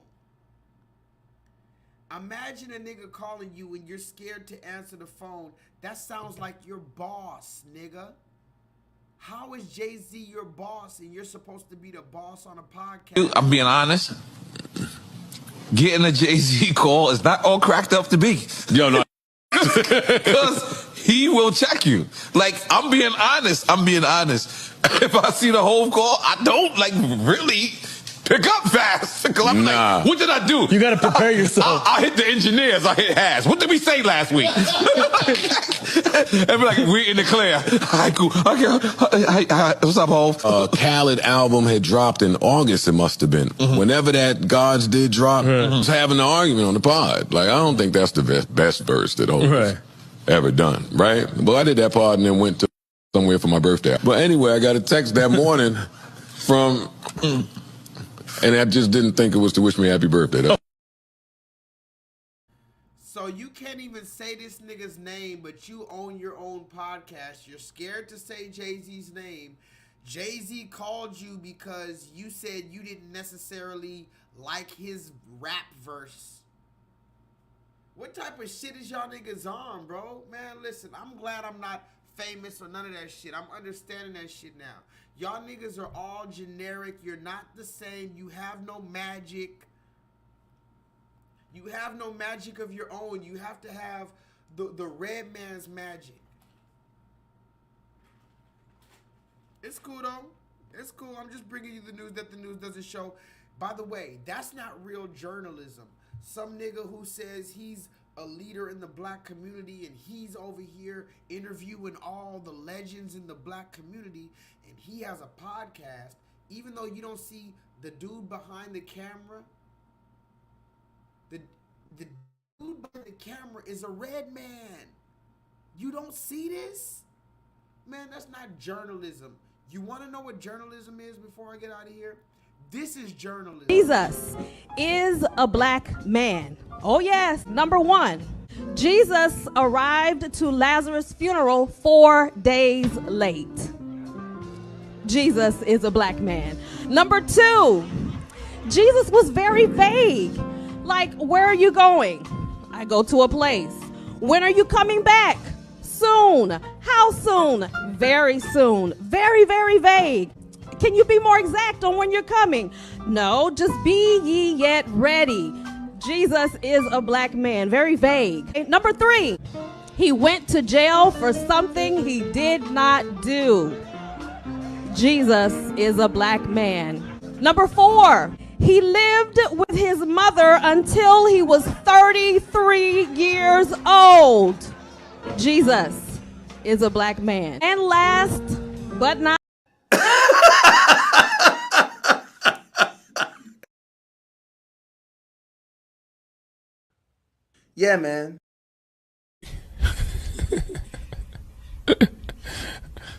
Imagine a nigga calling you and you're scared to answer the phone. That sounds like your boss, nigga. How is Jay-Z your boss and you're supposed to be the boss on a podcast? I'm being honest. Getting a Jay-Z call is not all cracked up to be. Yo, no. Because he will check you. Like, I'm being honest. If I see the whole call, I don't, really pick up fast. Because I'm like, what did I do? You got to prepare yourself. I hit the engineers. I hit Has. What did we say last week? And be like, we're in the clear. All right, cool. Okay. What's up, Hov? Khaled album had dropped in August, it must have been. Whenever that Gods did drop, I was having an argument on the pod. Like, I don't think that's the best verse that Hov ever done, right? Well, I did that part and then went to somewhere for my birthday. But anyway, I got a text that morning from... And I just didn't think it was to wish me happy birthday. So you can't even say this nigga's name, but you own your own podcast. You're scared to say Jay-Z's name. Jay-Z called you because you said you didn't necessarily like his rap verse. What type of shit is y'all niggas on, bro? Man, listen, I'm glad I'm not famous or none of that shit. I'm understanding that shit now. Y'all niggas are all generic. You're not the same. You have no magic. You have no magic of your own. You have to have the red man's magic. It's cool, though. It's cool. I'm just bringing you the news that the news doesn't show. By the way, that's not real journalism. Some nigga who says he's a leader in the black community and he's over here interviewing all the legends in the black community and he has a podcast, even though you don't see the dude behind the camera, the dude behind the camera is a red man. You don't see this? Man, that's not journalism. You want to know what journalism is before I get out of here? This is journalism. Jesus is a black man. Oh yes, number one. Jesus arrived to Lazarus' funeral 4 days late. Jesus is a black man. Number two, Jesus was very vague. Like, where are you going? I go to a place. When are you coming back? Soon. How soon? Very soon. Very, very vague. Can you be more exact on when you're coming? No, just be ye yet ready. Jesus is a black man. Very vague. Number three, he went to jail for something he did not do. Jesus is a black man. Number 4, he lived with his mother until he was 33 years old. Jesus is a black man. And last but not Yeah, man.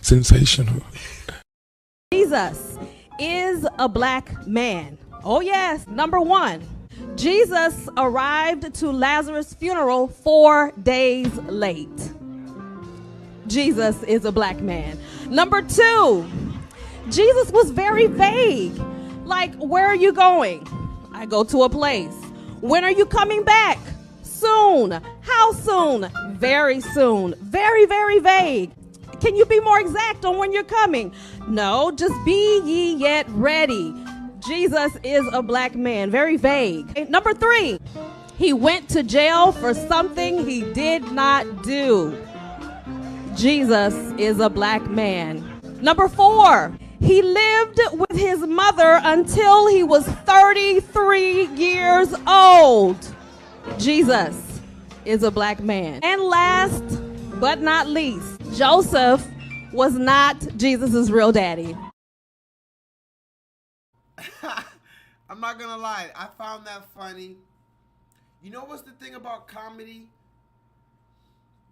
Sensational. Jesus is a black man. Oh yes, number 1. Jesus arrived to Lazarus' funeral 4 days late. Jesus is a black man. Number 2, Jesus was very vague. Like, where are you going? I go to a place. When are you coming back? Soon. How soon? Very soon. Very, very vague. Can you be more exact on when you're coming? No, just be ye yet ready. Jesus is a black man. Very vague. Number 3, he went to jail for something he did not do. Jesus is a black man. Number 4, he lived with his mother until he was 33 years old. Jesus is a black man. And last but not least, Joseph was not Jesus' real daddy. I'm not gonna lie, I found that funny. You know what's the thing about comedy?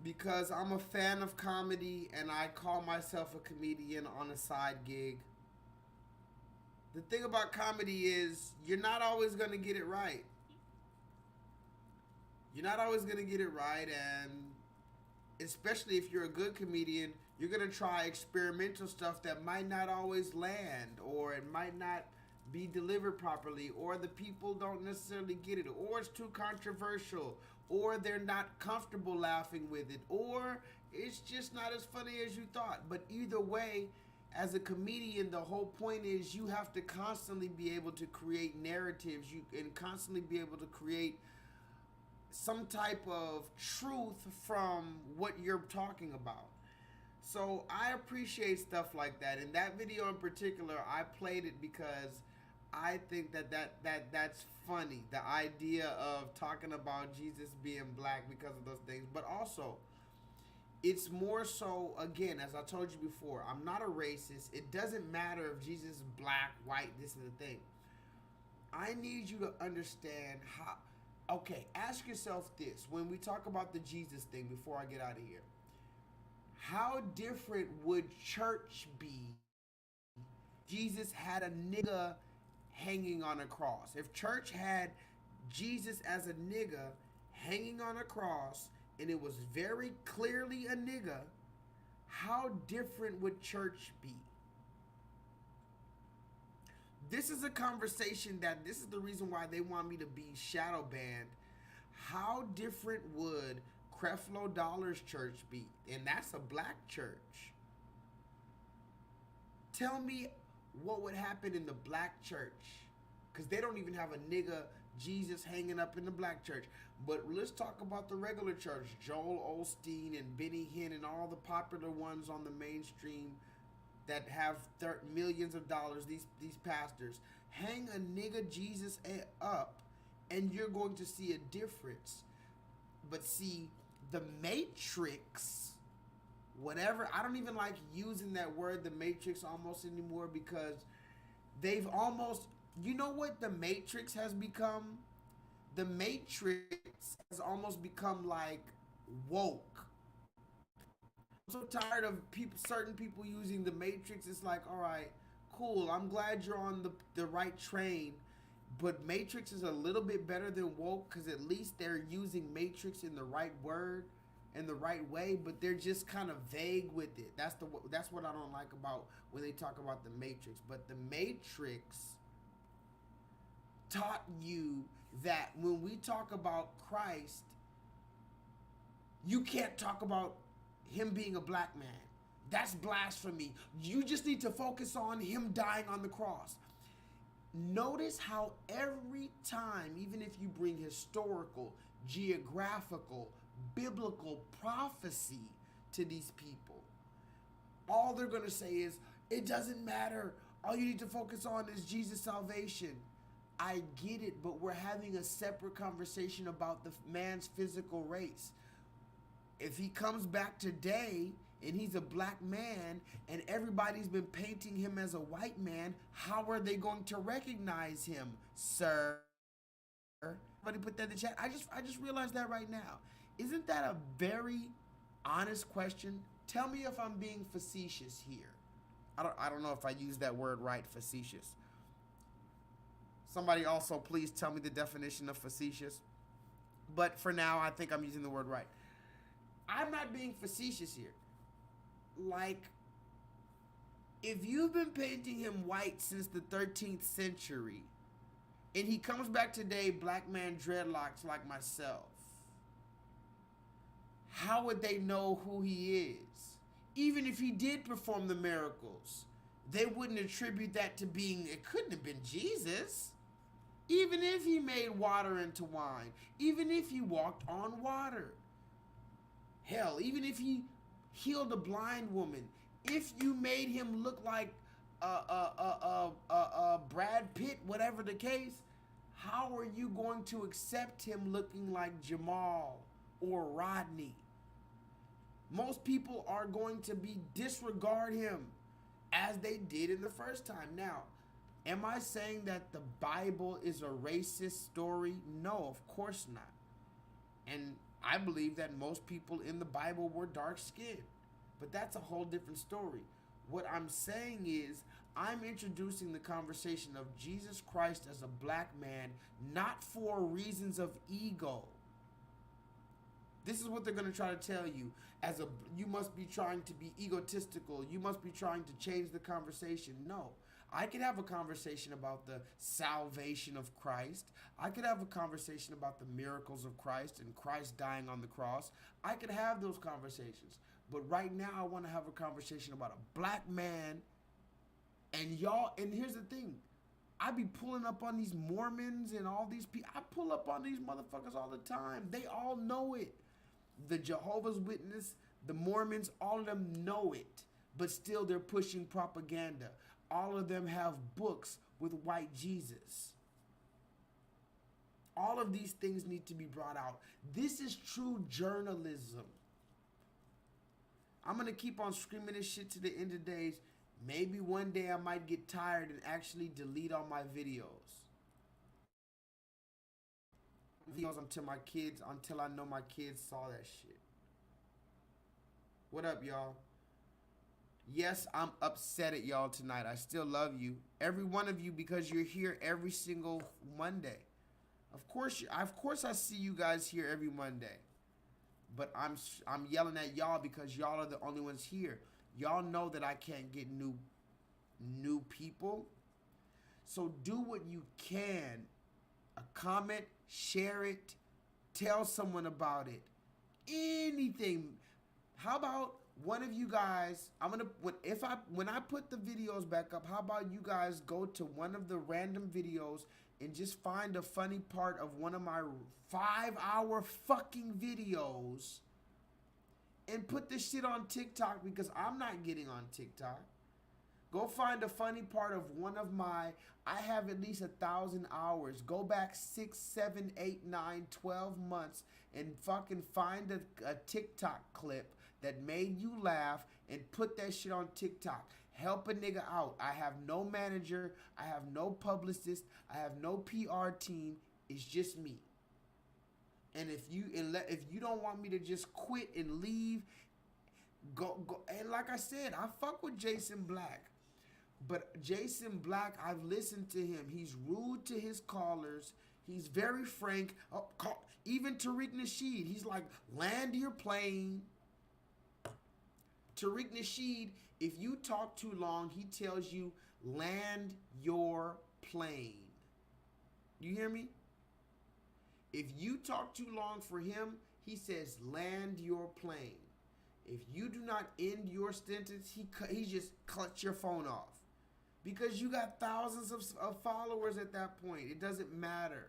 Because I'm a fan of comedy and I call myself a comedian on a side gig. The thing about comedy is you're not always gonna get it right. You're not always gonna get it right, and especially if you're a good comedian, you're gonna try experimental stuff that might not always land, or it might not be delivered properly, or the people don't necessarily get it, or it's too controversial, or they're not comfortable laughing with it, or it's just not as funny as you thought. But either way, as a comedian, the whole point is you have to constantly be able to create narratives, and constantly be able to create some type of truth from what you're talking about. So I appreciate stuff like that. In that video in particular, I played it because I think that's funny. The idea of talking about Jesus being black because of those things. But also, it's more so, again, as I told you before, I'm not a racist. It doesn't matter if Jesus is black, white, this is the thing. I need you to understand how. Okay, ask yourself this. When we talk about the Jesus thing, before I get out of here, how different would church be if Jesus had a nigga hanging on a cross? If church had Jesus as a nigga hanging on a cross and it was very clearly a nigga, how different would church be? This is a conversation this is the reason why they want me to be shadow banned. How different would Creflo Dollar's church be? And that's a black church. Tell me what would happen in the black church. Because they don't even have a nigga Jesus hanging up in the black church. But let's talk about the regular church. Joel Osteen and Benny Hinn and all the popular ones on the mainstream that have millions of dollars, these pastors. Hang a nigga Jesus up and you're going to see a difference. But see, the Matrix, whatever, I don't even like using that word, the Matrix, almost anymore, because they've almost, you know what the Matrix has become? The Matrix has almost become like woke. I'm so tired of certain people using the Matrix. It's like, all right, cool, I'm glad you're on the right train, but Matrix is a little bit better than woke, because at least they're using Matrix in the right word and the right way, but they're just kind of vague with it. That's what I don't like about when they talk about the Matrix. But the Matrix taught you that when we talk about Christ, you can't talk about him being a black man. That's blasphemy. You just need to focus on him dying on the cross. Notice how every time, even if you bring historical, geographical, biblical prophecy to these people, all they're going to say is, It doesn't matter. All you need to focus on is Jesus' salvation. I get it, but we're having a separate conversation about the man's physical race. If he comes back today and he's a black man and everybody's been painting him as a white man, how are they going to recognize him, sir? Somebody put that in the chat. I just realized that right now. Isn't that a very honest question? Tell me if I'm being facetious here. I don't know if I used that word right, facetious. Somebody also please tell me the definition of facetious. But for now, I think I'm using the word right. I'm not being facetious here. Like, if you've been painting him white since the 13th century, and he comes back today, black man dreadlocks like myself, how would they know who he is? Even if he did perform the miracles, they wouldn't attribute that to being, it couldn't have been Jesus. Even if he made water into wine, even if he walked on water. Hell, even if he healed a blind woman, if you made him look like Brad Pitt, whatever the case, how are you going to accept him looking like Jamal or Rodney? Most people are going to disregard him as they did in the first time. Now, am I saying that the Bible is a racist story? No, of course not. And I believe that most people in the Bible were dark-skinned. But that's a whole different story. What I'm saying is, I'm introducing the conversation of Jesus Christ as a black man, not for reasons of ego. This is what they're going to try to tell you. You must be trying to be egotistical. You must be trying to change the conversation. No. I could have a conversation about the salvation of Christ. I could have a conversation about the miracles of Christ and Christ dying on the cross. I could have those conversations. But right now I want to have a conversation about a black man. And y'all, and here's the thing. I be pulling up on these Mormons and all these people. I pull up on these motherfuckers all the time. They all know it. The Jehovah's Witness, the Mormons, all of them know it. But still they're pushing propaganda. All of them have books with white Jesus. All of these things need to be brought out. This is true journalism. I'm going to keep on screaming this shit to the end of days. Maybe one day I might get tired and actually delete all my videos. Until I know my kids saw that shit. What up, y'all? Yes, I'm upset at y'all tonight. I still love you. Every one of you, because you're here every single Monday. Of course I see you guys here every Monday. But I'm yelling at y'all because y'all are the only ones here. Y'all know that I can't get new people. So do what you can. A comment, share it, tell someone about it. Anything. How about one of you guys, when I put the videos back up, how about you guys go to one of the random videos and just find a funny part of one of my 5-hour fucking videos and put this shit on TikTok, because I'm not getting on TikTok. Go find a funny part of one of I have at least 1,000 hours. Go back 6, 7, 8, 9, 12 months and fucking find a TikTok clip that made you laugh and put that shit on TikTok. Help a nigga out. I have no manager. I have no publicist. I have no PR team. It's just me. And if you don't want me to just quit and leave, go. And like I said, I fuck with Jason Black. But Jason Black, I've listened to him. He's rude to his callers. He's very frank. Even Tariq Nasheed, he's like, land your plane. Tariq Nasheed, if you talk too long, he tells you, land your plane. You hear me? If you talk too long for him, he says, land your plane. If you do not end your sentence, he just cuts your phone off. Because you got thousands of followers at that point. It doesn't matter.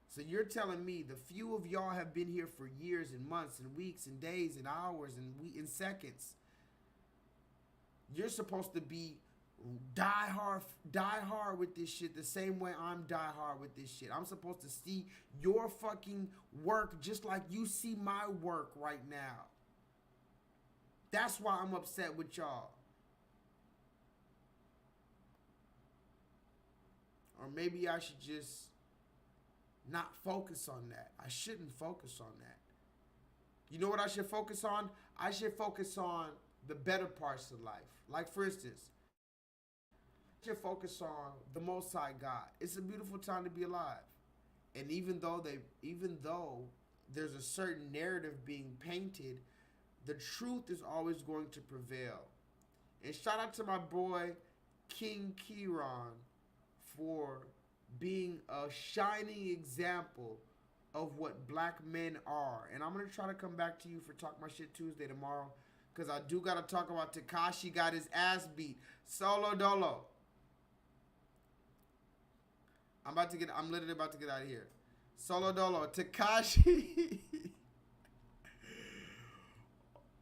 So you're telling me the few of y'all have been here for years and months and weeks and days and hours and seconds. You're supposed to be die hard with this shit the same way I'm die hard with this shit. I'm supposed to see your fucking work just like you see my work right now. That's why I'm upset with y'all. Or maybe I should just not focus on that. I shouldn't focus on that. You know what I should focus on? I should focus on the better parts of life. Like, for instance, I should focus on the Most High God. It's a beautiful time to be alive. And even though there's a certain narrative being painted, the truth is always going to prevail. And shout out to my boy, King Kieran, for being a shining example of what black men are. And I'm going to try to come back to you for Talk My Shit Tuesday tomorrow, because I do got to talk about Tekashi got his ass beat. Solo Dolo. I'm literally about to get out of here. Solo Dolo. Tekashi.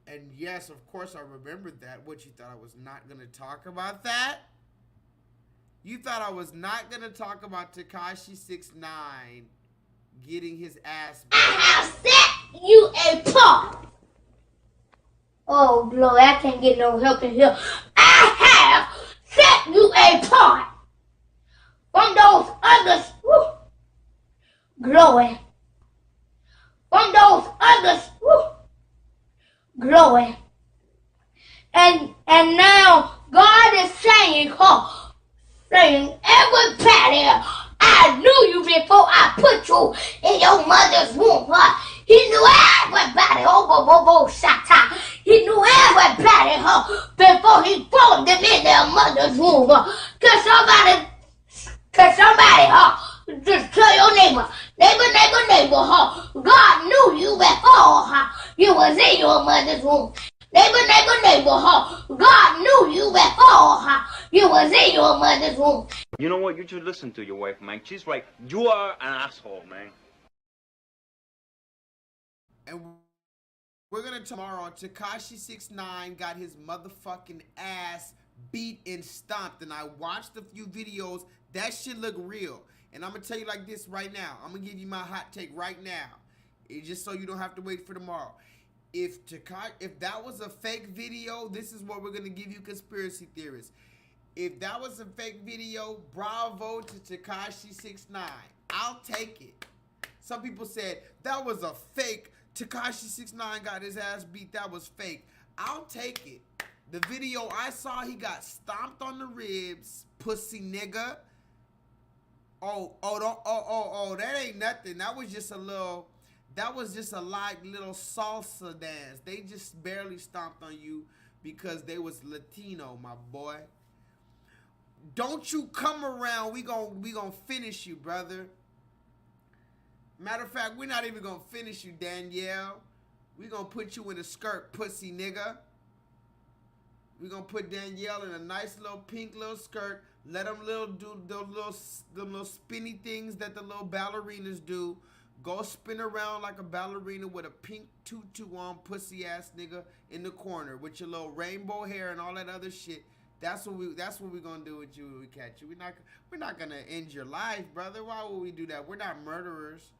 And yes, of course I remembered that. What, you thought I was not going to talk about that? You thought I was not going to talk about Tekashi 6ix9ine getting his ass beat. I have set you apart. Oh, glory, I can't get no help in here. I have set you apart from those others. Woo, glory. From those others. Woo, glory. And now God is saying, everybody, I knew you before I put you in your mother's womb. He knew everybody. He knew everybody before he formed them in their mother's womb. Can somebody just tell your neighbor, God knew you before you was in your mother's womb. Neighbor, God knew you before you was in your mother's womb. You know what? You should listen to your wife, man. She's right. You are an asshole, man. And we're going to tomorrow. Tekashi 6ix9ine got his motherfucking ass beat and stomped. And I watched a few videos. That shit look real. And I'm going to tell you like this right now. I'm going to give you my hot take right now. Just so you don't have to wait for tomorrow. If that was a fake video, this is what we're going to give you, conspiracy theorists. If that was a fake video, bravo to Tekashi 6ix9ine. I'll take it. Some people said that was a fake. Tekashi 6ix9ine got his ass beat. That was fake. I'll take it. The video I saw, he got stomped on the ribs. Pussy nigga. Oh, that ain't nothing. That was just a little... That was just a light little salsa dance. They just barely stomped on you because they was Latino, my boy. Don't you come around. We gon' finish you, brother. Matter of fact, we're not even gonna finish you, Danielle. We gonna put you in a skirt, pussy nigga. We gonna put Danielle in a nice little pink little skirt. Let them do those little spinny things that the little ballerinas do. Go spin around like a ballerina with a pink tutu on, pussy ass nigga in the corner with your little rainbow hair and all that other shit. That's what we gonna do with you when we catch you. We're not gonna end your life, brother. Why would we do that? We're not murderers.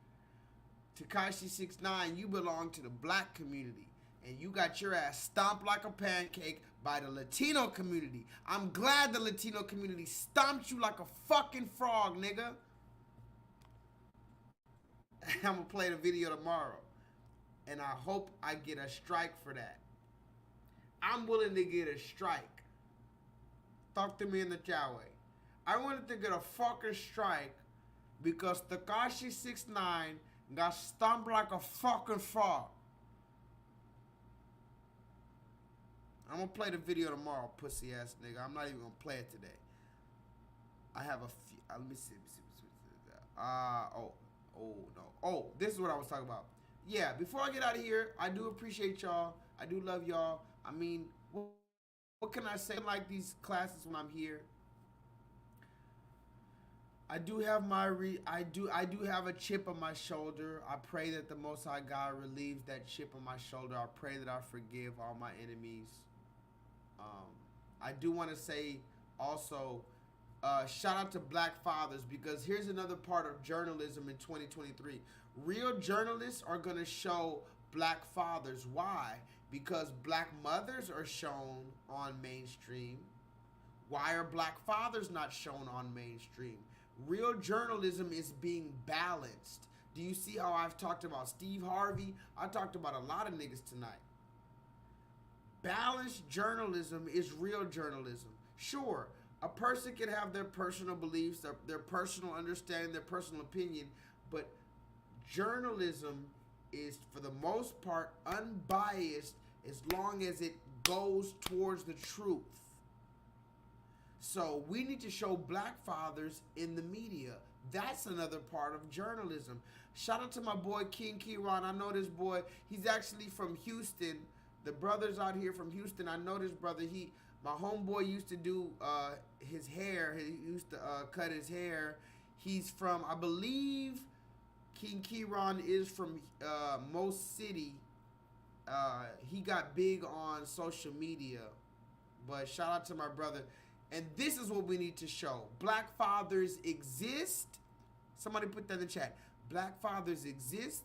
Tekashi 6ix9ine, you belong to the black community, and you got your ass stomped like a pancake by the Latino community. I'm glad the Latino community stomped you like a fucking frog, nigga. I'm gonna play the video tomorrow, and I hope I get a strike for that. I'm willing to get a strike. Talk to me in the chat way. I wanted to get a fucking strike because Tekashi 6ix9ine got stomped like a fucking frog. I'm gonna play the video tomorrow, pussy ass nigga. I'm not even gonna play it today. I have a few. Let me see. Oh, this is what I was talking about. Yeah, before I get out of here, I do appreciate y'all. I do love y'all. I mean, what can I say? Like these classes when I'm here. I do have I do have a chip on my shoulder. I pray that the Most High God relieves that chip on my shoulder. I pray that I forgive all my enemies. I do want to say also, shout out to black fathers, because here's another part of journalism in 2023. Real journalists are going to show black fathers. Why? Because black mothers are shown on mainstream. Why are black fathers not shown on mainstream? Real journalism is being balanced. Do you see how I've talked about Steve Harvey? I talked about a lot of niggas tonight. Balanced journalism is real journalism. Sure, a person can have their personal beliefs, their personal understanding, their personal opinion, but journalism is, for the most part, unbiased as long as it goes towards the truth. So we need to show black fathers in the media. That's another part of journalism. Shout out to my boy King Kieran. I know this boy. He's actually from Houston. The brothers out here from Houston. I know this brother. My homeboy used to do his hair. He used to cut his hair. He's from, I believe, King Kieran is from Mo City. He got big on social media. But shout out to my brother. And this is what we need to show. Black fathers exist. Somebody put that in the chat. Black fathers exist.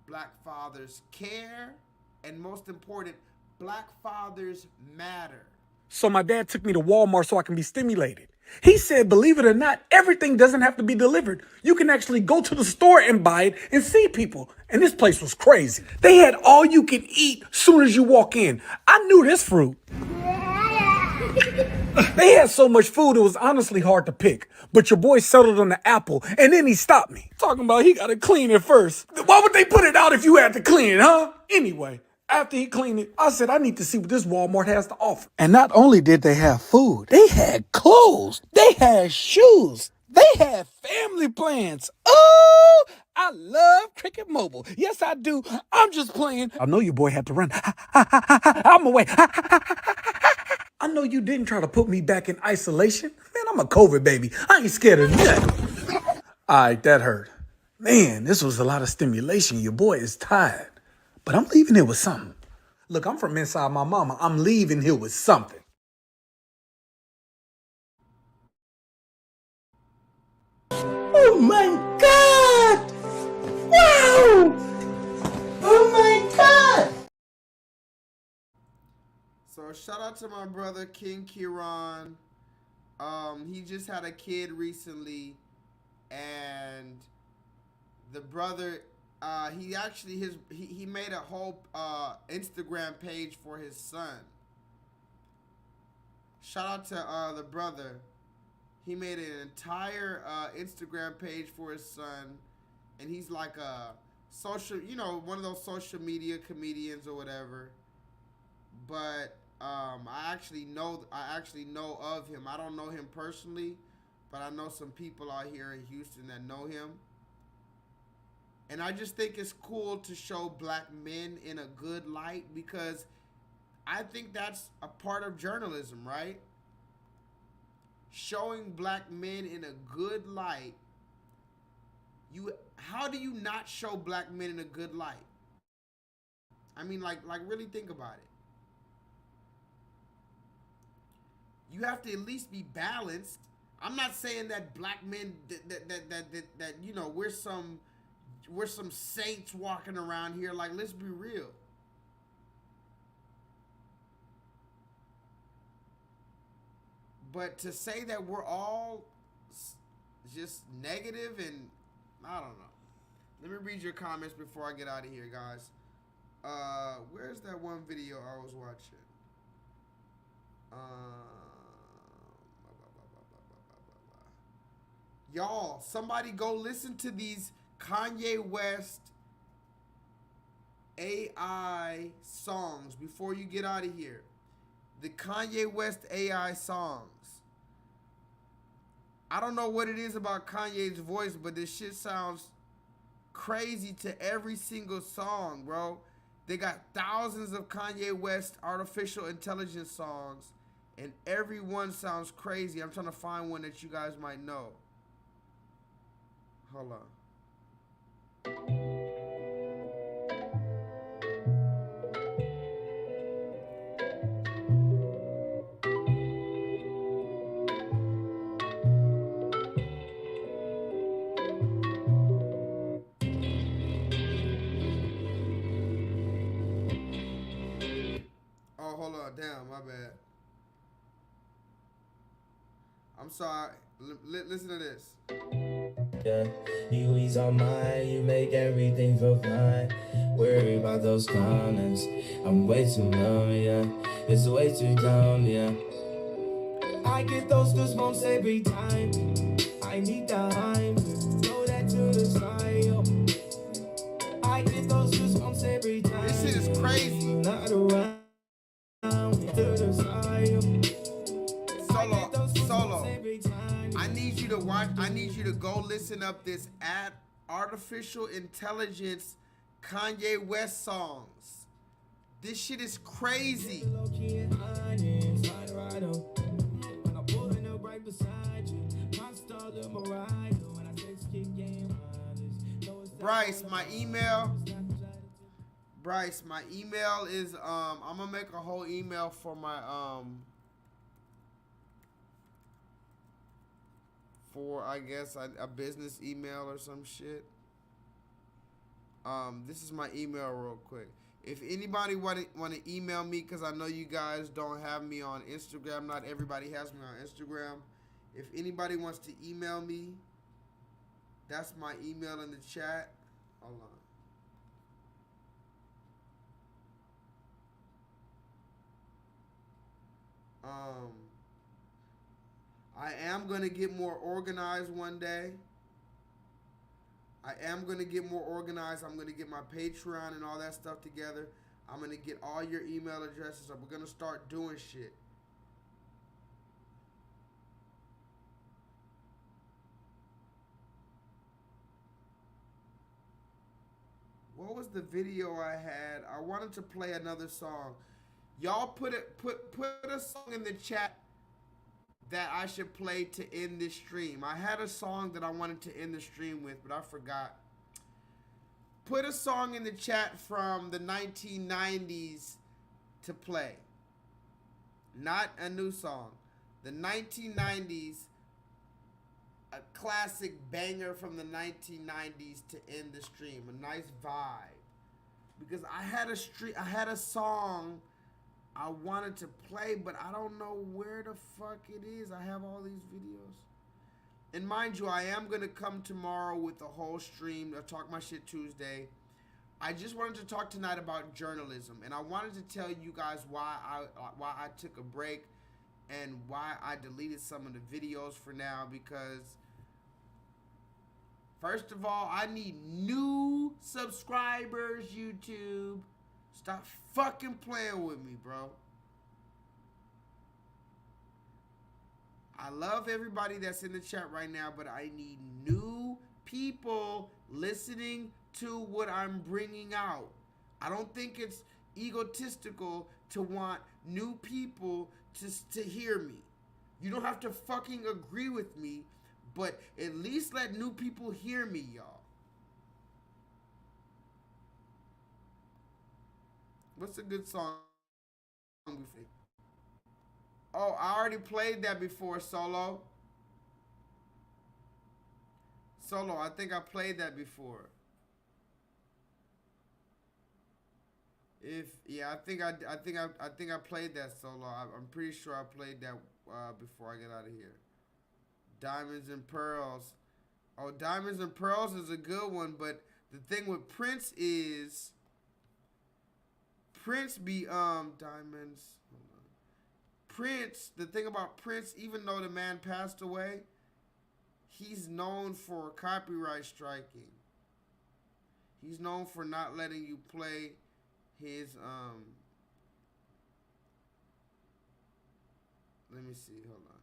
Black fathers care. And most important, black fathers matter. So my dad took me to Walmart so I can be stimulated. He said, believe it or not, everything doesn't have to be delivered. You can actually go to the store and buy it and see people. And this place was crazy. They had all you can eat soon as you walk in. I knew this fruit. They had so much food, it was honestly hard to pick. But your boy settled on the apple, and then he stopped me. Talking about he gotta clean it first. Why would they put it out if you had to clean it, huh? Anyway, after he cleaned it, I said, I need to see what this Walmart has to offer. And not only did they have food, they had clothes, they had shoes, they had family plans. Oh, I love Cricket Mobile. Yes, I do. I'm just playing. I know your boy had to run. I'm away. I know you didn't try to put me back in isolation. Man, I'm a COVID baby. I ain't scared of nothing. All right, that hurt. Man, this was a lot of stimulation. Your boy is tired. But I'm leaving here with something. Look, I'm from inside my mama. I'm leaving here with something. Oh my God! Wow! Oh my God! So shout out to my brother King Kieran. He just had a kid recently, and the brother, he made a whole Instagram page for his son. Shout out to the brother. He made an entire Instagram page for his son, and he's like a social, one of those social media comedians or whatever. But I actually know of him. I don't know him personally, but I know some people out here in Houston that know him. And I just think it's cool to show black men in a good light, because I think that's a part of journalism, right? Showing black men in a good light. How do you not show black men in a good light? I mean, like really think about it. You have to at least be balanced. I'm not saying that black men that we're some saints walking around here. Like, let's be real. But to say that we're all just negative, and I don't know. Let me read your comments before I get out of here, guys. Where's that one video I was watching? Y'all, somebody go listen to these Kanye West AI songs before you get out of here. The Kanye West AI songs. I don't know what it is about Kanye's voice, but this shit sounds crazy to every single song, bro. They got thousands of Kanye West artificial intelligence songs, and every one sounds crazy. I'm trying to find one that you guys might know. Hold on. I'm sorry. Listen to this. Yeah, you ease all mine, you make everything feel fine. Worry about those comments. I'm way too numb, yeah. It's way too dumb, yeah. I get those goosebumps every time. I need time. Throw that to the side, yo. I get those goosebumps every time. This shit is crazy. Not around. To the side, yo. Solo. I need you to watch. I need you to go listen up this artificial intelligence Kanye West songs. This shit is crazy. Bryce, my email is I'm gonna make a whole email for my for I guess a business email or some shit. This is my email real quick. If anybody want to email me, because I know you guys don't have me on Instagram. Not everybody has me on Instagram. If anybody wants to email me, that's my email in the chat. Hold on. I am going to get more organized one day. I'm going to get my Patreon and all that stuff together. I'm going to get all your email addresses. We're going to start doing shit. What was the video I had? I wanted to play another song. Y'all put a song in the chat that I should play to end this stream. I had a song that I wanted to end the stream with, but I forgot. Put a song in the chat from the 1990s to play. Not a new song. The 1990s, a classic banger from the 1990s to end the stream. A nice vibe. Because I had a song I wanted to play, but I don't know where the fuck it is. I have all these videos. And mind you, I am going to come tomorrow with the whole stream. I'll talk my shit Tuesday. I just wanted to talk tonight about journalism. And I wanted to tell you guys why I took a break and why I deleted some of the videos for now. Because, first of all, I need new subscribers, YouTube. Stop fucking playing with me, bro. I love everybody that's in the chat right now, but I need new people listening to what I'm bringing out. I don't think it's egotistical to want new people to hear me. You don't have to fucking agree with me, but at least let new people hear me, y'all. What's a good song? Oh, I already played that before, Solo. I think I played that before. I think I played that, Solo. I'm pretty sure I played that before I get out of here. Diamonds and Pearls. Oh, Diamonds and Pearls is a good one, but the thing with Prince is diamonds. Prince, the thing about Prince, even though the man passed away, he's known for copyright striking. He's known for not letting you play his let me see, hold on.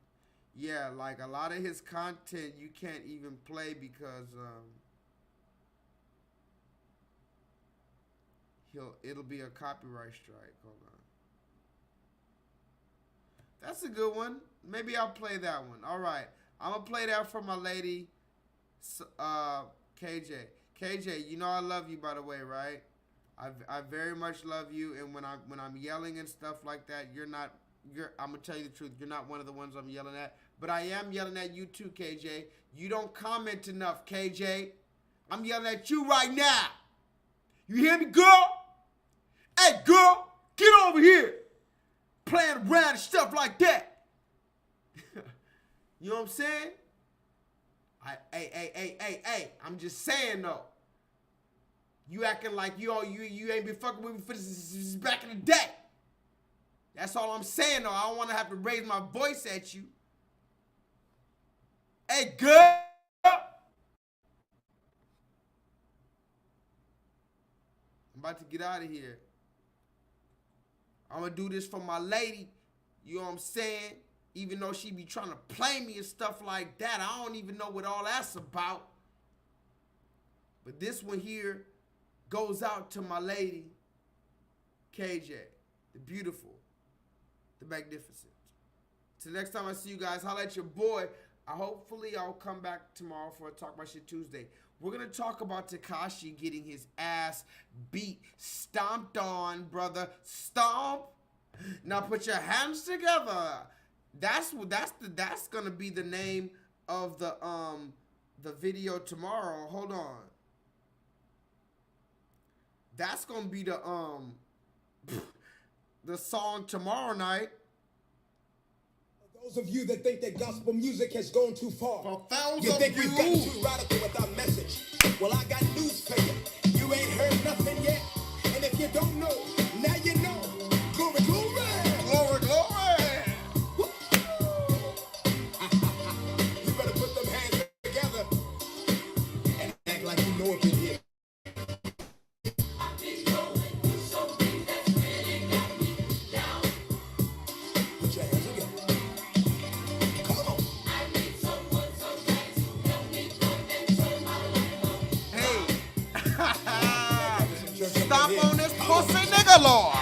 Yeah, like a lot of his content you can't even play because it'll be a copyright strike. Hold on. That's a good one. Maybe I'll play that one. All right. I'm going to play that for my lady, KJ. KJ, you know I love you, by the way, right? I very much love you. And when I'm yelling and stuff like that, I'm going to tell you the truth. You're not one of the ones I'm yelling at. But I am yelling at you too, KJ. You don't comment enough, KJ. I'm yelling at you right now. You hear me, girl? Hey, girl, get over here. Playing around and stuff like that. You know what I'm saying? Hey, I'm just saying though. You acting like you ain't been fucking with me since back in the day. That's all I'm saying though. I don't want to have to raise my voice at you. Hey, girl. I'm about to get out of here. I'm going to do this for my lady. You know what I'm saying? Even though she be trying to play me and stuff like that. I don't even know what all that's about. But this one here goes out to my lady, KJ. The beautiful. The magnificent. Till next time I see you guys, holla at your boy. Hopefully I'll come back tomorrow for a Talk My Shit Tuesday. We're going to talk about Tekashi getting his ass beat, stomped on, brother. Stomp. Now put your hands together. That's going to be the name of the video tomorrow. Hold on. That's going to be the song tomorrow night. Those of you that think that gospel music has gone too far, you think we've gotten too radical with our message. Well, I got news for you. You ain't heard nothing yet. And if you don't know, now you know. Glory, glory. Glory, glory. You better put them hands together and act like you know up in here. Put your hands together. Stop on this pussy nigga, Lord.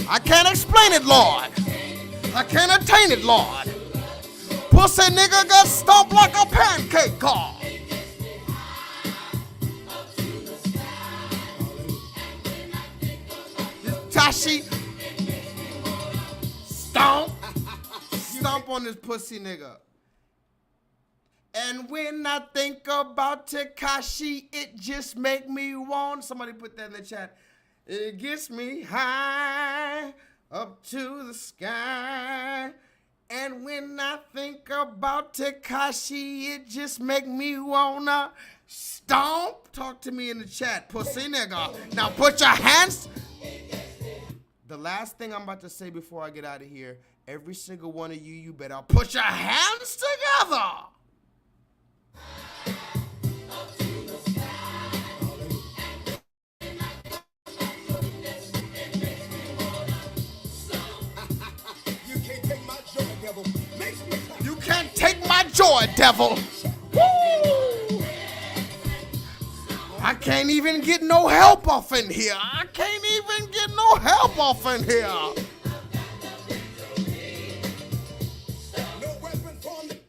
I can't explain it, Lord. I can't attain it, Lord. Pussy nigga got stomped like a pancake car. Tashi, stomp on this pussy nigga. And when I think about Tekashi, it just make me want. Somebody put that in the chat. It gets me high up to the sky. And when I think about Tekashi, it just make me wanna stomp. Talk to me in the chat, pussy nigga. Now put your hands. The last thing I'm about to say before I get out of here, every single one of you better put your hands together. You can't take my joy, devil. Woo! I can't even get no help off in here. I can't even get no help off in here.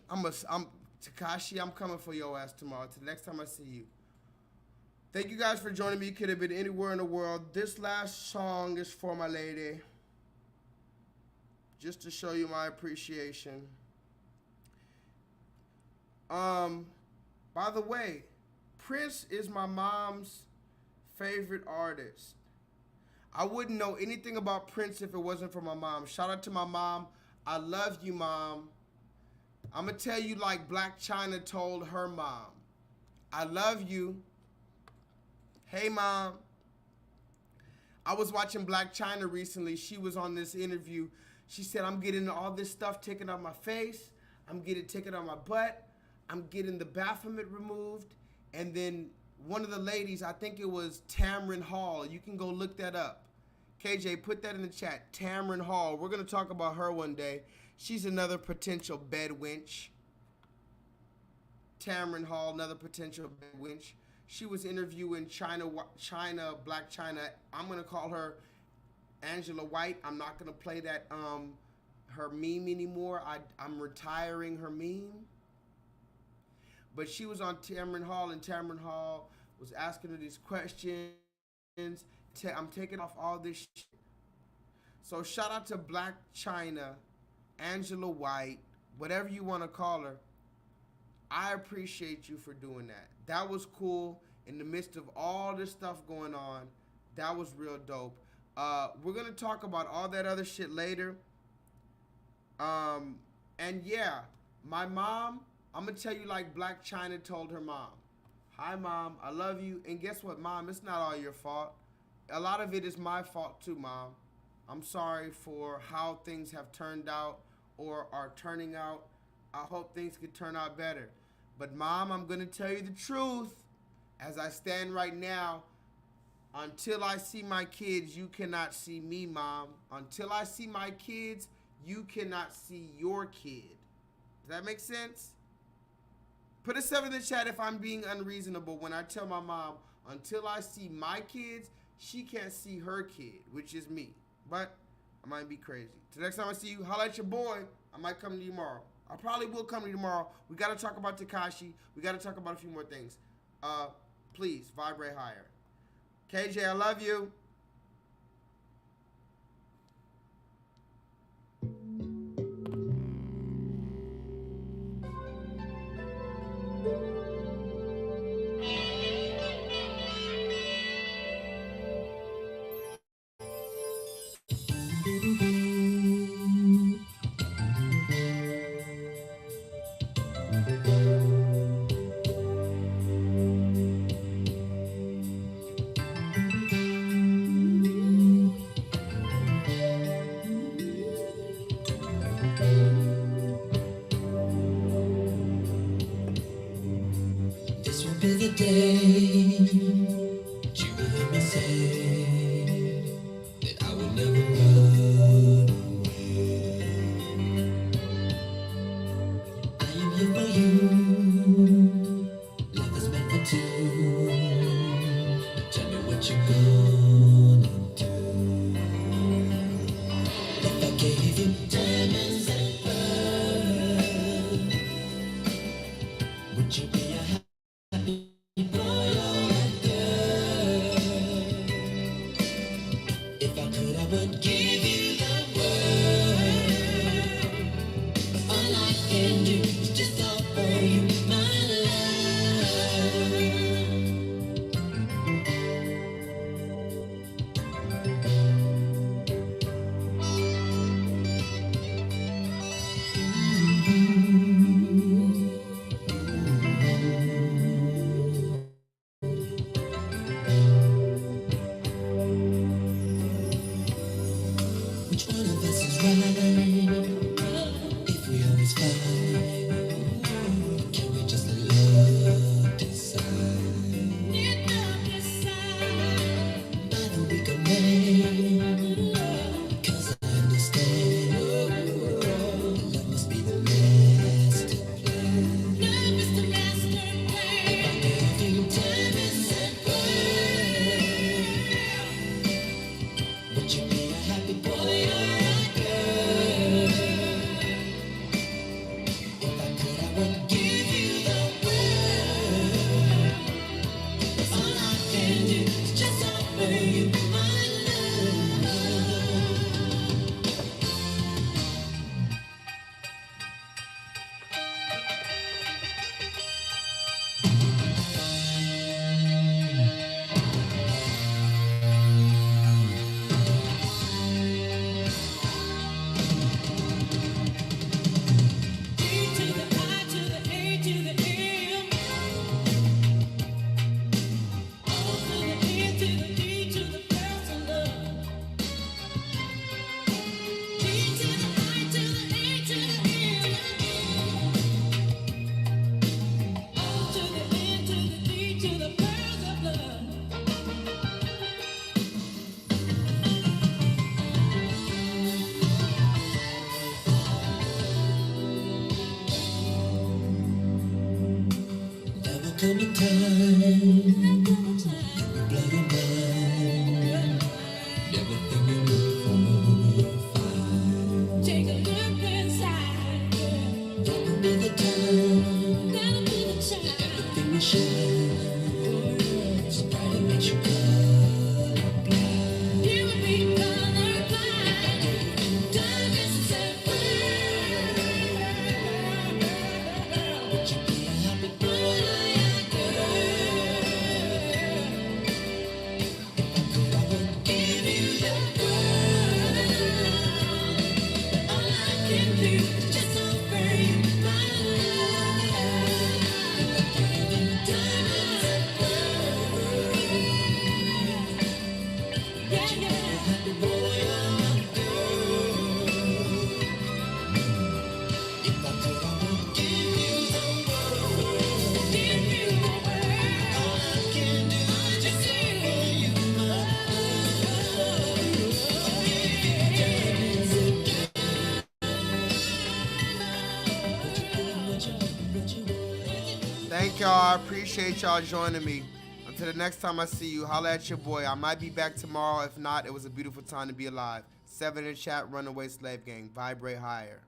I'm Tekashi, I'm coming for your ass tomorrow. Till the next time I see you. Thank you guys for joining me. Could have been anywhere in the world. This last song is for my lady. Just to show you my appreciation. By the way, Prince is my mom's favorite artist. I wouldn't know anything about Prince if it wasn't for my mom. Shout out to my mom. I love you, Mom. I'm going to tell you like Black China told her mom. I love you. Hey, Mom. I was watching Black China recently. She was on this interview. She said, I'm getting all this stuff taken off my face. I'm getting taken off my butt. I'm getting the Baphomet removed. And then one of the ladies, I think it was Tamron Hall. You can go look that up. KJ, put that in the chat. Tamron Hall. We're going to talk about her one day. She's another potential bed wench. Tamron Hall, another potential bed wench. She was interviewing Black China. I'm going to call her Angela White. I'm not going to play that her meme anymore. I'm retiring her meme. But she was on Tamron Hall, and Tamron Hall was asking her these questions. I'm taking off all this shit. So shout out to Black China, Angela White, whatever you want to call her. I appreciate you for doing that. That was cool in the midst of all this stuff going on. That was real dope. We're going to talk about all that other shit later. And yeah, My mom, I'm going to tell you like Black China told her mom. Hi, Mom. I love you. And guess what, Mom? It's not all your fault. A lot of it is my fault too, Mom. I'm sorry for how things have turned out or are turning out. I hope things could turn out better. But, Mom, I'm going to tell you the truth. As I stand right now, until I see my kids, you cannot see me, Mom. Until I see my kids, you cannot see your kid. Does that make sense? Put a 7 in the chat if I'm being unreasonable when I tell my mom, until I see my kids, she can't see her kid, which is me. But I might be crazy. Till next time I see you, holla at your boy. I might come to you tomorrow. I probably will come to you tomorrow. We got to talk about Tekashi. We got to talk about a few more things. Please, vibrate higher. KJ, I love you. This will be the day you will hear me say that I will never run away. I am here for you. Love is meant for two. Tell me what you're gonna do. If I gave you diamonds and pearls, would you be a happy boy or a girl? If I could, I would give you the world. All I can do is just offer you my love. Which one of us is right? If we always fight, can we just let love decide? By the week of May, 'cause I understand love must be the master plan. If I gave you diamonds and pearls, would you be a happy boy or a girl? If I could, I would give you the world. All I can do is just offer you my love. There will come a time you will blow your mind. Everything you look for, you'll find. Take a look inside. That will be the time. That everything will shine. So bright it makes you colorblind. You will be colorblind. Diamonds and pearls. Would you be a happy boy or a girl? If I could, I would give you the world. All I can do is just offer you my Thank y'all. I appreciate y'all joining me. Until the next time I see you, holla at your boy. I might be back tomorrow. If not, it was a beautiful time to be alive. 7 in the chat, Runaway Slave Gang. Vibrate higher.